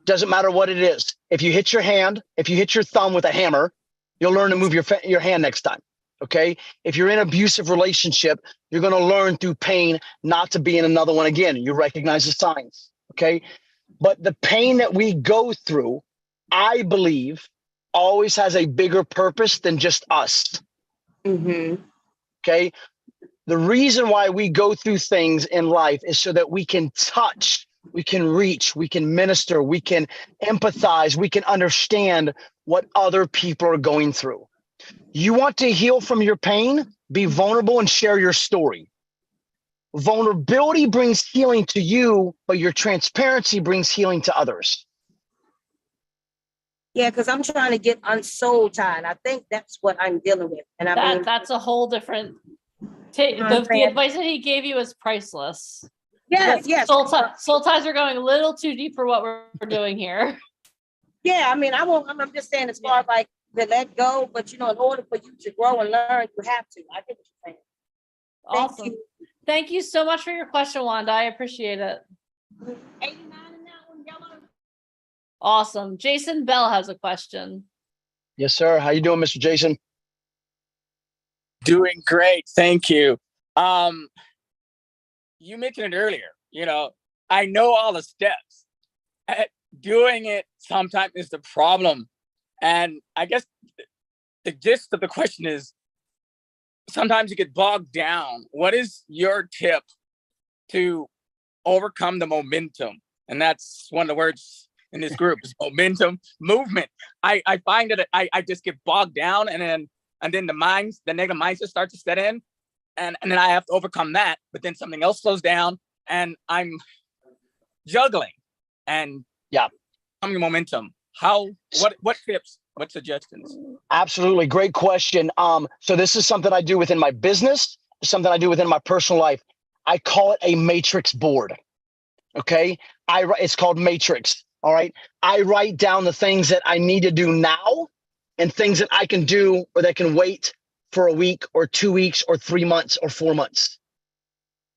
Doesn't matter what it is. If you hit your hand, if you hit your thumb with a hammer, you'll learn to move your hand next time. Okay. If you're in an abusive relationship, you're going to learn through pain not to be in another one again. You recognize the signs. Okay. But the pain that we go through, I believe, always has a bigger purpose than just us. Mm-hmm. Okay. The reason why we go through things in life is so that we can touch we can reach, we can minister, we can empathize, we can understand what other people are going through. You want to heal from your pain? Be vulnerable and share your story. Vulnerability brings healing to you, but your transparency brings healing to others. Yeah, because I'm trying to get unsold tied. I think that's what I'm dealing with. And I mean, That's a whole different. You know what I'm The saying? advice that he gave you is priceless. yes, yes. Soul ties are going a little too deep for what we're doing here. Yeah, I mean, I'm just saying as far as like to let go, but you know, in order for you to grow and learn, you have to. I get what you're saying. Thank Awesome. you. Thank you so much for your question, Wanda. I appreciate it. 89 in that one, yellow. Awesome. Jason Bell has a question. Yes, sir. How you doing, Mr. Jason? Doing great, thank you. You mentioned it earlier, you know, I know all the steps. Doing it sometimes is the problem. And I guess the gist of the question is, sometimes you get bogged down. What is your tip to overcome the momentum? And that's one of the words in this group is momentum, movement. I find that I just get bogged down, and then the negative mindset starts to set in, and then I have to overcome that. But then something else slows down, and I'm juggling. And coming momentum. What tips? What suggestions? Absolutely. Great question. So this is something I do within my business, something I do within my personal life. I call it a matrix board. Okay. It's called Matrix. All right. I write down the things that I need to do now and things that I can do or that can wait for a week or 2 weeks or 3 months or 4 months.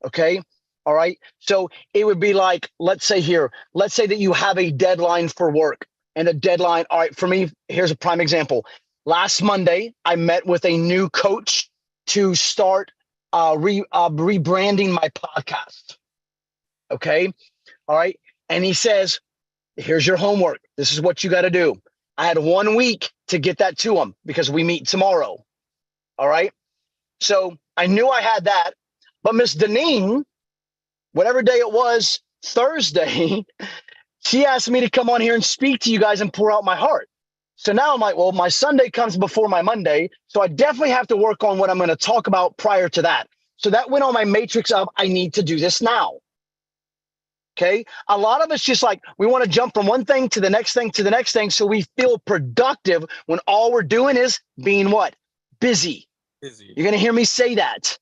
Okay. All right. So it would be like, let's say that you have a deadline for work. And a deadline, all right, for me, here's a prime example. Last Monday, I met with a new coach to start rebranding my podcast. Okay, all right. And he says, here's your homework. This is what you got to do. I had 1 week to get that to him because we meet tomorrow. All right. So I knew I had that. But Miss Deneen, whatever day it was, Thursday, she asked me to come on here and speak to you guys and pour out my heart. So now I'm like, well, my Sunday comes before my Monday. So I definitely have to work on what I'm going to talk about prior to that. So that went on my matrix of, I need to do this now. Okay. A lot of us just like, we want to jump from one thing to the next thing to the next thing. So we feel productive when all we're doing is being what? Busy. You're going to hear me say that.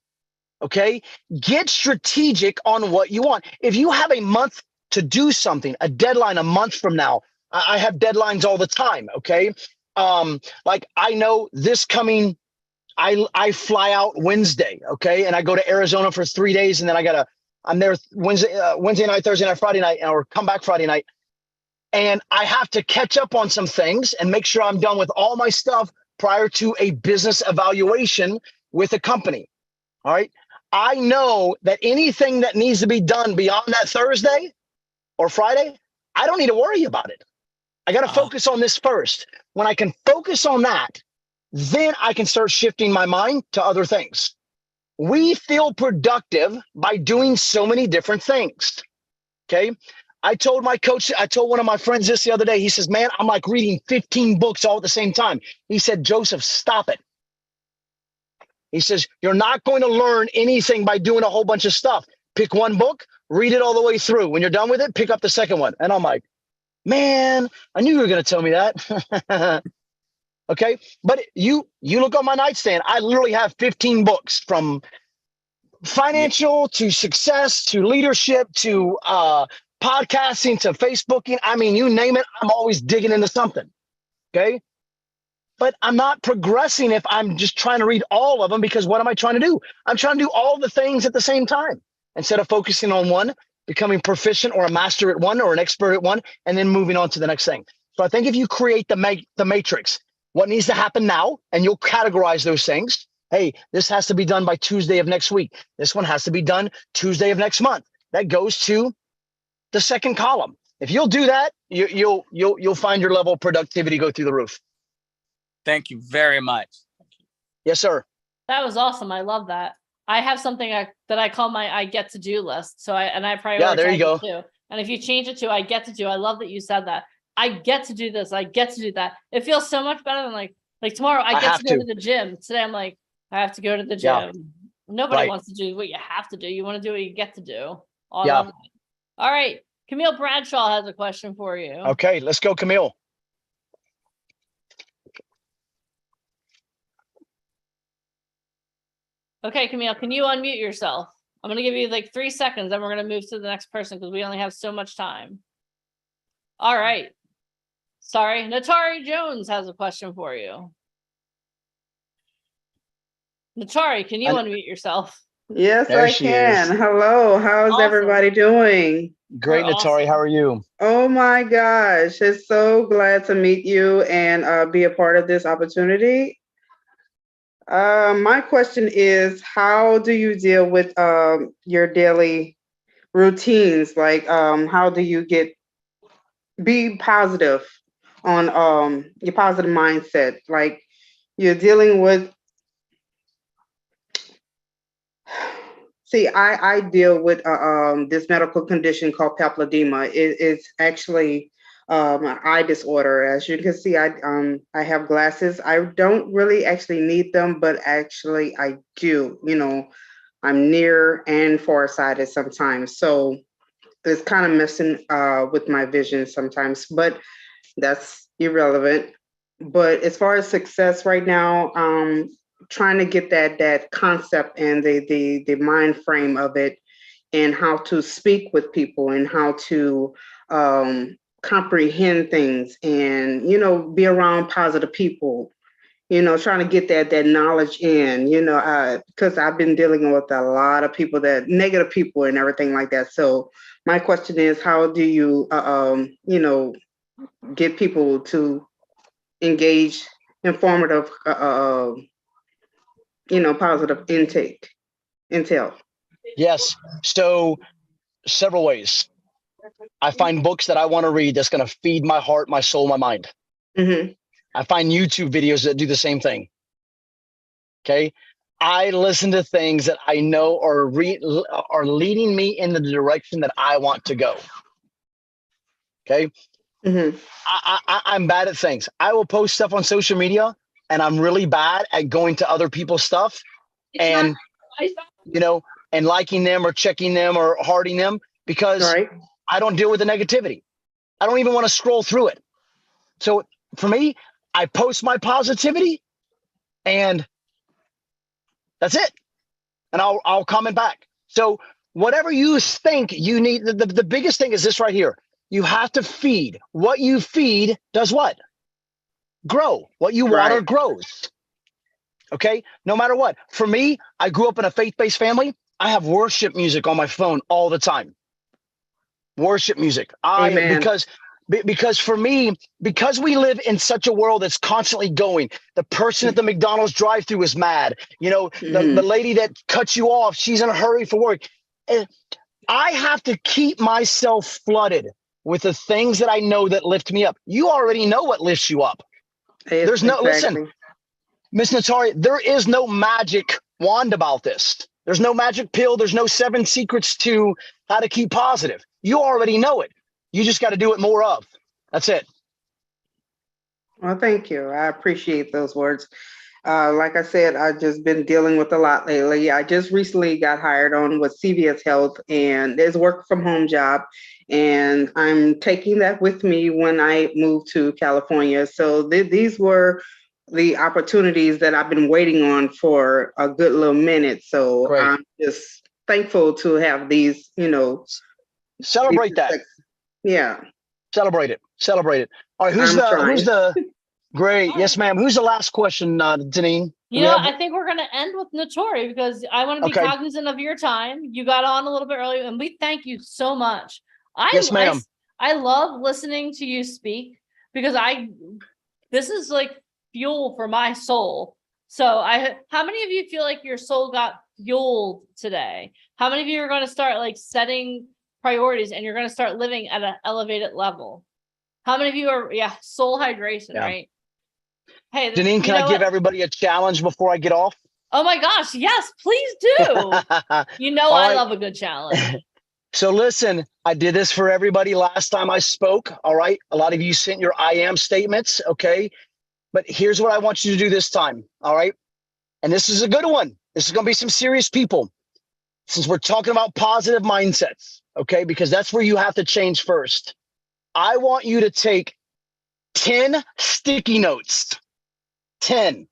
Okay. Get strategic on what you want. If you have a month to do something, a deadline a month from now. I have deadlines all the time. Okay. Like I know this coming, I fly out Wednesday. Okay. And I go to Arizona for 3 days. And then I'm there Wednesday night, Thursday night, Friday night, or come back Friday night. And I have to catch up on some things and make sure I'm done with all my stuff prior to a business evaluation with a company. All right. I know that anything that needs to be done beyond that Thursday or Friday, I don't need to worry about it. I got to focus on this first. When I can focus on that, then I can start shifting my mind to other things. We feel productive by doing so many different things. Okay. I told my coach, I told one of my friends this the other day, he says, man, I'm like reading 15 books all at the same time. He said, Joseph, stop it. He says, you're not going to learn anything by doing a whole bunch of stuff. Pick one book, read it all the way through. When you're done with it, pick up the second one. And I'm like, man, I knew you were going to tell me that. Okay. But you look on my nightstand, I literally have 15 books from financial to success, to leadership, to podcasting, to Facebooking. I mean, you name it, I'm always digging into something. Okay. But I'm not progressing if I'm just trying to read all of them, because what am I trying to do? I'm trying to do all the things at the same time instead of focusing on one, becoming proficient or a master at one or an expert at one, and then moving on to the next thing. So I think if you create the matrix, what needs to happen now, and you'll categorize those things. Hey, this has to be done by Tuesday of next week. This one has to be done Tuesday of next month. That goes to the second column. If you'll do that, you'll find your level of productivity go through the roof. Thank you very much. Yes, sir. That was awesome. I love that. I have something that I call my I get to do list. So I prioritize there you go. it too. And if you change it to I get to do, I love that you said that. I get to do this. I get to do that. It feels so much better than like tomorrow I get have to go to. to the gym. Today I'm like, I have to go to the Yeah. gym. Nobody Right. wants to do what you have to do. You want to do what you get to do. All Yeah. of it. All right. Camille Bradshaw has a question for you. Okay, let's go, Camille. Okay, Camille, can you unmute yourself? I'm going to give you like 3 seconds, then we're going to move to the next person because we only have so much time. All right. Sorry, Natari Jones has a question for you. Natari, can you unmute yourself? Yes, There I she is. can. Hello, how's Awesome. everybody doing? Great, We're Natari. How are you? Oh my gosh, it's so glad to meet you and be a part of this opportunity. My question is, how do you deal with your daily routines? Like, how do you be positive on your positive mindset? Like, you're dealing with. See, I deal with this medical condition called papilledema. It's actually an eye disorder. As you can see, I have glasses. I don't really actually need them, but actually I do. You know, I'm near and farsighted sometimes, so it's kind of messing with my vision sometimes. But that's irrelevant. But as far as success right now, trying to get that concept and the mind frame of it, and how to speak with people and how to comprehend things, and be around positive people, trying to get that knowledge in, because I've been dealing with a lot of people, that negative people and everything like that. So my question is, how do you get people to engage informative positive intel? Yes. So several ways. I find books that I want to read that's going to feed my heart, my soul, my mind. Mm-hmm. I find YouTube videos that do the same thing. Okay. I listen to things that I know are leading me in the direction that I want to go. Okay. Mm-hmm. I'm bad at things. I will post stuff on social media, and I'm really bad at going to other people's stuff and and liking them or checking them or hearting them, because I don't deal with the negativity. I don't even want to scroll through it. So for me, I post my positivity and that's it. And I'll comment back. So whatever you think you need, the biggest thing is this right here. You have to feed. What you feed does what? Grow. What you water grows. Okay? No matter what. For me, I grew up in a faith-based family. I have worship music on my phone all the time. Worship music. Amen. Because for me, because we live in such a world that's constantly going, the person at the McDonald's drive-thru is mad. The lady that cuts you off, she's in a hurry for work. And I have to keep myself flooded with the things that I know that lift me up. You already know what lifts you up. There's no, listen, Miss Natari, there is no magic wand about this. There's no magic pill. There's no 7 secrets to how to keep positive. You already know it. You just got to do it more of. That's it. Well, thank you. I appreciate those words. Like I said, I've just been dealing with a lot lately. I just recently got hired on with CVS Health, and there's a work from home job. And I'm taking that with me when I move to California. So these were the opportunities that I've been waiting on for a good little minute. So I'm just thankful to have these, Celebrate that. Yeah. Celebrate it. Celebrate it. All right. Who's the great? Yes, ma'am. Who's the last question, Deneen? I think we're going to end with Natari because I want to be cognizant of your time. You got on a little bit early, and we thank you so much. Yes, ma'am. I love listening to you speak because this is like fuel for my soul. So how many of you feel like your soul got fueled today? How many of you are going to start like setting priorities and you're going to start living at an elevated level? How many of you are, soul hydration, right? Hey, Deneen, can I give everybody a challenge before I get off? Oh my gosh, yes, please do. I love a good challenge. So listen, I did this for everybody last time I spoke. All right. A lot of you sent your I am statements. Okay. But here's what I want you to do this time. All right. And this is a good one. This is going to be some serious people since we're talking about positive mindsets. Okay. Because that's where you have to change first. I want you to take 10 sticky notes, 10,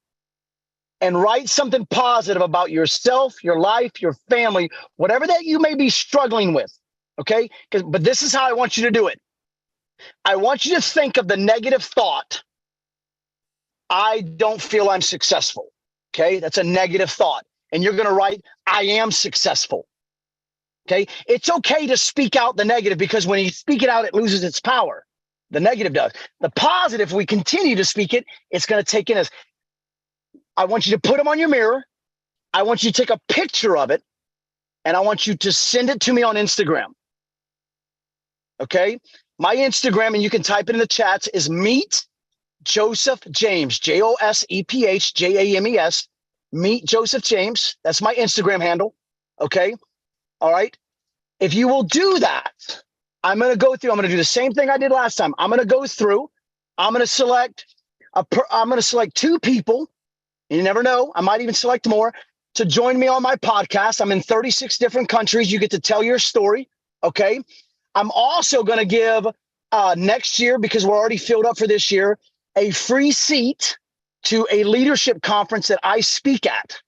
and write something positive about yourself, your life, your family, whatever that you may be struggling with. Okay. But this is how I want you to do it. I want you to think of the negative thought. I don't feel I'm successful. Okay. That's a negative thought. And you're going to write, I am successful. Okay. It's okay to speak out the negative because when you speak it out, it loses its power. The negative does. The positive, if we continue to speak it, it's going to take in us. I want you to put them on your mirror. I want you to take a picture of it. And I want you to send it to me on Instagram. Okay. My Instagram, and you can type it in the chats, is Meet Joseph James, JOSEPH Meet Joseph James. That's my Instagram handle. Okay. All right. If you will do that, I'm going to go through. I'm going to do the same thing I did last time. I'm going to go through. I'm going to select two people. You never know. I might even select more to join me on my podcast. I'm in 36 different countries. You get to tell your story. Okay. I'm also going to give next year, because we're already filled up for this year, a free seat to a leadership conference that I speak at.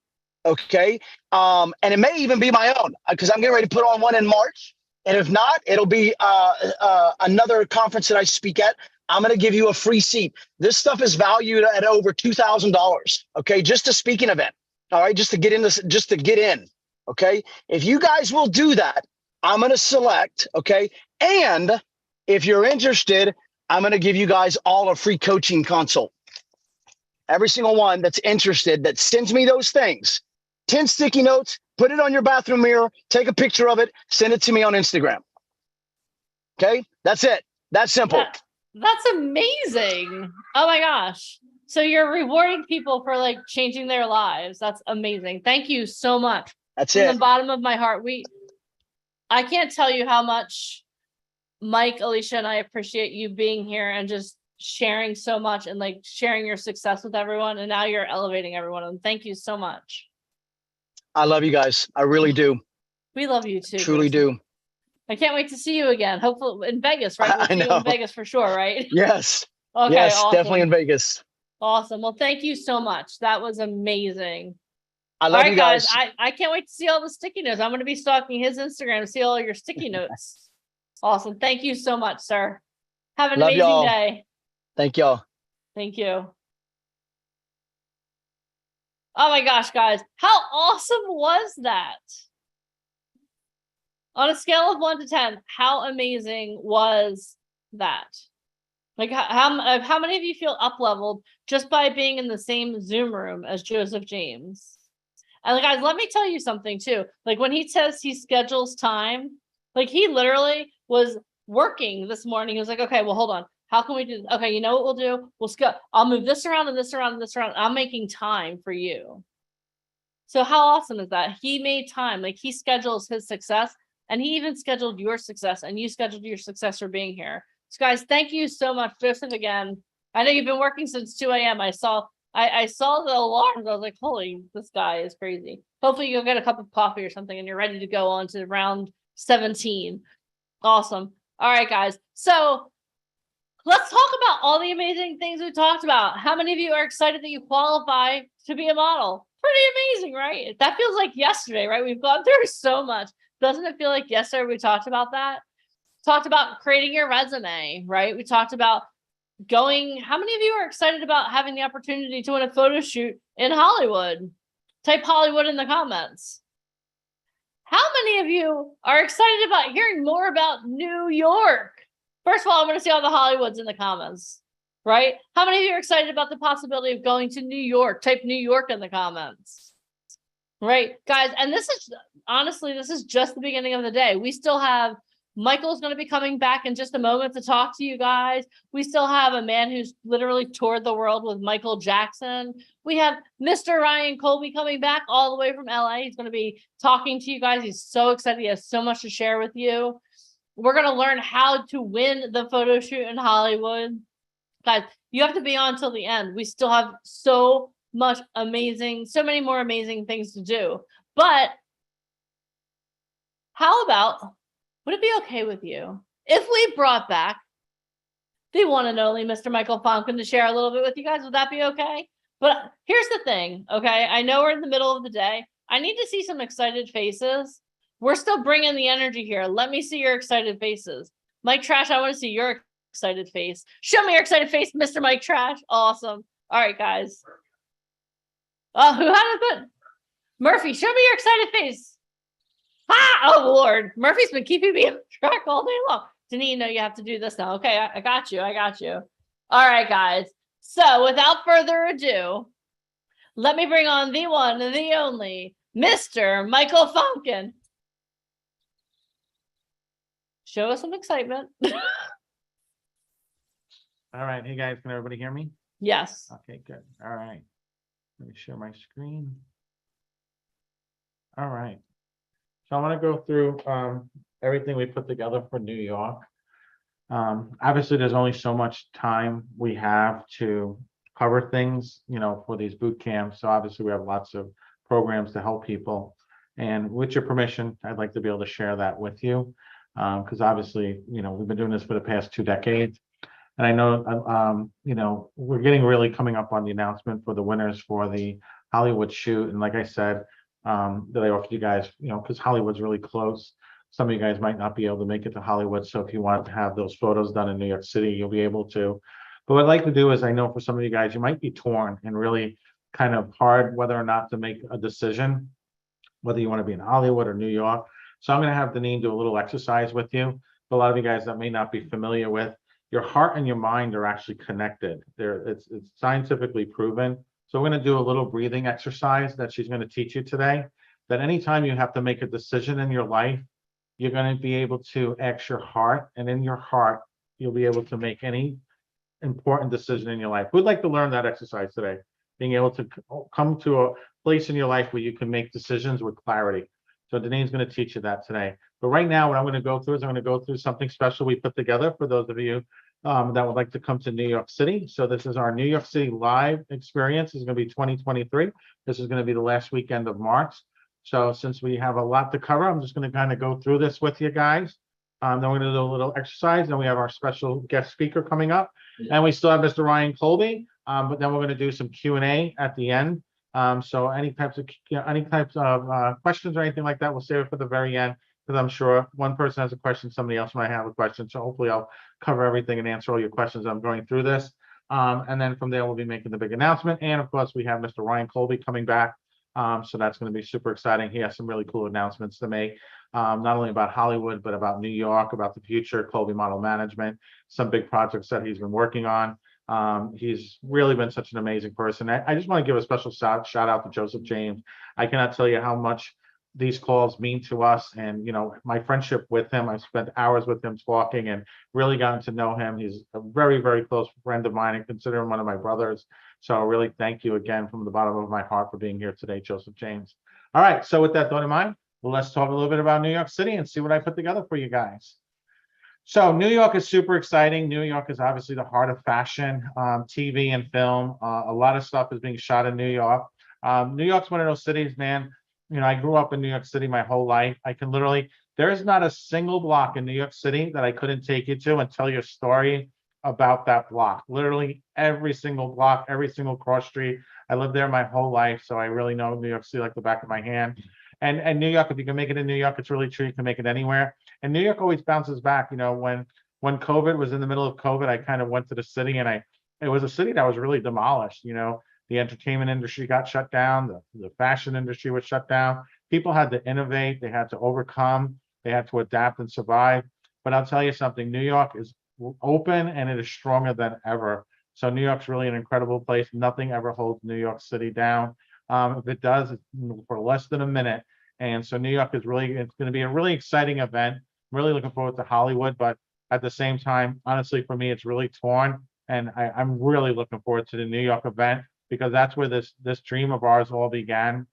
Okay. And it may even be my own because I'm getting ready to put on one in March. And if not, it'll be another conference that I speak at. I'm going to give you a free seat. This stuff is valued at over $2,000. Okay. Just a speaking event. All right. Just to get in this, just to get in. Okay. If you guys will do that, I'm going to select. Okay. And if you're interested, I'm going to give you guys all a free coaching consult. Every single one that's interested that sends me those things, 10 sticky notes, put it on your bathroom mirror, take a picture of it, send it to me on Instagram. Okay. That's it. That's simple. That's amazing. Oh my gosh. So you're rewarding people for like changing their lives. That's amazing. Thank you so much. That's From it. the bottom of my heart. I can't tell you how much Mike, Alicia, and I appreciate you being here and just sharing so much and like sharing your success with everyone. And now you're elevating everyone. And thank you so much. I love you guys. I really do. We love you too. Truly do. I can't wait to see you again. Hopefully in Vegas, right? We'll see you in Vegas for sure, right? Yes. Okay. Yes, awesome. definitely in Vegas. Awesome. Well, thank you so much. That was amazing. I love you guys. I can't wait to see all the sticky notes. I'm going to be stalking his Instagram to see all your sticky notes. Awesome. Thank you so much, sir. Have an amazing day. Thank y'all. Thank you. Oh my gosh, guys. How awesome was that? On a scale of 1 to 10, how amazing was that? Like how many of you feel up-leveled just by being in the same Zoom room as Joseph James? And guys, let me tell you something too. Like when he says he schedules time, like he literally was working this morning. He was like, okay, well, hold on. How can we do this? Okay, you know what we'll do? I'll move this around and this around and this around. I'm making time for you. So how awesome is that? He made time. Like he schedules his success and he even scheduled your success and you scheduled your success for being here. So guys, thank you so much, Joseph, again. I know you've been working since 2 a.m. I saw the alarms. I was like, holy, this guy is crazy. Hopefully you'll get a cup of coffee or something and you're ready to go on to round 17. Awesome. All right, guys. So let's talk about all the amazing things we talked about. How many of you are excited that you qualify to be a model? Pretty amazing, right? That feels like yesterday, right? We've gone through so much. Doesn't it feel like yesterday we talked about that? Talked about creating your resume, right? We talked about going. How many of you are excited about having the opportunity to win a photo shoot in Hollywood? Type Hollywood in the comments. How many of you are excited about hearing more about New York? First of all, I want to see all the Hollywoods in the comments, right? How many of you are excited about the possibility of going to New York? Type New York in the comments, right? Guys, and this is, honestly, this is just the beginning of the day. We still have Michael's going to be coming back in just a moment to talk to you guys. We still have a man who's literally toured the world with Michael Jackson. We have Mr. Ryan Colby coming back all the way from LA. He's going to be talking to you guys. He's so excited. He has so much to share with you. We're going to learn how to win the photo shoot in Hollywood. Guys, you have to be on till the end. We still have so many more amazing things to do. But how about, would it be okay with you if we brought back the one and only Mr. Michael Fonkin to share a little bit with you guys? Would that be okay? But here's the thing, okay? I know we're in the middle of the day. I need to see some excited faces. We're still bringing the energy here. Let me see your excited faces. Mike Trash, I want to see your excited face. Show me your excited face, Mr. Mike Trash. Awesome. All right, guys. Oh, who had it? Murphy, show me your excited face. Ah, oh Lord, Murphy's been keeping me on track all day long. Denise, no, you have to do this now. Okay, I got you. All right, guys. So without further ado, let me bring on the one, the only, Mr. Michael Fonkin. Show us some excitement. All right. Hey guys, can everybody hear me? Yes. Okay, good. All right. Let me share my screen. All right. So I want to go through everything we put together for New York. Obviously, there's only so much time we have to cover things, for these boot camps. So obviously, we have lots of programs to help people. And with your permission, I'd like to be able to share that with you. Because obviously, we've been doing this for the past 2 decades. And I know, we're getting really coming up on the announcement for the winners for the Hollywood shoot. And like I said, that I offered you guys, because Hollywood's really close. Some of you guys might not be able to make it to Hollywood. So if you want to have those photos done in New York City, you'll be able to. But what I'd like to do is, I know for some of you guys, you might be torn and really kind of hard whether or not to make a decision, whether you want to be in Hollywood or New York. So I'm going to have Deneen do a little exercise with you. For a lot of you guys that may not be familiar with, your heart and your mind are actually connected. It's scientifically proven. So we're going to do a little breathing exercise that she's going to teach you today, that anytime you have to make a decision in your life, you're going to be able to ask your heart, and in your heart, you'll be able to make any important decision in your life. Who'd like to learn that exercise today? Being able to come to a place in your life where you can make decisions with clarity. So Deneen's going to teach you that today. But right now, what I'm going to go through is I'm going to go through something special we put together for those of you that would like to come to New York City. So this is our New York City live experience. This is going to be 2023. This is going to be the last weekend of March. So since we have a lot to cover, I'm just going to kind of go through this with you guys. Then we're going to do a little exercise. Then we have our special guest speaker coming up. And we still have Mr. Ryan Colby. But then we're going to do some Q&A at the end. So any types of questions or anything like that, we'll save it for the very end, because I'm sure one person has a question, somebody else might have a question. So hopefully I'll cover everything and answer all your questions as I'm going through this. And then from there, we'll be making the big announcement. And of course, we have Mr. Ryan Colby coming back. So that's going to be super exciting. He has some really cool announcements to make, not only about Hollywood, but about New York, about the future, Colby Model Management, some big projects that he's been working on. He's really been such an amazing person. I just want to give a special shout out to Joseph James. I cannot tell you how much these calls mean to us, and my friendship with him. I've spent hours with him talking and really gotten to know him. He's a very, very close friend of mine and consider him one of my brothers. So really thank you again from the bottom of my heart for being here today, Joseph James. All right, so with that thought in mind, let's talk a little bit about New York City and see what I put together for you guys. So New York is super exciting. New York is obviously the heart of fashion, TV and film. A lot of stuff is being shot in New York. New York's one of those cities, man. I grew up in New York City my whole life. There is not a single block in New York City that I couldn't take you to and tell you a story about that block. Literally every single block, every single cross street. I lived there my whole life, so I really know New York City like the back of my hand. And New York, if you can make it in New York, it's really true. You can make it anywhere. And New York always bounces back. When COVID was in the middle of COVID, I kind of went to the city, and it was a city that was really demolished. The entertainment industry got shut down. The fashion industry was shut down. People had to innovate. They had to overcome. They had to adapt and survive. But I'll tell you something, New York is open and it is stronger than ever. So New York's really an incredible place. Nothing ever holds New York City down. If it does, it's for less than a minute. And so New York is it's going to be a really exciting event. I'm really looking forward to Hollywood, but at the same time, honestly, for me, it's really torn. And I'm really looking forward to the New York event because that's where this dream of ours all began,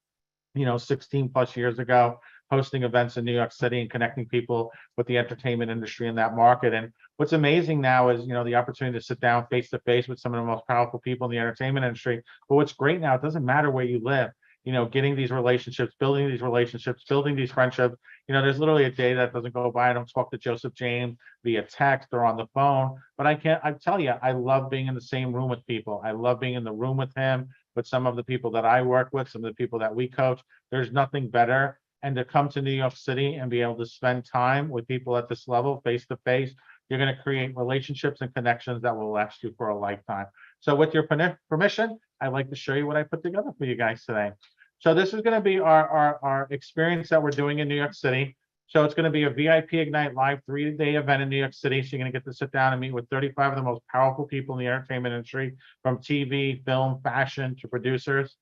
16 plus years ago, hosting events in New York City and connecting people with the entertainment industry in that market. And what's amazing now is, the opportunity to sit down face to face with some of the most powerful people in the entertainment industry. But what's great now, it doesn't matter where you live, getting these relationships, building these friendships. There's literally a day that doesn't go by. I don't talk to Joseph James via text or on the phone, but I tell you, I love being in the same room with people. I love being in the room with him, with some of the people that I work with, some of the people that we coach. There's nothing better. And to come to New York City and be able to spend time with people at this level, face to face, you're going to create relationships and connections that will last you for a lifetime. So with your permission, I'd like to show you what I put together for you guys today. So this is going to be our experience that we're doing in New York City. So it's going to be a VIP Ignite Live 3-day event in New York City. So you're going to get to sit down and meet with 35 of the most powerful people in the entertainment industry, from TV, film, fashion to producers.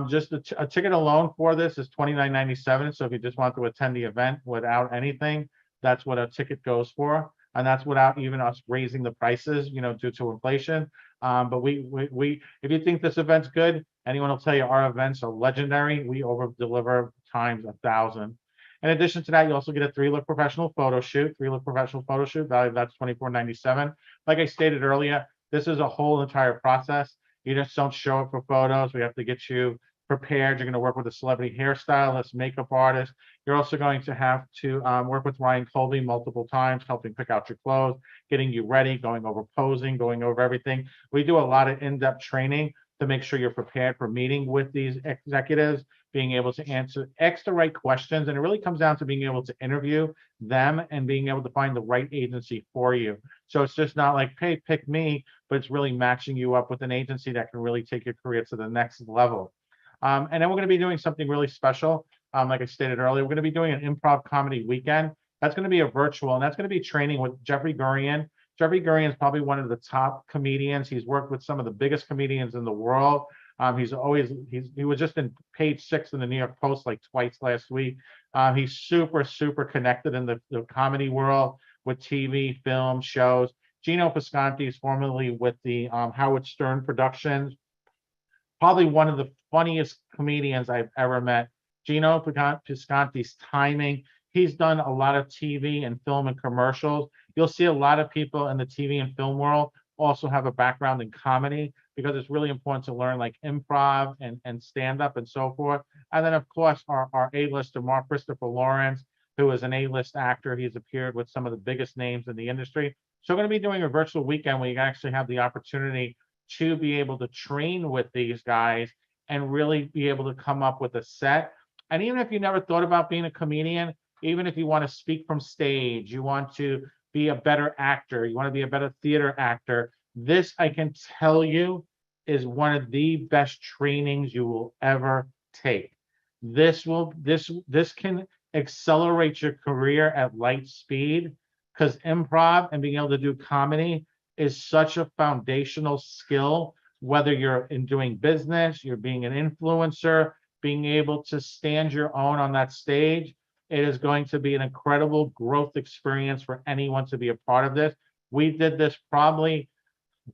Just a ticket alone for this is $29.97. So if you just want to attend the event without anything, that's what a ticket goes for. And that's without even us raising the prices, due to inflation. But we if you think this event's good, anyone will tell you our events are legendary. We over deliver times 1,000. In addition to that, you also get a 3-look professional photo shoot. 3-look professional photo shoot value, that's $24.97. Like I stated earlier, this is a whole entire process. You just don't show up for photos. We have to get you prepared. You're going to work with a celebrity hairstylist, makeup artist. You're also going to have to work with Ryan Colby multiple times, helping pick out your clothes, getting you ready, going over posing, going over everything. We do a lot of in-depth training to make sure you're prepared for meeting with these executives, being able to ask the right questions. And it really comes down to being able to interview them and being able to find the right agency for you. So it's just not like, hey, pick me, but it's really matching you up with an agency that can really take your career to the next level. And then we're going to be doing something really special. Like I stated earlier, we're going to be doing an improv comedy weekend. That's going to be a virtual, and that's going to be training with Jeffrey Gurian. Jeffrey Gurian is probably one of the top comedians. He's worked with some of the biggest comedians in the world. He was just in page 6 in the New York Post like twice last week. He's super, super connected in the comedy world with TV, film, shows. Gino Pisconti is formerly with the Howard Stern Productions. Probably one of the funniest comedians I've ever met. Gino Pisconti's timing. He's done a lot of TV and film and commercials. You'll see a lot of people in the TV and film world also have a background in comedy, because it's really important to learn like improv and stand-up and so forth. And then, of course, our A-lister, Mark Christopher Lawrence, who is an A-list actor. He's appeared with some of the biggest names in the industry. So we're going to be doing a virtual weekend where you actually have the opportunity to be able to train with these guys and really be able to come up with a set. And even if you never thought about being a comedian, even if you want to speak from stage, you want to be a better actor, you want to be a better theater actor, this, I can tell you, is one of the best trainings you will ever take. This can accelerate your career at light speed, because improv and being able to do comedy is such a foundational skill, whether you're in doing business, you're being an influencer, being able to stand your own on that stage. It is going to be an incredible growth experience for anyone to be a part of this. We did this probably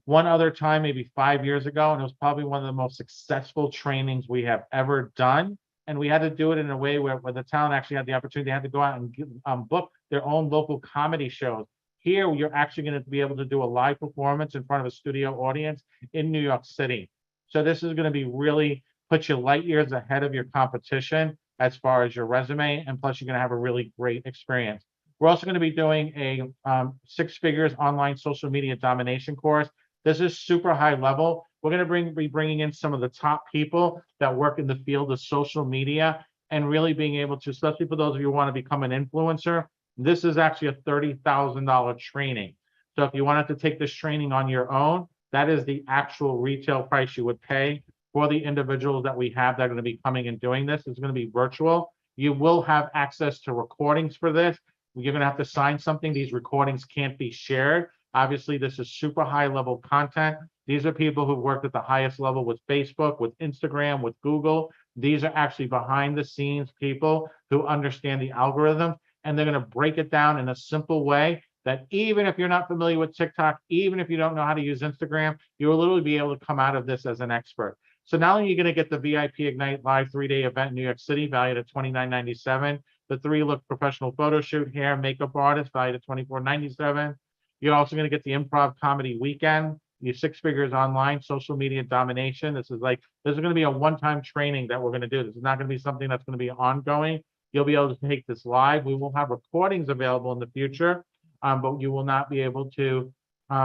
one other time, maybe 5 years ago, and it was probably one of the most successful trainings we have ever done. And we had to do it in a way where the town actually had the opportunity. They had to go out and book their own local comedy shows. Here, you're actually going to be able to do a live performance in front of a studio audience in New York City. So this is going to be really put you light years ahead of your competition as far as your resume, and plus you're going to have a really great experience. We're also going to be doing a 6 figures online social media domination course. This is super high level. We're going to be bringing in some of the top people that work in the field of social media and really being able to, especially for those of you who want to become an influencer, this is actually a $30,000 training. So if you wanted to take this training on your own, that is the actual retail price you would pay for the individuals that we have that are going to be coming and doing this. It's going to be virtual. You will have access to recordings for this. You're going to have to sign something. These recordings can't be shared. Obviously, this is super high level content. These are people who've worked at the highest level with Facebook, with Instagram, with Google. These are actually behind the scenes people who understand the algorithm and they're going to break it down in a simple way that even if you're not familiar with TikTok, even if you don't know how to use Instagram, you will literally be able to come out of this as an expert. So not only are you going to get the VIP Ignite Live 3-day event in New York City, valued at $29.97, the 3-look professional photo shoot, hair, makeup artist, valued at $24.97. You're also going to get the improv comedy weekend, your 6 figures online, social media domination. This is going to be a one-time training that we're going to do. This is not going to be something that's going to be ongoing. You'll be able to take this live. We will have recordings available in the future, but you will not be able to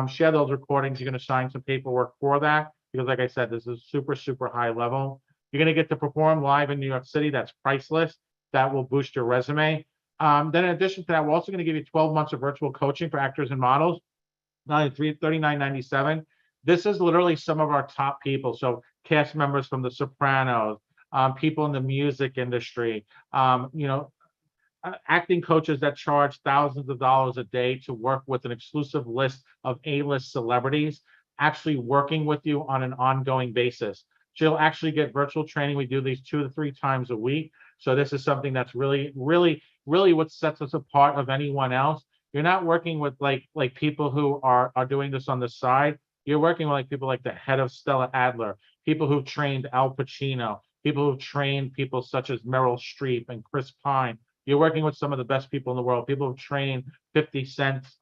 share those recordings. You're going to sign some paperwork for that because, like I said, this is super, super high level. You're going to get to perform live in New York City. That's priceless. That will boost your resume. Then in addition to that, we're also going to give you 12 months of virtual coaching for actors and models, $39.97. This is literally some of our top people. So cast members from The Sopranos, people in the music industry, acting coaches that charge thousands of dollars a day to work with an exclusive list of A-list celebrities, actually working with you on an ongoing basis. So you'll actually get virtual training. We do these 2 to 3 times a week. So this is something that's really, really, really what sets us apart of anyone else. You're not working with like people who are doing this on the side. You're working with people like the head of Stella Adler, people who've trained Al Pacino, people who've trained people such as Meryl Streep and Chris Pine. You're working with some of the best people in the world, people who've trained 50 Cent's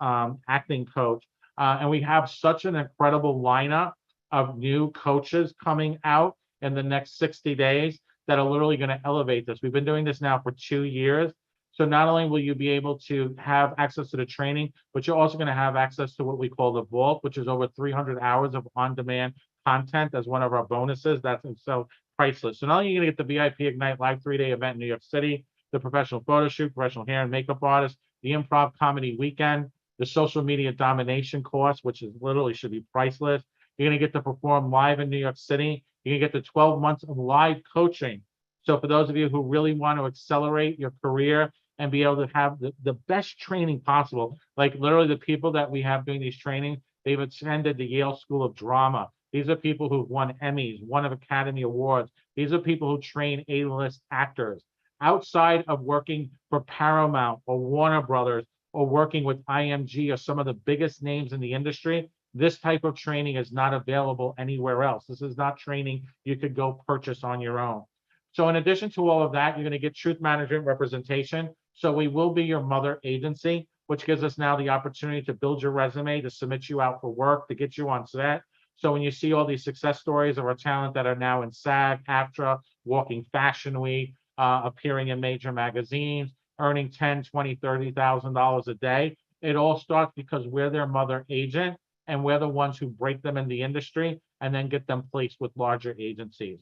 acting coach. And we have such an incredible lineup of new coaches coming out in the next 60 days that are literally going to elevate this. We've been doing this now for 2 years. So not only will you be able to have access to the training, but you're also going to have access to what we call the Vault, which is over 300 hours of on-demand content as one of our bonuses. That's so priceless. So not only are you going to get the VIP Ignite Live 3-day event in New York City, the professional photo shoot, professional hair and makeup artist, the improv comedy weekend, the social media domination course, which is literally should be priceless. You're going to get to perform live in New York City. You're going to get the 12 months of live coaching. So for those of you who really want to accelerate your career and be able to have the best training possible, like literally the people that we have doing these trainings, they've attended the Yale School of Drama. These are people who've won Emmys, won Academy Awards. These are people who train A-list actors. Outside of working for Paramount or Warner Brothers or working with IMG or some of the biggest names in the industry, this type of training is not available anywhere else. This is not training you could go purchase on your own. So in addition to all of that, you're going to get truth management representation. So we will be your mother agency, which gives us now the opportunity to build your resume, to submit you out for work, to get you on set. So when you see all these success stories of our talent that are now in SAG, AFTRA, Walking Fashion Week, appearing in major magazines, earning $10,000, $20,000, $30,000 a day, it all starts because we're their mother agent and we're the ones who break them in the industry and then get them placed with larger agencies.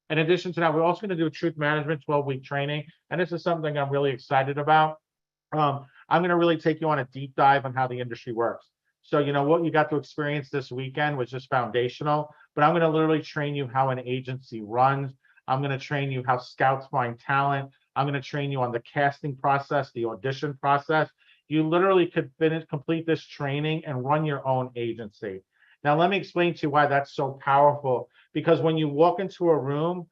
In addition to that, we're also going to do a truth management 12-week training. And this is something I'm really excited about. I'm going to really take you on a deep dive on how the industry works. So, what you got to experience this weekend was just foundational, but I'm going to literally train you how an agency runs. I'm going to train you how scouts find talent. I'm going to train you on the casting process, the audition process. You literally could complete this training and run your own agency. Now, let me explain to you why that's so powerful. Because when you walk into a room,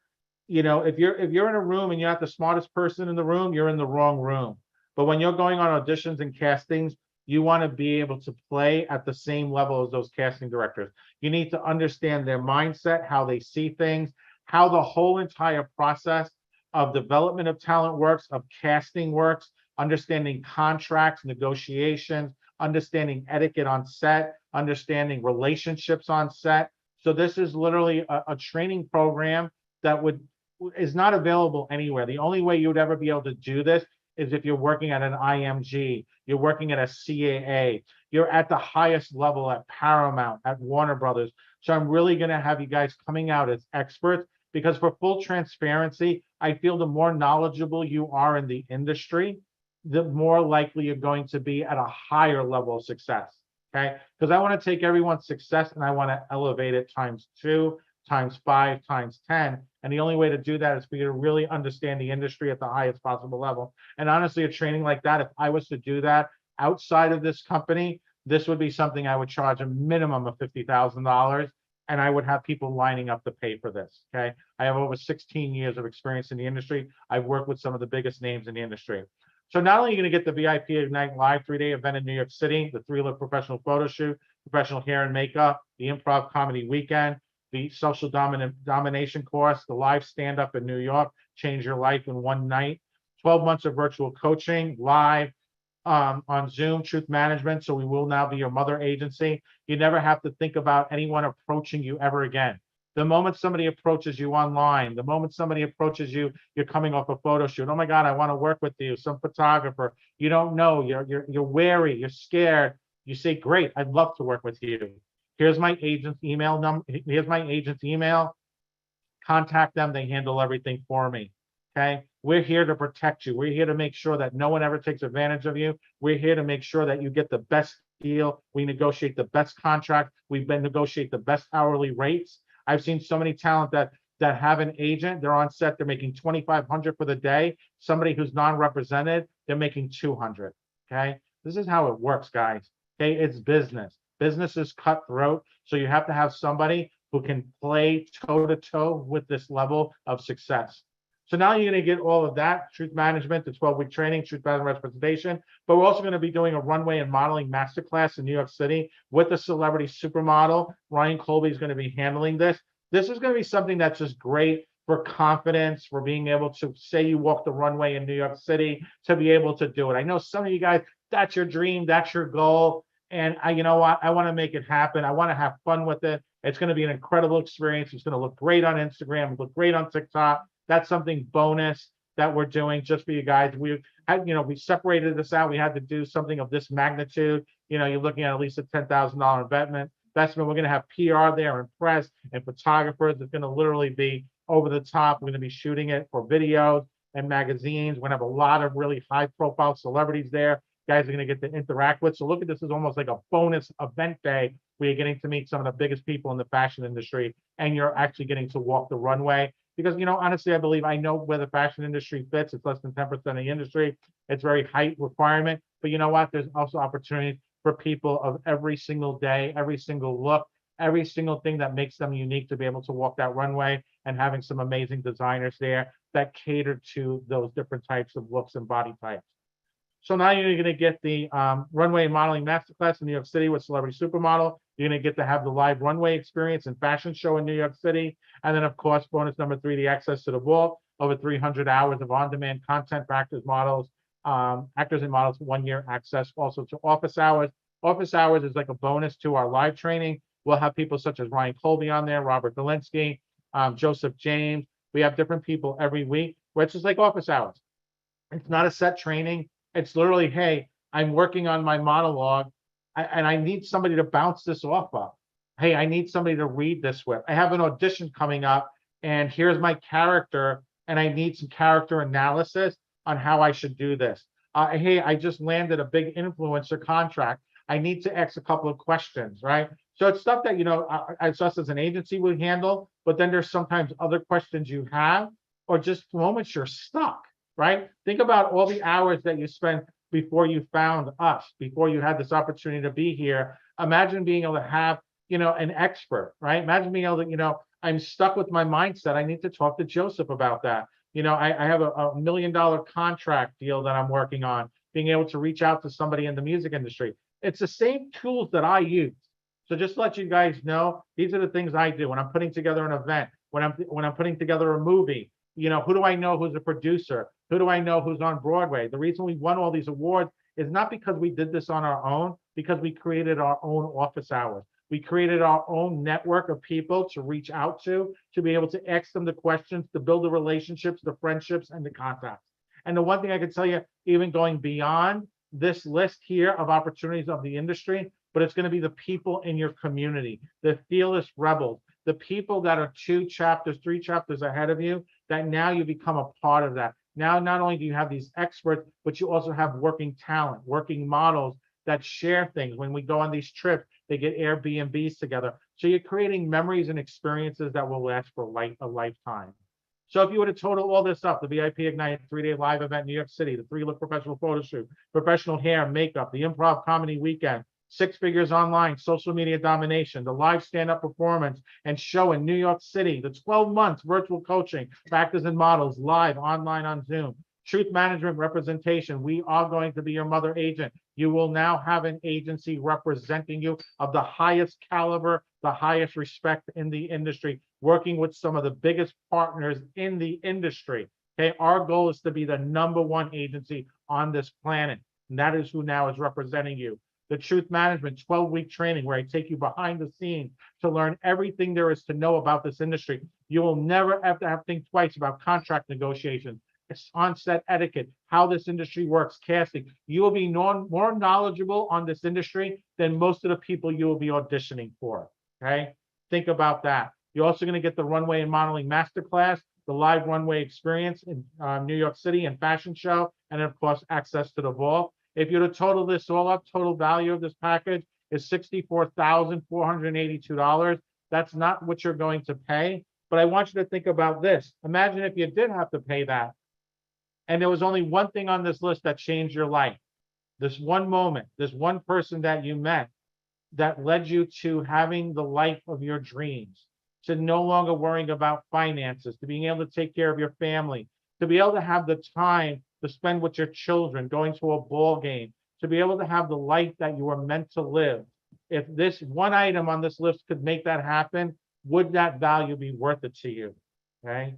if you're in a room and you're not the smartest person in the room, you're in the wrong room. But when you're going on auditions and castings, you want to be able to play at the same level as those casting directors. You need to understand their mindset, how they see things, how the whole entire process of development of talent works, of casting works, understanding contracts, negotiations, understanding etiquette on set, understanding relationships on set. So this is literally a training program that is not available anywhere. The only way you would ever be able to do this is if you're working at an IMG, you're working at a CAA, you're at the highest level at Paramount, at Warner Brothers. So I'm really going to have you guys coming out as experts, because for full transparency, I feel the more knowledgeable you are in the industry, the more likely you're going to be at a higher level of success. Okay, because I want to take everyone's success and I want to elevate it ×2, ×5, ×10. And the only way to do that is for you to really understand the industry at the highest possible level. And honestly, a training like that, if I was to do that outside of this company, this would be something I would charge a minimum of $50,000. And I would have people lining up to pay for this. Okay, I have over 16 years of experience in the industry. I've worked with some of the biggest names in the industry. So not only are you going to get the VIP Ignite Live 3-day event in New York City, the 3-look professional photo shoot, professional hair and makeup, the improv comedy weekend, the social domination course, the live stand-up in New York, change your life in one night, 12 months of virtual coaching, live on Zoom, Truth Management. So we will now be your mother agency. You never have to think about anyone approaching you ever again. The moment somebody approaches you online, the moment somebody approaches you, you're coming off a photo shoot. Oh my God, I want to work with you. Some photographer. You don't know. You're wary. You're scared. You say, great, I'd love to work with you. Here's my agent's email number. Here's my agent's email. Contact them. They handle everything for me. Okay. We're here to protect you. We're here to make sure that no one ever takes advantage of you. We're here to make sure that you get the best deal. We negotiate the best contract. We've been negotiate the best hourly rates. I've seen so many talent that have an agent. They're on set. They're making $2,500 for the day. Somebody who's non-represented, they're making $200. Okay. This is how it works, guys. Okay. It's business. Business is cutthroat. So you have to have somebody who can play toe-to-toe with this level of success. So now you're going to get all of that, Truth Management, the 12-week training, Truth Management representation, but we're also going to be doing a runway and modeling masterclass in New York City with a celebrity supermodel. Ryan Colby is going to be handling this. This is going to be something that's just great for confidence, for being able to say you walk the runway in New York City, to be able to do it. I know some of you guys, that's your dream, that's your goal. And you know what? I want to make it happen. I want to have fun with it. It's going to be an incredible experience. It's going to look great on Instagram, look great on TikTok. That's something bonus that we're doing just for you guys. We had, we separated this out. We had to do something of this magnitude. You're looking at least a $10,000 investment. We're going to have PR there and press and photographers. It's going to literally be over the top. We're going to be shooting it for videos and magazines. We're going to have a lot of really high profile celebrities there. Guys are going to get to interact with. So look at this as almost like a bonus event day where you're getting to meet some of the biggest people in the fashion industry, and you're actually getting to walk the runway. Because, honestly, I know where the fashion industry fits. It's less than 10% of the industry. It's very height requirement. But you know what? There's also opportunity for people of every single day, every single look, every single thing that makes them unique to be able to walk that runway, and having some amazing designers there that cater to those different types of looks and body types. So now you're going to get the runway modeling masterclass in New York City with Celebrity Supermodel. You're going to get to have the live runway experience and fashion show in New York City. And then, of course, bonus number 3, the access to the vault, over 300 hours of on-demand content for actors, models, actors and models, 1-year access also to office hours. Office hours is like a bonus to our live training. We'll have people such as Ryan Colby on there, Robert Delinsky, Joseph James. We have different people every week where it's just like office hours. It's not a set training. It's literally, hey, I'm working on my monologue and I need somebody to bounce this off of. Hey, I need somebody to read this with. I have an audition coming up and here's my character and I need some character analysis on how I should do this. Hey, I just landed a big influencer contract. I need to ask a couple of questions, right? So it's stuff that, us as an agency we handle, but then there's sometimes other questions you have, or just moments you're stuck, right? Think about all the hours that you spent before you found us, before you had this opportunity to be here. Imagine being able to have, an expert, right? Imagine being able to, I'm stuck with my mindset. I need to talk to Joseph about that. I have a $1 million contract deal that I'm working on, being able to reach out to somebody in the music industry. It's the same tools that I use. So just to let you guys know, these are the things I do when I'm putting together an event, when I'm putting together a movie. Who do I know who's a producer? Who do I know who's on Broadway? The reason we won all these awards is not because we did this on our own, because we created our own office hours. We created our own network of people to reach out to be able to ask them the questions, to build the relationships, the friendships, and the contacts. And the one thing I can tell you, even going beyond this list here of opportunities of the industry, but it's going to be the people in your community, the fearless rebels, the people that are 2 chapters, 3 chapters ahead of you, that now you become a part of that. Now, not only do you have these experts, but you also have working talent, working models that share things. When we go on these trips, they get Airbnbs together. So you're creating memories and experiences that will last for a lifetime. So if you were to total all this up, the VIP Ignite 3-day live event in New York City, the 3-look professional photo shoot, professional hair, makeup, the improv comedy weekend, 6 figures online, social media domination, the live stand-up performance and show in New York City, the 12 months virtual coaching for actors and models live online on Zoom, Truth management representation. We are going to be your mother agent. You will now have an agency representing you of the highest caliber, the highest respect in the industry, working with some of the biggest partners in the industry. Okay, our goal is to be the #1 agency on this planet. And that is who now is representing you. The Truth Management 12-week training, where I take you behind the scenes to learn everything there is to know about this industry. You will never have to think twice about contract negotiations, on-set etiquette, how this industry works, casting. You will be more knowledgeable on this industry than most of the people you will be auditioning for. Okay, think about that. You're also going to get the runway and modeling masterclass, the live runway experience in New York City and fashion show, and of course, access to the vault. If you were to total this all up, total value of this package is $64,482. That's not what you're going to pay, but I want you to think about this. Imagine if you did have to pay that, and there was only one thing on this list that changed your life. This one moment, this one person that you met that led you to having the life of your dreams, to no longer worrying about finances, to being able to take care of your family, to be able to have the time to spend with your children, going to a ball game, to be able to have the life that you were meant to live. If this one item on this list could make that happen, would that value be worth it to you? Okay.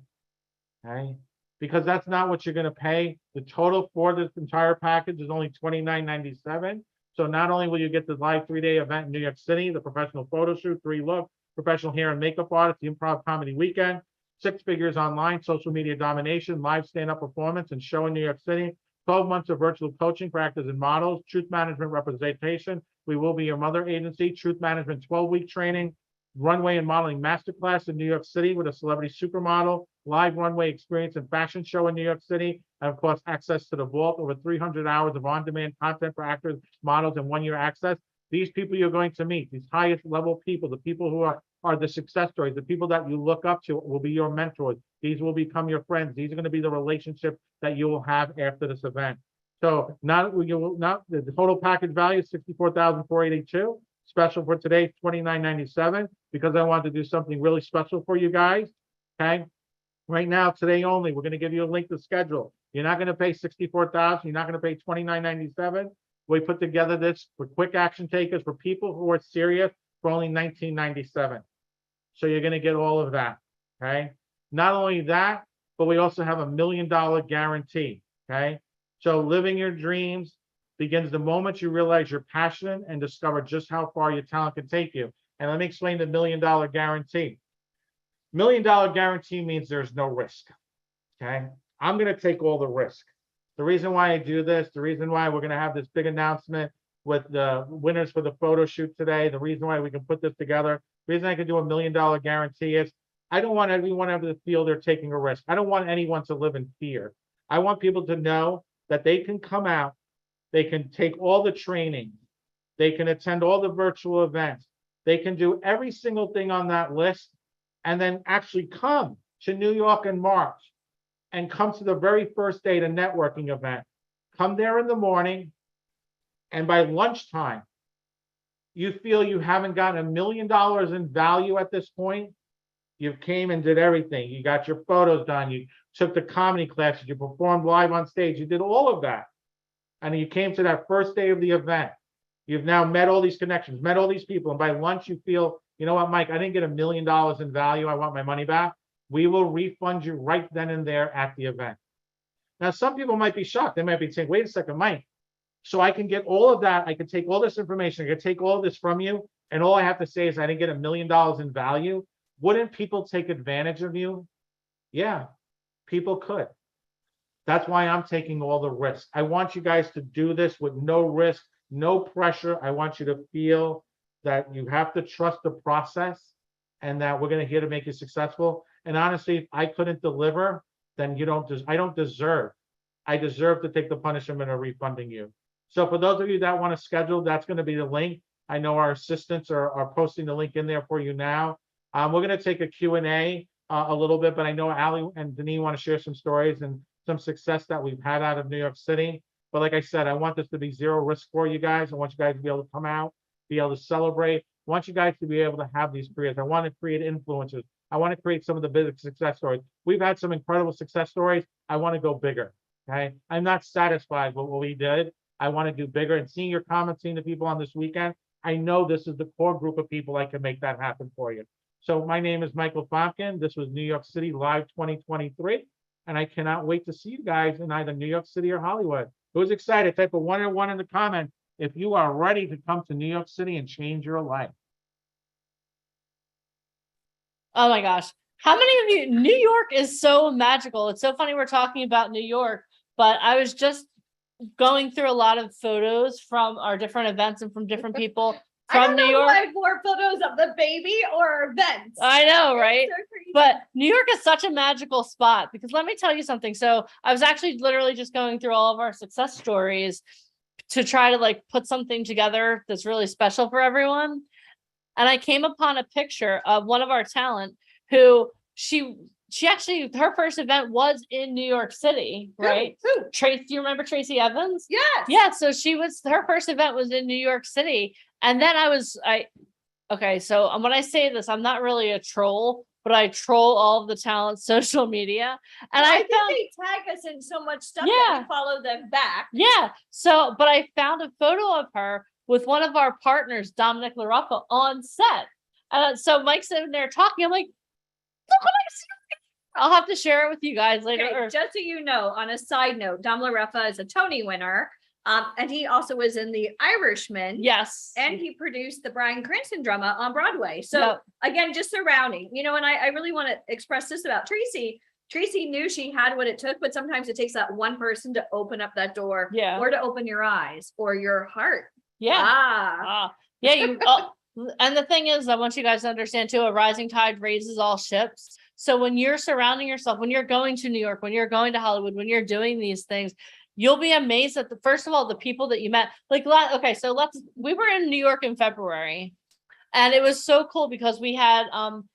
Because that's not what you're going to pay. The total for this entire package is only $29.97. So not only will you get the live 3-day event in New York City, the professional photo shoot, 3 look, professional hair and makeup artist, the improv comedy weekend, 6 figures online, social media domination, live stand-up performance and show in New York City, 12 months of virtual coaching for actors and models, Truth Management representation. We will be your mother agency, Truth Management 12-week training, runway and modeling masterclass in New York City with a celebrity supermodel, live runway experience and fashion show in New York City, and of course, access to the vault, over 300 hours of on-demand content for actors, models, and 1-year access. These people you're going to meet, these highest level people, the people who are the success stories, the people that you look up to will be your mentors. These will become your friends. These are going to be the relationships that you will have after this event. So the total package value is $64,482. Special for today, $29.97, because I wanted to do something really special for you guys. Okay. Right now, today only, we're going to give you a link to schedule. You're not going to pay $64,000. You're not going to pay $29.97. We put together this for quick action takers, for people who are serious, for only $19.97. So you're going to get all of that. Okay. Not only that, but we also have $1 million guarantee. Okay. So living your dreams begins the moment you realize you're passionate and discover just how far your talent can take you. And let me explain the $1 million guarantee. $1 million guarantee means there's no risk. Okay. I'm going to take all the risk. The reason why I do this, the reason why we're going to have this big announcement with the winners for the photo shoot today, the reason why we can put this together, the reason I can do $1 million guarantee is I don't want everyone ever to feel they're taking a risk. I don't want anyone to live in fear. I want people to know that they can come out, they can take all the training, they can attend all the virtual events, they can do every single thing on that list, and then actually come to New York in March and come to the very first day, the networking event. Come there in the morning, and by lunchtime, you feel you haven't gotten $1 million in value at this point. You came and did everything. You got your photos done. You took the comedy classes. You performed live on stage. You did all of that. And you came to that first day of the event. You've now met all these connections, met all these people. And by lunch, you feel, you know what, Mike, I didn't get $1 million in value. I want my money back. We will refund you right then and there at the event. Now, some people might be shocked. They might be saying, wait a second, Mike. So I can get all of that. I can take all this information. I can take all of this from you. And all I have to say is I didn't get $1 million in value. Wouldn't people take advantage of you? Yeah, people could. That's why I'm taking all the risk. I want you guys to do this with no risk, no pressure. I want you to feel that you have to trust the process and that we're going to here to make you successful. And honestly, if I couldn't deliver, then I don't deserve. I deserve to take the punishment of refunding you. So for those of you that want to schedule, that's going to be the link. I know our assistants are posting the link in there for you now. We're going to take a Q&A a little bit, but I know Ali and Denise want to share some stories and some success that we've had out of New York City. But like I said, I want this to be zero risk for you guys. I want you guys to be able to come out, be able to celebrate. I want you guys to be able to have these careers. I want to create influencers. I want to create some of the big success stories. We've had some incredible success stories. I want to go bigger. Okay, I'm not satisfied with what we did. I want to do bigger, and seeing your comments, seeing the people on this weekend, I know this is the core group of people I can make that happen for you. So my name is Michael Fomkin. This was New York City Live 2023, and I cannot wait to see you guys in either New York City or Hollywood. Who's excited? Type a 1 or 1 in the comment if you are ready to come to New York City and change your life. Oh my gosh. How many of you, New York is so magical. It's so funny we're talking about New York, but I was just going through a lot of photos from our different events and from different people I from don't New know York. who I have more photos of the baby or events. I know, right? So crazy. But New York is such a magical spot because let me tell you something. So I was actually literally just going through all of our success stories to try to like put something together that's really special for everyone. And I came upon a picture of one of our talent who she actually, her first event was in New York City, right? Who? Tracy, do you remember Tracy Evans? Yes. Yeah, so her first event was in New York City. And then okay, so when I say this, I'm not really a troll, but I troll all of the talent's social media. And Well, I think found, they tag us in so much stuff Yeah. that we follow them back. yeah, so, but I found a photo of her with one of our partners, Dominic LaRocca, on set. So Mike's sitting there talking. I'm like, look what I see. I'll have to share it with you guys later. Okay, or- just so you know, on a side note, Dom LaReffa is a Tony winner. And he also was in The Irishman. Yes. And he produced the Bryan Cranston drama on Broadway. So Yep. again, just surrounding, and I really want to express this about Tracy. Tracy knew she had what it took, but sometimes it takes that one person to open up that door, Yeah. or to open your eyes or your heart. Yeah. Yeah, and the thing is, I want you guys to understand too, a rising tide raises all ships. So when you're surrounding yourself, when you're going to New York, when you're going to Hollywood, when you're doing these things, you'll be amazed at first of all, the people that you met. We were in New York in February, and it was so cool because we had,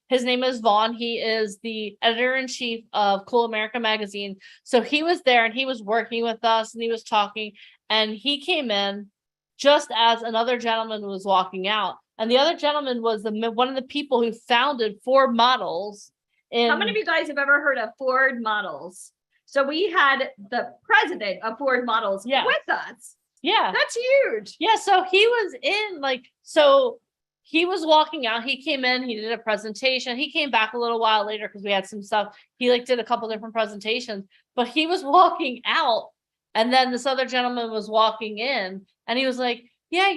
his name is Vaughn. He is the editor-in-chief of Cool America magazine. So he was there and he was working with us and he was talking, and he came in just as another gentleman was walking out. And the other gentleman was one of the people who founded Ford Models. How many of you guys have ever heard of Ford Models? So we had the president of Ford Models with us. Yeah. That's huge. Yeah. So he was in he was walking out. He came in, he did a presentation. He came back a little while later because we had some stuff. He did a couple different presentations, but he was walking out. And then this other gentleman was walking in and he was like, yeah,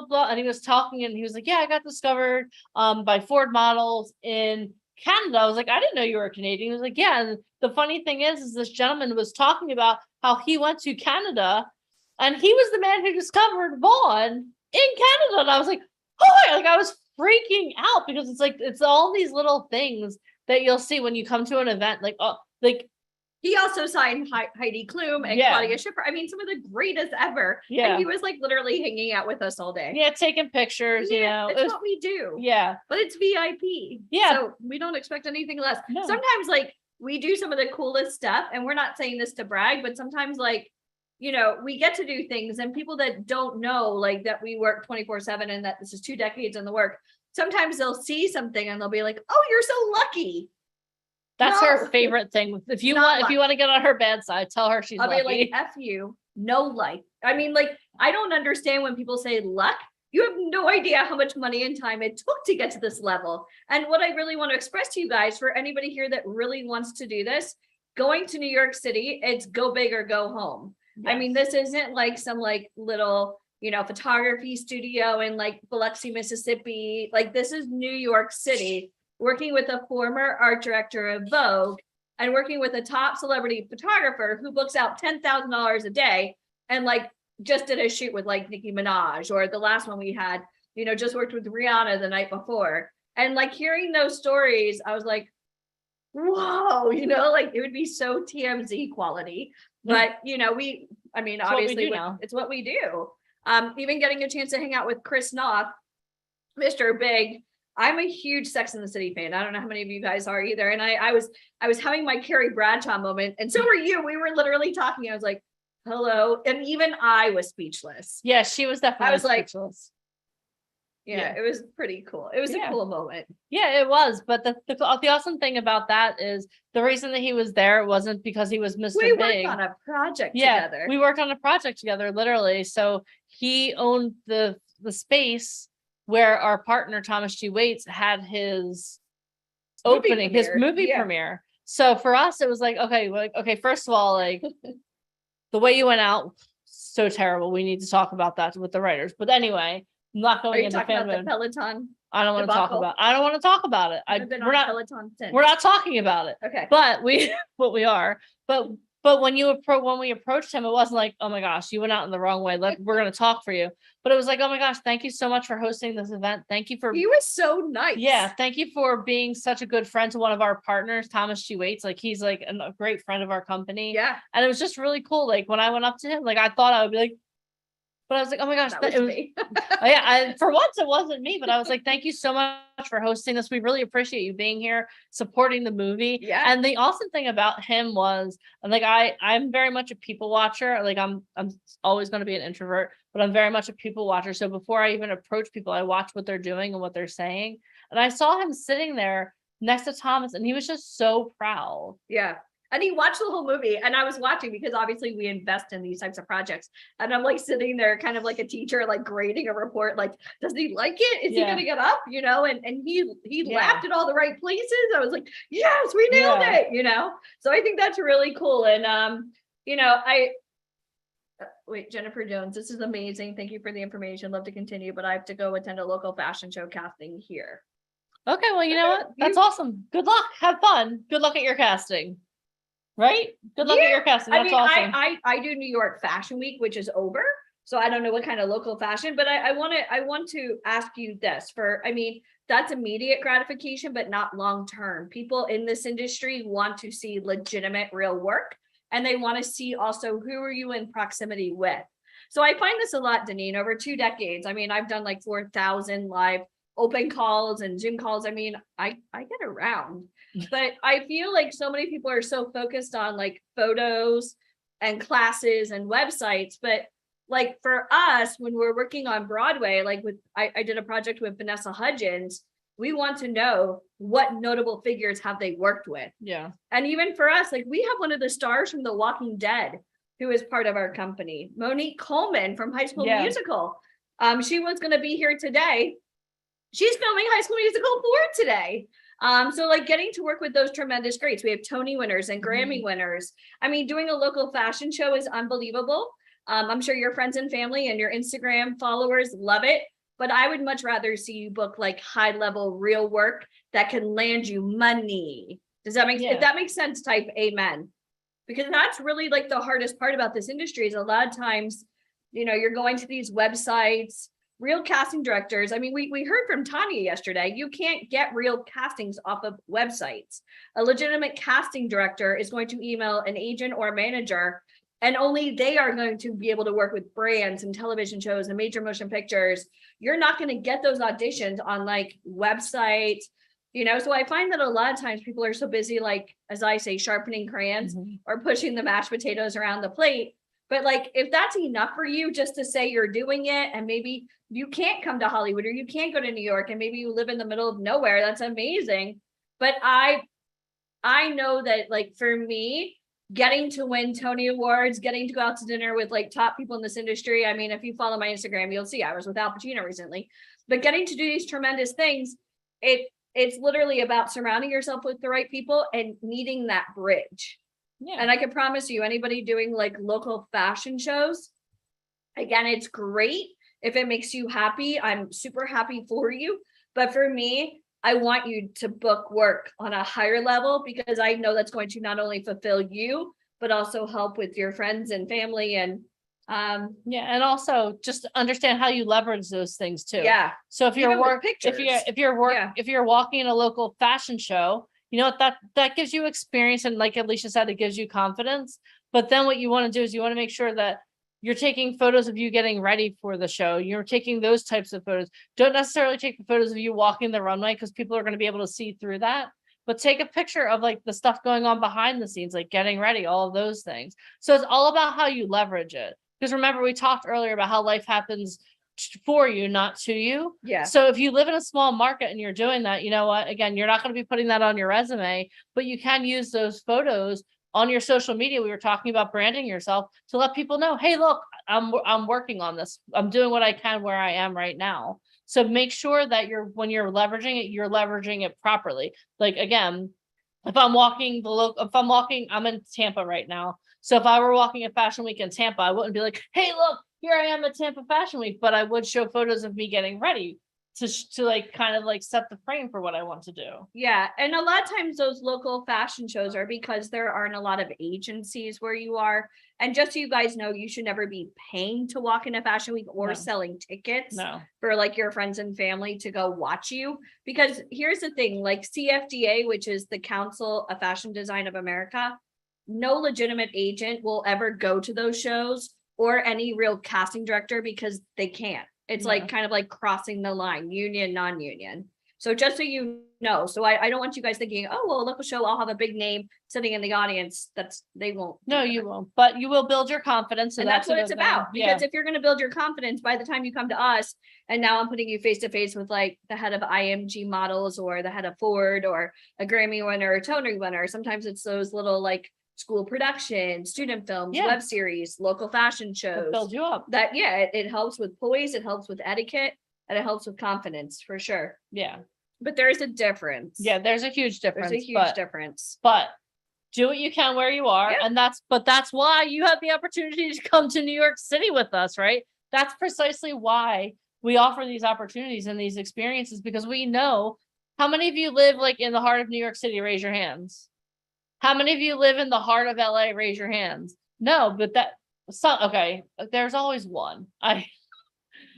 blah. And he was talking and he was like, yeah, I got discovered by Ford Models in Canada. I was like, I didn't know you were Canadian. He was like, yeah. And the funny thing is this gentleman was talking about how he went to Canada and he was the man who discovered Vaughn in Canada. And I was like, oh, I was freaking out because it's all these little things that you'll see when you come to an event. He also signed Heidi Klum and Claudia Schiffer. I mean, some of the greatest ever. Yeah. And he was literally hanging out with us all day. Yeah, taking pictures, It's what we do. Yeah. But it's VIP. Yeah. So we don't expect anything less. No. Sometimes we do some of the coolest stuff, and we're not saying this to brag, but sometimes we get to do things, and people that don't know that we work 24/7 and that this is 2 decades in the work, sometimes they'll see something and they'll be like, oh, you're so lucky. That's No. her favorite thing. If you want to get on her bad side, tell her she's I'll lucky. be like, F you, no life. I mean, I don't understand when people say luck. You have no idea how much money and time it took to get to this level. And what I really want to express to you guys, for anybody here that really wants to do this, going to New York City, it's go big or go home. Yes. I mean, this isn't some little, photography studio in Biloxi, Mississippi. This is New York City, working with a former art director of Vogue and working with a top celebrity photographer who books out $10,000 a day and just did a shoot with Nicki Minaj, or the last one we had, just worked with Rihanna the night before. And hearing those stories, I was like, whoa, it would be so TMZ quality. But, obviously it's what we do. Even getting a chance to hang out with Chris Noth, Mr. Big. I'm a huge Sex and the City fan. I don't know how many of you guys are either. And I was having my Carrie Bradshaw moment, and so were you. We were literally talking. I was like, hello. And even I was speechless. Yeah, she was definitely I was speechless. Yeah, it was pretty cool. It was a Yeah. cool moment. Yeah, it was. But the awesome thing about that is the reason that he was there wasn't because he was Mr. We Big. worked on a project Yeah, together. we worked on a project together, literally. So he owned the space where our partner Thomas G. Waits had his Movie opening, his premiere, movie yeah. premiere. So for us, it was like, okay, first of all, like the way you went out, so terrible. We need to talk about that with the writers. But anyway, I'm not Are going you into talking fan about the mode. Peloton? I don't want to talk debacle? about. I don't want to talk about it. I've been we're on not. Peloton since. We're not talking about it. Okay. But we are. But when we approached him, it wasn't like, oh my gosh, you went out in the wrong way. We're gonna talk for you. But it was like, oh my gosh, thank you so much for hosting this event. Thank you for He was so nice. yeah, thank you for being such a good friend to one of our partners, Thomas G. Waits. Like he's like a great friend of our company. Yeah. And it was just really cool. Like when I went up to him, like I thought I would be like, but I was like, oh my gosh, That it was was me. for once it wasn't me, but I was like, thank you so much for hosting this. We really appreciate you being here, supporting the movie. Yeah. And the awesome thing about him was, like, I'm very much a people watcher. Like I'm always going to be an introvert, but I'm very much a people watcher. So before I even approach people, I watch what they're doing and what they're saying. And I saw him sitting there next to Thomas, and he was just so proud. Yeah. And he watched the whole movie, and I was watching because obviously we invest in these types of projects. And I'm like sitting there kind of like a teacher, like grading a report, like, does he like it? Is he Yeah. gonna get up? And he Yeah. laughed at all the right places. I was like, yes, we nailed Yeah. it, So I think that's really cool. And wait, Jennifer Jones, this is amazing. Thank you for the information. Love to continue, but I have to go attend a local fashion show casting here. Okay, well, you know what? That's awesome. Good luck. Have fun. Good luck at your casting. Right? Good luck at your casting. That's awesome. I do New York Fashion Week, which is over. So I don't know what kind of local fashion, but I want to ask you this that's immediate gratification, but not long-term. People in this industry want to see legitimate real work, and they want to see also who are you in proximity with. So I find this a lot, Deneen, over 2 decades. I've done like 4,000 live open calls and Zoom calls. I get around. But I feel like so many people are so focused on like photos and classes and websites. But like for us, when we're working on Broadway, like I did a project with Vanessa Hudgens, we want to know what notable figures have they worked with. Yeah. And even for us, like we have one of the stars from The Walking Dead who is part of our company, Monique Coleman from High School Musical. She was going to be here today. She's filming High School Musical 4 today. So like getting to work with those tremendous greats. We have Tony winners and Grammy winners. Doing a local fashion show is unbelievable. I'm sure your friends and family and your Instagram followers love it, but I would much rather see you book like high level real work that can land you money. Does that make if that makes sense? Type amen. Because that's really like the hardest part about this industry is a lot of times, you're going to these websites, real casting directors. We heard from Tanya yesterday, you can't get real castings off of websites. A legitimate casting director is going to email an agent or manager, and only they are going to be able to work with brands and television shows and major motion pictures. You're not going to get those auditions on like websites, so I find that a lot of times people are so busy, like, as I say, sharpening crayons or pushing the mashed potatoes around the plate. But like, if that's enough for you just to say you're doing it, and maybe you can't come to Hollywood or you can't go to New York, and maybe you live in the middle of nowhere, that's amazing. But I know that like for me, getting to win Tony Awards, getting to go out to dinner with like top people in this industry. If you follow my Instagram, you'll see I was with Al Pacino recently, but getting to do these tremendous things, it's literally about surrounding yourself with the right people and needing that bridge. Yeah. And I can promise you, anybody doing like local fashion shows, again, it's great if it makes you happy. I'm super happy for you. But for me, I want you to book work on a higher level, because I know that's going to not only fulfill you, but also help with your friends and family. And and also just understand how you leverage those things too. Yeah. So if you're Even with work, pictures. if you're walking in a local fashion show, that gives you experience, and like Alicia said, it gives you confidence. But then what you want to do is you want to make sure that you're taking photos of you getting ready for the show. You're taking those types of photos. Don't necessarily take the photos of you walking the runway, because people are going to be able to see through that. But take a picture of like the stuff going on behind the scenes, like getting ready, all of those things. So it's all about how you leverage it. Because remember, we talked earlier about how life happens for you, not to you. Yeah. So if you live in a small market and you're doing that, you know what? Again, you're not going to be putting that on your resume, but you can use those photos on your social media. We were talking about branding yourself to let people know, hey, look, I'm working on this. I'm doing what I can where I am right now. So make sure that when you're leveraging it properly. Like, again, if I'm I'm in Tampa right now. So if I were walking at Fashion Week in Tampa, I wouldn't be like, hey, look, here I am at Tampa Fashion Week, but I would show photos of me getting ready to like kind of like set the frame for what I want to do. Yeah. And a lot of times those local fashion shows are because there aren't a lot of agencies where you are. And just so you guys know, you should never be paying to walk into Fashion Week or selling tickets for like your friends and family to go watch you. Because here's the thing, like CFDA, which is the Council of Fashion Design of America, no legitimate agent will ever go to those shows or any real casting director because they can't. It's like kind of like crossing the line, union, non-union. So just so you know, so I don't want you guys thinking, oh, well, local show, I'll have a big name sitting in the audience. They won't. No, you won't, but you will build your confidence. And that's what it's about. Because if you're going to build your confidence by the time you come to us, and now I'm putting you face to face with like the head of IMG Models or the head of Ford or a Grammy winner or Tony winner. Sometimes it's those little like school production, student films, web series, local fashion shows. Build you up. That it helps with poise, it helps with etiquette, and it helps with confidence for sure. Yeah. But there's a difference. Yeah, there's a huge difference. There's a huge difference. But do what you can where you are. And that's why you have the opportunity to come to New York City with us, right? That's precisely why we offer these opportunities and these experiences, because we know how many of you live like in the heart of New York City, raise your hands. How many of you live in the heart of LA? Raise your hands. No, but okay. There's always one.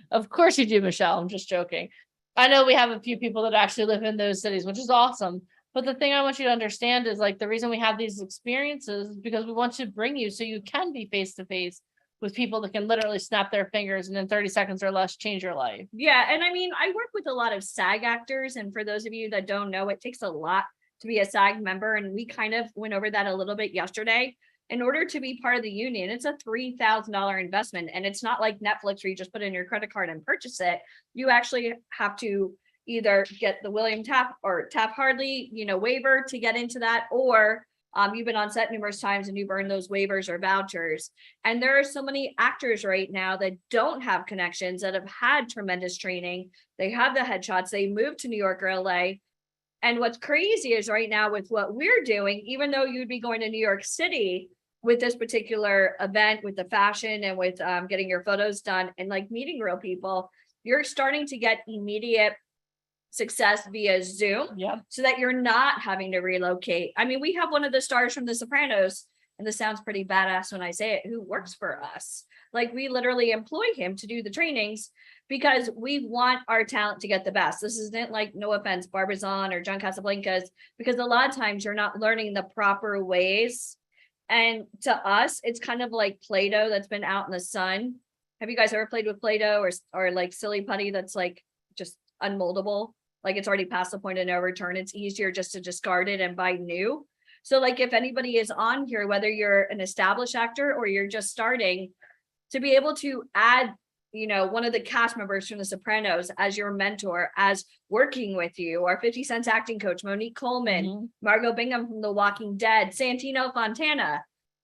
Of course you do, Michelle. I'm just joking. I know we have a few people that actually live in those cities, which is awesome. But the thing I want you to understand is like the reason we have these experiences is because we want to bring you so you can be face to face with people that can literally snap their fingers and in 30 seconds or less change your life. Yeah. And I mean, I work with a lot of SAG actors. And for those of you that don't know, it takes a lot to be a SAG member. And we kind of went over that a little bit yesterday. In order to be part of the union, it's a $3,000 investment. And it's not like Netflix where you just put in your credit card and purchase it. You actually have to either get the William Taft-Hartley, waiver to get into that, or you've been on set numerous times and you've earned those waivers or vouchers. And there are so many actors right now that don't have connections, that have had tremendous training. They have the headshots. They moved to New York or LA. And what's crazy is right now with what we're doing, even though you'd be going to New York City with this particular event, with the fashion and with getting your photos done and like meeting real people, you're starting to get immediate success via Zoom, so that you're not having to relocate. I mean, we have one of the stars from The Sopranos, and this sounds pretty badass when I say it, who works for us. Like we literally employ him to do the trainings because we want our talent to get the best. This isn't like, no offense, Barbizon or John Casablancas, because a lot of times you're not learning the proper ways. And to us, it's kind of like Play-Doh that's been out in the sun. Have you guys ever played with Play-Doh or like silly putty that's like just unmoldable? Like it's already past the point of no return. It's easier just to discard it and buy new. So like if anybody is on here, whether you're an established actor or you're just starting, to be able to add, one of the cast members from The Sopranos as your mentor, as working with you, our 50 Cent acting coach, Monique Coleman, Margot Bingham from The Walking Dead, Santino Fontana.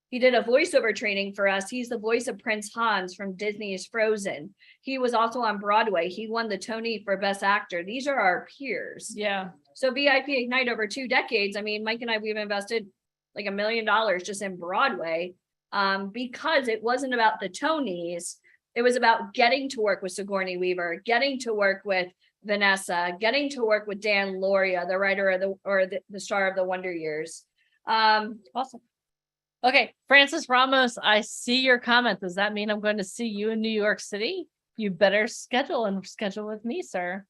He did a voiceover training for us. He's the voice of Prince Hans from Disney's Frozen. He was also on Broadway. He won the Tony for Best Actor. These are our peers. Yeah. So VIP Ignite over 2 decades. I mean, Mike and I, we've invested like $1 million just in Broadway because it wasn't about the Tonys. It was about getting to work with Sigourney Weaver, getting to work with Vanessa, getting to work with Dan Lauria, the writer of the star of The Wonder Years. Awesome. Okay, Francis Ramos, I see your comment. Does that mean I'm going to see you in New York City? You better schedule with me, sir.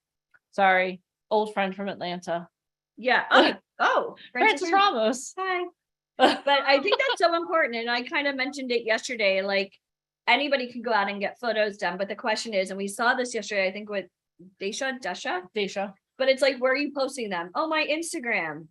Sorry, old friend from Atlanta. Yeah. Oh, Francis Ramos. Hi. But I think that's so important. And I kind of mentioned it yesterday, like anybody can go out and get photos done. But the question is, and we saw this yesterday, I think with Desha. But it's like, where are you posting them? Oh, my Instagram.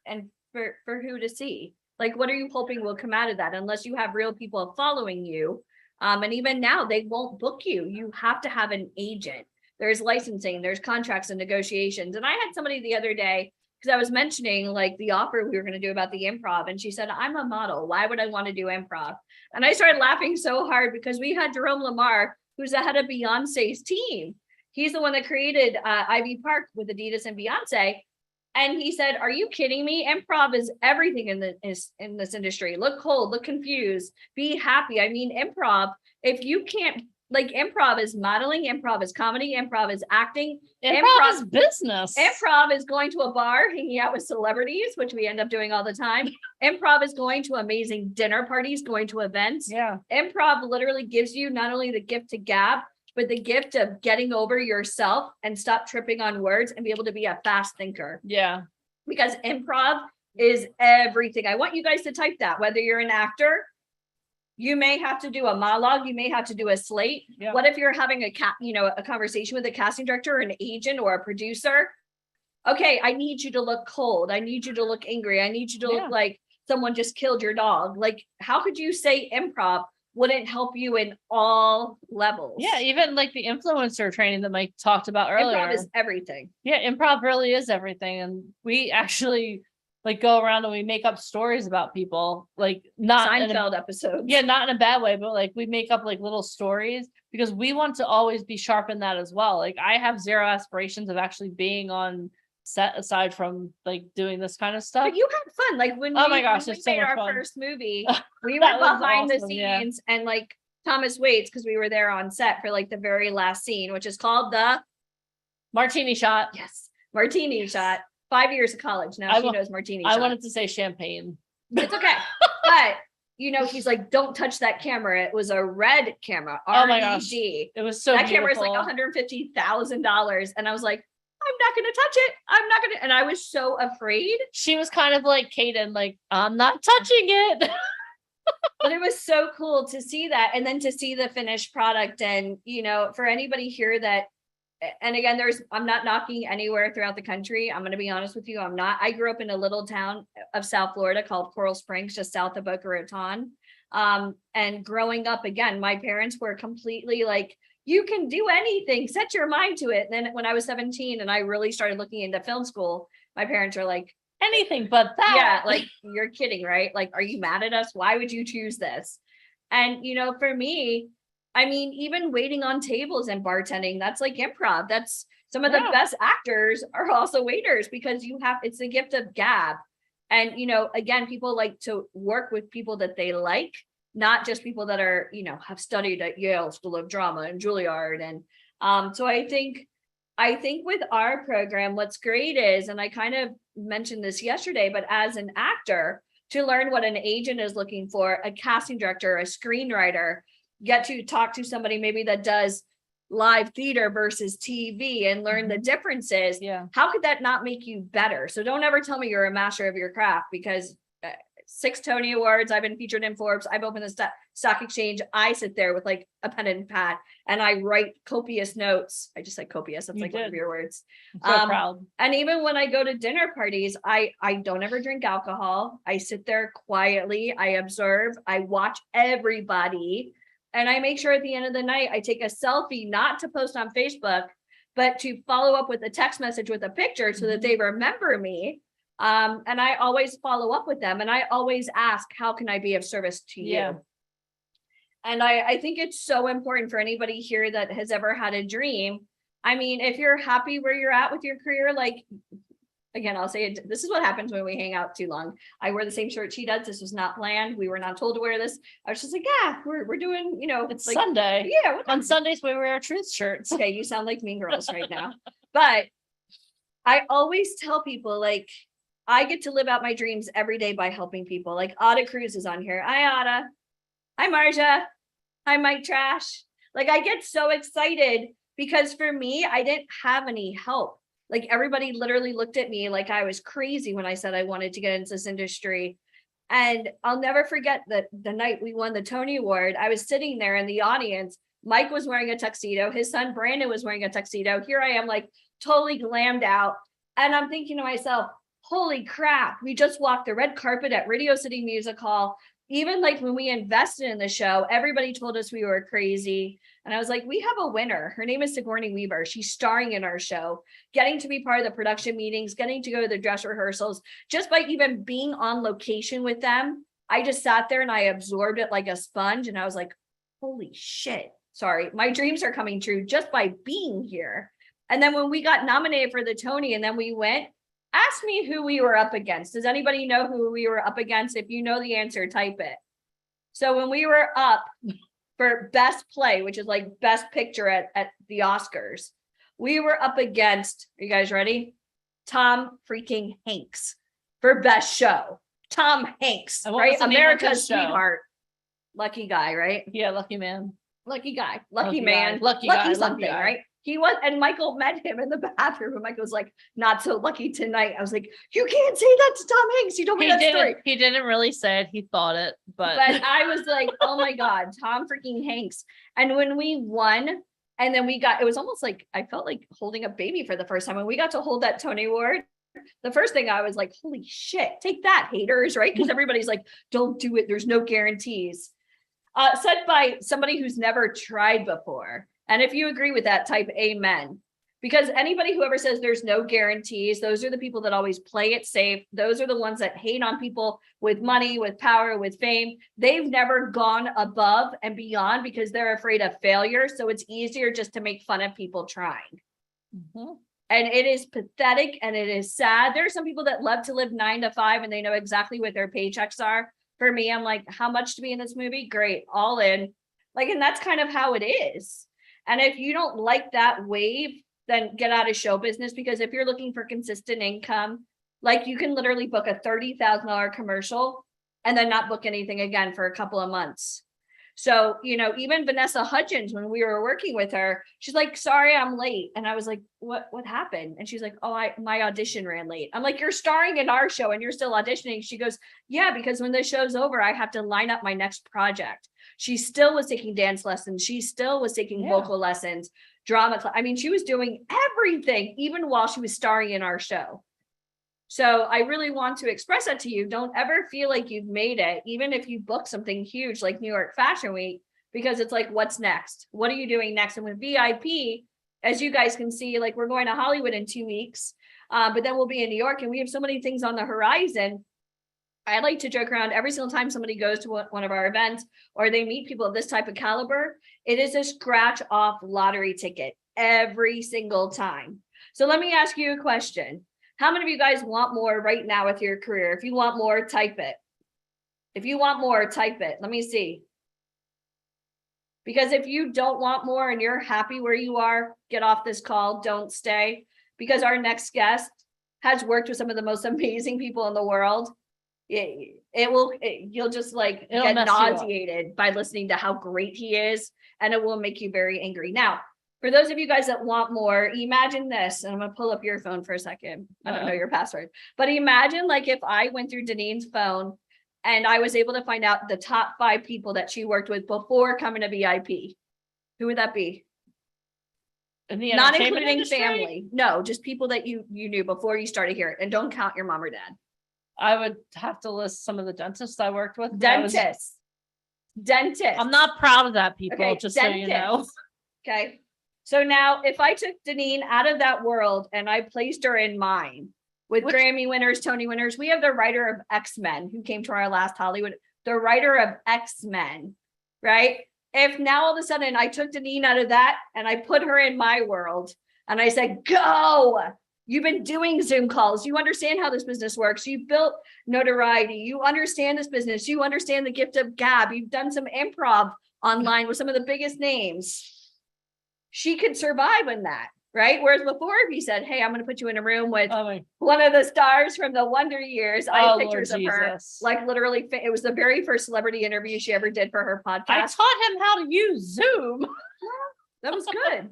And for who to see? Like, what are you hoping will come out of that? Unless you have real people following you. And even now they won't book you. You have to have an agent. There's licensing, there's contracts and negotiations. And I had somebody the other day, because I was mentioning like the offer we were going to do about the improv. And she said, I'm a model. Why would I want to do improv? And I started laughing so hard because we had Jerome Lamar, who's the head of Beyonce's team. He's the one that created Ivy Park with Adidas and Beyonce. And he said, are you kidding me? Improv is everything in this industry. Look cold, look confused, be happy. I mean, improv, if you can't, like, improv is modeling, improv is comedy, improv is acting. Improv is business. Improv is going to a bar, hanging out with celebrities, which we end up doing all the time. Improv is going to amazing dinner parties, going to events. Yeah. Improv literally gives you not only the gift to gab, but the gift of getting over yourself and stop tripping on words and be able to be a fast thinker. Yeah. Because improv is everything. I want you guys to type that, whether you're an actor, you may have to do a monologue, you may have to do a slate. Yeah. What if you're having a conversation with a casting director or an agent or a producer? Okay, I need you to look cold. I need you to look angry. I need you to look like someone just killed your dog. Like, how could you say improv wouldn't help you in all levels? Yeah, even like the influencer training that Mike talked about earlier. Improv is everything. Yeah, improv really is everything. And we actually like go around and we make up stories about people, like not Seinfeld episodes. Yeah, not in a bad way, but like we make up like little stories because we want to always be sharp in that as well. Like I have zero aspirations of actually being on set aside from like doing this kind of stuff. But you had fun. Like when Oh we, my gosh, when we it's so made much our fun. first movie, we That were was behind the awesome, yeah. scenes and like Thomas Waits, because we were there on set for like the very last scene, which is called the Martini shot. Yes, martini shot. 5 years of college now. She knows martini I shot. wanted to say champagne. It's okay. But you know, he's like, don't touch that camera. It was a red camera. Oh my gosh. RED. It was so that camera is like beautiful. $150,000. And I was like, I'm not gonna touch it. I'm not gonna, and I was so afraid. She was kind of like Kaden, like, I'm not touching it. But it was so cool to see that and then to see the finished product. And you know, for anybody here that, and again, I'm not knocking anywhere throughout the country. I'm going to be honest with you. I'm not. I grew up in a little town of South Florida called Coral Springs, just south of Boca Raton. And growing up, again, my parents were completely like, you can do anything, set your mind to it. And then when I was 17 and I really started looking into film school, my parents are like, anything but that. Yeah, like, you're kidding, right? Like, are you mad at us? Why would you choose this? And, you know, for me, I mean, even waiting on tables and bartending, that's like improv. That's some of the best actors are also waiters because it's the gift of gab. And, you know, again, people like to work with people that they like, not just people that are, you know, have studied at Yale School of Drama and Juilliard. And so I think with our program, what's great is, and I kind of mentioned this yesterday, but as an actor, to learn what an agent is looking for, a casting director, a screenwriter, get to talk to somebody maybe that does live theater versus TV and learn the differences. Yeah. How could that not make you better? So don't ever tell me you're a master of your craft, because 6 Tony Awards, I've been featured in Forbes, I've opened the stock exchange. I sit there with like a pen and pad and I write copious notes. I just said copious. That's like one of your words. I'm so proud. And even when I go to dinner parties, I don't ever drink alcohol. I sit there quietly. I observe. I watch everybody. And I make sure at the end of the night, I take a selfie, not to post on Facebook, but to follow up with a text message with a picture so that they remember me. And I always follow up with them. And I always ask, how can I be of service to you? Yeah. And I think it's so important for anybody here that has ever had a dream. I mean, if you're happy where you're at with your career, like, again, I'll say it, this is what happens when we hang out too long. I wear the same shirt she does. This was not planned. We were not told to wear this. I was just like, yeah, we're doing, you know, It's like, Sunday. Yeah. On Sundays, we wear our truth shirts. Okay, you sound like Mean Girls right now. But I always tell people, like, I get to live out my dreams every day by helping people. Like Ada Cruz is on here. Hi, Ada. Hi, Marja. Hi, Mike Trash. Like, I get so excited because for me, I didn't have any help. Like, everybody literally looked at me like I was crazy when I said I wanted to get into this industry. And I'll never forget that the night we won the Tony Award, I was sitting there in the audience. Mike was wearing a tuxedo. His son, Brandon, was wearing a tuxedo. Here I am, like, totally glammed out. And I'm thinking to myself, holy crap, we just walked the red carpet at Radio City Music Hall. even like when we invested in the show, everybody told us we were crazy. And I was like, we have a winner. Her name is Sigourney Weaver. She's starring in our show, getting to be part of the production meetings, getting to go to the dress rehearsals, just by even being on location with them. I just sat there and I absorbed it like a sponge. And I was like, holy shit. Sorry, my dreams are coming true just by being here. And then when we got nominated for the Tony and then we went, ask me who we were up against. Does anybody know who we were up against? If you know the answer, type it. So when we were up for best play, which is like best picture at the Oscars, we were up against, are you guys ready? Tom freaking Hanks for best show. Tom Hanks, And what right? was the name of America's his show? sweetheart. Lucky guy, right? Yeah, lucky man. Lucky guy, Lucky lucky man, guy, lucky guy, lucky something, guy. right? He was, and Michael met him in the bathroom, and Michael was like, "Not so lucky tonight." I was like, "You can't say that to Tom Hanks. You told me that story." He didn't really say it. He thought it, but But I was like, "Oh my God, Tom freaking Hanks!" And when we won, and then we got, it was almost like I felt like holding a baby for the first time when we got to hold that Tony Award. The first thing I was like, "Holy shit, take that, haters!" Right? Because everybody's like, "Don't do it. There's no guarantees." Said by somebody who's never tried before. And if you agree with that, type amen. Because anybody who ever says there's no guarantees, those are the people that always play it safe. Those are the ones that hate on people with money, with power, with fame. They've never gone above and beyond because they're afraid of failure. So it's easier just to make fun of people trying. Mhm. And it is pathetic and it is sad. There are some people that love to live 9 to 5 and they know exactly what their paychecks are. For me, I'm like, how much to be in this movie? Great, all in. Like, and that's kind of how it is. And if you don't like that wave, then get out of show business, because if you're looking for consistent income, like you can literally book a $30,000 commercial and then not book anything again for a couple of months. So, you know, even Vanessa Hudgens, when we were working with her, she's like, "Sorry, I'm late." And I was like, what happened? And she's like, "Oh, my audition ran late." I'm like, "You're starring in our show and you're still auditioning." She goes, "Yeah, because when the show's over, I have to line up my next project." She still was taking dance lessons. She still was taking vocal lessons, drama. I mean, she was doing everything, even while she was starring in our show. So I really want to express that to you. Don't ever feel like you've made it, even if you book something huge like New York Fashion Week, because it's like, what's next? What are you doing next? And with VIP, as you guys can see, like we're going to Hollywood in 2 weeks, but then we'll be in New York and we have so many things on the horizon. I like to joke around every single time somebody goes to one of our events or they meet people of this type of caliber, it is a scratch off lottery ticket every single time. So let me ask you a question. How many of you guys want more right now with your career? If you want more, type it. If you want more, type it. Let me see. Because if you don't want more and you're happy where you are, get off this call, don't stay. Because our next guest has worked with some of the most amazing people in the world. You'll just like It'll get mess you up. nauseated by listening to how great he is, and it will make you very angry. Now, for those of you guys that want more, imagine this, and I'm gonna pull up your phone for a second. I don't know your password, but imagine like if I went through Danine's phone and I was able to find out the top 5 people that she worked with before coming to VIP. Who would that be? In the Not entertainment including industry? family. No, just people that you knew before you started here, and don't count your mom or dad. I would have to list some of the dentists I worked with. but I was- Dentist. I'm not proud of that, people, Okay, just so you know. dentist. Okay. So now if I took Danine out of that world and I placed her in mine with Grammy winners, Tony winners, we have the writer of X-Men who came to our last Hollywood, the writer of X-Men, right? If now all of a sudden I took Danine out of that and I put her in my world and I said, go, you've been doing Zoom calls. You understand how this business works. You've built notoriety. You understand this business. You understand the gift of gab. You've done some improv online with some of the biggest names. She could survive in that, right? Whereas before, if he said, "Hey, I'm going to put you in a room with one of the stars from the Wonder Years," I have pictures of her, like literally, it was the very first celebrity interview she ever did for her podcast. I taught him how to use Zoom. That was good.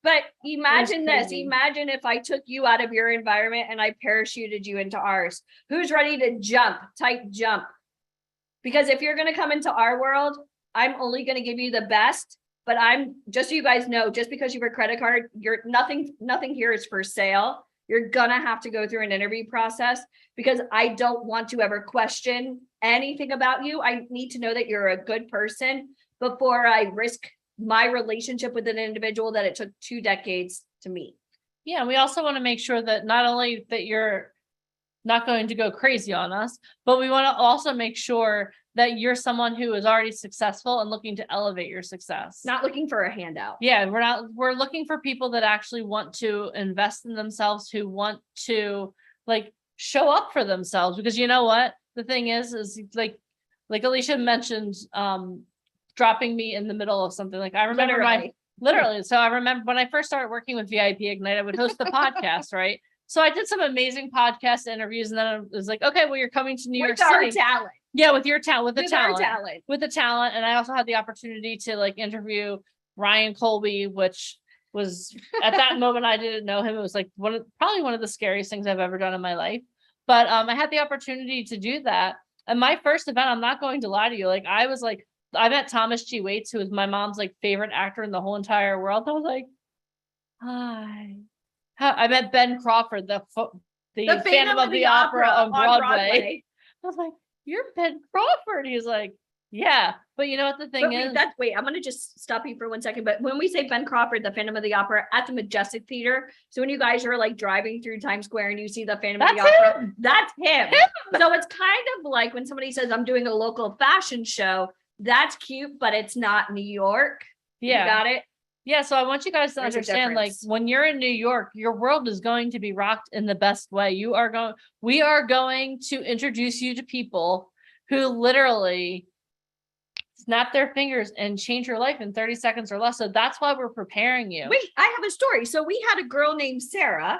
But imagine this. crazy. Imagine if I took you out of your environment and I parachuted you into ours. Who's ready to jump? Type jump. Because if you're going to come into our world, I'm only going to give you the best. But I'm just so you guys know, just because you have a credit card, you're nothing here is for sale. You're gonna have to go through an interview process because I don't want to ever question anything about you. I need to know that you're a good person before I risk my relationship with an individual that it took 2 decades to meet. Yeah, and we also want to make sure that not only that you're not going to go crazy on us, but we want to also make sure that you're someone who is already successful and looking to elevate your success. Not looking for a handout. Yeah, we're looking for people that actually want to invest in themselves, who want to like show up for themselves, because you know what? The thing is like Alicia mentioned, dropping me in the middle of something. Like I remember literally. So I remember when I first started working with VIP Ignite, I would host the podcast, right? So I did some amazing podcast interviews, and then I was like, okay, well, you're coming to New York With our City. talent. Yeah, with your talent, with the With our talent, talent. with the talent. And I also had the opportunity to like interview Ryan Colby, which was at that moment, I didn't know him. It was like probably one of the scariest things I've ever done in my life. But I had the opportunity to do that. And my first event, I'm not going to lie to you, like I met Thomas G. Waits, who was my mom's like favorite actor in the whole entire world. I was like, hi. I met Ben Crawford, the Phantom of the Opera on Broadway. I was like, you're Ben Crawford. He's like, yeah. But you know what the thing is? Wait, I'm going to just stop you for 1 second. But when we say Ben Crawford, the Phantom of the Opera at the Majestic Theater. So when you guys are like driving through Times Square and you see the Phantom of the Opera, that's him. So it's kind of like when somebody says, I'm doing a local fashion show, that's cute, but it's not New York. Yeah. You got it? Yeah, so I want you guys to There's a understand, like difference. when you're in New York, your world is going to be rocked in the best way. We are going to introduce you to people who literally snap their fingers and change your life in 30 seconds or less. So that's why we're preparing you. Wait, I have a story. So we had a girl named Sarah.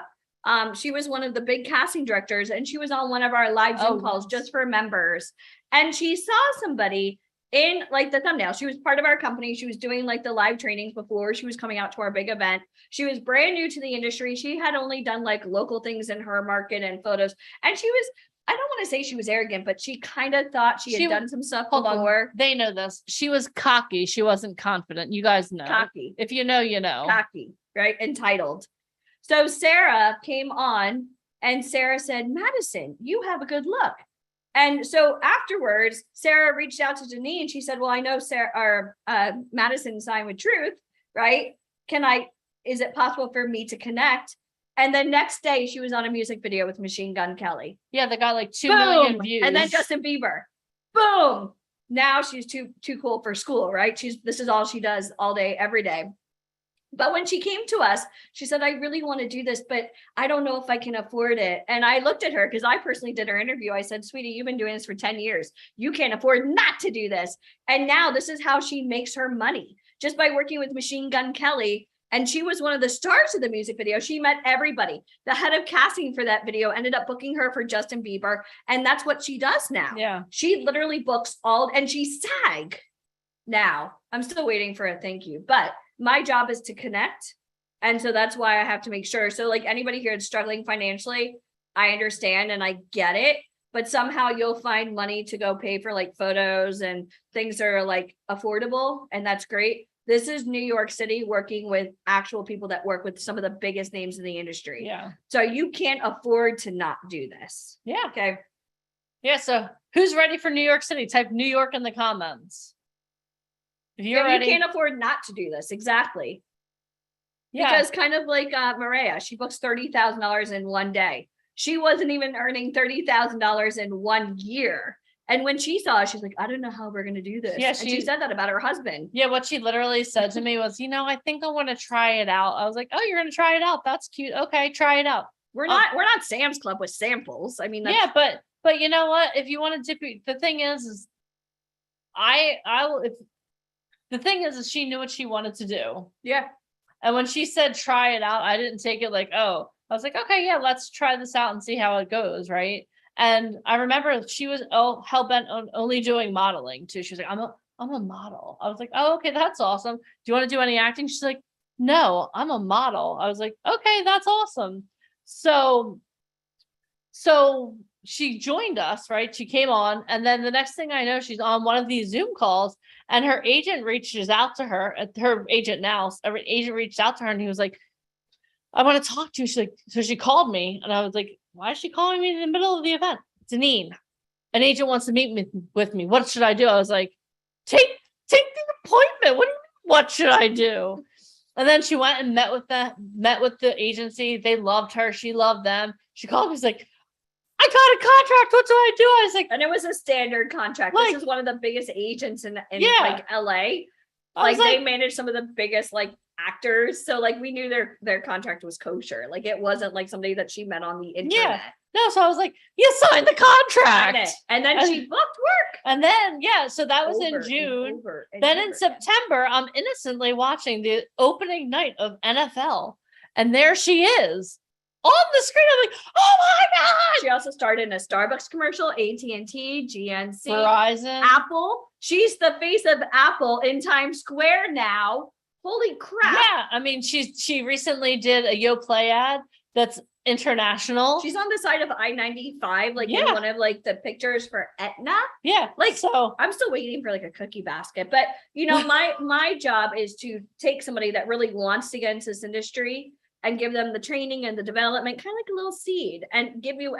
She was one of the big casting directors, and she was on one of our live Zoom calls just for members. And she saw somebody in like the thumbnail. She was part of our company. She was doing like the live trainings before she was coming out to our big event. She was brand new to the industry. She had only done like local things in her market and photos. And she was, I don't want to say she was arrogant, but she kind of thought she had done some stuff before. They know this. She was cocky. She wasn't confident. You guys know. Cocky. If you know, you know. Cocky, right? Entitled. So Sarah came on and Sarah said, Madison, you have a good look. And so afterwards, Sarah reached out to Janine. She said, well, I know Madison signed with Truth, right? Is it possible for me to connect? And then next day she was on a music video with Machine Gun Kelly. Yeah, they got like 2 million views. And then Justin Bieber. Boom. Now she's too cool for school, right? This is all she does all day, every day. But when she came to us, she said, I really want to do this, but I don't know if I can afford it. And I looked at her because I personally did her interview. I said, sweetie, you've been doing this for 10 years. You can't afford not to do this. And now this is how she makes her money, just by working with Machine Gun Kelly. And she was one of the stars of the music video. She met everybody. The head of casting for that video ended up booking her for Justin Bieber. And that's what she does now. Yeah. She literally books and she's SAG now. I'm still waiting for a thank you, but my job is to connect. And so that's why I have to make sure. So like anybody here that's struggling financially, I understand and I get it, but somehow you'll find money to go pay for like photos and things that are like affordable. And that's great. This is New York City working with actual people that work with some of the biggest names in the industry. Yeah. So you can't afford to not do this. Yeah. Okay. Yeah. So who's ready for New York City? Type New York in the comments. If you're ready. You can't afford not to do this. Exactly. Yeah. Because kind of like Maria, she books $30,000 in one day. She wasn't even earning $30,000 in 1 year. And when she saw it, she's like, I don't know how we're going to do this. Yeah, and she said that about her husband. Yeah, what she literally said to me was, I think I want to try it out. I was like, oh, you're going to try it out. That's cute. Okay, try it out. We're not Sam's Club with samples. I mean, yeah, but you know what? If you want to dip, the thing is the thing is she knew what she wanted to do. Yeah. And when she said try it out, I didn't take it like, oh, I was like, okay, yeah, let's try this out and see how it goes, right? And I remember she was hell-bent on only doing modeling too. She was like, I'm a model. I was like, oh, okay, that's awesome. Do you want to do any acting? She's like, no, I'm a model. I was like, okay, that's awesome. So she joined us, right? She came on, and then the next thing I know, she's on one of these Zoom calls, and her agent reaches out to her. Her agent reached out to her, and he was like, I want to talk to you. She's like, so she called me and I was like, why is she calling me in the middle of the event? Deneen, an agent wants to meet with me. What should I do? I was like, take the appointment. What do you mean, what should I do? And then she went and met with the agency. They loved her. She loved them. She called me. She's like, I got a contract. What do I do? I was like, and it was a standard contract. Like, this is one of the biggest agents in Yeah. like LA. I was Like they like- manage some of the biggest like actors. So like we knew their contract was kosher. Like it wasn't like somebody that she met on the internet. no. So I was like, you signed the Sign contract. it. And then she booked work. And then, so that was Over in and June. over and Then over in again. September, I'm innocently watching the opening night of NFL. And there she is on the screen. I'm like, oh my God. She also started in a Starbucks commercial, AT&T, GNC, Verizon. Apple. She's the face of Apple in Times Square now. Holy crap. Yeah. I mean, she recently did a Yo Play ad that's international. She's on the side of I-95, like in Yeah. one of like the pictures for Etna. Yeah. Like, so I'm still waiting for like a cookie basket, but you know, my job is to take somebody that really wants to get into this industry and give them the training and the development, kind of like a little seed, and give you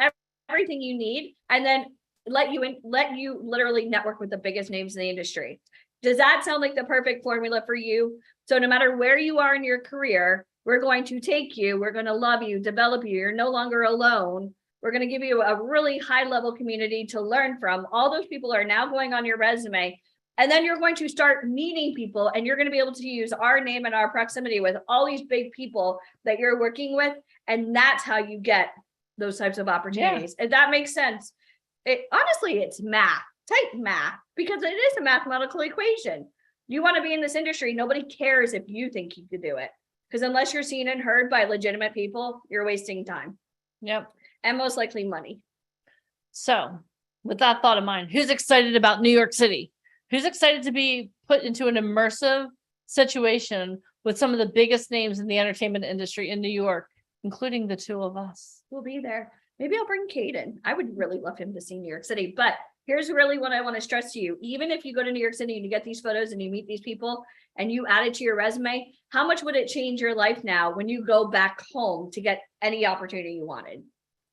everything you need, and then let you literally network with the biggest names in the industry. Does that sound like the perfect formula for you? So no matter where you are in your career, we're going to take you, we're going to love you, develop you. You're no longer alone. We're going to give you a really high level community to learn from. All those people are now going on your resume. And then you're going to start meeting people, and you're going to be able to use our name and our proximity with all these big people that you're working with. And that's how you get those types of opportunities. If that makes sense. Honestly, it's math, type math, because it is a mathematical equation. You want to be in this industry. Nobody cares if you think you could do it. Because unless you're seen and heard by legitimate people, you're wasting time. Yep. And most likely money. So with that thought in mind, who's excited about New York City? Who's excited to be put into an immersive situation with some of the biggest names in the entertainment industry in New York, including the two of us? We'll be there. Maybe I'll bring Caden. I would really love him to see New York City. But here's really what I want to stress to you. Even if you go to New York City and you get these photos and you meet these people and you add it to your resume, how much would it change your life now when you go back home to get any opportunity you wanted?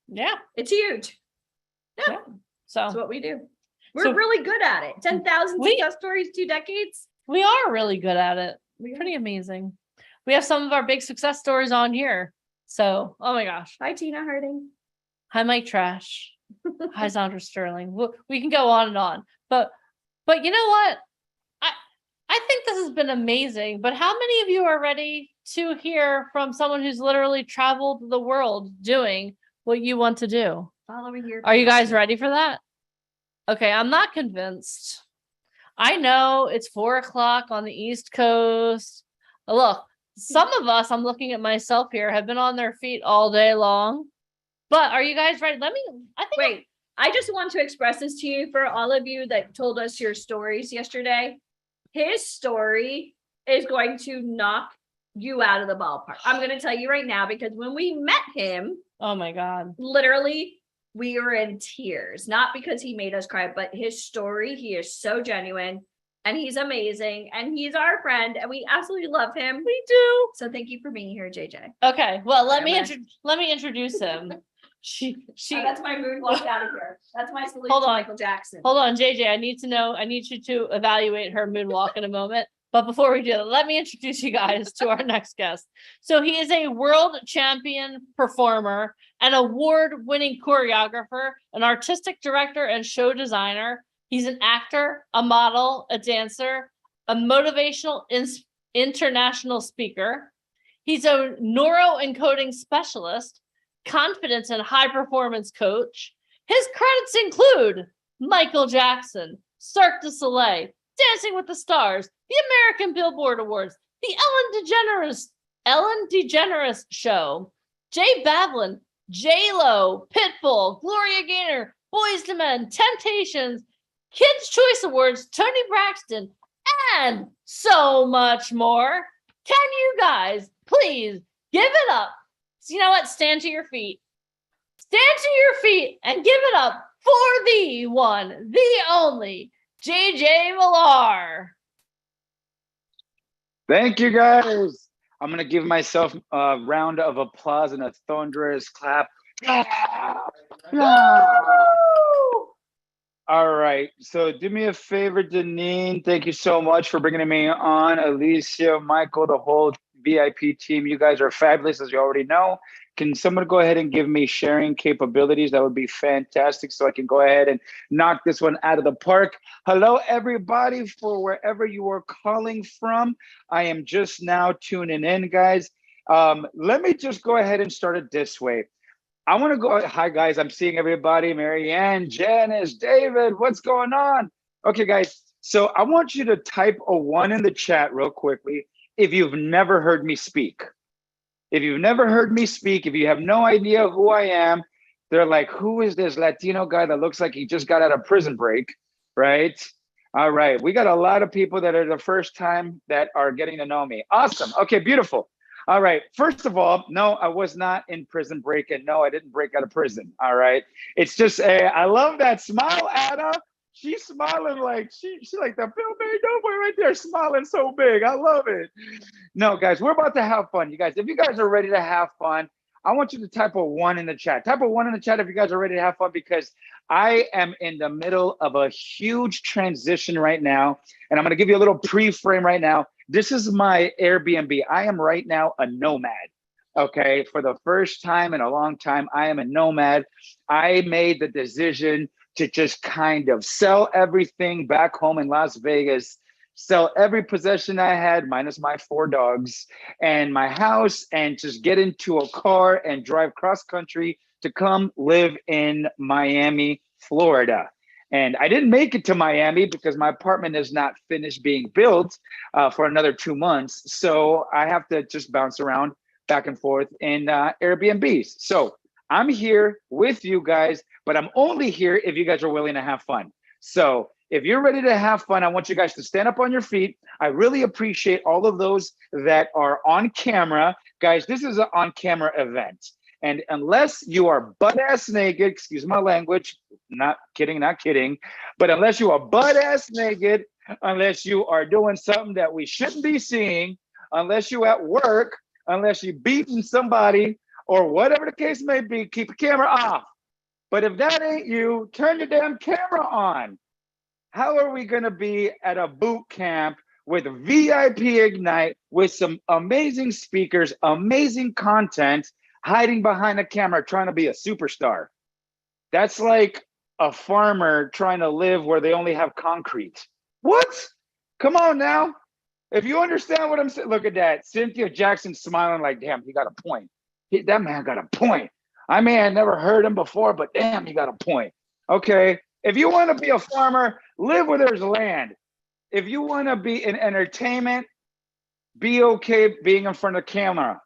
Yeah. It's huge. Yeah. So that's what we do. We're So- really good at it. 10,000 success stories, 2 decades. We are really good at it. Pretty amazing. We have some of our big success stories on here. So, oh my gosh. Hi, Tina Harding. Hi, Mike Trash. Hi, Sandra Sterling. We can go on and on. But you know what? I think this has been amazing. But how many of you are ready to hear from someone who's literally traveled the world doing what you want to do? Following your Are you guys passion. ready for that? Okay, I'm not convinced. I know it's 4:00 on the East Coast. Look, some of us, I'm looking at myself here, have been on their feet all day long. But are you guys ready? Wait, I just want to express this to you for all of you that told us your stories yesterday. His story is going to knock you out of the ballpark. I'm going to tell you right now, because when we met him, oh my God, literally, we were in tears, not because he made us cry, but his story, he is so genuine and he's amazing and he's our friend and we absolutely love him. We do. So thank you for being here, JJ. Okay, well, let me Whatever. Introduce him. She That's my moonwalk out of here. That's my salute Hold to on. Michael Jackson. Hold on, JJ. I need you to evaluate her moonwalk in a moment. But before we do that, let me introduce you guys to our next guest. So he is a world champion performer, an award-winning choreographer, an artistic director and show designer. He's an actor, a model, a dancer, a motivational international speaker. He's a neuroencoding specialist, confidence and high performance coach. His credits include Michael Jackson, Cirque du Soleil, Dancing with the Stars, the American Billboard Awards, the Ellen DeGeneres Show, Jay Bavlin, J-Lo, Pitbull, Gloria Gaynor, Boyz II Men, Temptations, Kids' Choice Awards, Tony Braxton, and so much more. Can you guys please give it up? So you know what? Stand to your feet. Stand to your feet and give it up for the one, the only, JJ Millar. Thank you, guys. I'm gonna give myself a round of applause and a thunderous clap. All right, so do me a favor, Deneen. Thank you so much for bringing me on. Alicia, Michael, the whole VIP team, you guys are fabulous, as you already know. Can someone go ahead and give me sharing capabilities? That would be fantastic, so I can go ahead and knock this one out of the park. Hello, everybody, for wherever you are calling from. I am just now tuning in, guys. Let me just go ahead and start it this way. I want to go, hi guys, I'm seeing everybody, Marianne, Janice, David, what's going on? Okay, guys, so I want you to type a 1 in the chat real quickly if you've never heard me speak. If you've never heard me speak, if you have no idea who I am, they're like, who is this Latino guy that looks like he just got out of prison break, right? All right, we got a lot of people that are the first time that are getting to know me. Awesome, okay, beautiful. All right, first of all, no, I was not in prison break, and no, I didn't break out of prison, all right? It's just, I love that smile, Ada. She's smiling like, she like the Bill Mary Doughboy right there, smiling so big. I love it. No, guys, we're about to have fun. You guys, if you guys are ready to have fun, I want you to type a 1 in the chat. Type a 1 in the chat if you guys are ready to have fun, because I am in the middle of a huge transition right now, and I'm gonna give you a little pre-frame right now. This is my Airbnb. I am right now a nomad, okay? For the first time in a long time, I am a nomad. I made the decision to just kind of sell everything back home in Las Vegas, sell every possession I had, minus my 4 dogs, and my house, and just get into a car and drive cross country to come live in Miami, Florida. And I didn't make it to Miami because my apartment is not finished being built for another 2 months. So I have to just bounce around back and forth in Airbnbs. So I'm here with you guys, but I'm only here if you guys are willing to have fun. So if you're ready to have fun, I want you guys to stand up on your feet. I really appreciate all of those that are on camera. Guys, this is an on-camera event. And unless you are butt-ass naked, excuse my language, not kidding, but unless you are butt-ass naked, unless you are doing something that we shouldn't be seeing, unless you at work, unless you beating somebody, or whatever the case may be, keep the camera off. But if that ain't you, turn your damn camera on. How are we gonna be at a boot camp with VIP Ignite with some amazing speakers, amazing content, hiding behind a camera trying to be a superstar? That's like a farmer trying to live where they only have concrete. What? Come on now. If you understand what I'm saying, look at that. Cynthia Jackson smiling like, damn, he got a point. That man got a point. I may have never heard him before, but damn, he got a point. Okay. If you want to be a farmer, live where there's land. If you want to be in entertainment, be okay being in front of camera.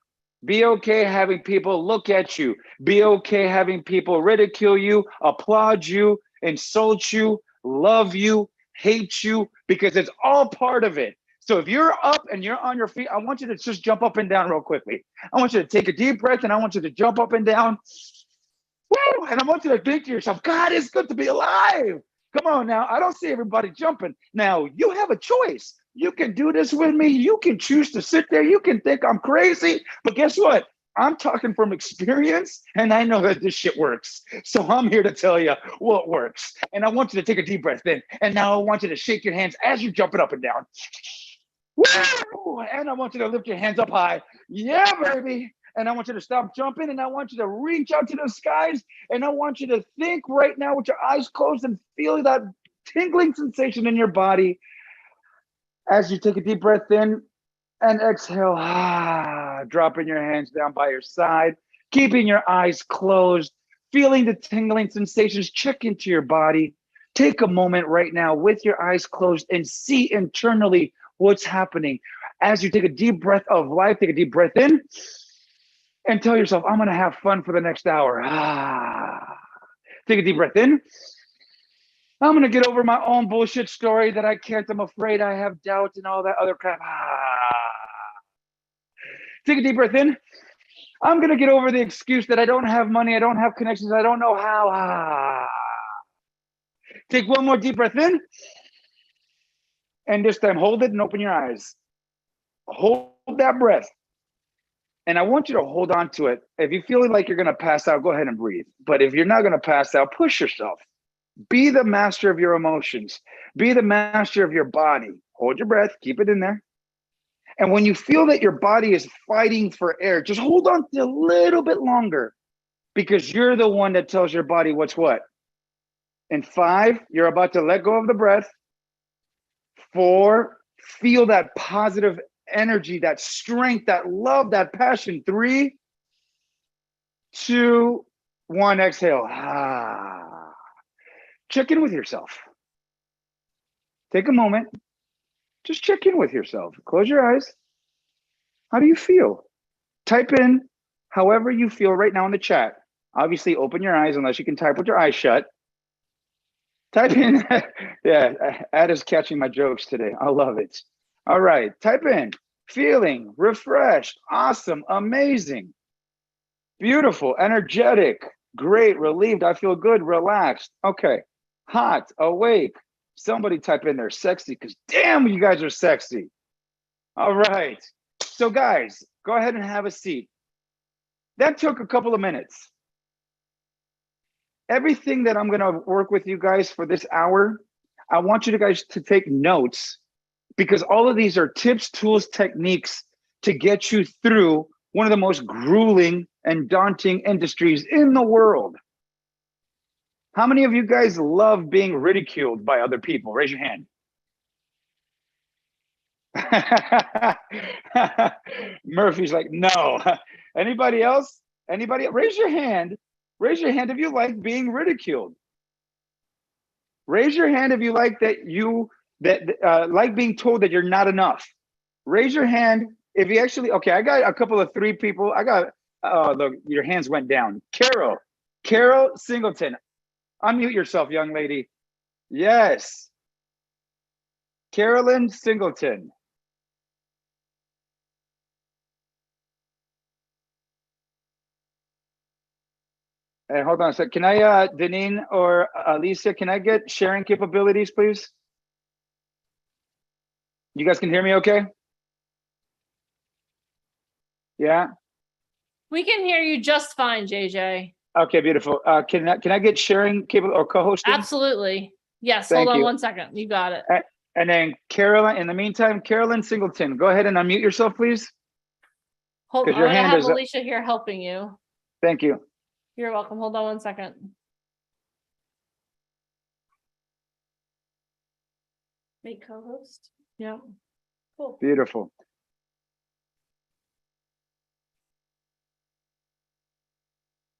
Be okay having people look at you. Be okay having people ridicule you, applaud you, insult you, love you, hate you, because it's all part of it. So if you're up and you're on your feet, I want you to just jump up and down real quickly. I want you to take a deep breath and I want you to jump up and down. Woo! And I want you to think to yourself, God, it's good to be alive. Come on now. I don't see everybody jumping. Now, you have a choice. You can do this with me. You can choose to sit there. You can think I'm crazy. But guess what? I'm talking from experience, and I know that this shit works. So I'm here to tell you what works. And I want you to take a deep breath in. And now I want you to shake your hands as you're jumping up and down. Woo! And I want you to lift your hands up high. Yeah, baby. And I want you to stop jumping, and I want you to reach out to the skies, and I want you to think right now with your eyes closed and feel that tingling sensation in your body as you take a deep breath in and exhale, dropping your hands down by your side, keeping your eyes closed, feeling the tingling sensations. Check into your body. Take a moment right now with your eyes closed and see internally what's happening. As you take a deep breath of life, take a deep breath in and tell yourself, I'm gonna have fun for the next hour. Take a deep breath in. I'm gonna get over my own bullshit story that I can't, I'm afraid, I have doubt and all that other crap. Take a deep breath in. I'm gonna get over the excuse that I don't have money, I don't have connections, I don't know how. Take one more deep breath in. And this time, hold it and open your eyes. Hold that breath. And I want you to hold on to it. If you feel like you're going to pass out, go ahead and breathe. But if you're not going to pass out, push yourself. Be the master of your emotions. Be the master of your body. Hold your breath, keep it in there. And when you feel that your body is fighting for air, just hold on a little bit longer, because you're the one that tells your body what's what. In 5, you're about to let go of the breath. 4, feel that positive energy, that strength, that love, that passion. 3, 2, 1, exhale. Check in with yourself. Take a moment. Just check in with yourself. Close your eyes. How do you feel? Type in however you feel right now in the chat. Obviously, open your eyes unless you can type with your eyes shut. Type in, yeah, Ad is catching my jokes today. I love it. All right, type in feeling refreshed, awesome, amazing, beautiful, energetic, great, relieved, I feel good, relaxed. Okay, hot, awake. Somebody type in there sexy, because damn, you guys are sexy. All right. So guys, go ahead and have a seat. That took a couple of minutes. Everything that I'm going to work with you guys for this hour, I want you guys to take notes, because all of these are tips, tools, techniques to get you through one of the most grueling and daunting industries in the world. How many of you guys love being ridiculed by other people? Raise your hand. Murphy's like, no. Anybody else? Anybody? Raise your hand. Raise your hand if you like being ridiculed. Raise your hand if you like like being told that you're not enough. Raise your hand if you actually, okay, I got a couple of 3 people. I got, look, your hands went down. Carol Singleton. Unmute yourself, young lady. Yes. Carolyn Singleton. Hey, hold on a sec. Can I, Deneen or Alicia, can I get sharing capabilities, please? You guys can hear me okay? Yeah? We can hear you just fine, JJ. Okay, beautiful. Can I get sharing capable or co-hosting? Absolutely. Yes, Thank hold on you. 1 second. You got it. And then Carolyn, in the meantime, Carolyn Singleton, go ahead and unmute yourself, please. Hold on, Because your I'm gonna hand have is- Alicia here helping you. Thank you. You're welcome. Hold on 1 second. Make co-host. Yeah. Cool. Beautiful.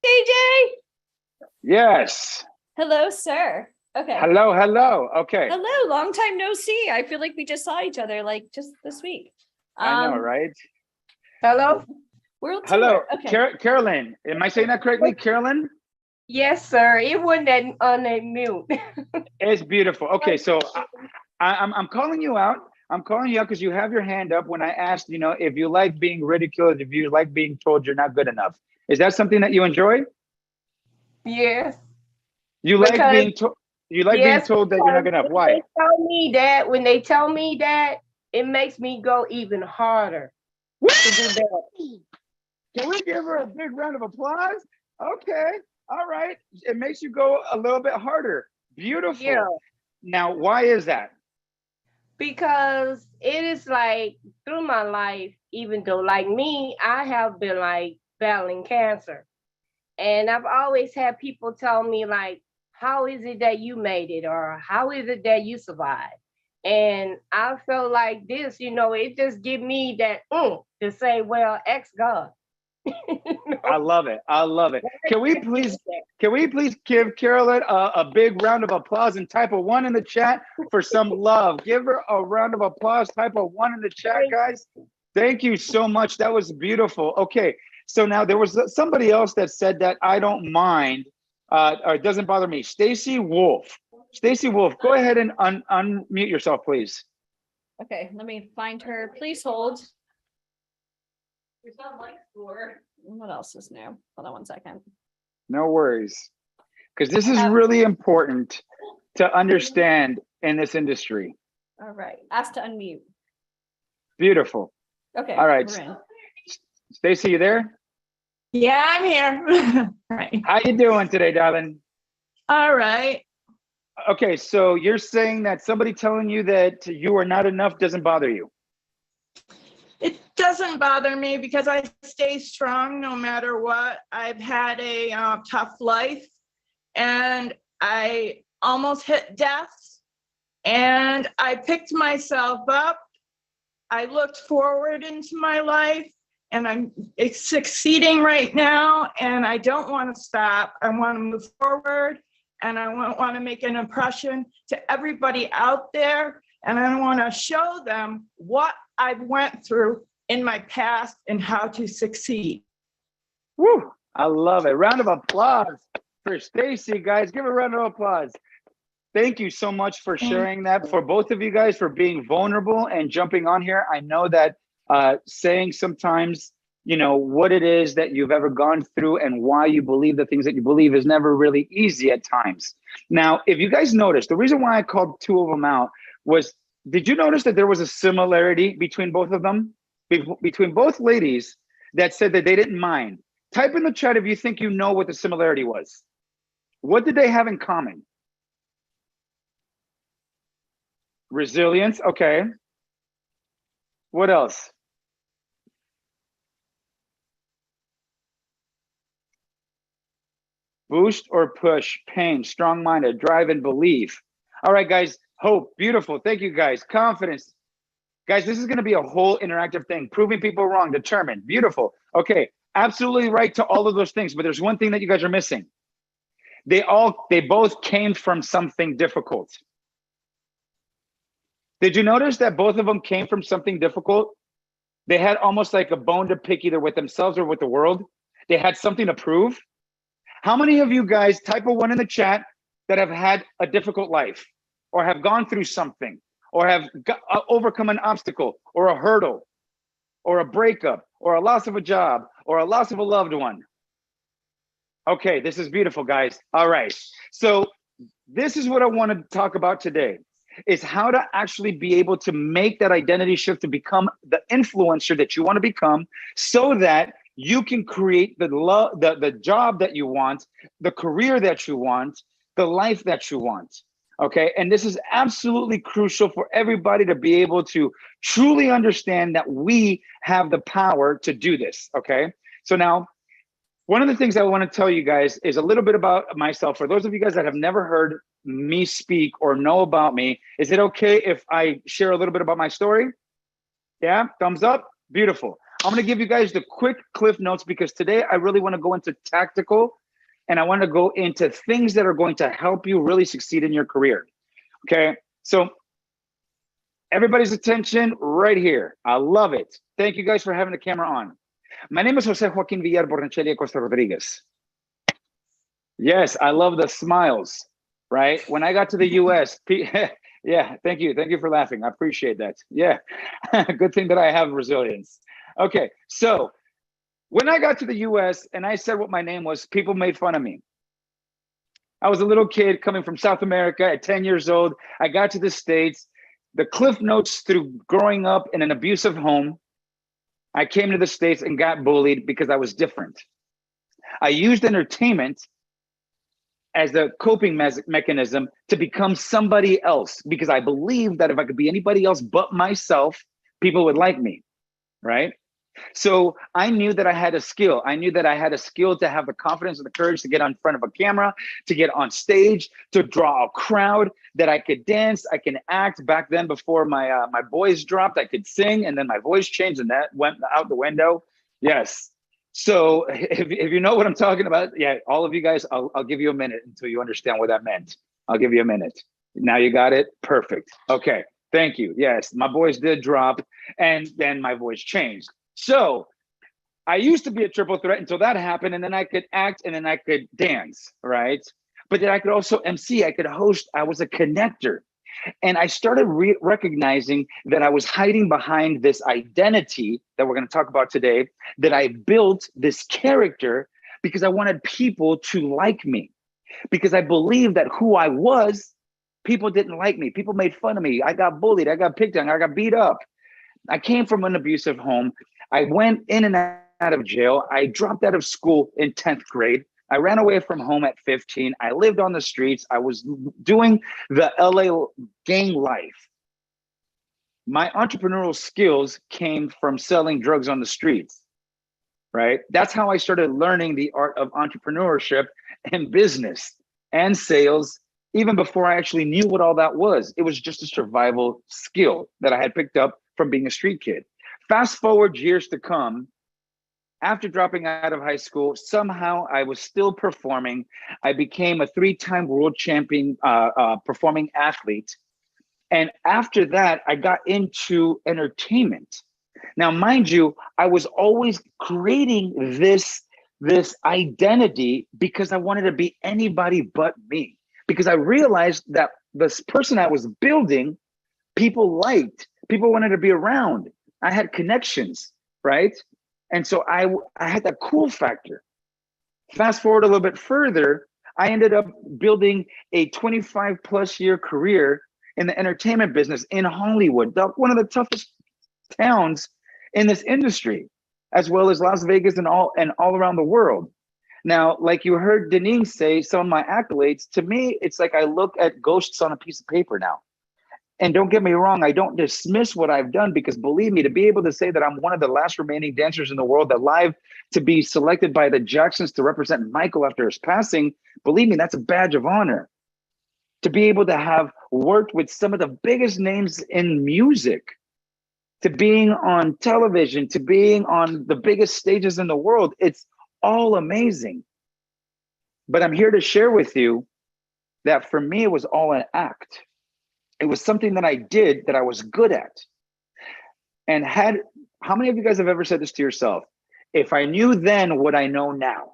JJ. Yes. Hello, sir. Okay. Hello. Okay. Hello. Long time no see. I feel like we just saw each other like just this week. I know, right? Hello. World Hello, tour. Okay. Carolyn. Am I saying that correctly, Carolyn? Yes, sir. It wasn't that on a mute. It's beautiful. Okay, so I'm calling you out. I'm calling you out because you have your hand up when I asked, if you like being ridiculed, if you like being told you're not good enough. Is that something that you enjoy? Yes. You like Because- being told. You like being told that you're not good enough. Why? When they tell me that, it makes me go even harder to do that. Can we give her a big round of applause? Okay. All right. It makes you go a little bit harder. Beautiful. Yeah. Now, why is that? Because it is like through my life, even though like me, I have been like battling cancer. And I've always had people tell me like, how is it that you made it? Or how is it that you survived? And I felt like this, it just give me that to say, well, ex God. I love it. I love it. Can we please give Carolyn a big round of applause and type a 1 in the chat for some love? Give her a round of applause. Type a 1 in the chat, guys. Thank you so much. That was beautiful. Okay, so now there was somebody else that said that I don't mind, or it doesn't bother me. Stacy Wolf. Stacy Wolf, go ahead and unmute yourself, please. Okay, let me find her. Please hold. What else is new? Hold on 1 second. No worries. Because this is really important to understand in this industry. All right. Ask to unmute. Beautiful. Okay. All right. We're in. Stacy, you there? Yeah, I'm here. Right. How you doing today, darling? All right. Okay, so you're saying that somebody telling you that you are not enough doesn't bother you? It doesn't bother me because I stay strong no matter what. I've had a tough life and I almost hit death and I picked myself up. I looked forward into my life and I'm succeeding right now and I don't want to stop. I want to move forward and I want to make an impression to everybody out there and I want to show them what I've went through in my past and how to succeed. Woo! I love it. Round of applause for Stacy, guys. Give her a round of applause. Thank you so much for sharing that. For both of you guys, for being vulnerable and jumping on here. I know that saying sometimes, you know, what it is that you've ever gone through and why you believe the things that you believe is never really easy at times. Now, if you guys noticed, the reason why I called two of them out was, did you notice that there was a similarity between both of them? Between both ladies that said that they didn't mind. Type in the chat if you think you know what the similarity was. What did they have in common? Resilience, okay. What else? Boost or push, pain, strong-minded, drive and believe. All right, guys, hope, beautiful. Thank you, guys. Confidence. Guys, this is going to be a whole interactive thing. Proving people wrong, determined, beautiful. Okay, absolutely right to all of those things, but there's one thing that you guys are missing. They both came from something difficult. Did you notice that both of them came from something difficult? They had almost like a bone to pick either with themselves or with the world. They had something to prove. How many of you guys, type a 1 in the chat, that have had a difficult life or have gone through something or have overcome an obstacle or a hurdle or a breakup or a loss of a job or a loss of a loved one? Okay, this is beautiful, guys. All right, so this is what I want to talk about today, is how to actually be able to make that identity shift to become the influencer that you want to become, so that you can create the job that you want, the career that you want, the life that you want. Okay, and this is absolutely crucial for everybody to be able to truly understand that we have the power to do this. Okay, so now, one of the things I want to tell you guys is a little bit about myself. For those of you guys that have never heard me speak or know about me, is it okay if I share a little bit about my story? Yeah, thumbs up, beautiful. I'm going to give you guys the quick cliff notes because today I really want to go into tactical and I want to go into things that are going to help you really succeed in your career. Okay, so everybody's attention right here. I love it. Thank you guys for having the camera on. My name is Jose Joaquin Villar Bornachelli Costa Rodriguez. Yes, I love the smiles, right? When I got to the US, yeah, thank you. Thank you for laughing. I appreciate that. Yeah, good thing that I have resilience. Okay, so when I got to the US and I said what my name was, people made fun of me. I was a little kid coming from South America at 10 years old. I got to the States. The cliff notes through growing up in an abusive home, I came to the States and got bullied because I was different. I used entertainment as a coping mechanism to become somebody else because I believed that if I could be anybody else but myself, people would like me, right? So I knew that I had a skill. I knew that I had a skill to have the confidence and the courage to get in front of a camera, to get on stage, to draw a crowd, that I could dance, I can act. Back then, before my voice dropped, I could sing, and then my voice changed and that went out the window. Yes. So if you know what I'm talking about, yeah, all of you guys, I'll give you a minute until you understand what that meant. I'll give you a minute. Now you got it? Perfect. Okay, thank you. Yes, my voice did drop and then my voice changed. So I used to be a triple threat until that happened, and then I could act and then I could dance, right? But then I could also MC, I could host, I was a connector. And I started recognizing that I was hiding behind this identity that we're going to talk about today, that I built this character because I wanted people to like me, because I believed that who I was, people didn't like me. People made fun of me. I got bullied. I got picked on. I got beat up. I came from an abusive home. I went in and out out of jail. I dropped out of school in 10th grade. I ran away from home at 15. I lived on the streets. I was doing the LA gang life. My entrepreneurial skills came from selling drugs on the streets, right? That's how I started learning the art of entrepreneurship and business and sales, even before I actually knew what all that was. It was just a survival skill that I had picked up from being a street kid. Fast forward years to come, after dropping out of high school, somehow I was still performing. I became a 3-time world champion performing athlete. And after that, I got into entertainment. Now, mind you, I was always creating this identity because I wanted to be anybody but me. Because I realized that this person I was building, people liked, people wanted to be around. I had connections, right? And so I had that cool factor. Fast forward a little bit further, I ended up building a 25+ year career in the entertainment business in Hollywood, one of the toughest towns in this industry, as well as Las Vegas and all around the world. Now, like you heard Deneen say, some of my accolades, to me, it's like I look at ghosts on a piece of paper now. And don't get me wrong, I don't dismiss what I've done, because believe me, to be able to say that I'm one of the last remaining dancers in the world alive to be selected by the Jacksons to represent Michael after his passing, believe me, that's a badge of honor. To be able to have worked with some of the biggest names in music, to being on television, to being on the biggest stages in the world, it's all amazing. But I'm here to share with you that for me, it was all an act. It was something that I did that I was good at. And how many of you guys have ever said this to yourself? If I knew then what I know now.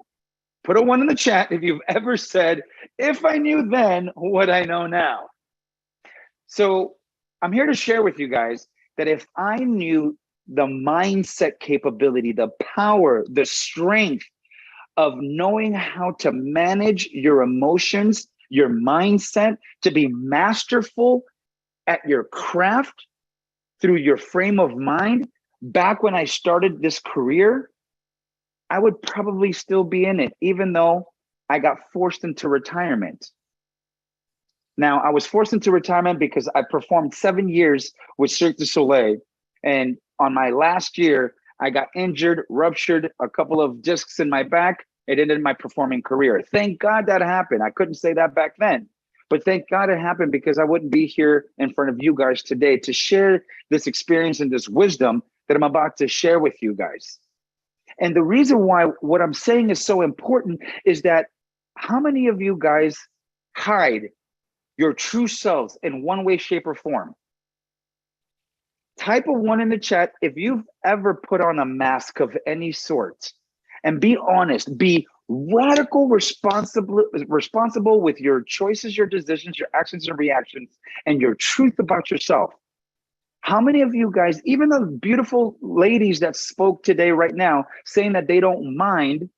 Put a 1 in the chat if you've ever said, if I knew then what I know now. So I'm here to share with you guys that if I knew the mindset capability, the power, the strength of knowing how to manage your emotions, your mindset, to be masterful at your craft through your frame of mind, back when I started this career, I would probably still be in it, even though I got forced into retirement. Now, I was forced into retirement because I performed 7 years with Cirque du Soleil. And on my last year, I got injured, ruptured a couple of discs in my back. It ended my performing career. Thank God that happened. I couldn't say that back then, but thank God it happened, because I wouldn't be here in front of you guys today to share this experience and this wisdom that I'm about to share with you guys. And the reason why what I'm saying is so important is that how many of you guys hide your true selves in one way, shape, or form? Type a 1 in the chat if you've ever put on a mask of any sort. And be honest, be radical, responsible with your choices, your decisions, your actions and reactions, and your truth about yourself. How many of you guys, even the beautiful ladies that spoke today right now, saying that they don't mind,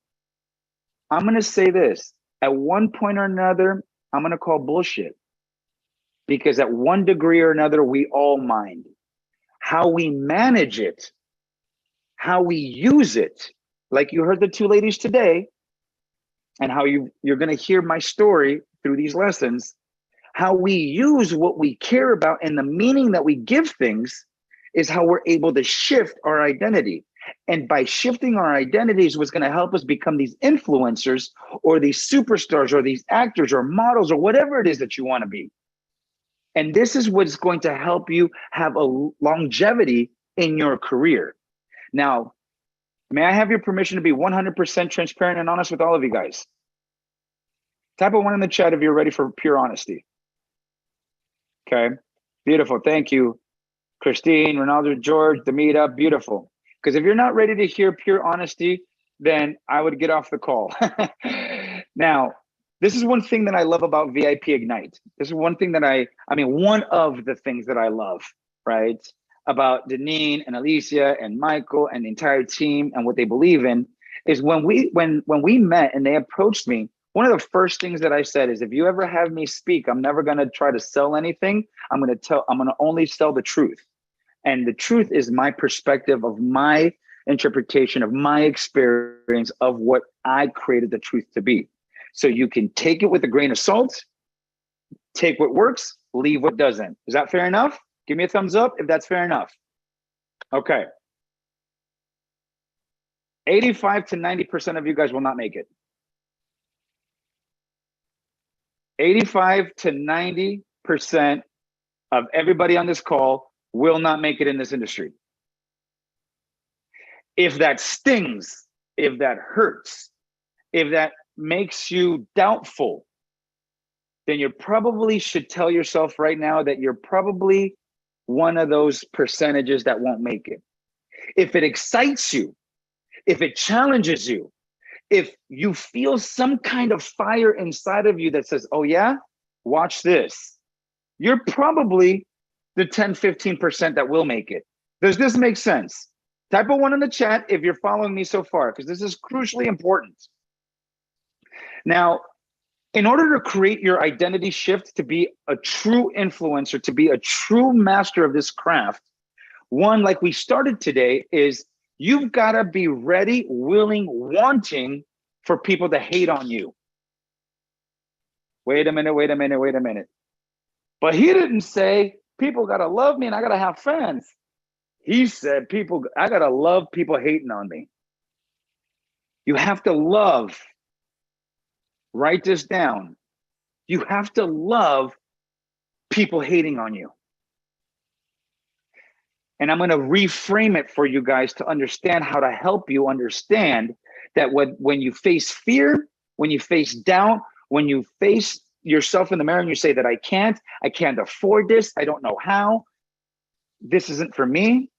I'm going to say this, at one point or another, I'm going to call bullshit. Because at one degree or another, we all mind. How we manage it, how we use it, like you heard the 2 ladies today, and how you're going to hear my story through these lessons, how we use what we care about and the meaning that we give things is how we're able to shift our identity. And by shifting our identities, what's going to help us become these influencers or these superstars or these actors or models or whatever it is that you want to be. And this is what's going to help you have a longevity in your career. Now, may I have your permission to be 100% transparent and honest with all of you guys? Type a 1 in the chat if you're ready for pure honesty. Okay, beautiful. Thank you, Christine, Ronaldo, George, Demita, beautiful. Because if you're not ready to hear pure honesty, then I would get off the call. Now, this is one thing that I love about VIP Ignite. This is one thing that one of the things that I love, right? About Deneen and Alicia and Michael and the entire team and what they believe in is when we met and they approached me, one of the first things that I said is, if you ever have me speak, I'm never going to try to sell anything. I'm going to only sell the truth. And the truth is my perspective of my interpretation of my experience of what I created the truth to be. So you can take it with a grain of salt, take what works, leave what doesn't. Is that fair enough? Give me a thumbs up if that's fair enough. Okay. 85 to 90% of you guys will not make it. 85 to 90% of everybody on this call will not make it in this industry. If that stings, if that hurts, if that makes you doubtful, then you probably should tell yourself right now that you're probably one of those percentages that won't make it. If it excites you, if it challenges you, if you feel some kind of fire inside of you that says, oh yeah, watch this, you're probably the 10, 15% that will make it. Does this make sense? Type a 1 in the chat if you're following me so far, because this is crucially important. Now, in order to create your identity shift to be a true influencer, to be a true master of this craft, one, like we started today, is you've got to be ready, willing, wanting for people to hate on you. Wait a minute. But he didn't say people got to love me and I got to have fans. He said I got to love people hating on me. You have to love. Write this down. You have to love people hating on you. And I'm going to reframe it for you guys to understand how to help you understand that when you face fear, when you face doubt, when you face yourself in the mirror and you say that I can't afford this, I don't know how, this isn't for me.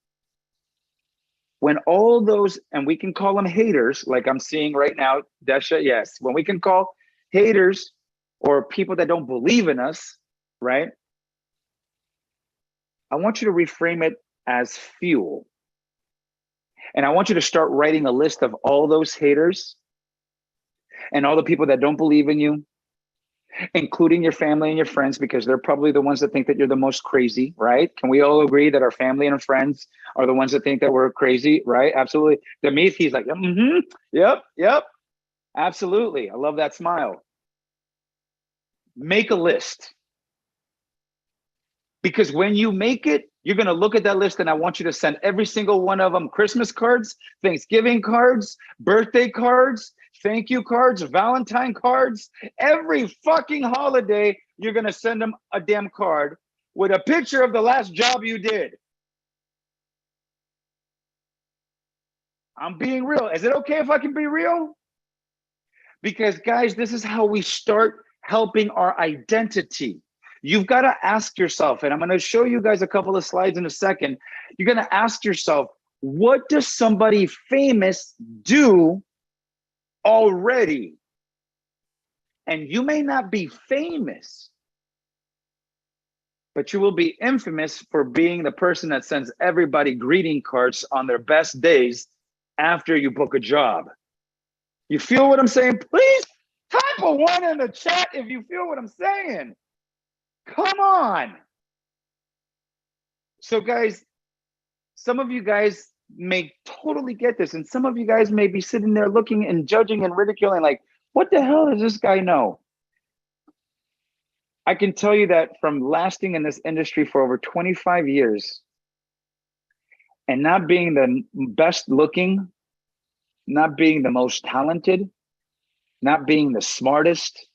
When all those, and we can call them haters, like I'm seeing right now, Desha, yes, when we can call haters or people that don't believe in us, right? I want you to reframe it as fuel. And I want you to start writing a list of all those haters and all the people that don't believe in you, including your family and your friends, because they're probably the ones that think that you're the most crazy, right? Can we all agree that our family and our friends are the ones that think that we're crazy, right? Absolutely. Demeeth, he's like, yep, absolutely. I love that smile. Make a list. Because when you make it, you're going to look at that list and I want you to send every single one of them Christmas cards, Thanksgiving cards, birthday cards, thank you cards, Valentine cards. Every fucking holiday, you're going to send them a damn card with a picture of the last job you did. I'm being real. Is it okay if I can be real? Because guys, this is how we start helping our identity. You've got to ask yourself, and I'm going to show you guys a couple of slides in a second. You're going to ask yourself, what does somebody famous do already? And you may not be famous, but you will be infamous for being the person that sends everybody greeting cards on their best days after you book a job. You feel what I'm saying? Please type a 1 in the chat if you feel what I'm saying. Come on. So guys, some of you guys may totally get this, and some of you guys may be sitting there looking and judging and ridiculing like, what the hell does this guy know? I can tell you that from lasting in this industry for over 25 years and not being the best looking, not being the most talented, not being the smartest,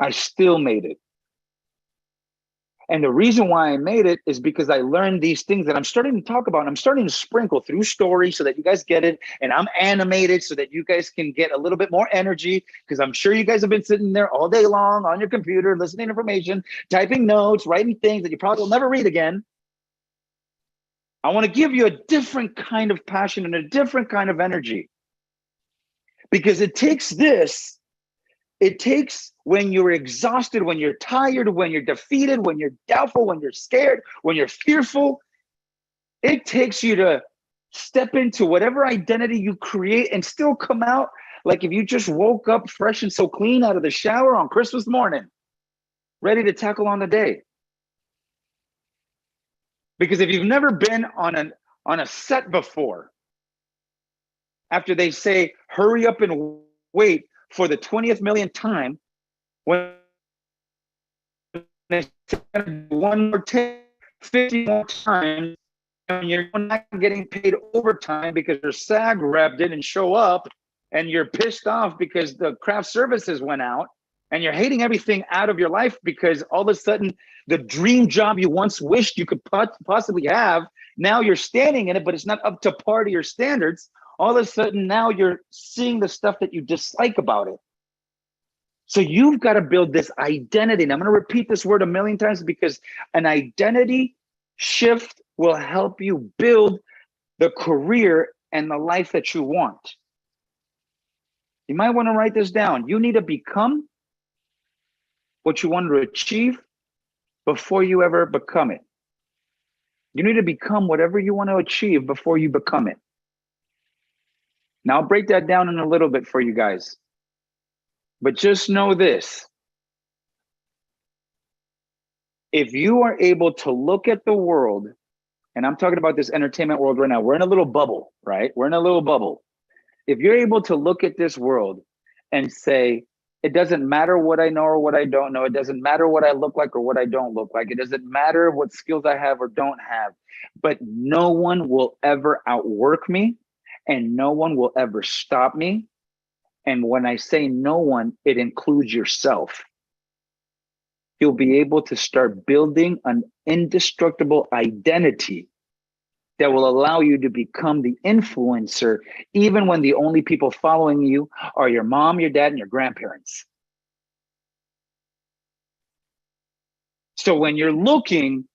I still made it. And the reason why I made it is because I learned these things that I'm starting to talk about. And I'm starting to sprinkle through stories so that you guys get it. And I'm animated so that you guys can get a little bit more energy, because I'm sure you guys have been sitting there all day long on your computer, listening to information, typing notes, writing things that you probably will never read again. I want to give you a different kind of passion and a different kind of energy, because it takes this. It takes when you're exhausted, when you're tired, when you're defeated, when you're doubtful, when you're scared, when you're fearful, it takes you to step into whatever identity you create and still come out like if you just woke up fresh and so clean out of the shower on Christmas morning, ready to tackle on the day. Because if you've never been on on a set before. After they say, hurry up and wait for the 20th millionth time, when they say one more take, 50 more times, and you're not getting paid overtime because your SAG rep didn't show up, and you're pissed off because the craft services went out, and you're hating everything out of your life because all of a sudden the dream job you once wished you could possibly have, now you're standing in it, but it's not up to par to your standards. All of a sudden now you're seeing the stuff that you dislike about it. So you've got to build this identity. And I'm going to repeat this word a million times because an identity shift will help you build the career and the life that you want. You might want to write this down. You need to become what you want to achieve before you ever become it. You need to become whatever you want to achieve before you become it. Now, I'll break that down in a little bit for you guys. But just know this. If you are able to look at the world, and I'm talking about this entertainment world right now, we're in a little bubble, right? We're in a little bubble. If you're able to look at this world and say, it doesn't matter what I know or what I don't know. It doesn't matter what I look like or what I don't look like. It doesn't matter what skills I have or don't have. But no one will ever outwork me, and no one will ever stop me. And when I say no one, it includes yourself. You'll be able to start building an indestructible identity that will allow you to become the influencer, even when the only people following you are your mom, your dad, and your grandparents. So when you're looking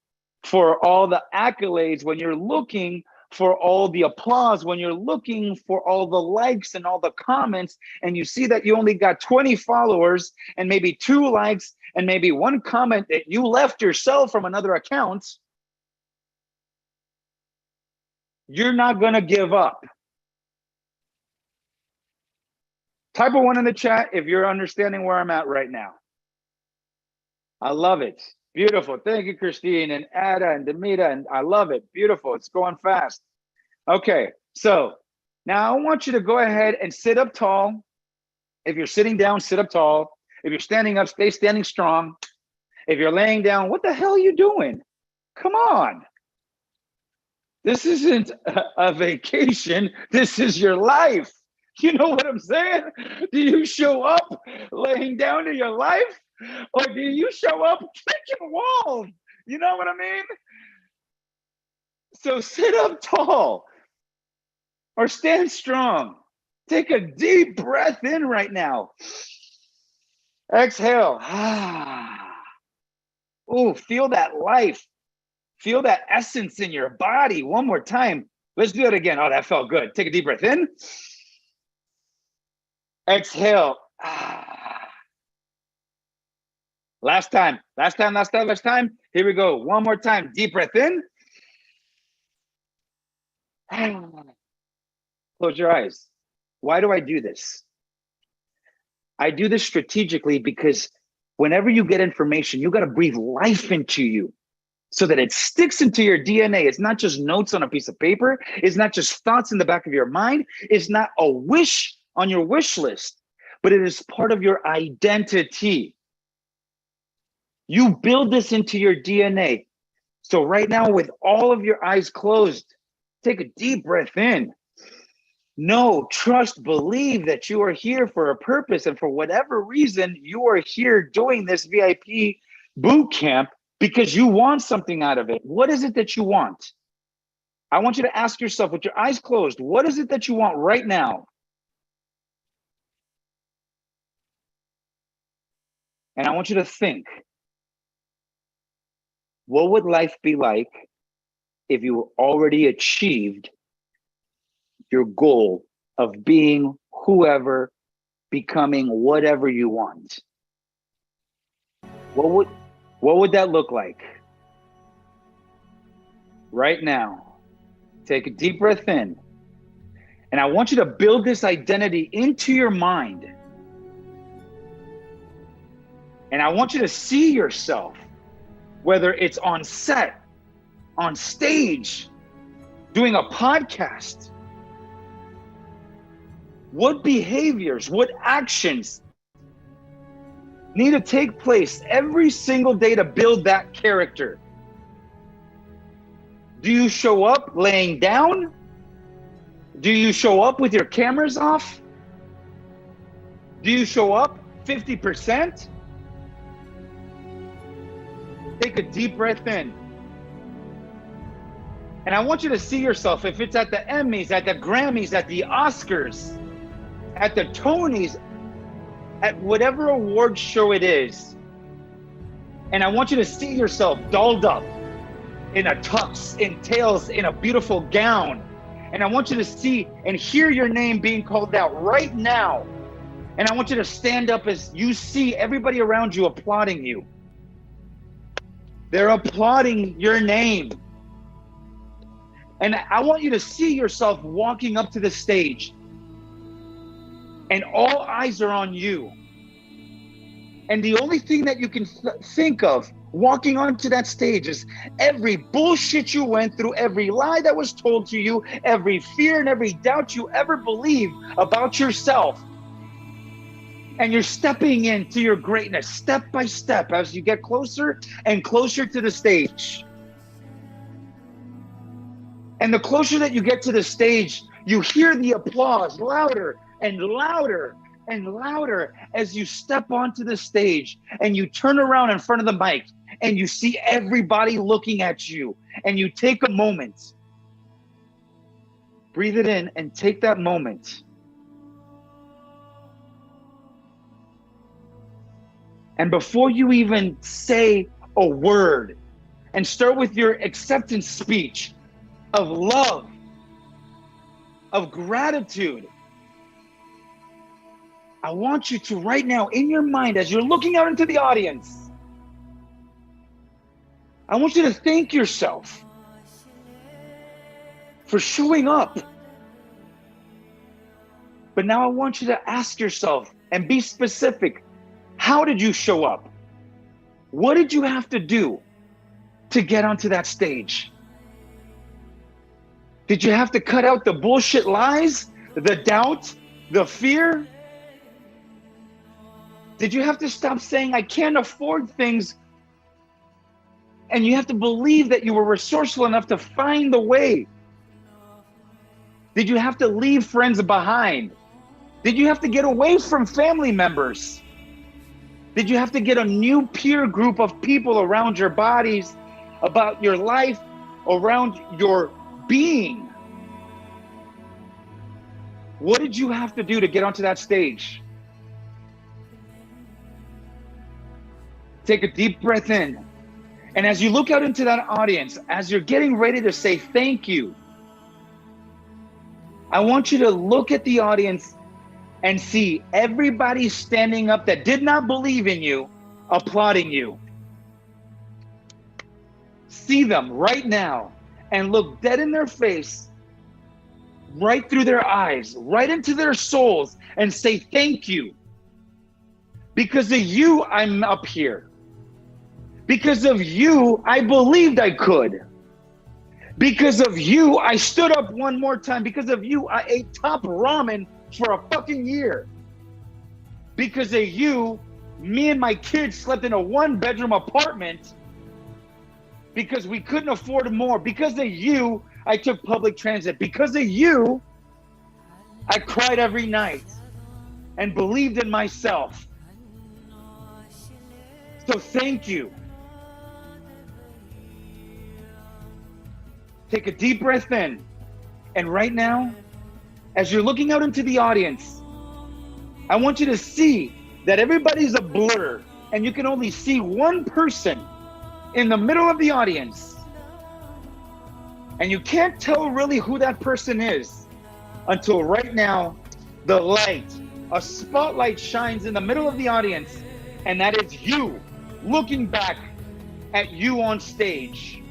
for all the accolades, when you're looking for all the applause, when you're looking for all the likes and all the comments, and you see that you only got 20 followers and maybe 2 likes and maybe 1 comment that you left yourself from another account, you're not going to give up. Type a 1 in the chat if you're understanding where I'm at right now. I love it. Beautiful. Thank you, Christine and Ada and Demita. And I love it. Beautiful. It's going fast. Okay. So now I want you to go ahead and sit up tall. If you're sitting down, sit up tall. If you're standing up, stay standing strong. If you're laying down, what the hell are you doing? Come on. This isn't a vacation. This is your life. You know what I'm saying? Do you show up laying down in your life? Or do you show up kicking walls? You know what I mean? So sit up tall or stand strong. Take a deep breath in right now. Exhale. Ooh, feel that life. Feel that essence in your body. One more time. Let's do it again. Oh, that felt good. Take a deep breath in. Exhale. Last time. Here we go. One more time. Deep breath in. Close your eyes. Why do I do this? I do this strategically because whenever you get information, you got to breathe life into you so that it sticks into your DNA. It's not just notes on a piece of paper. It's not just thoughts in the back of your mind. It's not a wish on your wish list, but it is part of your identity. You build this into your DNA. So right now, with all of your eyes closed, take a deep breath in. Know, trust, believe that you are here for a purpose. And for whatever reason, you are here doing this VIP boot camp because you want something out of it. What is it that you want? I want you to ask yourself with your eyes closed, what is it that you want right now? And I want you to think, what would life be like if you already achieved your goal of being whoever, becoming whatever you want? What would that look like? Right now, take a deep breath in. And I want you to build this identity into your mind. And I want you to see yourself, whether it's on set, on stage, doing a podcast? What behaviors, what actions need to take place every single day to build that character? Do you show up laying down? Do you show up with your cameras off? Do you show up 50%? Take a deep breath in. And I want you to see yourself, if it's at the Emmys, at the Grammys, at the Oscars, at the Tonys, at whatever award show it is. And I want you to see yourself dolled up in a tux, in tails, in a beautiful gown. And I want you to see and hear your name being called out right now. And I want you to stand up as you see everybody around you applauding you. They're applauding your name. And I want you to see yourself walking up to the stage. And all eyes are on you. And the only thing that you can think of walking onto that stage is every bullshit you went through, every lie that was told to you, every fear and every doubt you ever believed about yourself. And you're stepping into your greatness step by step as you get closer and closer to the stage. And the closer that you get to the stage, you hear the applause louder and louder and louder as you step onto the stage and you turn around in front of the mic and you see everybody looking at you and you take a moment. Breathe it in and take that moment. And before you even say a word, and start with your acceptance speech of love, of gratitude, I want you to right now in your mind, as you're looking out into the audience, I want you to thank yourself for showing up. But now I want you to ask yourself and be specific. How did you show up? What did you have to do to get onto that stage? Did you have to cut out the bullshit lies, the doubt, the fear? Did you have to stop saying, I can't afford things? And you have to believe that you were resourceful enough to find the way. Did you have to leave friends behind? Did you have to get away from family members? Did you have to get a new peer group of people around your bodies, about your life, around your being? What did you have to do to get onto that stage? Take a deep breath in. And as you look out into that audience, as you're getting ready to say thank you, I want you to look at the audience and see everybody standing up that did not believe in you, applauding you. See them right now and look dead in their face, right through their eyes, right into their souls, and say thank you. Because of you, I'm up here. Because of you, I believed I could. Because of you, I stood up one more time. Because of you, I ate top ramen for a fucking year. Because of you, me and my kids slept in a 1-bedroom apartment because we couldn't afford more. Because of you, I took public transit. Because of you, I cried every night and believed in myself. So thank you. Take a deep breath in. And right now, as you're looking out into the audience, I want you to see that everybody's a blur and you can only see one person in the middle of the audience. And you can't tell really who that person is until right now, the light, a spotlight shines in the middle of the audience, and that is you looking back at you on stage.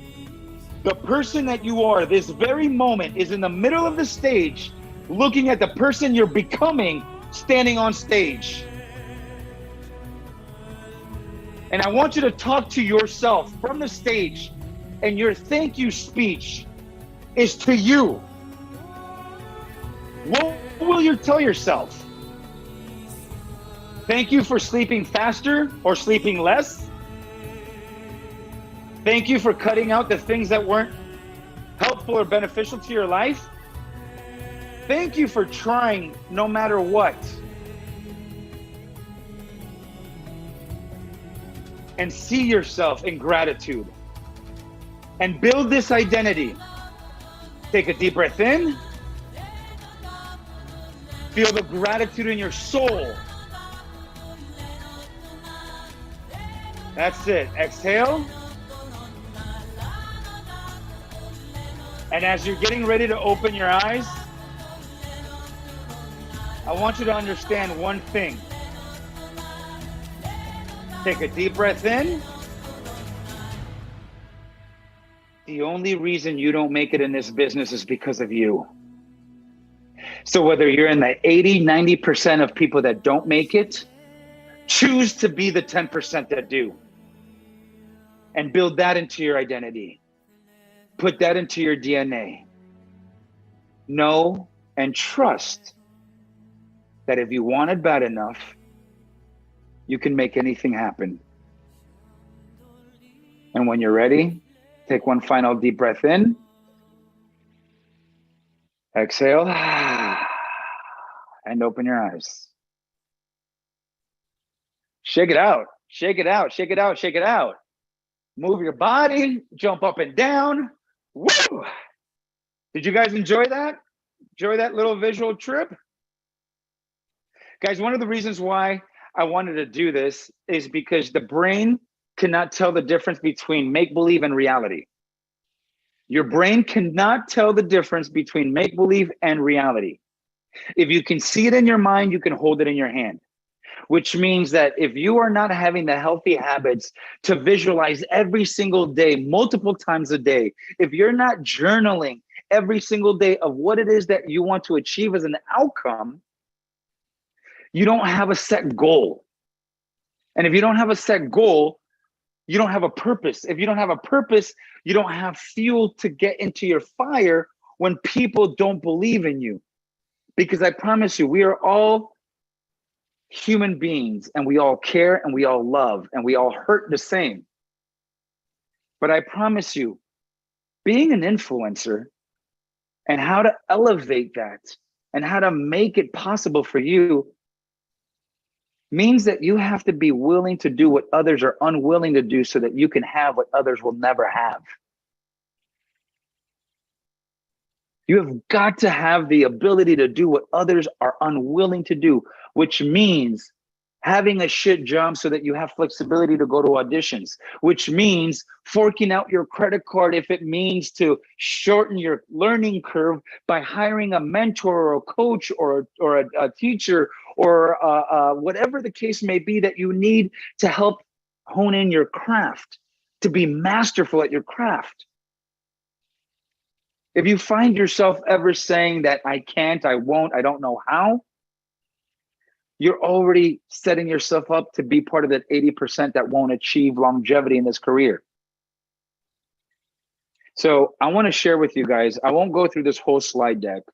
The person that you are this very moment is in the middle of the stage looking at the person you're becoming standing on stage. And I want you to talk to yourself from the stage and your thank you speech is to you. What will you tell yourself? Thank you for sleeping faster or sleeping less. Thank you for cutting out the things that weren't helpful or beneficial to your life. Thank you for trying no matter what. And see yourself in gratitude. And build this identity. Take a deep breath in. Feel the gratitude in your soul. That's it. Exhale. And as you're getting ready to open your eyes, I want you to understand one thing. Take a deep breath in. The only reason you don't make it in this business is because of you. So whether you're in the 80, 90% of people that don't make it, choose to be the 10% that do. And build that into your identity. Put that into your DNA. Know and trust that if you want it bad enough, you can make anything happen. And when you're ready, take one final deep breath in. Exhale. And open your eyes. Shake it out. Shake it out. Shake it out. Shake it out. Move your body. Jump up and down. Woo! Did you guys enjoy that? Enjoy that little visual trip? Guys, one of the reasons why I wanted to do this is because the brain cannot tell the difference between make-believe and reality. Your brain cannot tell the difference between make-believe and reality. If you can see it in your mind, you can hold it in your hand, which means that if you are not having the healthy habits to visualize every single day, multiple times a day, if you're not journaling every single day of what it is that you want to achieve as an outcome, you don't have a set goal. And if you don't have a set goal, you don't have a purpose. If you don't have a purpose, you don't have fuel to get into your fire when people don't believe in you. Because I promise you, we are all human beings and we all care and we all love and we all hurt the same. But I promise you, being an influencer and how to elevate that and how to make it possible for you means that you have to be willing to do what others are unwilling to do so that you can have what others will never have. You have got to have the ability to do what others are unwilling to do, which means having a shit job so that you have flexibility to go to auditions, which means forking out your credit card if it means to shorten your learning curve by hiring a mentor or a coach or a teacher or whatever the case may be that you need to help hone in your craft, to be masterful at your craft. If you find yourself ever saying that I can't, I won't, I don't know how, you're already setting yourself up to be part of that 80% that won't achieve longevity in this career. So I want to share with you guys, I won't go through this whole slide deck,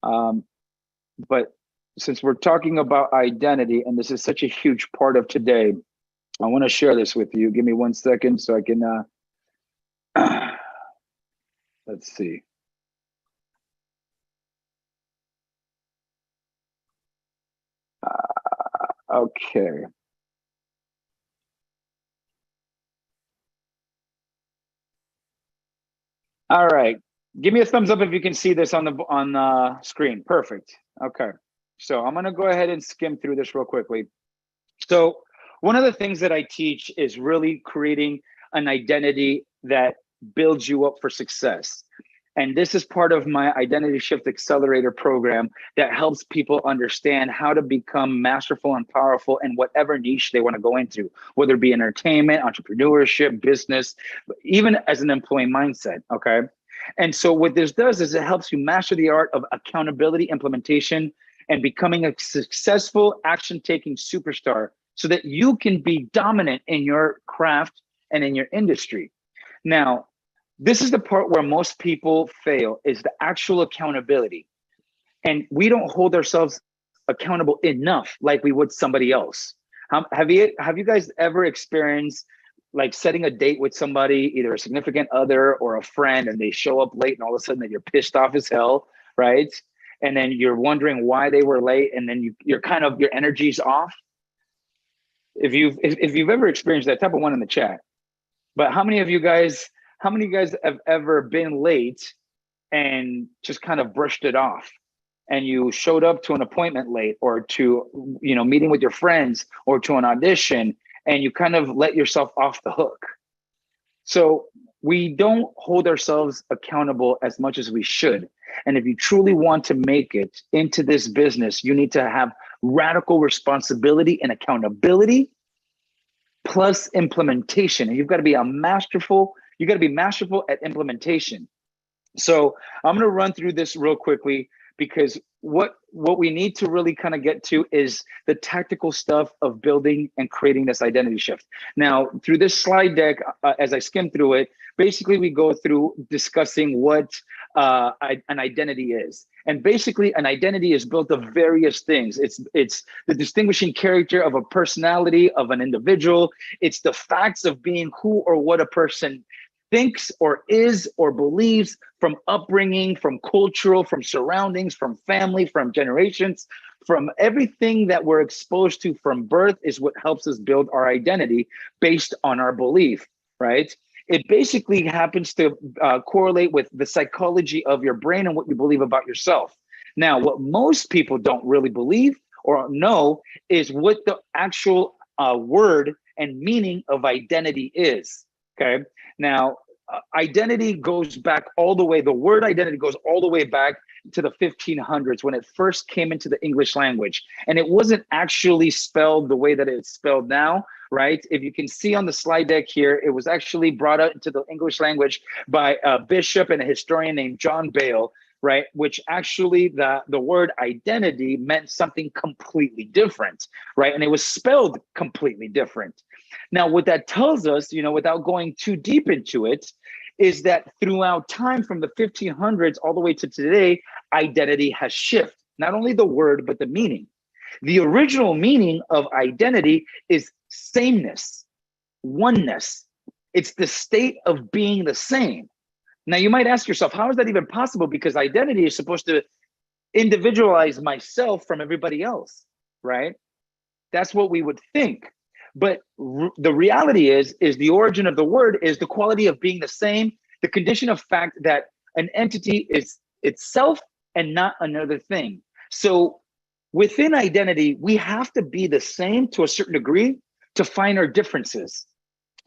but since we're talking about identity, and this is such a huge part of today, I want to share this with you. Give me 1 second so I can, let's see. Okay. All right. Give me a thumbs up if you can see this on the screen. Perfect. Okay. So I'm going to go ahead and skim through this real quickly. So one of the things that I teach is really creating an identity that builds you up for success. And this is part of my Identity Shift Accelerator program that helps people understand how to become masterful and powerful in whatever niche they want to go into, whether it be entertainment, entrepreneurship, business, even as an employee mindset, okay? And so what this does is it helps you master the art of accountability, implementation, and becoming a successful action-taking superstar so that you can be dominant in your craft and in your industry. Now, this is the part where most people fail, is the actual accountability. And we don't hold ourselves accountable enough like we would somebody else. Have you guys ever experienced like setting a date with somebody, either a significant other or a friend, and they show up late and all of a sudden that you're pissed off as hell, right? And then you're wondering why they were late, and then your energy's off? If you've ever experienced that, type of one in the chat. But how many of you guys have ever been late and just kind of brushed it off? And you showed up to an appointment late, or to, meeting with your friends, or to an audition, and you kind of let yourself off the hook. So we don't hold ourselves accountable as much as we should. And if you truly want to make it into this business, you need to have radical responsibility and accountability plus implementation. And you've got to be masterful at implementation. So I'm going to run through this real quickly, because what we need to really kind of get to is the tactical stuff of building and creating this identity shift. Now, through this slide deck, as I skim through it, basically we go through discussing what an identity is. And basically an identity is built of various things. It's the distinguishing character of a personality, of an individual. It's the facts of being who or what a person thinks or is or believes, from upbringing, from cultural, from surroundings, from family, from generations, from everything that we're exposed to from birth is what helps us build our identity based on our belief, right? It basically happens to correlate with the psychology of your brain and what you believe about yourself. Now, what most people don't really believe or know is what the actual word and meaning of identity is, okay? Now, identity goes back all the way, the word identity goes all the way back to the 1500s when it first came into the English language. And it wasn't actually spelled the way that it's spelled now, right? If you can see on the slide deck here, it was actually brought out into the English language by a bishop and a historian named John Bale, right? Which actually the word identity meant something completely different, right? And it was spelled completely different. Now, what that tells us, without going too deep into it, is that throughout time from the 1500s all the way to today, identity has shifted. Not only the word, but the meaning. The original meaning of identity is sameness, oneness. It's the state of being the same. Now, you might ask yourself, how is that even possible? Because identity is supposed to individualize myself from everybody else, right? That's what we would think. But the reality is the origin of the word is the quality of being the same, the condition of fact that an entity is itself and not another thing. So within identity, we have to be the same to a certain degree to find our differences.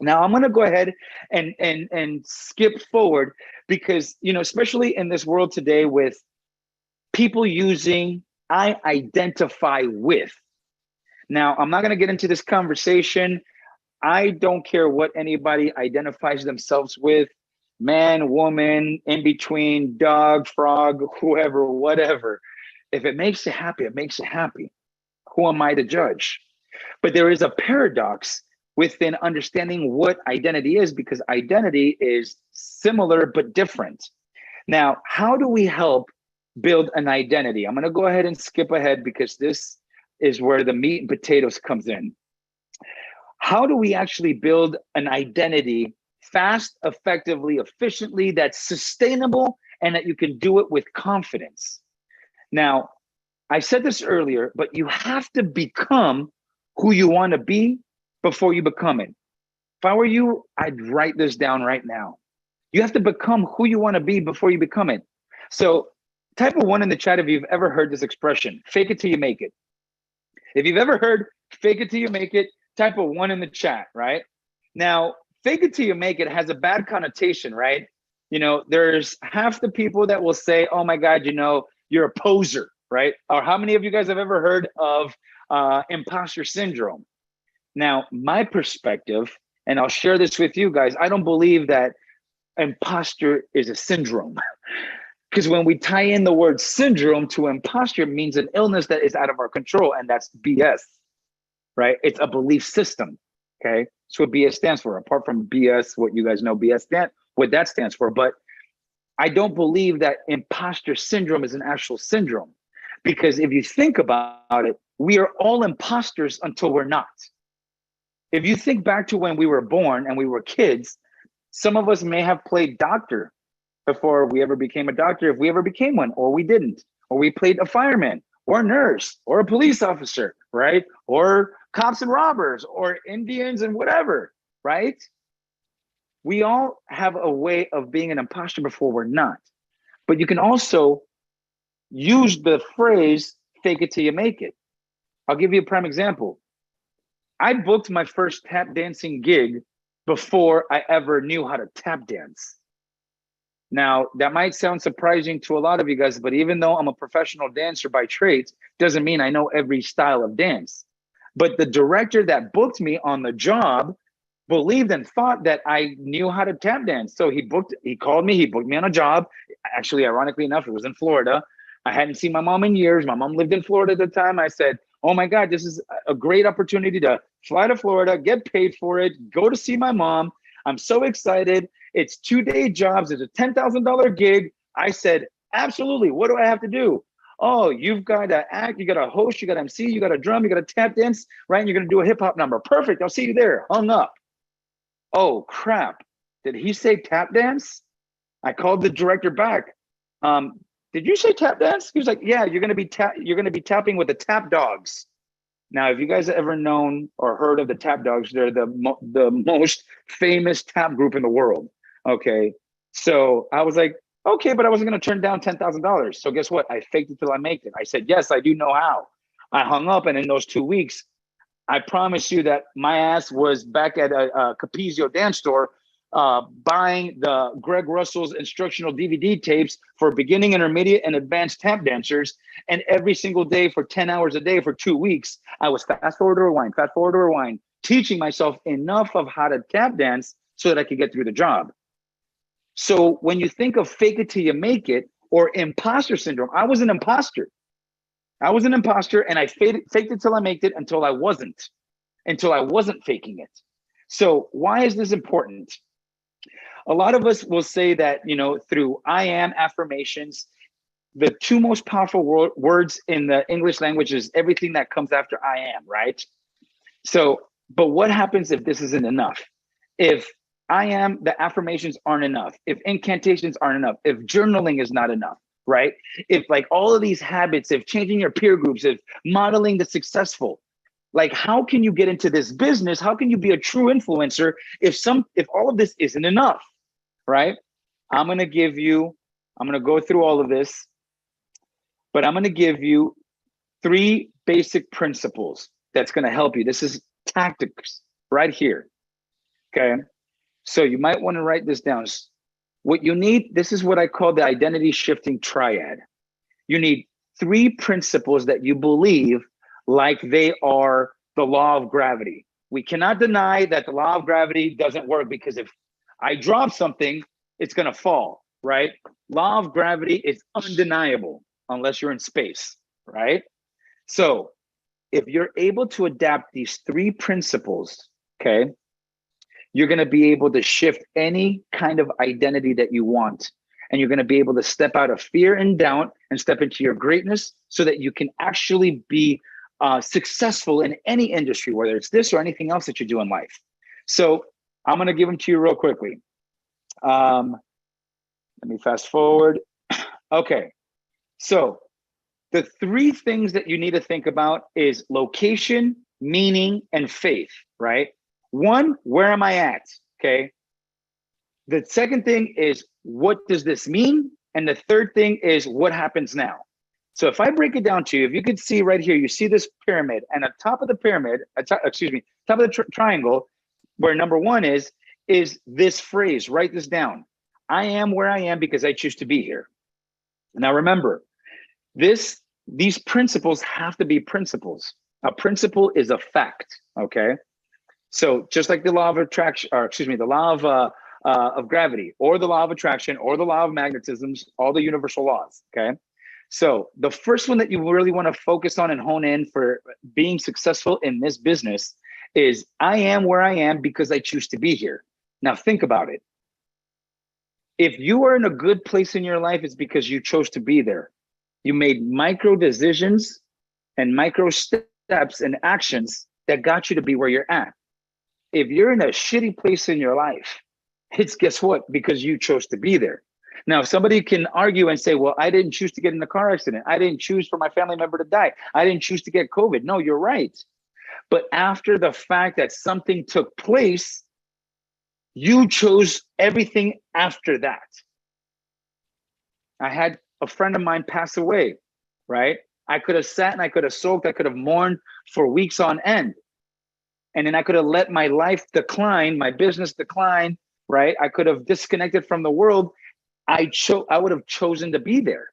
Now, I'm going to go ahead and skip forward because, especially in this world today with people using I identify with. Now, I'm not going to get into this conversation. I don't care what anybody identifies themselves with, man, woman, in between, dog, frog, whoever, whatever. If it makes you happy, it makes you happy. Who am I to judge? But there is a paradox within understanding what identity is, because identity is similar but different. Now, how do we help build an identity? I'm going to go ahead and skip ahead because this is where the meat and potatoes comes in. How do we actually build an identity fast, effectively, efficiently, that's sustainable, and that you can do it with confidence? Now, I said this earlier, but you have to become who you want to be before you become it. If I were you, I'd write this down right now. You have to become who you want to be before you become it. So type a 1 in the chat if you've ever heard this expression, fake it till you make it. If you've ever heard fake it till you make it, type a 1 in the chat, right? Now, fake it till you make it has a bad connotation, right? There's half the people that will say, oh my God, you're a poser, right? Or how many of you guys have ever heard of imposter syndrome? Now, my perspective, and I'll share this with you guys, I don't believe that imposter is a syndrome. Because when we tie in the word syndrome to imposter, it means an illness that is out of our control, and that's BS, right? It's a belief system, okay? That's what BS stands for. Apart from BS, what you guys know BS what that stands for. But I don't believe that imposter syndrome is an actual syndrome, because if you think about it, we are all imposters until we're not. If you think back to when we were born and we were kids, some of us may have played doctor before we ever became a doctor, if we ever became one, or we didn't, or we played a fireman or a nurse or a police officer, right? Or cops and robbers or Indians and whatever, right? We all have a way of being an imposter before we're not. But you can also use the phrase, fake it till you make it. I'll give you a prime example. I booked my first tap dancing gig before I ever knew how to tap dance. Now, that might sound surprising to a lot of you guys, but even though I'm a professional dancer by trade, doesn't mean I know every style of dance. But the director that booked me on the job believed and thought that I knew how to tap dance. So he called me, he booked me on a job. Actually, ironically enough, it was in Florida. I hadn't seen my mom in years. My mom lived in Florida at the time. I said, oh my God, this is a great opportunity to fly to Florida, get paid for it, go to see my mom. I'm so excited. It's 2-day jobs. It's a $10,000 gig. I said, absolutely. What do I have to do? Oh, you've got to act, you got to host, you got to MC, you got to drum, you got to tap dance, right? And you're going to do a hip hop number. Perfect. I'll see you there. Hung up. Oh, crap. Did he say tap dance? I called the director back. Did you say tap dance? He was like, yeah, you're going to be tapping with the Tap Dogs. Now, if you guys have ever known or heard of the Tap Dogs, they're the most famous tap group in the world. Okay. So I was like, okay, but I wasn't going to turn down $10,000. So guess what? I faked it till I make it. I said, yes, I do know how. I hung up, and in those 2 weeks, I promise you that my ass was back at a Capizio dance store buying the Greg Russell's instructional DVD tapes for beginning, intermediate, and advanced tap dancers. And every single day for 10 hours a day for 2 weeks, I was fast forward to rewind, teaching myself enough of how to tap dance so that I could get through the job. So when you think of fake it till you make it or imposter syndrome, I was an imposter. And I faked it till I made it until I wasn't faking it. So why is this important? A lot of us will say that, through I am affirmations, the two most powerful words in the English language is everything that comes after I am, right? So, but what happens if this isn't enough? If I am, the affirmations aren't enough, if incantations aren't enough, if journaling is not enough, right? If like all of these habits, if changing your peer groups, if modeling the successful, like how can you get into this business? How can you be a true influencer if all of this isn't enough, right? I'm going to go through all of this, but I'm going to give you 3 basic principles that's going to help you. This is tactics right here. Okay. So you might want to write this down. What you need, this is what I call the identity shifting triad. You need 3 principles that you believe like they are the law of gravity. We cannot deny that the law of gravity doesn't work, because if I drop something, it's going to fall, right? Law of gravity is undeniable unless you're in space, right? So if you're able to adapt these 3 principles, okay, you're going to be able to shift any kind of identity that you want. And you're going to be able to step out of fear and doubt and step into your greatness so that you can actually be successful in any industry, whether it's this or anything else that you do in life. So I'm going to give them to you real quickly. Let me fast forward. Okay. So the 3 things that you need to think about is location, meaning, and faith, right? 1, where am I at? Okay. The second thing is, what does this mean? And the third thing is, what happens now? So if I break it down to you, if you could see right here, you see this pyramid, and at top of the pyramid, top of the triangle, where number 1 is this phrase. Write this down. I am where I am because I choose to be here. Now remember, these principles have to be principles. A principle is a fact, okay? So just like the law of attraction, or excuse me, the law of gravity, or the law of attraction, or the law of magnetism, all the universal laws, okay? So the first one that you really want to focus on and hone in for being successful in this business is I am where I am because I choose to be here. Now think about it. If you are in a good place in your life, it's because you chose to be there. You made micro decisions and micro steps and actions that got you to be where you're at. If you're in a shitty place in your life, it's guess what? Because you chose to be there. Now, somebody can argue and say, well, I didn't choose to get in a car accident. I didn't choose for my family member to die. I didn't choose to get COVID. No, you're right. But after the fact that something took place, you chose everything after that. I had a friend of mine pass away, right? I could have sat and I could have sulked, I could have mourned for weeks on end. And then I could have let my life decline, my business decline, right? I could have disconnected from the world. I would have chosen to be there.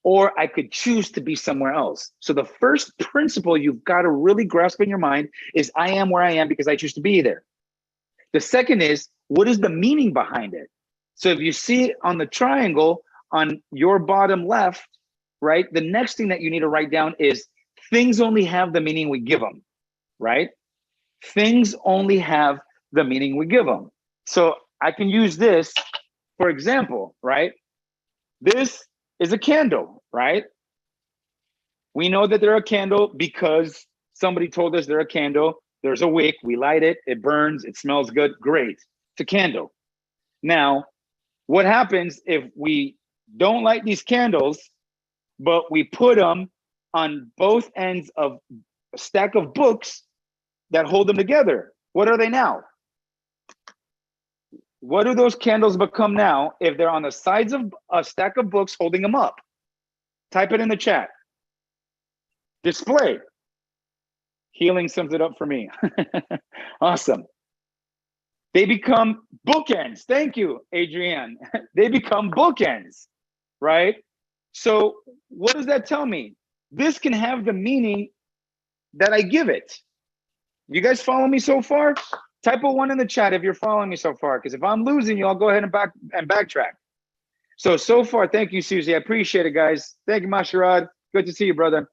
Or I could choose to be somewhere else. So the first principle you've got to really grasp in your mind is I am where I am because I choose to be there. The second is, what is the meaning behind it? So if you see it on the triangle on your bottom left, right? The next thing that you need to write down is things only have the meaning we give them, right? Things only have the meaning we give them. So I can use this, for example, right? This is a candle, right? We know that they're a candle because somebody told us they're a candle. There's a wick, we light it, it burns, it smells good, great. It's a candle. Now, what happens if we don't light these candles, but we put them on both ends of a stack of books that hold them together? What are they now? What do those candles become now if they're on the sides of a stack of books holding them up? Type it in the chat. Display. Healing sums it up for me. Awesome. They become bookends. Thank you, Adrienne. They become bookends, right? So what does that tell me? This can have the meaning that I give it. You guys follow me so far? Type a 1 in the chat if you're following me so far, because if I'm losing you, I'll go ahead and backtrack. So far, thank you, Susie. I appreciate it, guys. Thank you, Masharad. Good to see you, brother.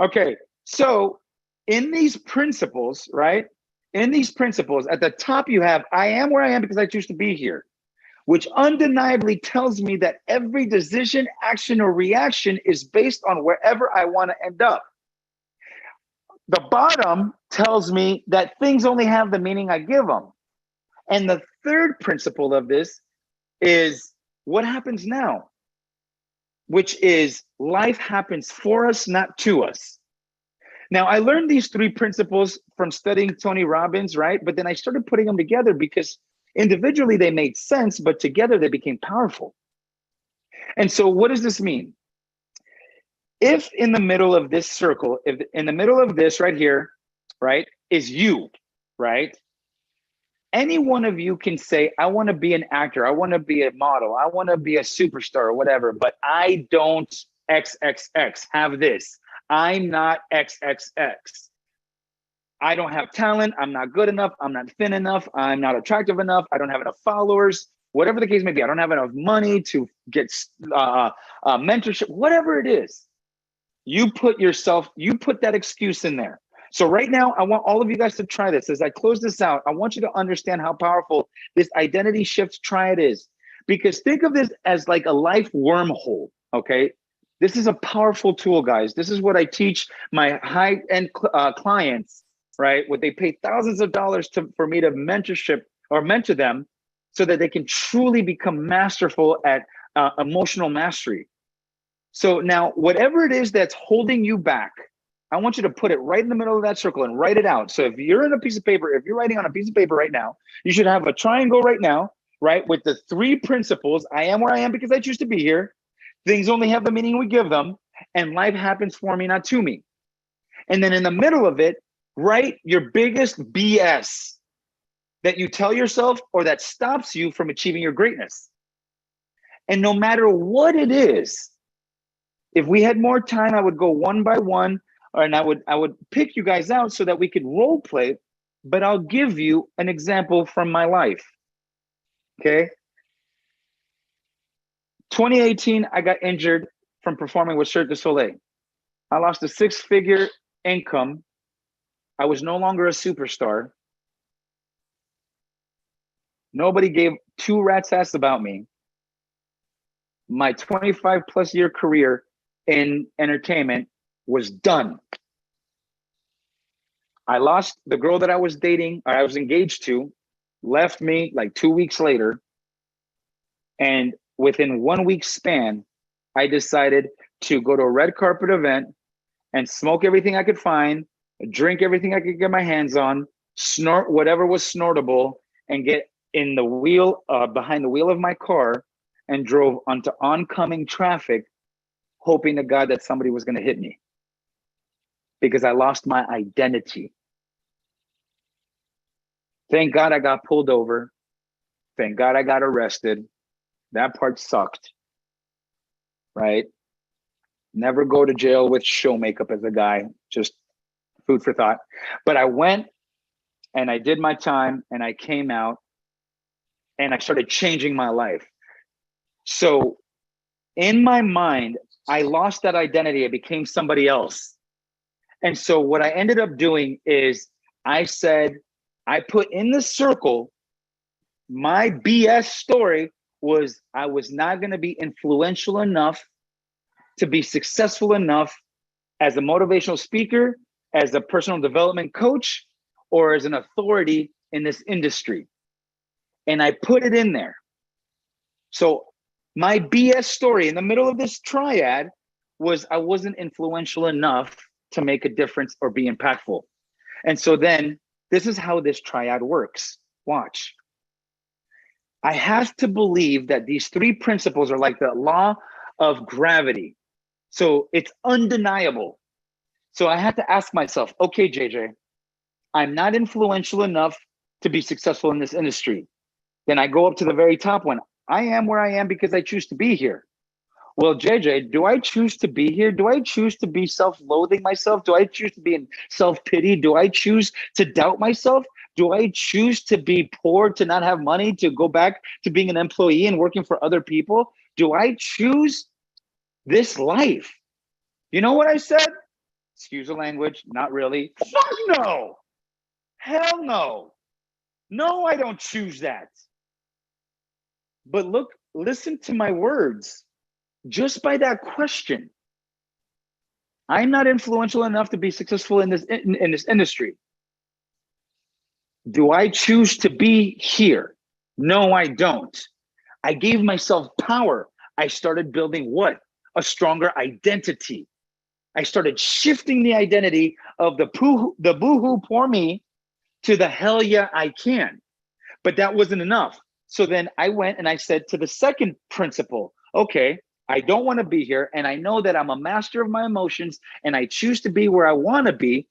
Okay, so in these principles, right? In these principles, at the top you have, I am where I am because I choose to be here, which undeniably tells me that every decision, action, or reaction is based on wherever I want to end up. The bottom tells me that things only have the meaning I give them. And the third principle of this is what happens now, which is life happens for us, not to us. Now, I learned these 3 principles from studying Tony Robbins, right? But then I started putting them together because individually they made sense, but together they became powerful. And so what does this mean? If in the middle of this circle, if in the middle of this right here, right, is you, right? Any one of you can say, I want to be an actor, I want to be a model, I want to be a superstar or whatever, but I don't XXX have this. I'm not XXX. I don't have talent, I'm not good enough, I'm not thin enough, I'm not attractive enough, I don't have enough followers, whatever the case may be, I don't have enough money to get mentorship, whatever it is. You put that excuse in there. So right now, I want all of you guys to try this. As I close this out, I want you to understand how powerful this identity shift triad is. Because think of this as like a life wormhole, okay? This is a powerful tool, guys. This is what I teach my high-end clients, right? What they pay thousands of dollars for me to mentor them so that they can truly become masterful at emotional mastery. So now, whatever it is that's holding you back, I want you to put it right in the middle of that circle and write it out. So if you're in a piece of paper, if you're writing on a piece of paper right now, you should have a triangle right now, right? With the 3 principles, I am where I am because I choose to be here. Things only have the meaning we give them, and life happens for me, not to me. And then in the middle of it, write your biggest BS that you tell yourself or that stops you from achieving your greatness. And no matter what it is, if we had more time, I would go one by one, and I would pick you guys out so that we could role play, but I'll give you an example from my life, okay? 2018, I got injured from performing with Cirque du Soleil. I lost a 6-figure income. I was no longer a superstar. Nobody gave two rat's ass about me, my 25 plus year career in entertainment was done. I lost the girl that I was dating, or I was engaged to, left me like 2 weeks later. And within 1 week span, I decided to go to a red carpet event and smoke everything I could find, drink everything I could get my hands on, snort whatever was snortable, and get in the wheel, behind the wheel of my car, and drove onto oncoming traffic, hoping to God that somebody was going to hit me, because I lost my identity. Thank God I got pulled over. Thank God I got arrested. That part sucked, right? Never go to jail with show makeup as a guy, just food for thought. But I went and I did my time and I came out and I started changing my life. So in my mind, I lost that identity. I became somebody else. And so what I ended up doing is I said, I put in the circle, my BS story was I was not going to be influential enough to be successful enough as a motivational speaker, as a personal development coach, or as an authority in this industry. And I put it in there. So my BS story in the middle of this triad was I wasn't influential enough to make a difference or be impactful. And so then this is how this triad works. Watch. I have to believe that these three principles are like the law of gravity. So it's undeniable. So I had to ask myself, okay, JJ, I'm not influential enough to be successful in this industry. Then I go up to the very top one. I am where I am because I choose to be here. Well, JJ, do I choose to be here? Do I choose to be self-loathing myself? Do I choose to be in self-pity? Do I choose to doubt myself? Do I choose to be poor, to not have money, to go back to being an employee and working for other people? Do I choose this life? You know what I said? Excuse the language, not really. Fuck no. Hell no. No, I don't choose that. But look, listen to my words. Just by that question, I'm not influential enough to be successful in this industry. Do I choose to be here? No, I don't. I gave myself power. I started building what? A stronger identity. I started shifting the identity of the boo-hoo poor me to the hell yeah, I can. But that wasn't enough. So then I went and I said to the second principle, okay, I don't want to be here. And I know that I'm a master of my emotions and I choose to be where I want to be.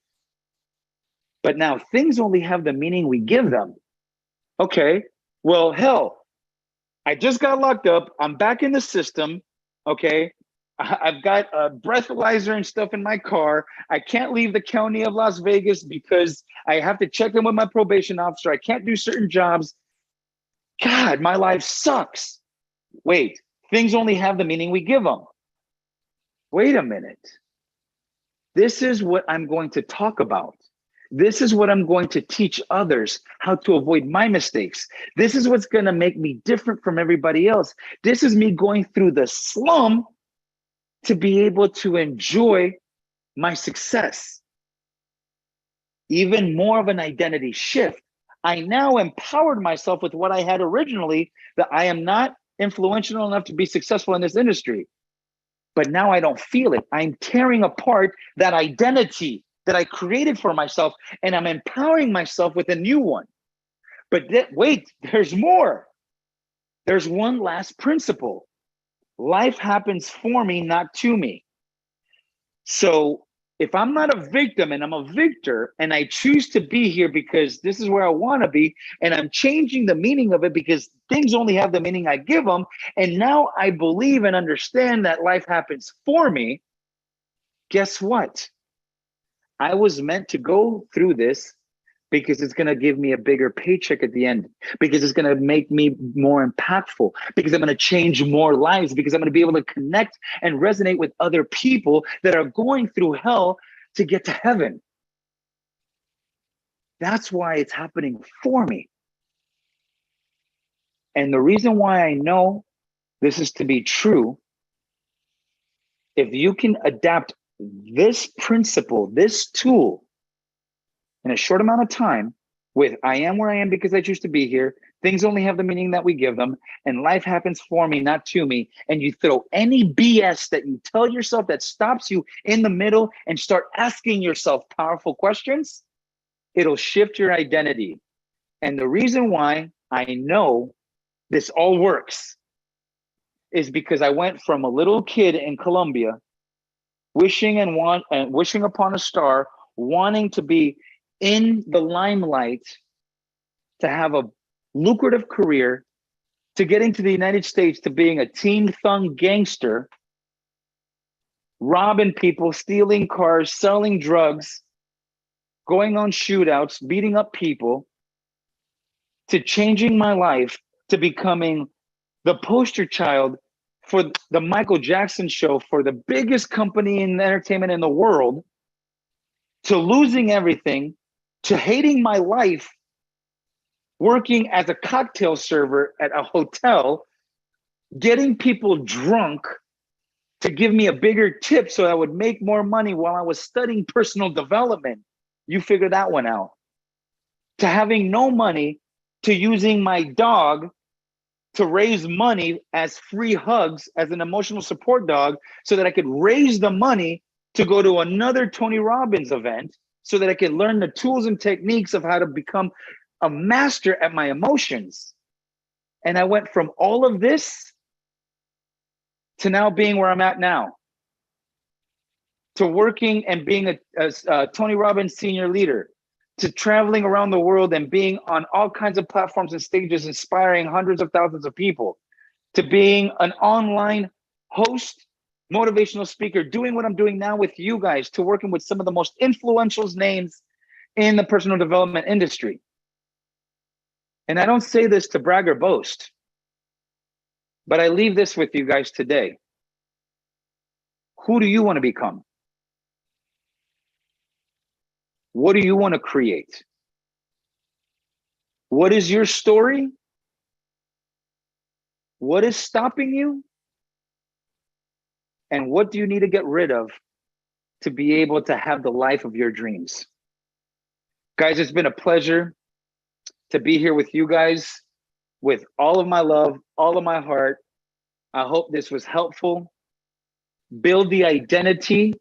But now things only have the meaning we give them. Okay, well, hell, I just got locked up. I'm back in the system. Okay, I've got a breathalyzer and stuff in my car. I can't leave the county of Las Vegas because I have to check in with my probation officer. I can't do certain jobs. God, my life sucks. Wait, things only have the meaning we give them. Wait a minute. This is what I'm going to talk about. This is what I'm going to teach others, how to avoid my mistakes. This is what's going to make me different from everybody else. This is me going through the slum to be able to enjoy my success. Even more of an identity shift. I now empowered myself with what I had originally, that I am not influential enough to be successful in this industry. But now I don't feel it. I'm tearing apart that identity that I created for myself, and I'm empowering myself with a new one. But wait, there's more. There's one last principle. Life happens for me, not to me. So if I'm not a victim and I'm a victor and I choose to be here because this is where I want to be, and I'm changing the meaning of it because things only have the meaning I give them, and now I believe and understand that life happens for me, guess what? I was meant to go through this because it's going to give me a bigger paycheck at the end, because it's going to make me more impactful, because I'm going to change more lives, because I'm going to be able to connect and resonate with other people that are going through hell to get to heaven. That's why it's happening for me. And the reason why I know this is to be true, if you can adapt this principle, this tool in a short amount of time with I am where I am because I choose to be here, things only have the meaning that we give them, and life happens for me, not to me, and you throw any BS that you tell yourself that stops you in the middle and start asking yourself powerful questions, it'll shift your identity. And the reason why I know this all works is because I went from a little kid in Colombia wishing upon a star, wanting to be in the limelight, to have a lucrative career, to getting to the United States, to being a teen thug gangster, robbing people, stealing cars, selling drugs, going on shootouts, beating up people, to changing my life, to becoming the poster child for the Michael Jackson show for the biggest company in entertainment in the world, to losing everything, to hating my life, working as a cocktail server at a hotel, getting people drunk to give me a bigger tip so I would make more money while I was studying personal development. You figure that one out. To having no money, to using my dog to raise money as free hugs, as an emotional support dog, so that I could raise the money to go to another Tony Robbins event, so that I could learn the tools and techniques of how to become a master at my emotions. And I went from all of this to now being where I'm at now, to working and being a Tony Robbins senior leader, to traveling around the world and being on all kinds of platforms and stages, inspiring hundreds of thousands of people, to being an online host, motivational speaker, doing what I'm doing now with you guys, to working with some of the most influential names in the personal development industry. And I don't say this to brag or boast, but I leave this with you guys today. Who do you want to become? What do you want to create? What is your story? What is stopping you? And what do you need to get rid of to be able to have the life of your dreams? Guys, it's been a pleasure to be here with you guys, with all of my love, all of my heart. I hope this was helpful. Build the identity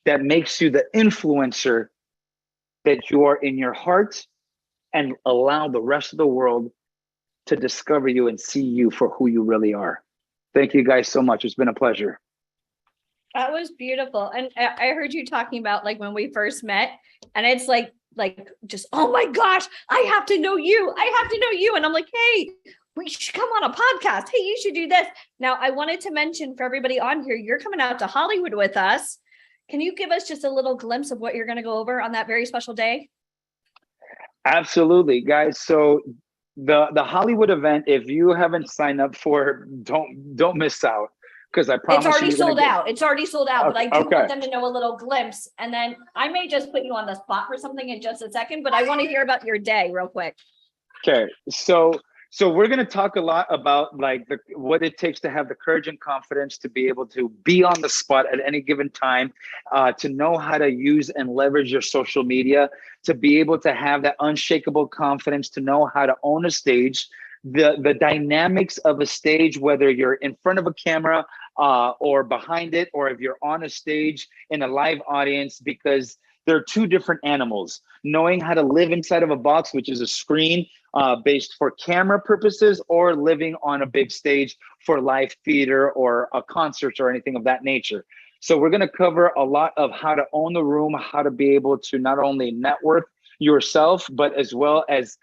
that makes you the influencer that you are in your heart, and allow the rest of the world to discover you and see you for who you really are. Thank you guys so much. It's been a pleasure. That was beautiful. And I heard you talking about like when we first met, and it's like just, oh my gosh, I have to know you. I have to know you. And I'm like, hey, we should come on a podcast. Hey, you should do this. Now, I wanted to mention for everybody on here, you're coming out to Hollywood with us. Can you give us just a little glimpse of what you're going to go over on that very special day? Absolutely, guys. So the Hollywood event, if you haven't signed up for, don't miss out, because I promise it's already you sold out. It's already sold out, but I do Okay. want them to know a little glimpse. And then I may just put you on the spot for something in just a second, but I want to hear about your day real quick. Okay, so we're going to talk a lot about like what it takes to have the courage and confidence to be able to be on the spot at any given time, to know how to use and leverage your social media, to be able to have that unshakable confidence, to know how to own a stage, the dynamics of a stage, whether you're in front of a camera or behind it, or if you're on a stage in a live audience, because they're two different animals. Knowing how to live inside of a box, which is a screen based for camera purposes, or living on a big stage for live theater or a concert or anything of that nature. So we're going to cover a lot of how to own the room, how to be able to not only network yourself, but as well as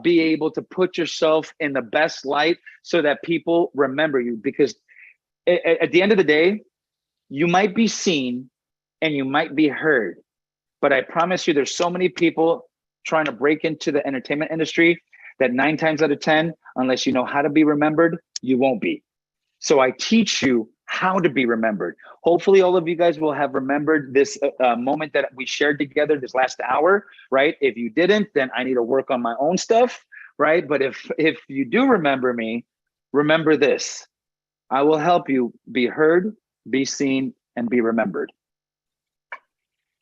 be able to put yourself in the best light so that people remember you. Because at the end of the day, you might be seen and you might be heard, but I promise you there's so many people trying to break into the entertainment industry that 9 times out of 10, unless you know how to be remembered, you won't be. So I teach you how to be remembered. Hopefully all of you guys will have remembered this moment that we shared together this last hour, right? If you didn't, then I need to work on my own stuff. right? But if you do remember me, remember this. I will help you be heard, be seen, and be remembered.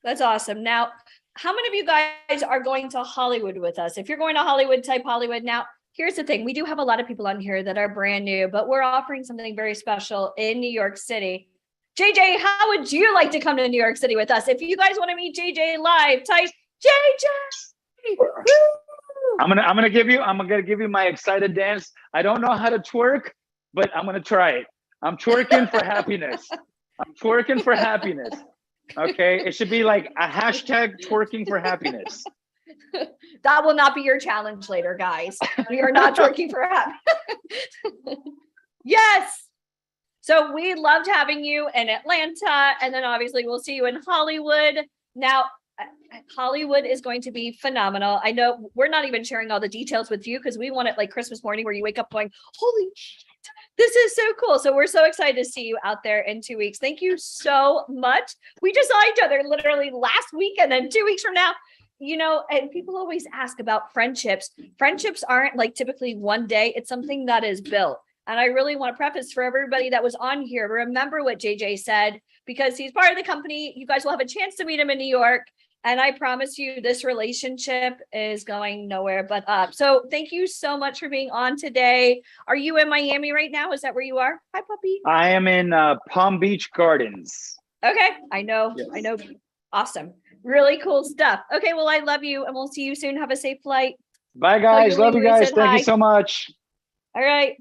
That's awesome. Now, how many of you guys are going to Hollywood with us? If you're going to Hollywood, type Hollywood. Now, here's the thing. We do have a lot of people on here that are brand new, but we're offering something very special in New York City. JJ, how would you like to come to New York City with us? If you guys want to meet JJ live, type JJ. Woo! I'm gonna give you my excited dance. I don't know how to twerk, but I'm gonna try it. I'm twerking for happiness. I'm twerking for happiness. Okay, it should be like a hashtag twerking for happiness. That will not be your challenge later, guys. We are not twerking for happiness. Yes. So we loved having you in Atlanta, and then obviously we'll see you in Hollywood. Now, Hollywood is going to be phenomenal. I know we're not even sharing all the details with you because we want it like Christmas morning where you wake up going, holy shit, this is so cool. So we're so excited to see you out there in 2 weeks. Thank you so much. We just saw each other literally last week, and then 2 weeks from now, you know, and people always ask about friendships. Friendships aren't like typically one day. It's something that is built. And I really want to preface for everybody that was on here, remember what JJ said, because he's part of the company. You guys will have a chance to meet him in New York. And I promise you, this relationship is going nowhere but up. So thank you so much for being on today. Are you in Miami right now? Is that where you are? Hi, puppy. I am in Palm Beach Gardens. Okay. I know. Yes. I know. Awesome. Really cool stuff. Okay. Well, I love you, and we'll see you soon. Have a safe flight. Bye, guys. Love you guys. Thank you so much. All right.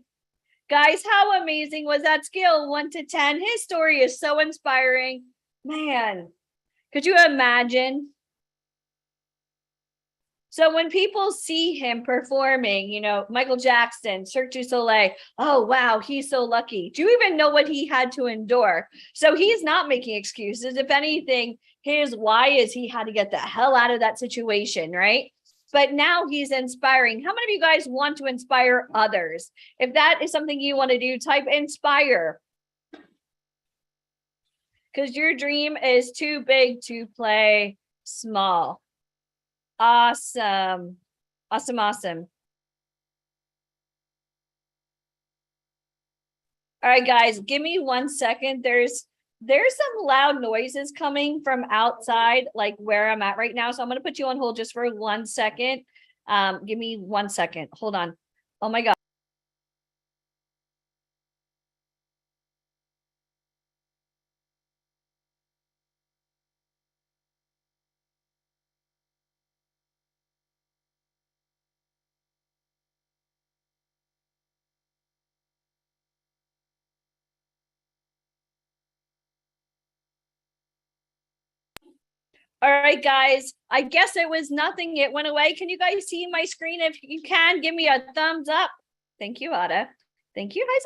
Guys, how amazing was that skill? 1 to 10. His story is so inspiring. Man, could you imagine? So when people see him performing, you know, Michael Jackson, Cirque du Soleil, oh, wow, he's so lucky. Do you even know what he had to endure? So he's not making excuses. If anything, his why is he had to get the hell out of that situation, right? But now he's inspiring. How many of you guys want to inspire others? If that is something you want to do, type inspire. Because your dream is too big to play small. Awesome. Awesome, awesome. All right, guys, give me 1 second. There's some loud noises coming from outside, like where I'm at right now. So I'm going to put you on hold just for 1 second. Give me 1 second. Hold on. Oh my God. All right, guys, I guess it was nothing. It went away. Can you guys see my screen? If you can, give me a thumbs up. Thank you, Ada. Thank you. Hi,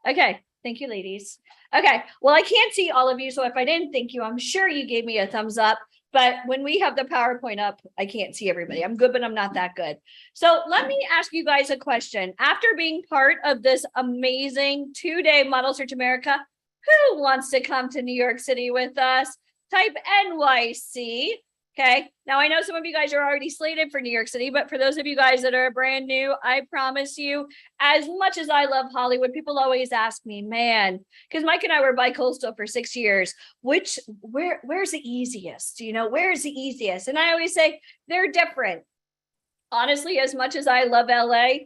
Sandra. Okay. Thank you, ladies. Okay. Well, I can't see all of you. So if I didn't thank you, I'm sure you gave me a thumbs up. But when we have the PowerPoint up, I can't see everybody. I'm good, but I'm not that good. So let me ask you guys a question. After being part of this amazing 2-day Model Search America, who wants to come to New York City with us? Type NYC. Okay. Now I know some of you guys are already slated for New York City, but for those of you guys that are brand new, I promise you, as much as I love Hollywood, people always ask me, man, because Mike and I were bi-coastal for 6 years, where's the easiest? You know, where's the easiest? And I always say they're different. Honestly, as much as I love LA,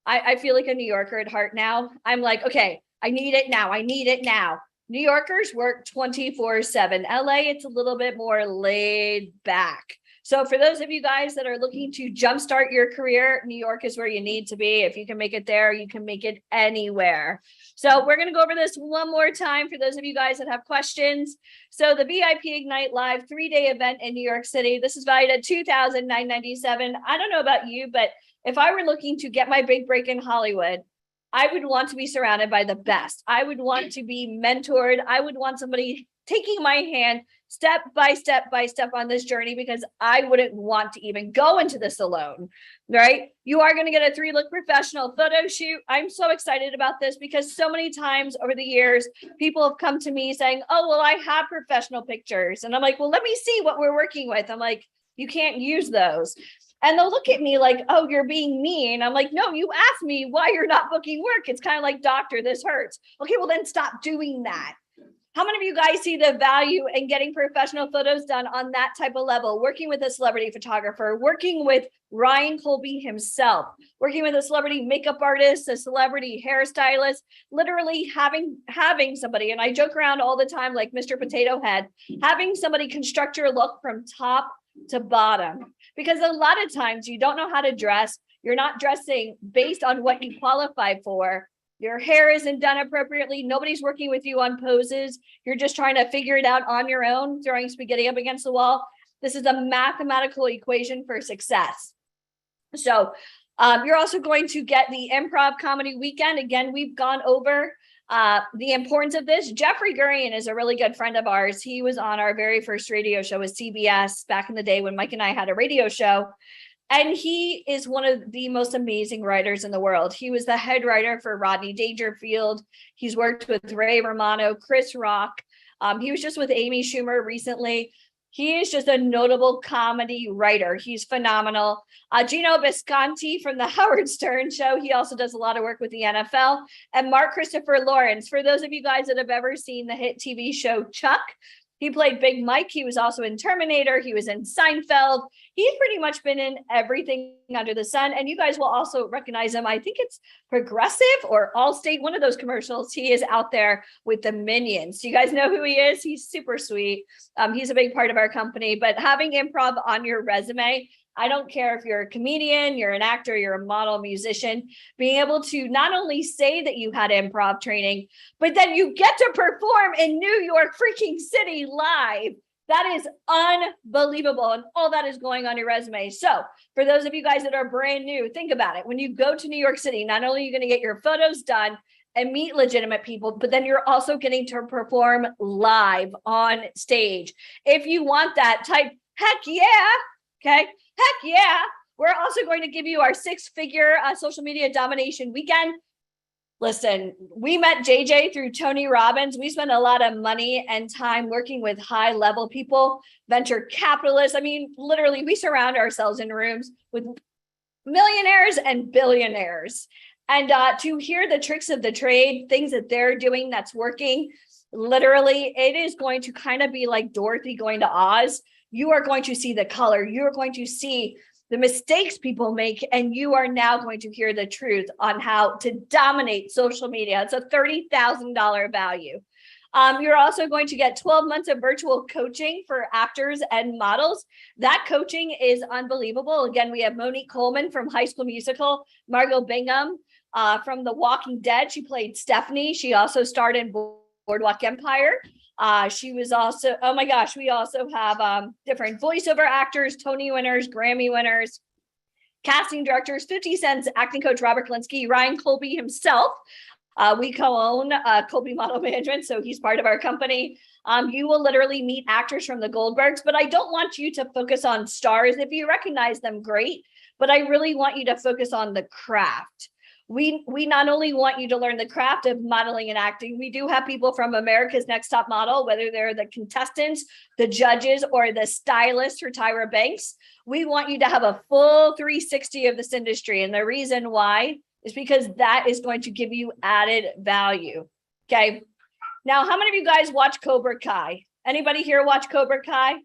I feel like a New Yorker at heart now. I'm like, okay, I need it now. I need it now. New Yorkers work 24/7. LA, it's a little bit more laid back. So for those of you guys that are looking to jumpstart your career, New York is where you need to be. If you can make it there, you can make it anywhere. So we're going to go over this one more time for those of you guys that have questions. So the VIP Ignite Live 3-day event in New York City, this is valued at $2,997. I don't know about you, but if I were looking to get my big break in Hollywood, I would want to be surrounded by the best. I would want to be mentored. I would want somebody taking my hand step by step by step on this journey, because I wouldn't want to even go into this alone, right? You are going to get a 3-look professional photo shoot. I'm so excited about this because so many times over the years, people have come to me saying, oh, well, I have professional pictures. And I'm like, well, let me see what we're working with. I'm like, you can't use those. And they'll look at me like, oh, you're being mean. I'm like, no, you asked me why you're not booking work. It's kind of like, doctor, this hurts. Okay, well then stop doing that. How many of you guys see the value in getting professional photos done on that type of level? Working with a celebrity photographer, working with Ryan Colby himself, working with a celebrity makeup artist, a celebrity hairstylist, literally having somebody, and I joke around all the time like Mr. Potato Head, having somebody construct your look from top to bottom. Because a lot of times you don't know how to dress. You're not dressing based on what you qualify for. Your hair isn't done appropriately. Nobody's working with you on poses. You're just trying to figure it out on your own, throwing spaghetti up against the wall. This is a mathematical equation for success. So you're also going to get the Improv Comedy Weekend. Again, we've gone over the importance of this. Jeffrey Gurian is a really good friend of ours. He was on our very first radio show with CBS back in the day when Mike and I had a radio show. And he is one of the most amazing writers in the world. He was the head writer for Rodney Dangerfield. He's worked with Ray Romano, Chris Rock. He was just with Amy Schumer recently. He is just a notable comedy writer. He's phenomenal. Gino Visconti from the Howard Stern Show. He also does a lot of work with the NFL. And Mark Christopher Lawrence. For those of you guys that have ever seen the hit TV show Chuck, he played Big Mike. He was also in Terminator. He was in Seinfeld. He's pretty much been in everything under the sun. And you guys will also recognize him. I think it's Progressive or Allstate, one of those commercials. He is out there with the Minions. Do you guys know who he is? He's super sweet. He's a big part of our company. But having improv on your resume, I don't care if you're a comedian, you're an actor, you're a model, musician, being able to not only say that you had improv training, but then you get to perform in New York freaking City live. That is unbelievable. And all that is going on your resume. So for those of you guys that are brand new, think about it. When you go to New York City, not only are you going to get your photos done and meet legitimate people, but then you're also getting to perform live on stage. If you want that, type heck yeah. Okay. Heck yeah. We're also going to give you our 6-figure social media domination weekend. Listen, we met JJ through Tony Robbins. We spent a lot of money and time working with high level people, venture capitalists. I mean, literally, we surround ourselves in rooms with millionaires and billionaires. And to hear the tricks of the trade, things that they're doing that's working, literally, it is going to kind of be like Dorothy going to Oz. You are going to see the color. You're going to see the mistakes people make, and you are now going to hear the truth on how to dominate social media. It's a $30,000 value. You're also going to get 12 months of virtual coaching for actors and models. That coaching is unbelievable. Again, we have Monique Coleman from High School Musical, Margot Bingham from The Walking Dead. She played Stephanie. She also starred in Boardwalk Empire. She was also, oh my gosh, we also have different voiceover actors, Tony winners, Grammy winners, casting directors, 50 Cent's acting coach, Robert Klinsky, Ryan Colby himself. We co-own Colby Model Management, so he's part of our company. You will literally meet actors from the Goldbergs, but I don't want you to focus on stars. If you recognize them, great, but I really want you to focus on the craft. We not only want you to learn the craft of modeling and acting, we do have people from America's Next Top Model, whether they're the contestants, the judges, or the stylist for Tyra Banks. We want you to have a full 360 of this industry. And the reason why is because that is going to give you added value. Okay. Now, how many of you guys watch Cobra Kai? Anybody here watch Cobra Kai?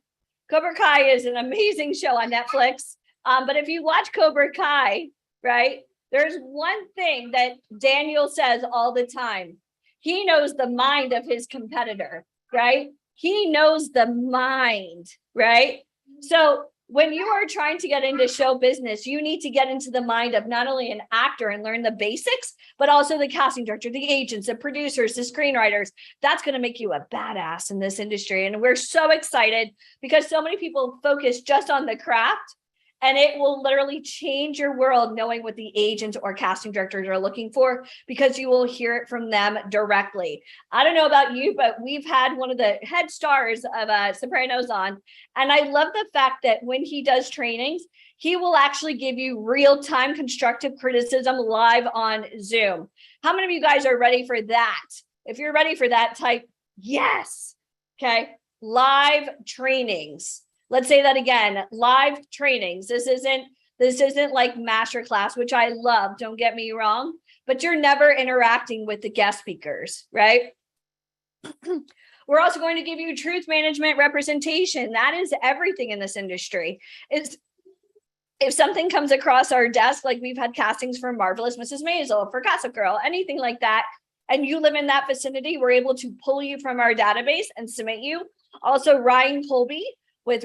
Cobra Kai is an amazing show on Netflix. But if you watch Cobra Kai, right? There's one thing that Daniel says all the time. He knows the mind of his competitor, right? He knows the mind, right? So when you are trying to get into show business, you need to get into the mind of not only an actor and learn the basics, but also the casting director, the agents, the producers, the screenwriters. That's going to make you a badass in this industry. And we're so excited because so many people focus just on the craft. And it will literally change your world knowing what the agents or casting directors are looking for, because you will hear it from them directly. I don't know about you, but we've had one of the head stars of Sopranos on. And I love the fact that when he does trainings, he will actually give you real-time constructive criticism live on Zoom. How many of you guys are ready for that? If you're ready for that, type yes. Okay. Live trainings. Let's say that again, live trainings. This isn't This isn't like masterclass, which I love, don't get me wrong, but you're never interacting with the guest speakers, right? We're also going to give you truth management representation. That is everything in this industry. If something comes across our desk, like we've had castings for Marvelous Mrs. Maisel, for Gossip Girl, anything like that, and you live in that vicinity, we're able to pull you from our database and submit you. Also, Ryan Colby with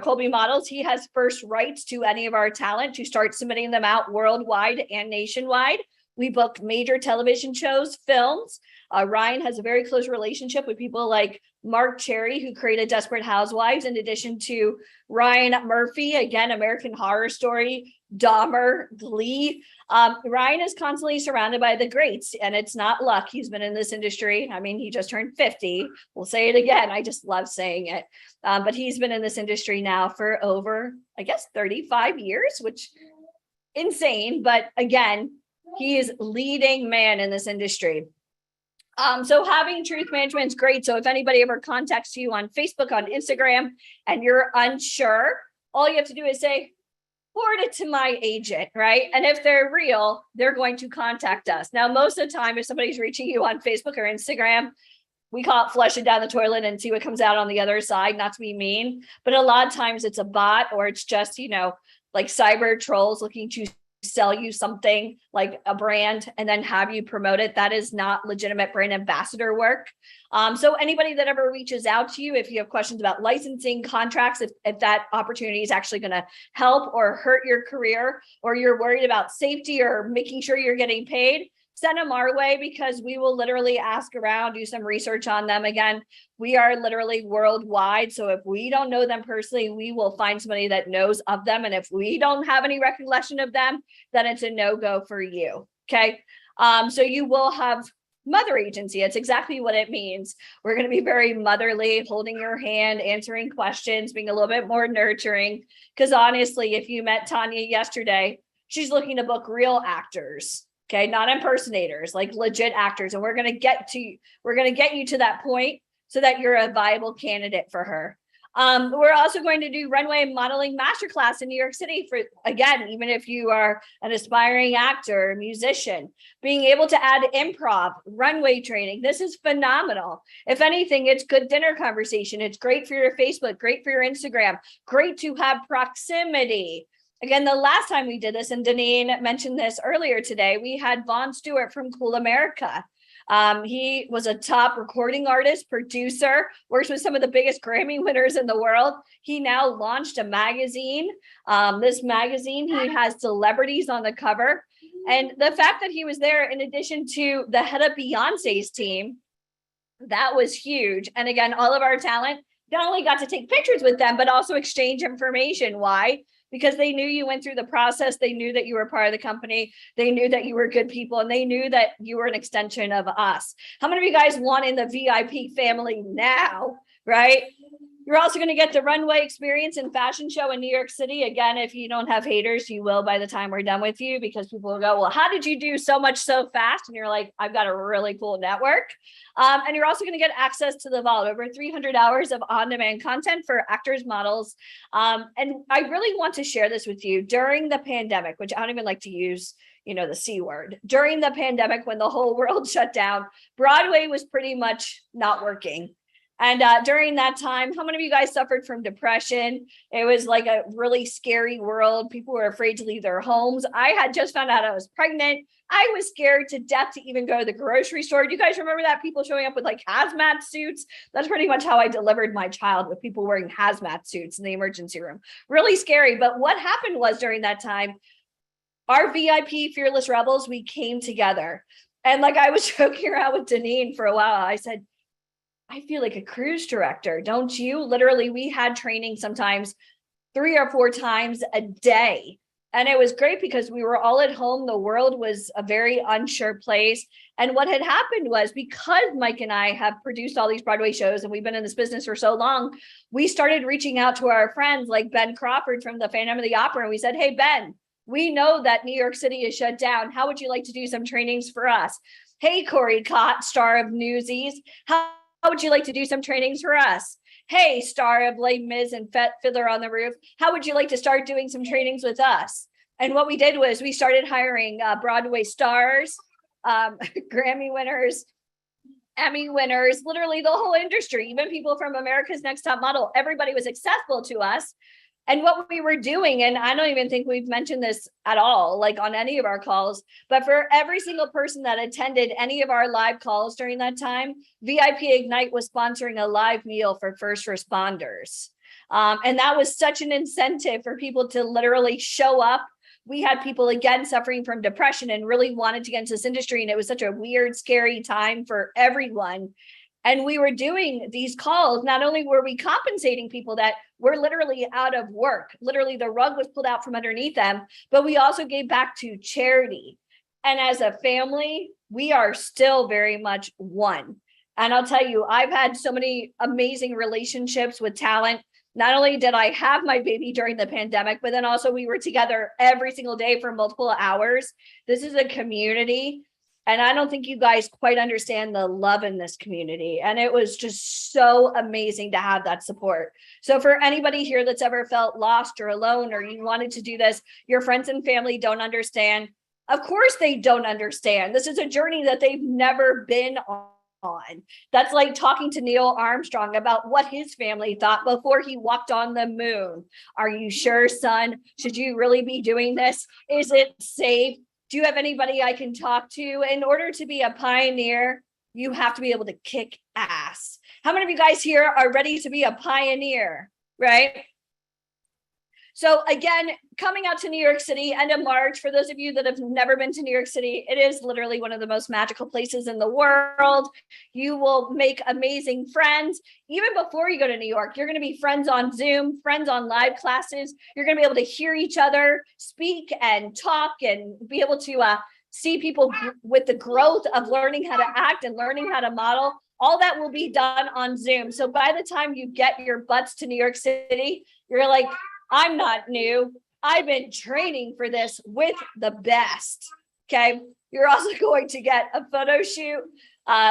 Colby Models, he has first rights to any of our talent to start submitting them out worldwide and nationwide. We book major television shows, films. Ryan has a very close relationship with people like Mark Cherry, who created Desperate Housewives, in addition to Ryan Murphy, again, American Horror Story, Dahmer, Glee. Ryan is constantly surrounded by the greats, and it's not luck. He's been in this industry. I mean, he just turned 50. We'll say it again. I just love saying it. But he's been in this industry now for over, I guess, 35 years, which insane. But again, he is leading man in this industry. So having truth management is great. So if anybody ever contacts you on Facebook, on Instagram, and you're unsure, all you have to do is say, forward it to my agent, right? And if they're real, they're going to contact us. Now, most of the time, if somebody's reaching you on Facebook or Instagram, we call it flush it down the toilet and see what comes out on the other side, not to be mean, but a lot of times it's a bot, or it's just, like cyber trolls looking to sell you something like a brand and then have you promote it. That is not legitimate brand ambassador work. So anybody that ever reaches out to you, if you have questions about licensing, contracts, if that opportunity is actually going to help or hurt your career, or you're worried about safety or making sure you're getting paid, send them our way, because we will literally ask around, do some research on them. Again, we are literally worldwide. So if we don't know them personally, we will find somebody that knows of them. And if we don't have any recollection of them, then it's a no-go for you. Okay. So you will have mother agency. It's exactly what it means. We're going to be very motherly, holding your hand, answering questions, being a little bit more nurturing. Because honestly, if you met Tanya yesterday, she's looking to book real actors. Okay, not impersonators, like legit actors. And we're going to get you to that point so that you're a viable candidate for her. We're also going to do runway modeling masterclass in New York City for, again, even if you are an aspiring actor, musician, being able to add improv, runway training. This is phenomenal. If anything, it's good dinner conversation. It's great for your Facebook, great for your Instagram, great to have proximity. Again, the last time we did this, and Deneen mentioned this earlier today, we had Vaughn Stewart from Cool America. He was a top recording artist, producer, works with some of the biggest Grammy winners in the world. He now launched a magazine. This magazine, he has celebrities on the cover. And the fact that he was there, in addition to the head of Beyonce's team, that was huge. And again, all of our talent not only got to take pictures with them, but also exchange information. Why? Because they knew you went through the process. They knew that you were part of the company. They knew that you were good people, and they knew that you were an extension of us. How many of you guys want in the VIP family now, right? You're also going to get the runway experience and fashion show in New York City. Again, if you don't have haters, you will by the time we're done with you, because people will go, well, how did you do so much so fast? And you're like, I've got a really cool network. And you're also going to get access to the vault, over 300 hours of on-demand content for actors, models. And I really want to share this with you. During the pandemic, which I don't even like to use, the C word, during the pandemic, when the whole world shut down, Broadway was pretty much not working. And during that time, how many of you guys suffered from depression? It was like a really scary world. People were afraid to leave their homes. I had just found out I was pregnant. I was scared to death to even go to the grocery store. Do you guys remember that? People showing up with like hazmat suits? That's pretty much how I delivered my child, with people wearing hazmat suits in the emergency room. Really scary. But what happened was, during that time, our VIP Fearless Rebels, we came together. And like I was joking around with Deneen for a while, I said, I feel like a cruise director, don't you? Literally, we had training sometimes 3 or 4 times a day. And it was great because we were all at home. The world was a very unsure place. And what had happened was, because Mike and I have produced all these Broadway shows and we've been in this business for so long, we started reaching out to our friends like Ben Crawford from the Phantom of the Opera. And we said, hey, Ben, we know that New York City is shut down. How would you like to do some trainings for us? Hey, Corey Cott, star of Newsies, how would you like to do some trainings for us? Hey, star of Les Mis and Fiddler on the Roof, how would you like to start doing some trainings with us? And what we did was we started hiring Broadway stars, Grammy winners, Emmy winners, literally the whole industry, even people from America's Next Top Model. Everybody was accessible to us. And what we were doing, and I don't even think we've mentioned this at all, like on any of our calls, but for every single person that attended any of our live calls during that time, VIP Ignite was sponsoring a live meal for first responders. And that was such an incentive for people to literally show up. We had people, again, suffering from depression and really wanted to get into this industry. And it was such a weird, scary time for everyone. And we were doing these calls. Not only were we compensating people that were literally out of work, literally the rug was pulled out from underneath them, but we also gave back to charity. And as a family, we are still very much one. And I'll tell you, I've had so many amazing relationships with talent. Not only did I have my baby during the pandemic, but then also we were together every single day for multiple hours. This is a community. And I don't think you guys quite understand the love in this community. And it was just so amazing to have that support. So for anybody here that's ever felt lost or alone, or you wanted to do this, your friends and family don't understand. Of course they don't understand. This is a journey that they've never been on. That's like talking to Neil Armstrong about what his family thought before he walked on the moon. Are you sure, son? Should you really be doing this? Is it safe? Do you have anybody I can talk to? In order to be a pioneer, you have to be able to kick ass. How many of you guys here are ready to be a pioneer, right? So again, coming out to New York City, end of March, for those of you that have never been to New York City, it is literally one of the most magical places in the world. You will make amazing friends. Even before you go to New York, you're going to be friends on Zoom, friends on live classes. You're going to be able to hear each other speak and talk and be able to see people with the growth of learning how to act and learning how to model. All that will be done on Zoom. So by the time you get your butts to New York City, you're like, I'm not new. I've been training for this with the best. Okay. You're also going to get a photo shoot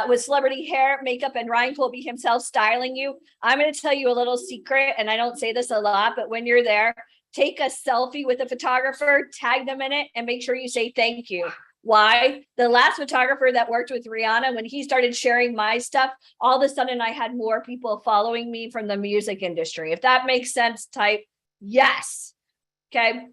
with celebrity hair, makeup, and Ryan Colby himself styling you. I'm going to tell you a little secret, and I don't say this a lot, but when you're there, take a selfie with a photographer, tag them in it, and make sure you say thank you. Why? The last photographer that worked with Rihanna, when he started sharing my stuff, all of a sudden I had more people following me from the music industry. If that makes sense, type yes. Okay.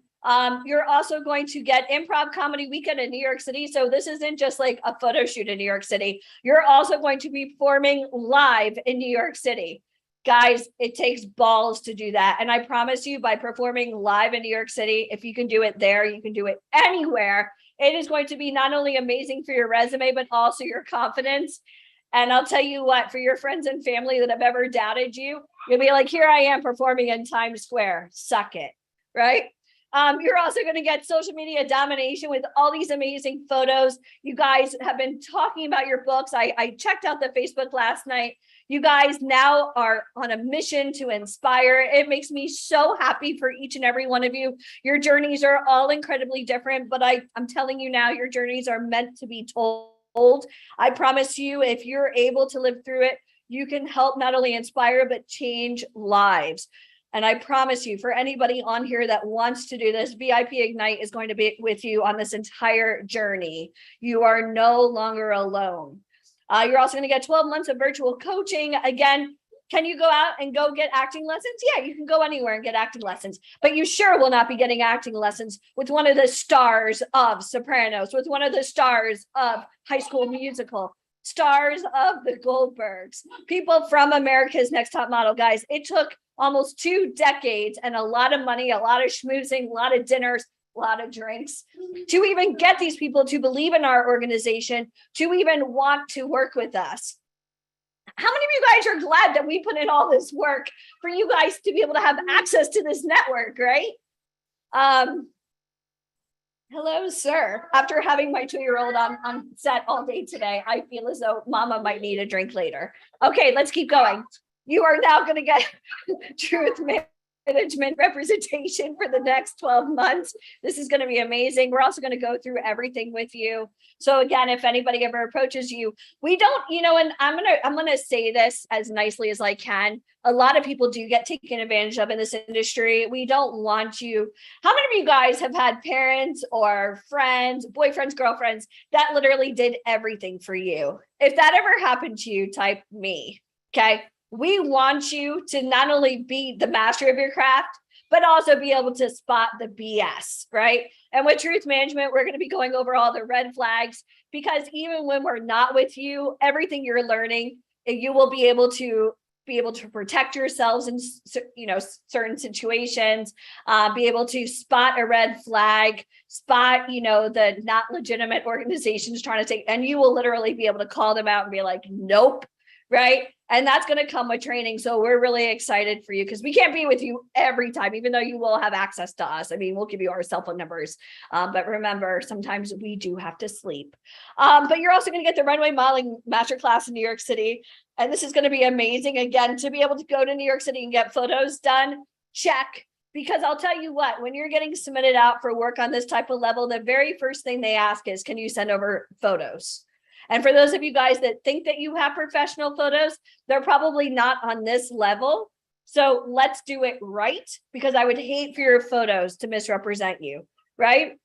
You're also going to get Improv Comedy Weekend in New York City. So this isn't just like a photo shoot in New York City. You're also going to be performing live in New York City. Guys, it takes balls to do that. And I promise you, by performing live in New York City, if you can do it there, you can do it anywhere. It is going to be not only amazing for your resume, but also your confidence. And I'll tell you what, for your friends and family that have ever doubted you, you'll be like, here I am performing in Times Square. Suck it, right? You're also going to get social media domination with all these amazing photos. You guys have been talking about your books. I checked out the Facebook last night. You guys now are on a mission to inspire. It makes me so happy for each and every one of you. Your journeys are all incredibly different, but I'm telling you now, your journeys are meant to be told. I promise you, if you're able to live through it, you can help not only inspire, but change lives. And I promise you, for anybody on here that wants to do this, VIP Ignite is going to be with you on this entire journey. You are no longer alone. You're also going to get 12 months of virtual coaching. Again, can you go out and go get acting lessons? Yeah, you can go anywhere and get acting lessons, but you sure will not be getting acting lessons with one of the stars of Sopranos, with one of the stars of High School Musical, stars of the Goldbergs, people from America's Next Top Model. Guys, it took almost 2 decades and a lot of money, a lot of schmoozing, a lot of dinners, a lot of drinks to even get these people to believe in our organization, to even want to work with us. How many of you guys are glad that we put in all this work for you guys to be able to have access to this network, right? Hello, sir. After having my 2-year-old on set all day today, I feel as though mama might need a drink later. Okay, let's keep going. You are now going to get Truth management representation for the next 12 months. This is going to be amazing. We're also going to go through everything with you. So again, if anybody ever approaches you, we don't, and I'm going to say this as nicely as I can. A lot of people do get taken advantage of in this industry. We don't want you. How many of you guys have had parents or friends, boyfriends, girlfriends that literally did everything for you? If that ever happened to you, type me. Okay. We want you to not only be the master of your craft, but also be able to spot the BS, right? And with Truth Management, we're going to be going over all the red flags, because even when we're not with you, everything you're learning, you will be able to protect yourselves in, certain situations, be able to spot a red flag, spot, the not legitimate organizations trying to take, and you will literally be able to call them out and be like, nope. Right. And that's going to come with training. So we're really excited for you, because we can't be with you every time, even though you will have access to us. I mean, we'll give you our cell phone numbers. But remember, sometimes we do have to sleep. But you're also going to get the runway modeling masterclass in New York City. And this is going to be amazing. Again, to be able to go to New York City and get photos done, check. Because I'll tell you what, when you're getting submitted out for work on this type of level, the very first thing they ask is, can you send over photos? And for those of you guys that think that you have professional photos, they're probably not on this level. So let's do it right, because I would hate for your photos to misrepresent you, right?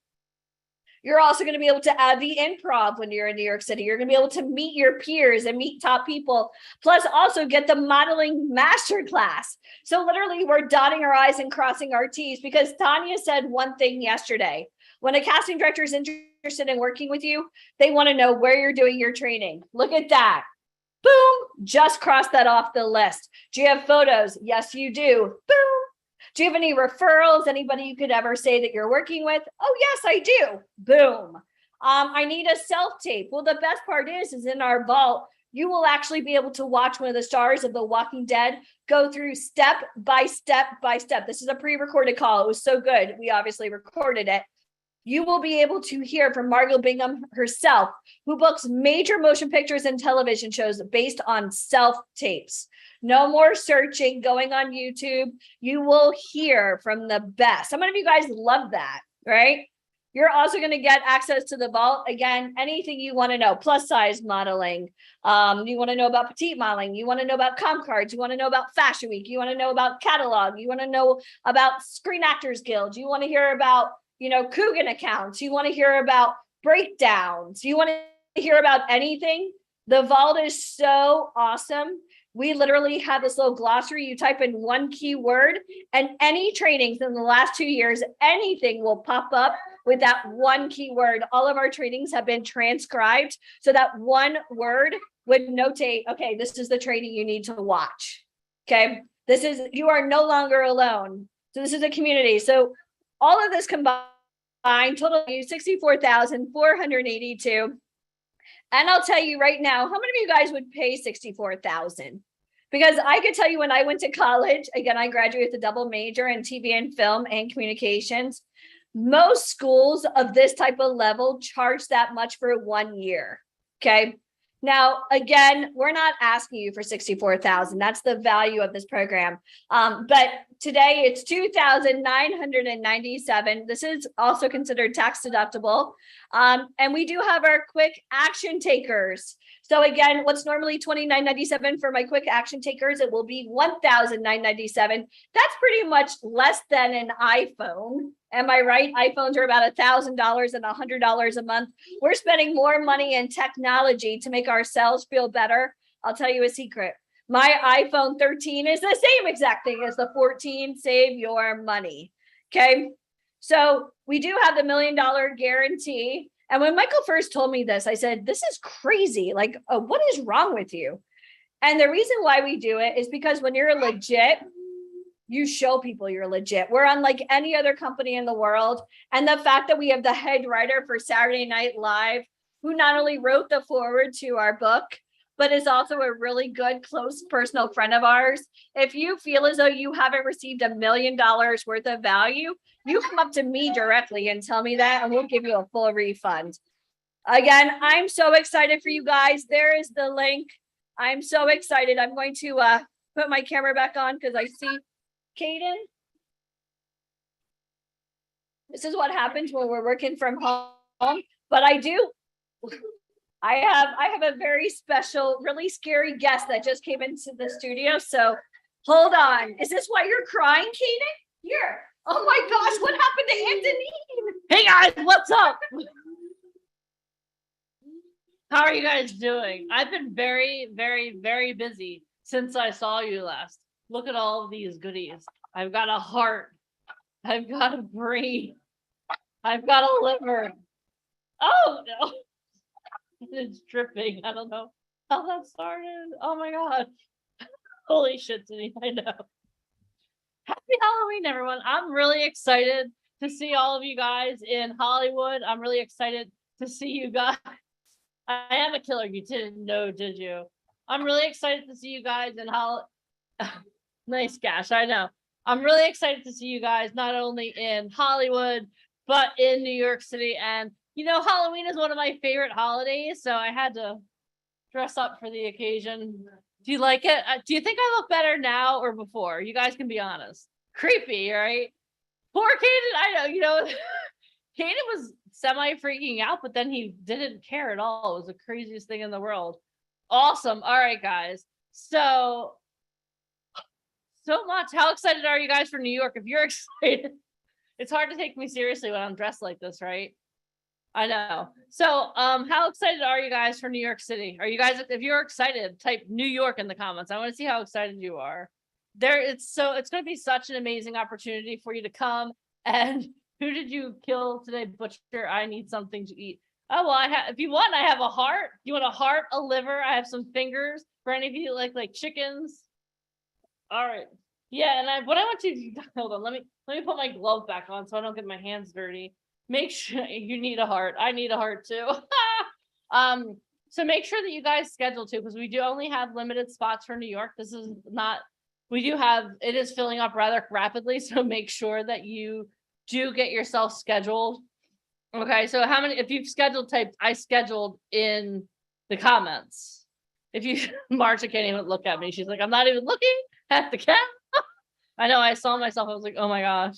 You're also going to be able to add the improv when you're in New York City. You're going to be able to meet your peers and meet top people, plus also get the modeling masterclass. So literally we're dotting our I's and crossing our T's, because Tanya said one thing yesterday. When a casting director is interested in working with you, they want to know where you're doing your training. Look at that. Boom. Just cross that off the list. Do you have photos? Yes, you do. Boom. Do you have any referrals? Anybody you could ever say that you're working with? Oh, yes, I do. Boom. I need a self-tape. Well, the best part is in our vault, you will actually be able to watch one of the stars of The Walking Dead go through step by step by step. This is a pre-recorded call. It was so good. We obviously recorded it. You will be able to hear from Margot Bingham herself, who books major motion pictures and television shows based on self-tapes. No more searching, going on YouTube. You will hear from the best. Some of you guys love that, right? You're also going to get access to the vault. Again, anything you want to know, plus size modeling. You want to know about petite modeling. You want to know about comp cards. You want to know about Fashion Week. You want to know about catalog. You want to know about Screen Actors Guild. You want to hear about Coogan accounts. You want to hear about breakdowns. You want to hear about anything. The vault is so awesome. We literally have this little glossary. You type in one keyword, and any trainings in the last 2 years, anything will pop up with that one keyword. All of our trainings have been transcribed, so that one word would notate, okay, this is the training you need to watch. Okay. You are no longer alone. So this is a community. So all of this combined total you 64,482. And I'll tell you right now, how many of you guys would pay 64,000? Because I could tell you, when I went to college, again, I graduated with a double major in TV and film and communications. Most schools of this type of level charge that much for 1 year. Okay. Now, again, we're not asking you for 64,000. That's the value of this program. But today it's 2,997. This is also considered tax deductible. And we do have our quick action takers. So again, what's normally $29.97 for my quick action takers, it will be $1,997. That's pretty much less than an iPhone. Am I right? iPhones are about $1,000 and $100 a month. We're spending more money in technology to make ourselves feel better. I'll tell you a secret. My iPhone 13 is the same exact thing as the 14. Save your money. Okay. So we do have the $1 million guarantee. And when Michael first told me this, I said, this is crazy. Like, what is wrong with you? And the reason why we do it is because when you're legit, you show people you're legit. We're unlike any other company in the world. And the fact that we have the head writer for Saturday Night Live, who not only wrote the foreword to our book, but is also a really good, close personal friend of ours. If you feel as though you haven't received $1 million worth of value, you come up to me directly and tell me that, and we'll give you a full refund. Again, I'm so excited for you guys. There is the link. I'm so excited. I'm going to put my camera back on because I see Kaden. This is what happens when we're working from home. But I have a very special, really scary guest that just came into the studio. So hold on. Is this why you're crying, Kaden? Here. Oh my gosh, what happened to Anthony? Hey guys, what's up? How are you guys doing? I've been very, very, very busy since I saw you last. Look at all of these goodies. I've got a heart. I've got a brain. I've got a liver. Oh no. It's dripping. I don't know how that started. Oh my god. Holy shit, Denise, I know. Happy Halloween, everyone. I'm really excited to see all of you guys in Hollywood. I'm really excited to see you guys. I am a killer. You didn't know, did you? I'm really excited to see you guys in Hollywood. Nice gash, I know. I'm really excited to see you guys not only in Hollywood, but in New York City. And you know, Halloween is one of my favorite holidays, so I had to dress up for the occasion. Do you like it? Do you think I look better now or before? You guys can be honest. Creepy, right? Poor Kaden, I know, you know, Kaden was semi-freaking out, but then he didn't care at all. It was the craziest thing in the world. Awesome. All right, guys. So much. How excited are you guys for New York? If you're excited, it's hard to take me seriously when I'm dressed like this, right? I know. So, how excited are you guys for New York City? Are you guys, if you're excited, type New York in the comments. I want to see how excited you are. It's going to be such an amazing opportunity for you to come. And who did you kill today, Butcher? I need something to eat. Oh, well, if you want, I have a heart. You want a heart, a liver? I have some fingers for any of you like chickens. All right. Yeah, and what I want to hold on, let me put my glove back on so I don't get my hands dirty. Make sure you need a heart. I need a heart too. So make sure that you guys schedule too, because we do only have limited spots for New York. This is not, it is filling up rather rapidly. So make sure that you do get yourself scheduled. Okay, so if you've scheduled, type I scheduled in the comments. If you, Marsha can't even look at me. She's like, I'm not even looking at the cat. I know, I saw myself. I was like, oh my gosh.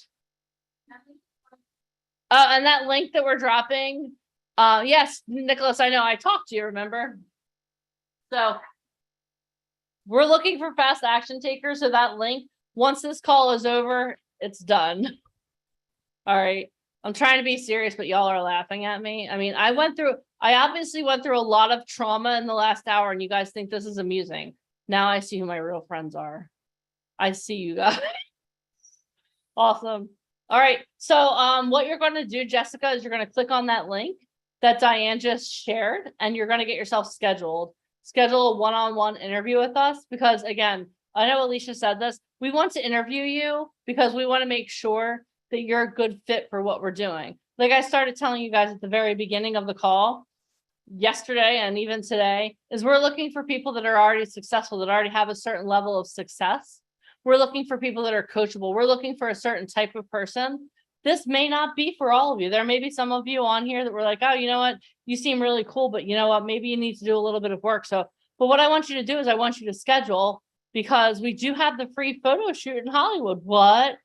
And that link that we're dropping, yes, Nicholas, I know I talked to you, remember? So we're looking for fast action takers. So that link, once this call is over, it's done. All right. I'm trying to be serious, but y'all are laughing at me. I mean, I obviously went through a lot of trauma in the last hour, and you guys think this is amusing. Now I see who my real friends are. I see you guys. Awesome. All right. So what you're going to do, Jessica, is you're going to click on that link that Diane just shared, and you're going to get yourself scheduled. Schedule a one-on-one interview with us, because again, I know Alicia said this. We want to interview you because we want to make sure that you're a good fit for what we're doing. Like I started telling you guys at the very beginning of the call yesterday and even today, is we're looking for people that are already successful, that already have a certain level of success. We're looking for people that are coachable. We're looking for a certain type of person. This may not be for all of you. There may be some of you on here that were like, oh, you know what? You seem really cool, but you know what? Maybe you need to do a little bit of work. So, but what I want you to do is I want you to schedule, because we do have the free photo shoot in Hollywood. What?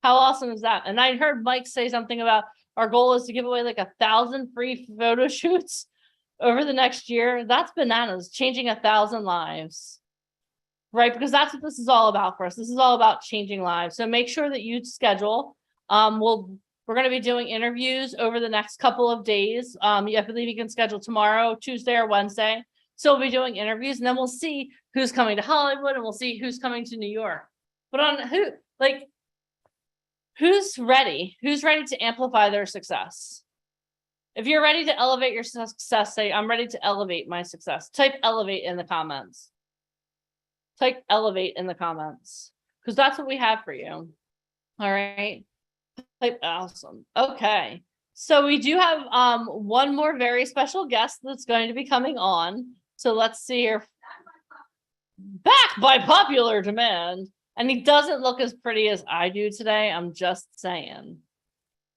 How awesome is that? And I heard Mike say something about our goal is to give away like 1,000 free photo shoots over the next year. That's bananas, changing 1,000 lives. Right, because that's what this is all about for us. This is all about changing lives. So make sure that you schedule. We're going to be doing interviews over the next couple of days. I believe you can schedule tomorrow, Tuesday or Wednesday. So we'll be doing interviews, and then we'll see who's coming to Hollywood, and we'll see who's coming to New York. But who's ready? Who's ready to amplify their success? If you're ready to elevate your success, say, I'm ready to elevate my success. Type elevate in the comments. Type elevate in the comments, because that's what we have for you. All right. Type awesome. Okay. So we do have one more very special guest that's going to be coming on. So let's see here. Back by popular demand. And he doesn't look as pretty as I do today. I'm just saying.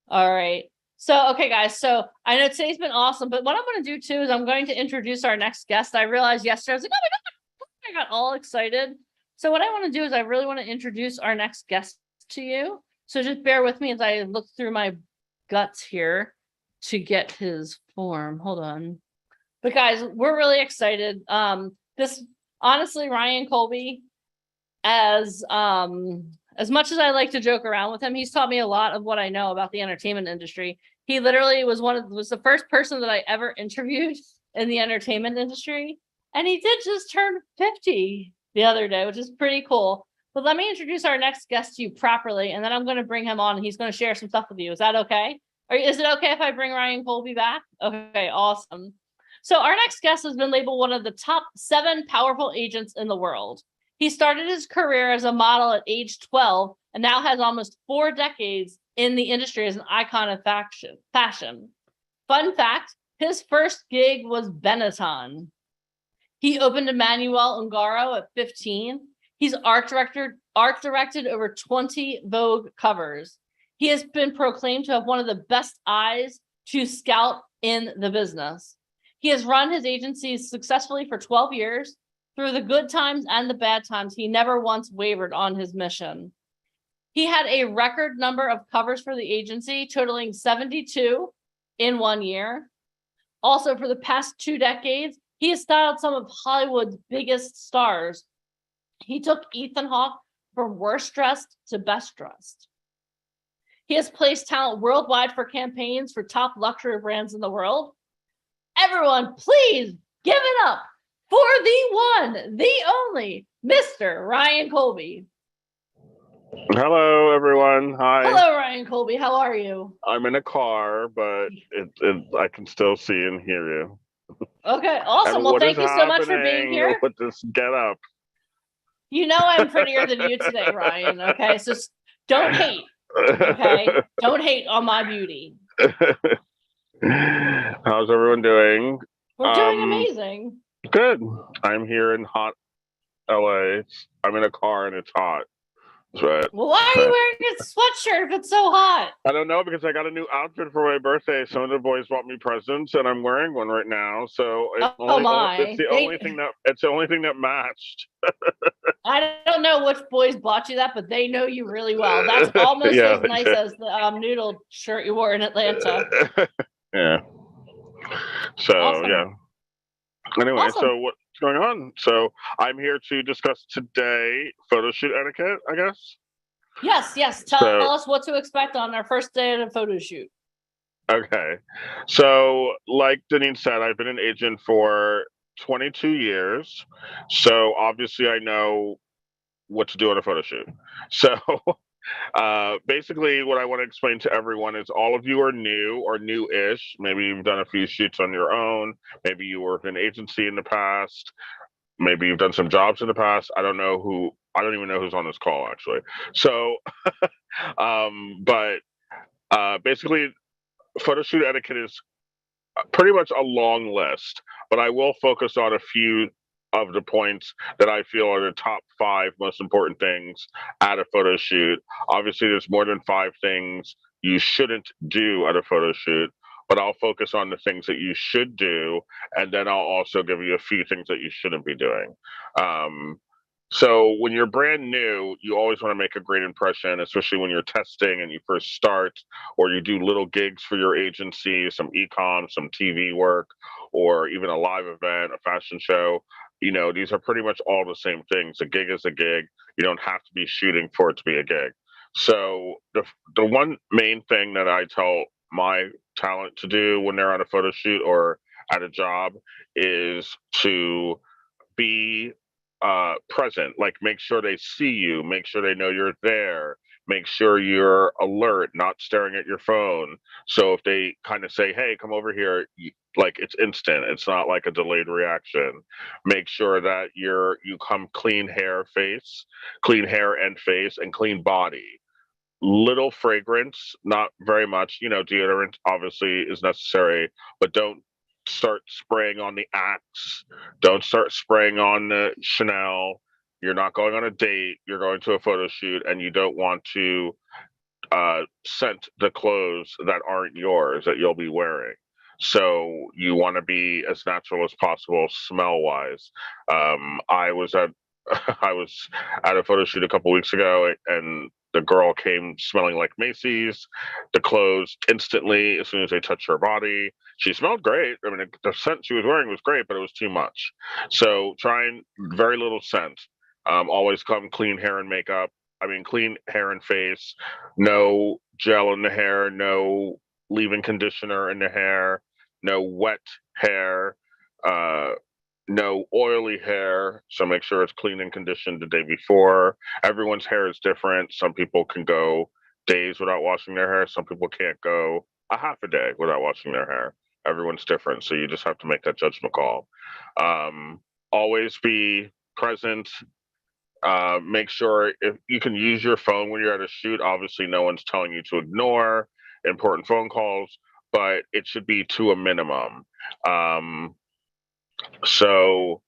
All right. So, okay, guys. So I know today's been awesome, but what I'm going to do too is I'm going to introduce our next guest. I realized yesterday, I was like, oh my God. I got all excited. So what I want to do is I really want to introduce our next guest to you. So just bear with me as I look through my guts here to get his form. Hold on. But guys, we're really excited. This honestly, Ryan Colby, as much as I like to joke around with him, he's taught me a lot of what I know about the entertainment industry. He literally was the first person that I ever interviewed in the entertainment industry. And he did just turn 50 the other day, which is pretty cool. But let me introduce our next guest to you properly, and then I'm going to bring him on and he's going to share some stuff with you. Is that okay? Or is it okay if I bring Ryan Colby back? Okay, awesome. So our next guest has been labeled one of the top 7 powerful agents in the world. He started his career as a model at age 12 and now has almost 4 decades in the industry as an icon of fashion. Fun fact, his first gig was Benetton. He opened Emmanuel Ungaro at 15. He's art directed over 20 Vogue covers. He has been proclaimed to have one of the best eyes to scout in the business. He has run his agencies successfully for 12 years. Through the good times and the bad times, he never once wavered on his mission. He had a record number of covers for the agency, totaling 72 in 1 year. Also, for the past 2 decades, he has styled some of Hollywood's biggest stars. He took Ethan Hawke from worst dressed to best dressed. He has placed talent worldwide for campaigns for top luxury brands in the world. Everyone, please give it up for the one, the only, Mr. Ryan Colby. Hello, everyone. Hi. Hello, Ryan Colby. How are you? I'm in a car, but I can still see and hear you. Okay, awesome. And Well, what thank is you so much for being happening here. with this get up? You know I'm prettier than you today, Ryan. Okay, so don't hate. Okay, don't hate on my beauty. How's everyone doing? We're doing amazing. Good. I'm here in hot LA. I'm in a car and it's hot. But Well, why are you wearing a sweatshirt if it's so hot? I don't know because I got a new outfit for my birthday. Some of the boys bought me presents, and I'm wearing one right now. So it's my. the only thing that matched. I don't know which boys bought you that, but they know you really well. That's almost Yeah, as nice as the noodle shirt you wore in Atlanta. Yeah. So Awesome. yeah. Anyway, Awesome. so what's going on? So I'm here to discuss today photo shoot etiquette, I guess. Yes. Tell us what to expect on our first day of a photo shoot. Okay. So like Deneen said, I've been an agent for 22 years. So obviously I know what to do on a photo shoot. So basically what I want to explain to everyone is all of you are new or new-ish. Maybe you've done a few shoots on your own. Maybe you worked in an agency in the past. Maybe you've done some jobs in the past. I don't even know who's on this call actually. So, basically photo shoot etiquette is pretty much a long list, but I will focus on a few of the points that I feel are the top 5 most important things at a photo shoot. Obviously, there's more than 5 things you shouldn't do at a photo shoot, but I'll focus on the things that you should do, and then I'll also give you a few things that you shouldn't be doing. So when you're brand new, you always want to make a great impression, especially when you're testing and you first start, or you do little gigs for your agency, some e-com, some TV work, or even a live event, a fashion show. You know, these are pretty much all the same things. A gig is a gig. You don't have to be shooting for it to be a gig. So the one main thing that I tell my talent to do when they're on a photo shoot or at a job is to be present. Like, make sure they see you, make sure they know you're there, make sure you're alert, not staring at your phone. So if they kind of say, hey, come over here, like, it's instant. It's not like a delayed reaction. Make sure that you come clean hair and face, and clean body. Little fragrance, not very much. You know, deodorant obviously is necessary, but don't start spraying on the Axe. Don't start spraying on the Chanel. You're not going on a date. You're going to a photo shoot, and you don't want to scent the clothes that aren't yours that you'll be wearing. So you want to be as natural as possible, smell wise. I was at a photo shoot a couple weeks ago, and the girl came smelling like Macy's. The clothes instantly, as soon as they touched her body, she smelled great. I mean, the scent she was wearing was great, but it was too much. So trying very little scent. Always come clean hair and makeup. I mean, clean hair and face. No gel in the hair. No leave-in conditioner in the hair. No wet hair. No oily hair, so make sure it's clean and conditioned the day before. Everyone's hair is different. Some people can go days without washing their hair. Some people can't go a half a day without washing their hair. Everyone's different, so you just have to make that judgment call. Always be present. Make sure if you can use your phone when you're at a shoot. Obviously, no one's telling you to ignore important phone calls, but it should be to a minimum. So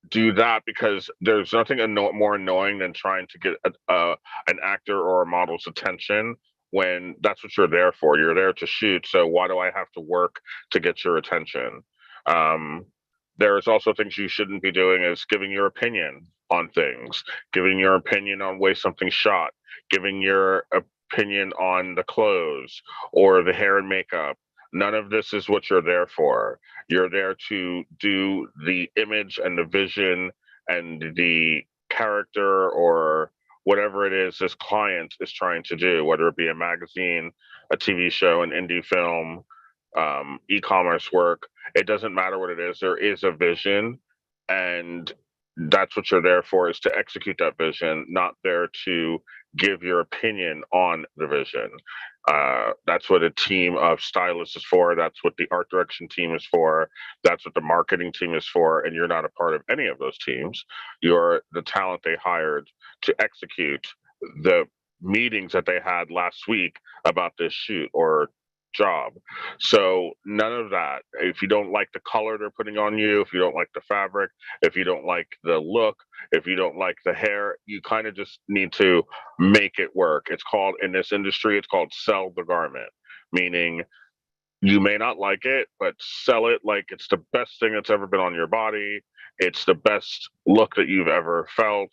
do that, because there's nothing more annoying than trying to get an actor or a model's attention when that's what you're there for. You're there to shoot, so why do I have to work to get your attention? There's also things you shouldn't be doing, is giving your opinion on things, giving your opinion on way something's shot, giving your opinion on the clothes or the hair and makeup. None of this is what you're there for. You're there to do the image and the vision and the character or whatever it is this client is trying to do, whether it be a magazine, a TV show, an indie film, e-commerce work. It doesn't matter what it is. There is a vision, and that's what you're there for, is to execute that vision, not there to give your opinion on the vision. That's what a team of stylists is for. That's what the art direction team is for. That's what the marketing team is for. And you're not a part of any of those teams. You're the talent they hired to execute the meetings that they had last week about this shoot or job. So none of that. If you don't like the color they're putting on you, if you don't like the fabric, if you don't like the look, if you don't like the hair, you kind of just need to make it work. It's called, in this industry, it's called sell the garment, meaning you may not like it, but sell it like it's the best thing that's ever been on your body. It's the best look that you've ever felt.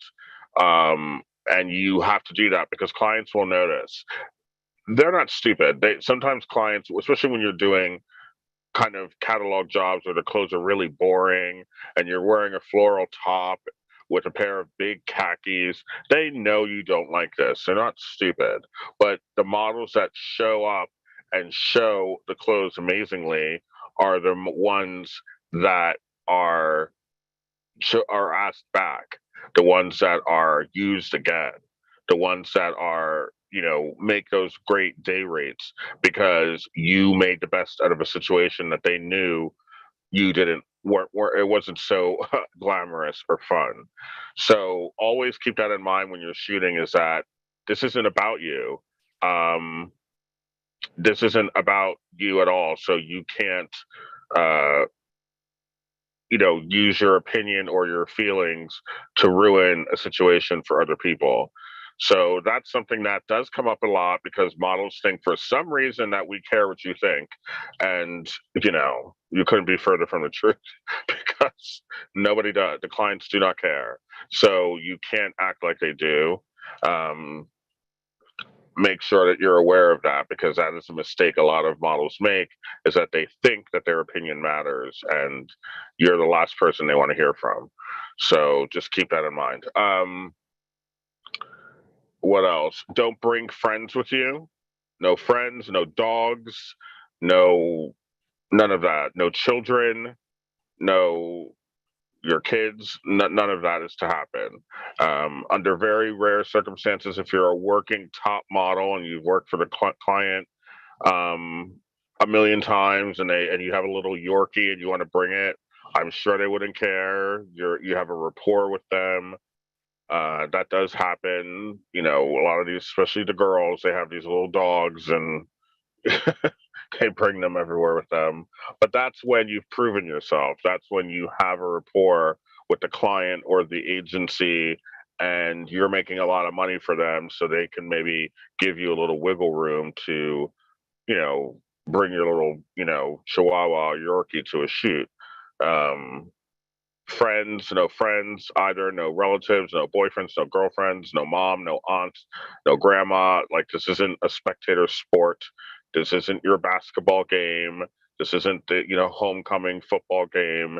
And you have to do that because clients will notice. They're not stupid. Sometimes clients, especially when you're doing kind of catalog jobs where the clothes are really boring and you're wearing a floral top with a pair of big khakis, they know you don't like this. They're not stupid. But the models that show up and show the clothes amazingly are the ones that are asked back, the ones that are used again, the ones that are, make those great day rates because you made the best out of a situation that they knew you weren't it wasn't so glamorous or fun. So always keep that in mind when you're shooting, is that this isn't about you. This isn't about you at all. So you can't, use your opinion or your feelings to ruin a situation for other people. So that's something that does come up a lot because models think for some reason that we care what you think. And, you couldn't be further from the truth because nobody does. The clients do not care. So you can't act like they do. Make sure that you're aware of that, because that is a mistake a lot of models make, is that they think that their opinion matters and you're the last person they want to hear from. So just keep that in mind. What else? Don't bring friends with you. No friends, no dogs, none of that. No children, no your kids, none of that is to happen. Under very rare circumstances, if you're a working top model and you've worked for the client a million times and you have a little Yorkie and you want to bring it, I'm sure they wouldn't care. You have a rapport with them. That does happen. A lot of these, especially the girls, they have these little dogs and they bring them everywhere with them. But that's when you've proven yourself. That's when you have a rapport with the client or the agency and you're making a lot of money for them, so they can maybe give you a little wiggle room to, bring your little, Chihuahua Yorkie to a shoot. friends, no friends, either no relatives, no boyfriends, no girlfriends, no mom, no aunt, no grandma. Like, this isn't a spectator sport. This isn't your basketball game. This isn't the, homecoming football game.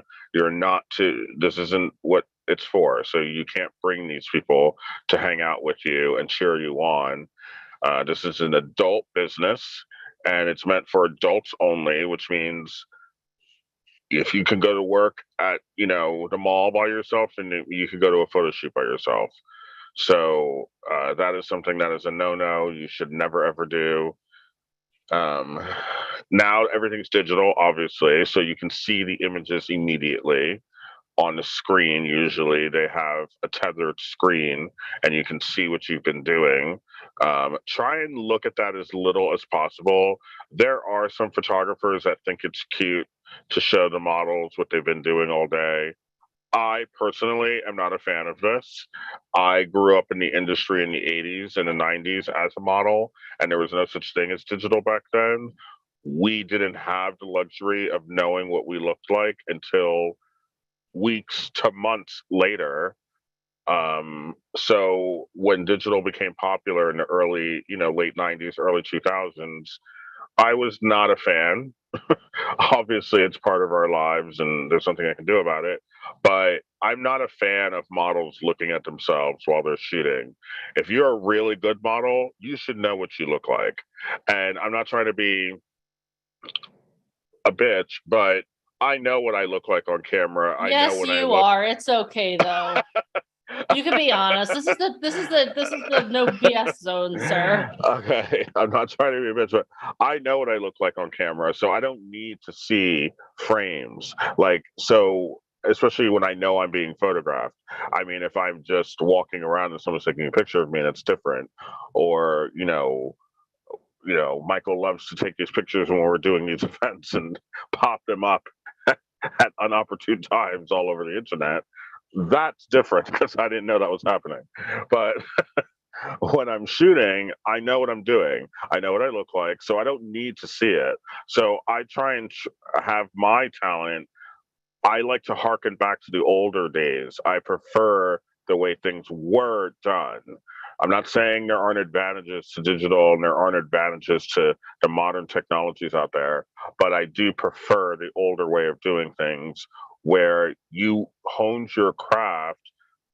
This isn't what it's for. So you can't bring these people to hang out with you and cheer you on. This is an adult business, and it's meant for adults only, which means if you can go to work at the mall by yourself, then you can go to a photo shoot by yourself. So that is something that is a no-no. You should never ever do. Now everything's digital, obviously, so you can see the images immediately on the screen. Usually they have a tethered screen and you can see what you've been doing. Try and look at that as little as possible. There are some photographers that think it's cute to show the models what they've been doing all day. I personally am not a fan of this. I grew up in the industry in the 80s and the 90s as a model, and there was no such thing as digital back then. We didn't have the luxury of knowing what we looked like until weeks to months later. So when digital became popular in the early, late 90s, early 2000s, I was not a fan. Obviously, it's part of our lives and there's something I can do about it. But I'm not a fan of models looking at themselves while they're shooting. If you're a really good model, you should know what you look like. And I'm not trying to be a bitch, but I know what I look like on camera. I Yes, know when you are. It's okay though. You can be honest. This is the no BS zone, sir. Okay, I'm not trying to be a bitch, but I know what I look like on camera, so I don't need to see frames. Like, so especially when I know I'm being photographed. I mean, if I'm just walking around and someone's taking a picture of me, that's different. Or, Michael loves to take these pictures when we're doing these events and pop them up at inopportune times all over the internet. That's different because I didn't know that was happening. But when I'm shooting, I know what I'm doing. I know what I look like, so I don't need to see it. So I try and have my talent. I like to harken back to the older days. I prefer the way things were done. I'm not saying there aren't advantages to digital and there aren't advantages to the modern technologies out there, but I do prefer the older way of doing things where you honed your craft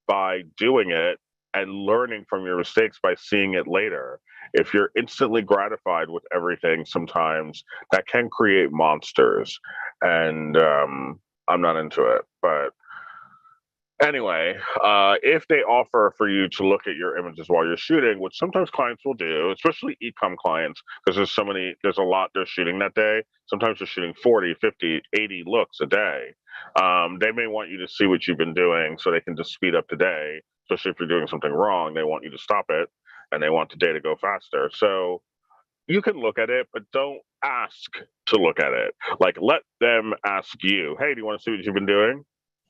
by doing it and learning from your mistakes by seeing it later. If you're instantly gratified with everything, sometimes that can create monsters. And I'm not into it. But anyway, if they offer for you to look at your images while you're shooting, which sometimes clients will do, especially e-com clients, because there's a lot they're shooting that day. Sometimes they're shooting 40, 50, 80 looks a day. They may want you to see what you've been doing so they can just speed up the day. Especially if you're doing something wrong, they want you to stop it and they want the day to go faster. So you can look at it, but don't ask to look at it. Like, let them ask you, hey, do you want to see what you've been doing?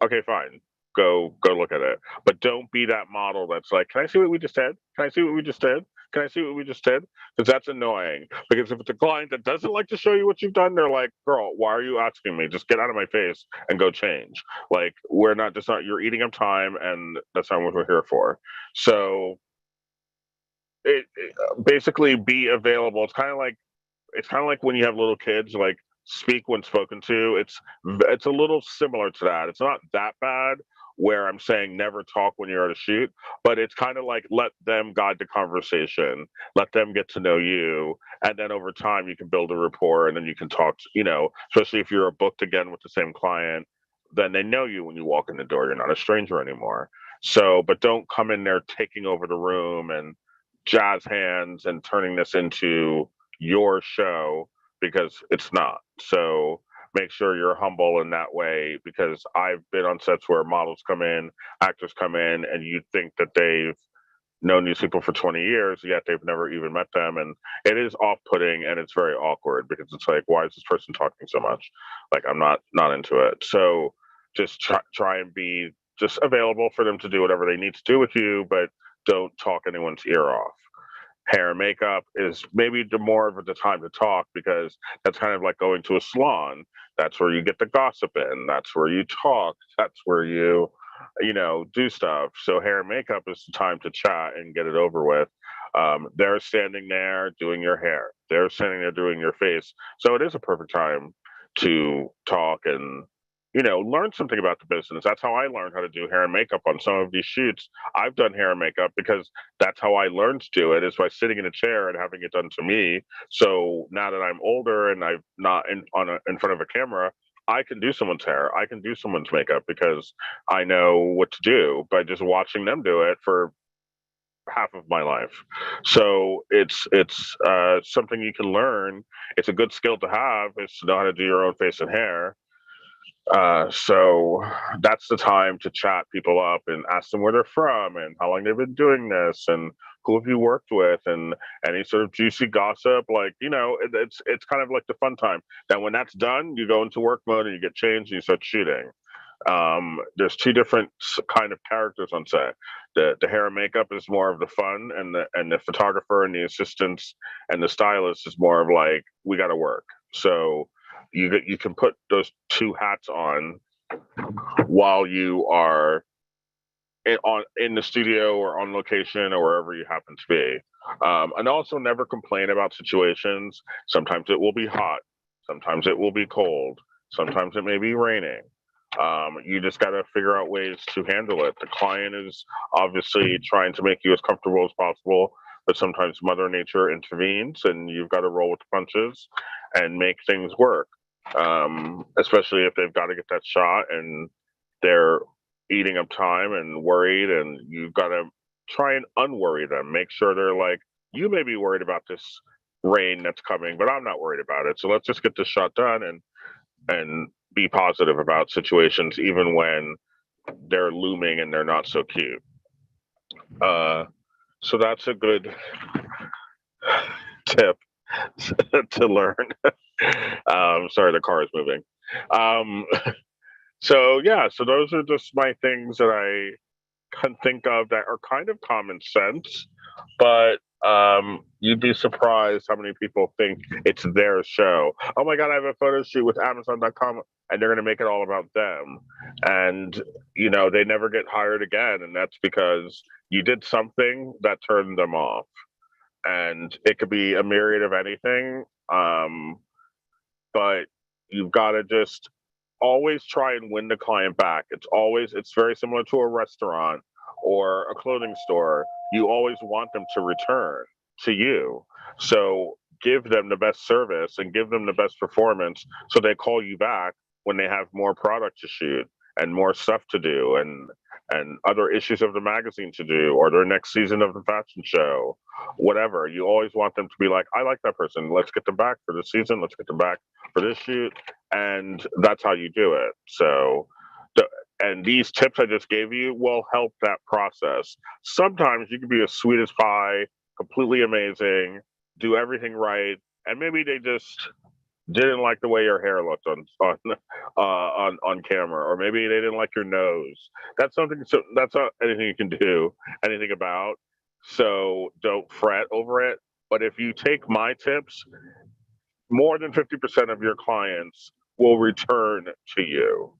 Okay, fine. Go look at it. But don't be that model that's like, can I see what we just did? Can I see what we just did? Can I see what we just did? Because that's annoying. Because if it's a client that doesn't like to show you what you've done, they're like, girl, why are you asking me? Just get out of my face and go change. Like, you're eating up time and that's not what we're here for. So it basically be available. It's kind of like when you have little kids, like speak when spoken to. It's a little similar to that. It's not that bad where I'm saying never talk when you're at a shoot, but it's kind of like let them guide the conversation, let them get to know you, and then over time you can build a rapport, and then you can talk. Especially if you're booked again with the same client, then they know you when you walk in the door. You're not a stranger anymore. So, but don't come in there taking over the room and jazz hands and turning this into your show, because it's not. So make sure you're humble in that way, because I've been on sets where models come in, actors come in, and you think that they've known these people for 20 years, yet they've never even met them. And it is off-putting and it's very awkward, because it's like, why is this person talking so much? Like, I'm not into it. So just try and be just available for them to do whatever they need to do with you, but don't talk anyone's ear off. Hair and makeup is maybe the more of the time to talk, because that's kind of like going to a salon. That's where you get the gossip in. That's where you talk. That's where you know, do stuff. So hair and makeup is the time to chat and get it over with. They're standing there doing your hair. They're standing there doing your face. So it is a perfect time to talk and, you know, learn something about the business. That's how I learned how to do hair and makeup on some of these shoots. I've done hair and makeup because that's how I learned to do it, is by sitting in a chair and having it done to me. So now that I'm older and I'm not in front of a camera, I can do someone's hair. I can do someone's makeup because I know what to do by just watching them do it for half of my life. So it's something you can learn. It's a good skill to have, is to know how to do your own face and hair. So that's the time to chat people up and ask them where they're from and how long they've been doing this and who have you worked with, and any sort of juicy gossip. Like, you know, it's kind of like the fun time. Then when that's done, you go into work mode and you get changed and you start shooting. There's two different kind of characters on set. The hair and makeup is more of the fun, and the photographer and the assistants and the stylist is more of like, we got to work. So you can put those two hats on while you are in the studio or on location or wherever you happen to be. And also never complain about situations. Sometimes it will be hot. Sometimes it will be cold. Sometimes it may be raining. You just got to figure out ways to handle it. The client is obviously trying to make you as comfortable as possible, but sometimes Mother Nature intervenes and you've got to roll with the punches and make things work. Especially if they've got to get that shot and they're eating up time and worried, and you've got to try and unworry them. Make sure they're like, you may be worried about this rain that's coming, but I'm not worried about it. So let's just get this shot done and be positive about situations, even when they're looming and they're not so cute. So that's a good tip to learn. Sorry, the car is moving. So yeah, so those are just my things that I can think of that are kind of common sense, but you'd be surprised how many people think it's their show. Oh my God, I have a photo shoot with Amazon.com, and they're going to make it all about them. And, you know, they never get hired again. And that's because you did something that turned them off. And it could be a myriad of anything. But you've got to just always try and win the client back. It's very similar to a restaurant or a clothing store. You always want them to return to you. So give them the best service and give them the best performance, so they call you back when they have more product to shoot and more stuff to do and other issues of the magazine to do, or their next season of the fashion show, whatever. You always want them to be like, I like that person. Let's get them back for this season. Let's get them back for this shoot. And that's how you do it. So, and these tips I just gave you will help that process. Sometimes you can be as sweet as pie, completely amazing, do everything right, and maybe they just didn't like the way your hair looked on camera, or maybe they didn't like your nose. That's something. So that's not anything you can do anything about. So don't fret over it. But if you take my tips, more than 50% of your clients will return to you.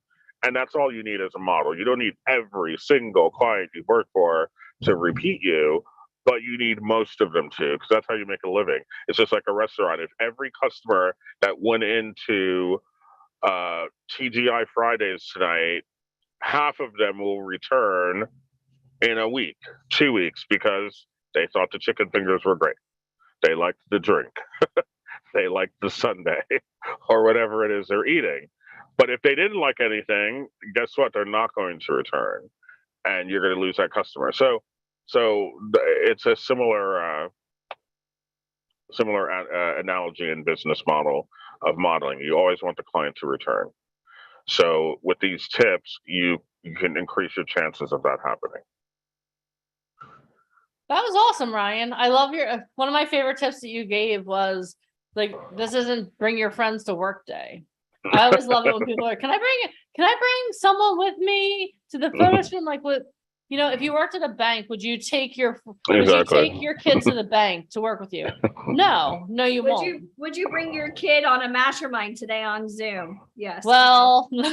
And that's all you need as a model. You don't need every single client you work for to repeat you, but you need most of them to, because that's how you make a living. It's just like a restaurant. If every customer that went into TGI Fridays tonight, half of them will return in a week, 2 weeks, because they thought the chicken fingers were great. They liked the drink. They liked the sundae or whatever it is they're eating. But if they didn't like anything, guess what? They're not going to return, and you're going to lose that customer. So it's a similar analogy and business model of modeling. You always want the client to return. So with these tips, you can increase your chances of that happening. That was awesome, Ryan. I love one of my favorite tips that you gave was like, this isn't bring your friends to work day. I always love it when people are, can I bring someone with me to the photo shoot? Like, what, you know, if you worked at a bank, would you take your Exactly. kids to the bank to work with you? No, you Would won't. would you bring your kid on a mastermind today on Zoom? Yes. Well, but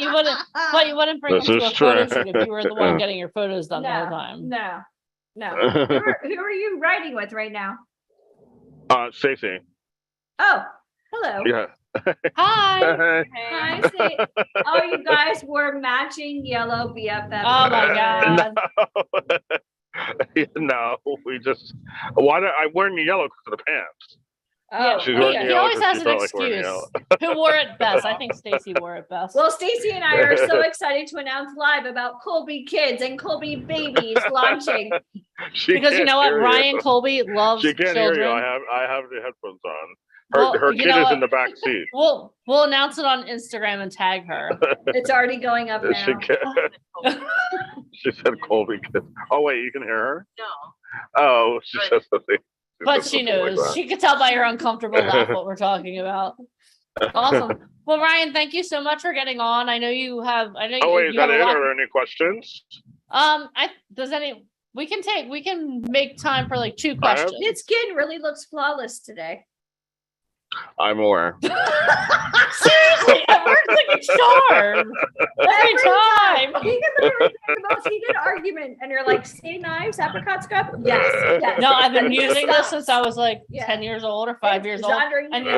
you wouldn't bring This them to a is photo true. shoot if you were the one getting your photos done the whole No, time. no. Who are you riding with right now? Stacey. Oh, hello. Yeah. Hi. Hi, Stacey. Oh, you guys were matching yellow BFF. Oh my God. No, we just. Why do I'm wearing the yellow because of the pants? Yeah, She's wearing the he yellow always 'cause has she an felt like wearing excuse. yellow. Who wore it best? I think Stacey wore it best. Well, Stacey and I are so excited to announce live about Colby Kids and Colby Babies launching. Because you can't know what, hear Ryan Colby loves She can't children. hear you. I have the headphones on. Well, Her you kid know is what? in the back seat. We'll announce it on Instagram and tag her. It's already going up She now. can't. She said Colby kid. Oh wait, you can hear her? No. Oh, she said something. But she knows. Like She could tell by your uncomfortable laugh what we're talking about. Awesome. Well, Ryan, thank you so much for getting on. I know you have. I know Oh wait, is you have that a it? lot. Are there any questions? We can make time for like 2 I have- questions. His skin really looks flawless today. I'm aware. Seriously, it works like a charm every time. He can literally say the most heated argument, and you're like, "See knives, apricot scrub." Yes. No, I've been using this Stop. since I was like Yeah. 10 years old or 5 years old. Zandra, And you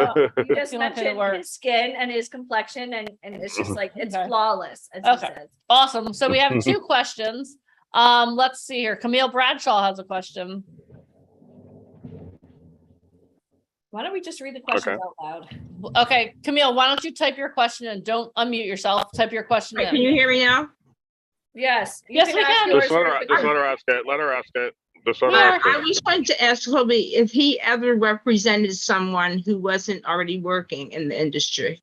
just feeling like it mentioned works. his skin and his complexion, and it's just like it's Okay. flawless, as he Okay. says. Awesome. So we have 2 questions. Let's see here. Camille Bradshaw has a question. Why don't we just read the questions out loud? Okay, Camille, why don't you type your question and don't unmute yourself. Type your question in. Can you hear me now? Yes. Yes, we ask can. yours Just let her first. ask it. Let her ask it. Just let her ask I it. just wanted to ask Colby if he ever represented someone who wasn't already working in the industry.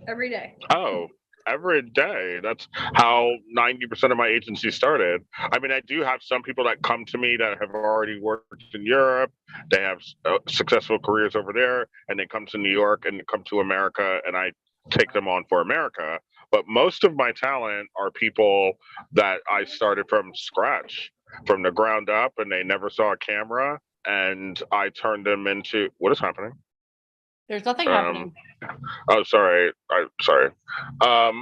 Every day. Oh, every day. That's how 90% of my agency started. I mean, I do have some people that come to me that have already worked in Europe. They have successful careers over there, and they come to New York and come to America, and I take them on for America. But most of my talent are people that I started from scratch, from the ground up, and they never saw a camera, and I turned them into what is happening? There's nothing happening. Oh, sorry. Sorry. I'm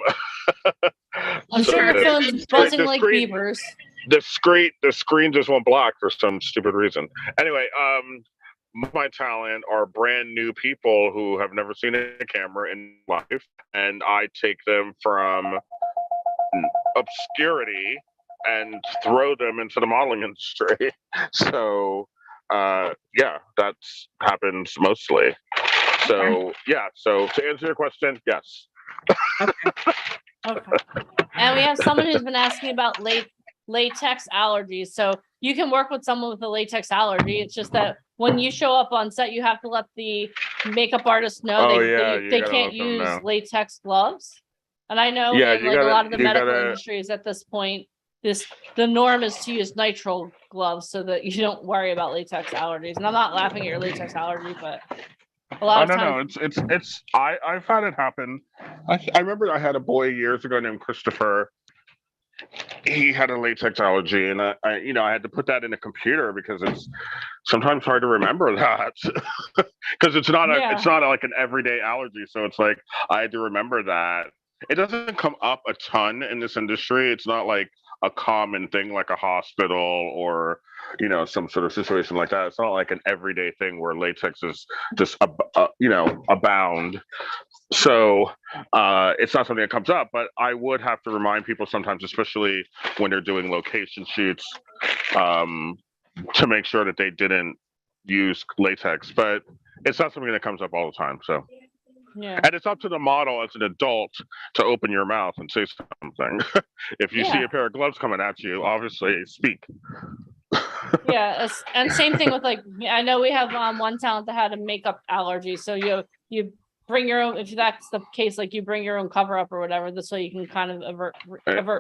sure your phone's buzzing like beavers. The screen just went black for some stupid reason. Anyway, my talent are brand new people who have never seen a camera in life, and I take them from obscurity and throw them into the modeling industry. So, yeah, that's happens mostly. So, yeah. So to answer your question, yes. Okay. And we have someone who's been asking about latex allergies. So you can work with someone with a latex allergy. It's just that when you show up on set, you have to let the makeup artist know Oh, they you gotta can't let them use know. latex gloves. And I know Yeah, in you like a gotta- lot of the you medical gotta- industries at this point, the norm is to use nitrile gloves so that you don't worry about latex allergies. And I'm not laughing at your latex allergy, but a lot of times. It's I've had it happen. I remember I had a boy years ago named Christopher. He had a latex allergy, and I had to put that in a computer because it's sometimes hard to remember that because it's not like an everyday allergy. So it's like I had to remember that. It doesn't come up a ton in this industry. It's not like a common thing like a hospital or some sort of situation like that. It's not like an everyday thing where latex is just abound. So it's not something that comes up, but I would have to remind people sometimes, especially when they're doing location shoots, to make sure that they didn't use latex. But it's not something that comes up all the time. So. Yeah. And it's up to the model as an adult to open your mouth and say something. If you see Yeah. a pair of gloves coming at you, obviously speak. Yeah, and same thing with like I know we have one talent that had a makeup allergy, so you bring your own. If that's the case, like you bring your own cover up or whatever, this way you can kind of avert.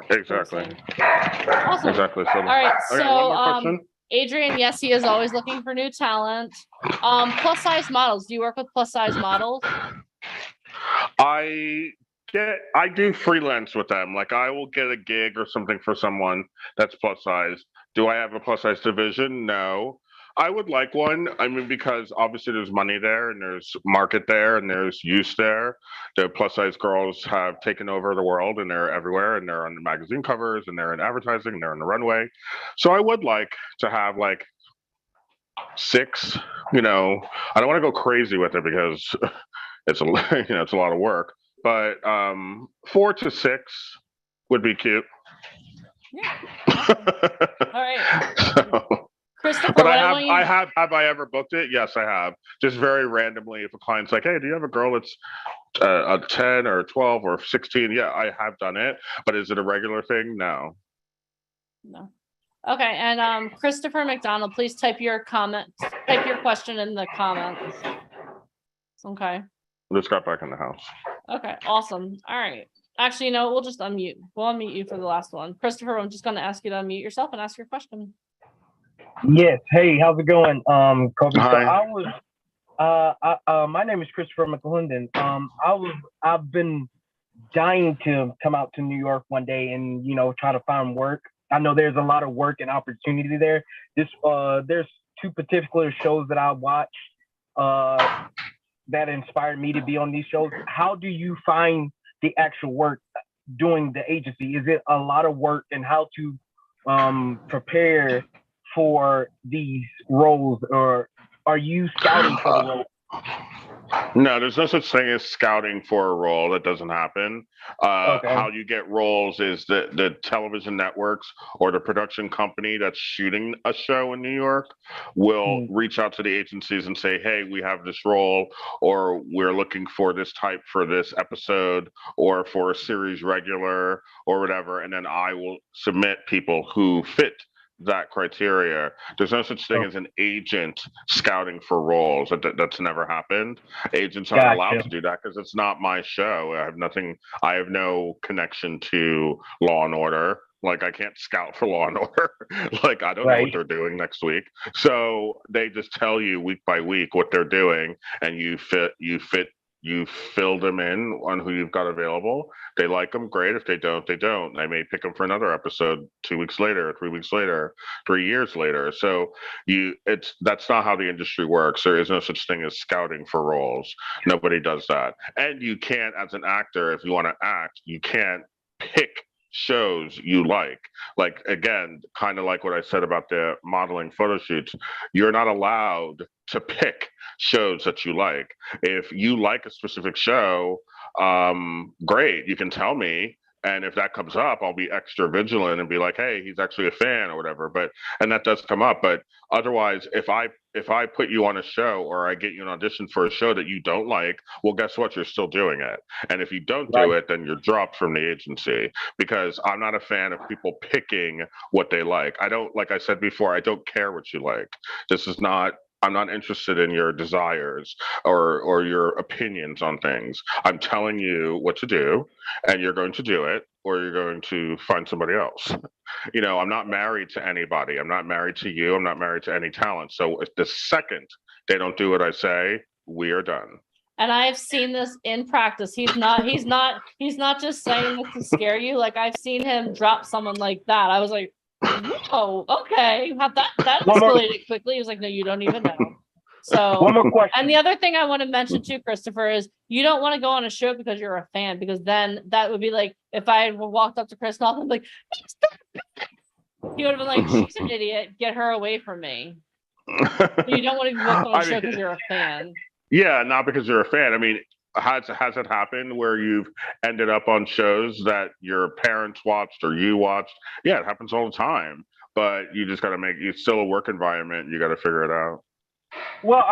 Exactly. Awesome. Exactly. So, All right, okay, so one more question. Adrian, yes, he is always looking for new talent. Plus size models. Do you work with plus size models? I I do freelance with them. Like I will get a gig or something for someone that's plus size. Do I have a plus size division? No. I would like one. I mean, because obviously there's money there and there's market there and there's use there. The plus size girls have taken over the world and they're everywhere and they're on the magazine covers and they're in advertising and they're on the runway. So I would like to have like 6, I don't want to go crazy with it because it's it's a lot of work, but 4 to 6 would be cute. Yeah. All right. So, Christopher, but what have I ever booked it? Yes, I have. Just very randomly, if a client's like, "Hey, do you have a girl that's a 10 or 12 or 16?" Yeah, I have done it. But is it a regular thing? No. No. Okay, and Christopher McDonald, please type your question in the comments. Okay. Just got back in the house. Okay, awesome. All right. Actually, no, we'll just unmute. We'll unmute you for the last one. Christopher, I'm just going to ask you to unmute yourself and ask your question. Yes. Hey, how's it going? Kobe. Hi. So I was my name is Christopher McClendon. I've been dying to come out to New York one day and, try to find work. I know there's a lot of work and opportunity there. There's 2 particular shows that I watch that inspired me to be on these shows. How do you find the actual work doing the agency? Is it a lot of work, and how to prepare for these roles, or are you scouting for the role? No, there's no such thing as scouting for a role. That doesn't happen. Okay. How you get roles is the television networks or the production company that's shooting a show in New York will reach out to the agencies and say, "Hey, we have this role, or we're looking for this type for this episode, or for a series regular, or whatever." And then I will submit people who fit that criteria. There's no such thing as an agent scouting for roles. That's never happened. Agents aren't allowed to do that because it's not my show. I have no connection to Law and Order. Like I can't scout for Law and Order. Like I don't know what they're doing next week. So they just tell you week by week what they're doing, and you fill them in on who you've got available. They like them, great. If they don't, they don't. They may pick them for another episode 2 weeks later, 3 weeks later, 3 years later. So that's not how the industry works. There is no such thing as scouting for roles. Nobody does that. And you can't, as an actor, if you want to act, you can't pick shows you like. Like, again, kind of like what I said about the modeling photo shoots, you're not allowed to pick shows that you like. If you like a specific show, great, you can tell me. And if that comes up, I'll be extra vigilant and be like, "Hey, he's actually a fan," or whatever. And that does come up. But otherwise, if I put you on a show or I get you an audition for a show that you don't like, well, guess what? You're still doing it. And if you don't do it, then you're dropped from the agency, because I'm not a fan of people picking what they like. Like I said before, I don't care what you like. I'm not interested in your desires or your opinions on things. I'm telling you what to do, and you're going to do it, or you're going to find somebody else. I'm not married to anybody. I'm not married to you. I'm not married to any talent. So if the second they don't do what I say, we are done. And I've seen this in practice. He's not just saying it to scare you. Like I've seen him drop someone like that. I was like, "Oh, okay. That escalated quickly." He was like, "No, you don't even know." So one more question. And the other thing I want to mention too, Christopher, is you don't want to go on a show because you're a fan, because then that would be like if I had walked up to Chris Noth and like, he would have been like, "She's an idiot. Get her away from me." You don't want to be booked on a show because you're a fan. Yeah, not because you're a fan. I mean, has it happened where you've ended up on shows that your parents watched or you watched? Yeah, it happens all the time. But you just got to it's still a work environment. You got to figure it out. Well,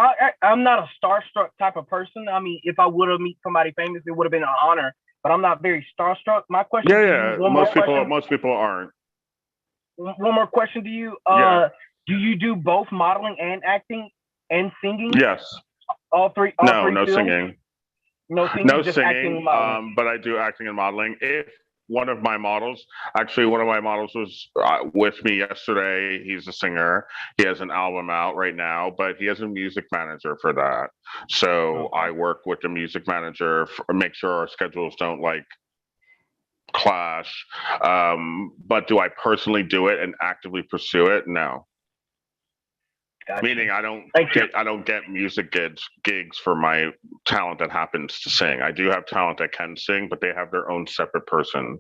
I'm not a starstruck type of person. I mean, if I would have met somebody famous, it would have been an honor. But I'm not very starstruck. My question. Yeah. Most people aren't. One more question to you. Do you do both modeling and acting and singing? Yes. All three. No singing. No singing. No just singing. Acting and modeling. But I do acting and modeling. one of my models. Actually, one of my models was with me yesterday. He's a singer. He has an album out right now, but he has a music manager for that. So I work with the music manager, make sure our schedules don't like clash. But do I personally do it and actively pursue it? No. Gotcha. Meaning I don't get music gigs for my talent that happens to sing. I do have talent that can sing, but they have their own separate person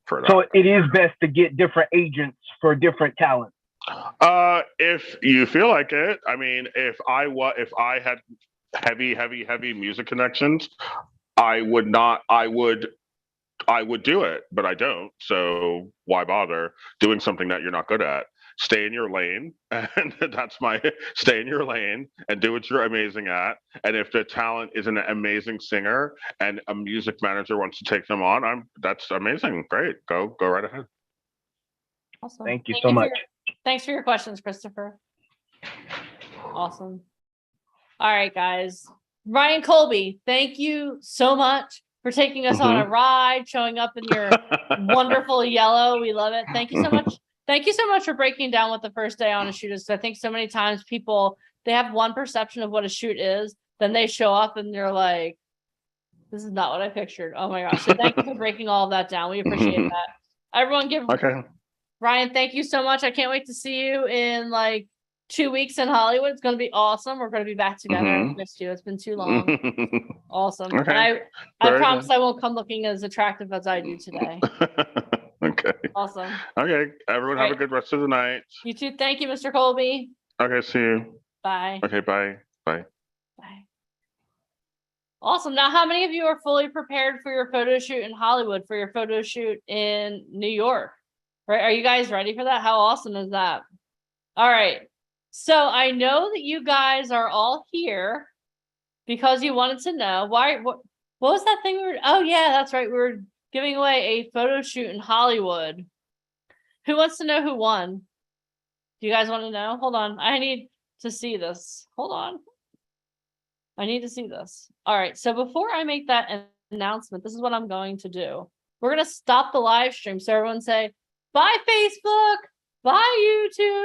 for that. So it is best to get different agents for different talents. If you feel like it. I mean, if I had heavy music connections, I would do it, but I don't. So why bother doing something that you're not good at? Stay in your lane, and that's my stay in your lane and do what you're amazing at. And if the talent is an amazing singer and a music manager wants to take them on, that's amazing. Great, go right ahead. Awesome. Thank you so much. Thanks for your questions, Christopher. Awesome. All right, guys. Ryan Colby, thank you so much for taking us on a ride, showing up in your wonderful yellow. We love it. Thank you so much. Thank you so much for breaking down what the first day on a shoot is. I think so many times people, they have one perception of what a shoot is, then they show up and they're like, this is not what I pictured. Oh my gosh. So thank you for breaking all of that down. We appreciate that. Everyone give Ryan, thank you so much. I can't wait to see you in like 2 weeks in Hollywood. It's going to be awesome. We're going to be back together. I've missed you. It's been too long. Awesome. Okay. And I Very promise good. I won't come looking as attractive as I do today. Okay. Awesome. Okay. Everyone have a Right. good rest of the night. You too. Thank you, Mr. Colby. Okay. See you. Bye. Okay. Bye. Bye. Awesome. Now, how many of you are fully prepared for your photo shoot in Hollywood, for your photo shoot in New York? Right? Are you guys ready for that? How awesome is that? All right. So I know that you guys are all here because you wanted to know why. What was that thing? Oh yeah, that's right. We were giving away a photo shoot in Hollywood. Who wants to know who won? Do you guys want to know? Hold on. I need to see this. Hold on. I need to see this. All right. So before I make that announcement, this is what I'm going to do. We're going to stop the live stream. So everyone say, bye, Facebook. Bye, YouTube.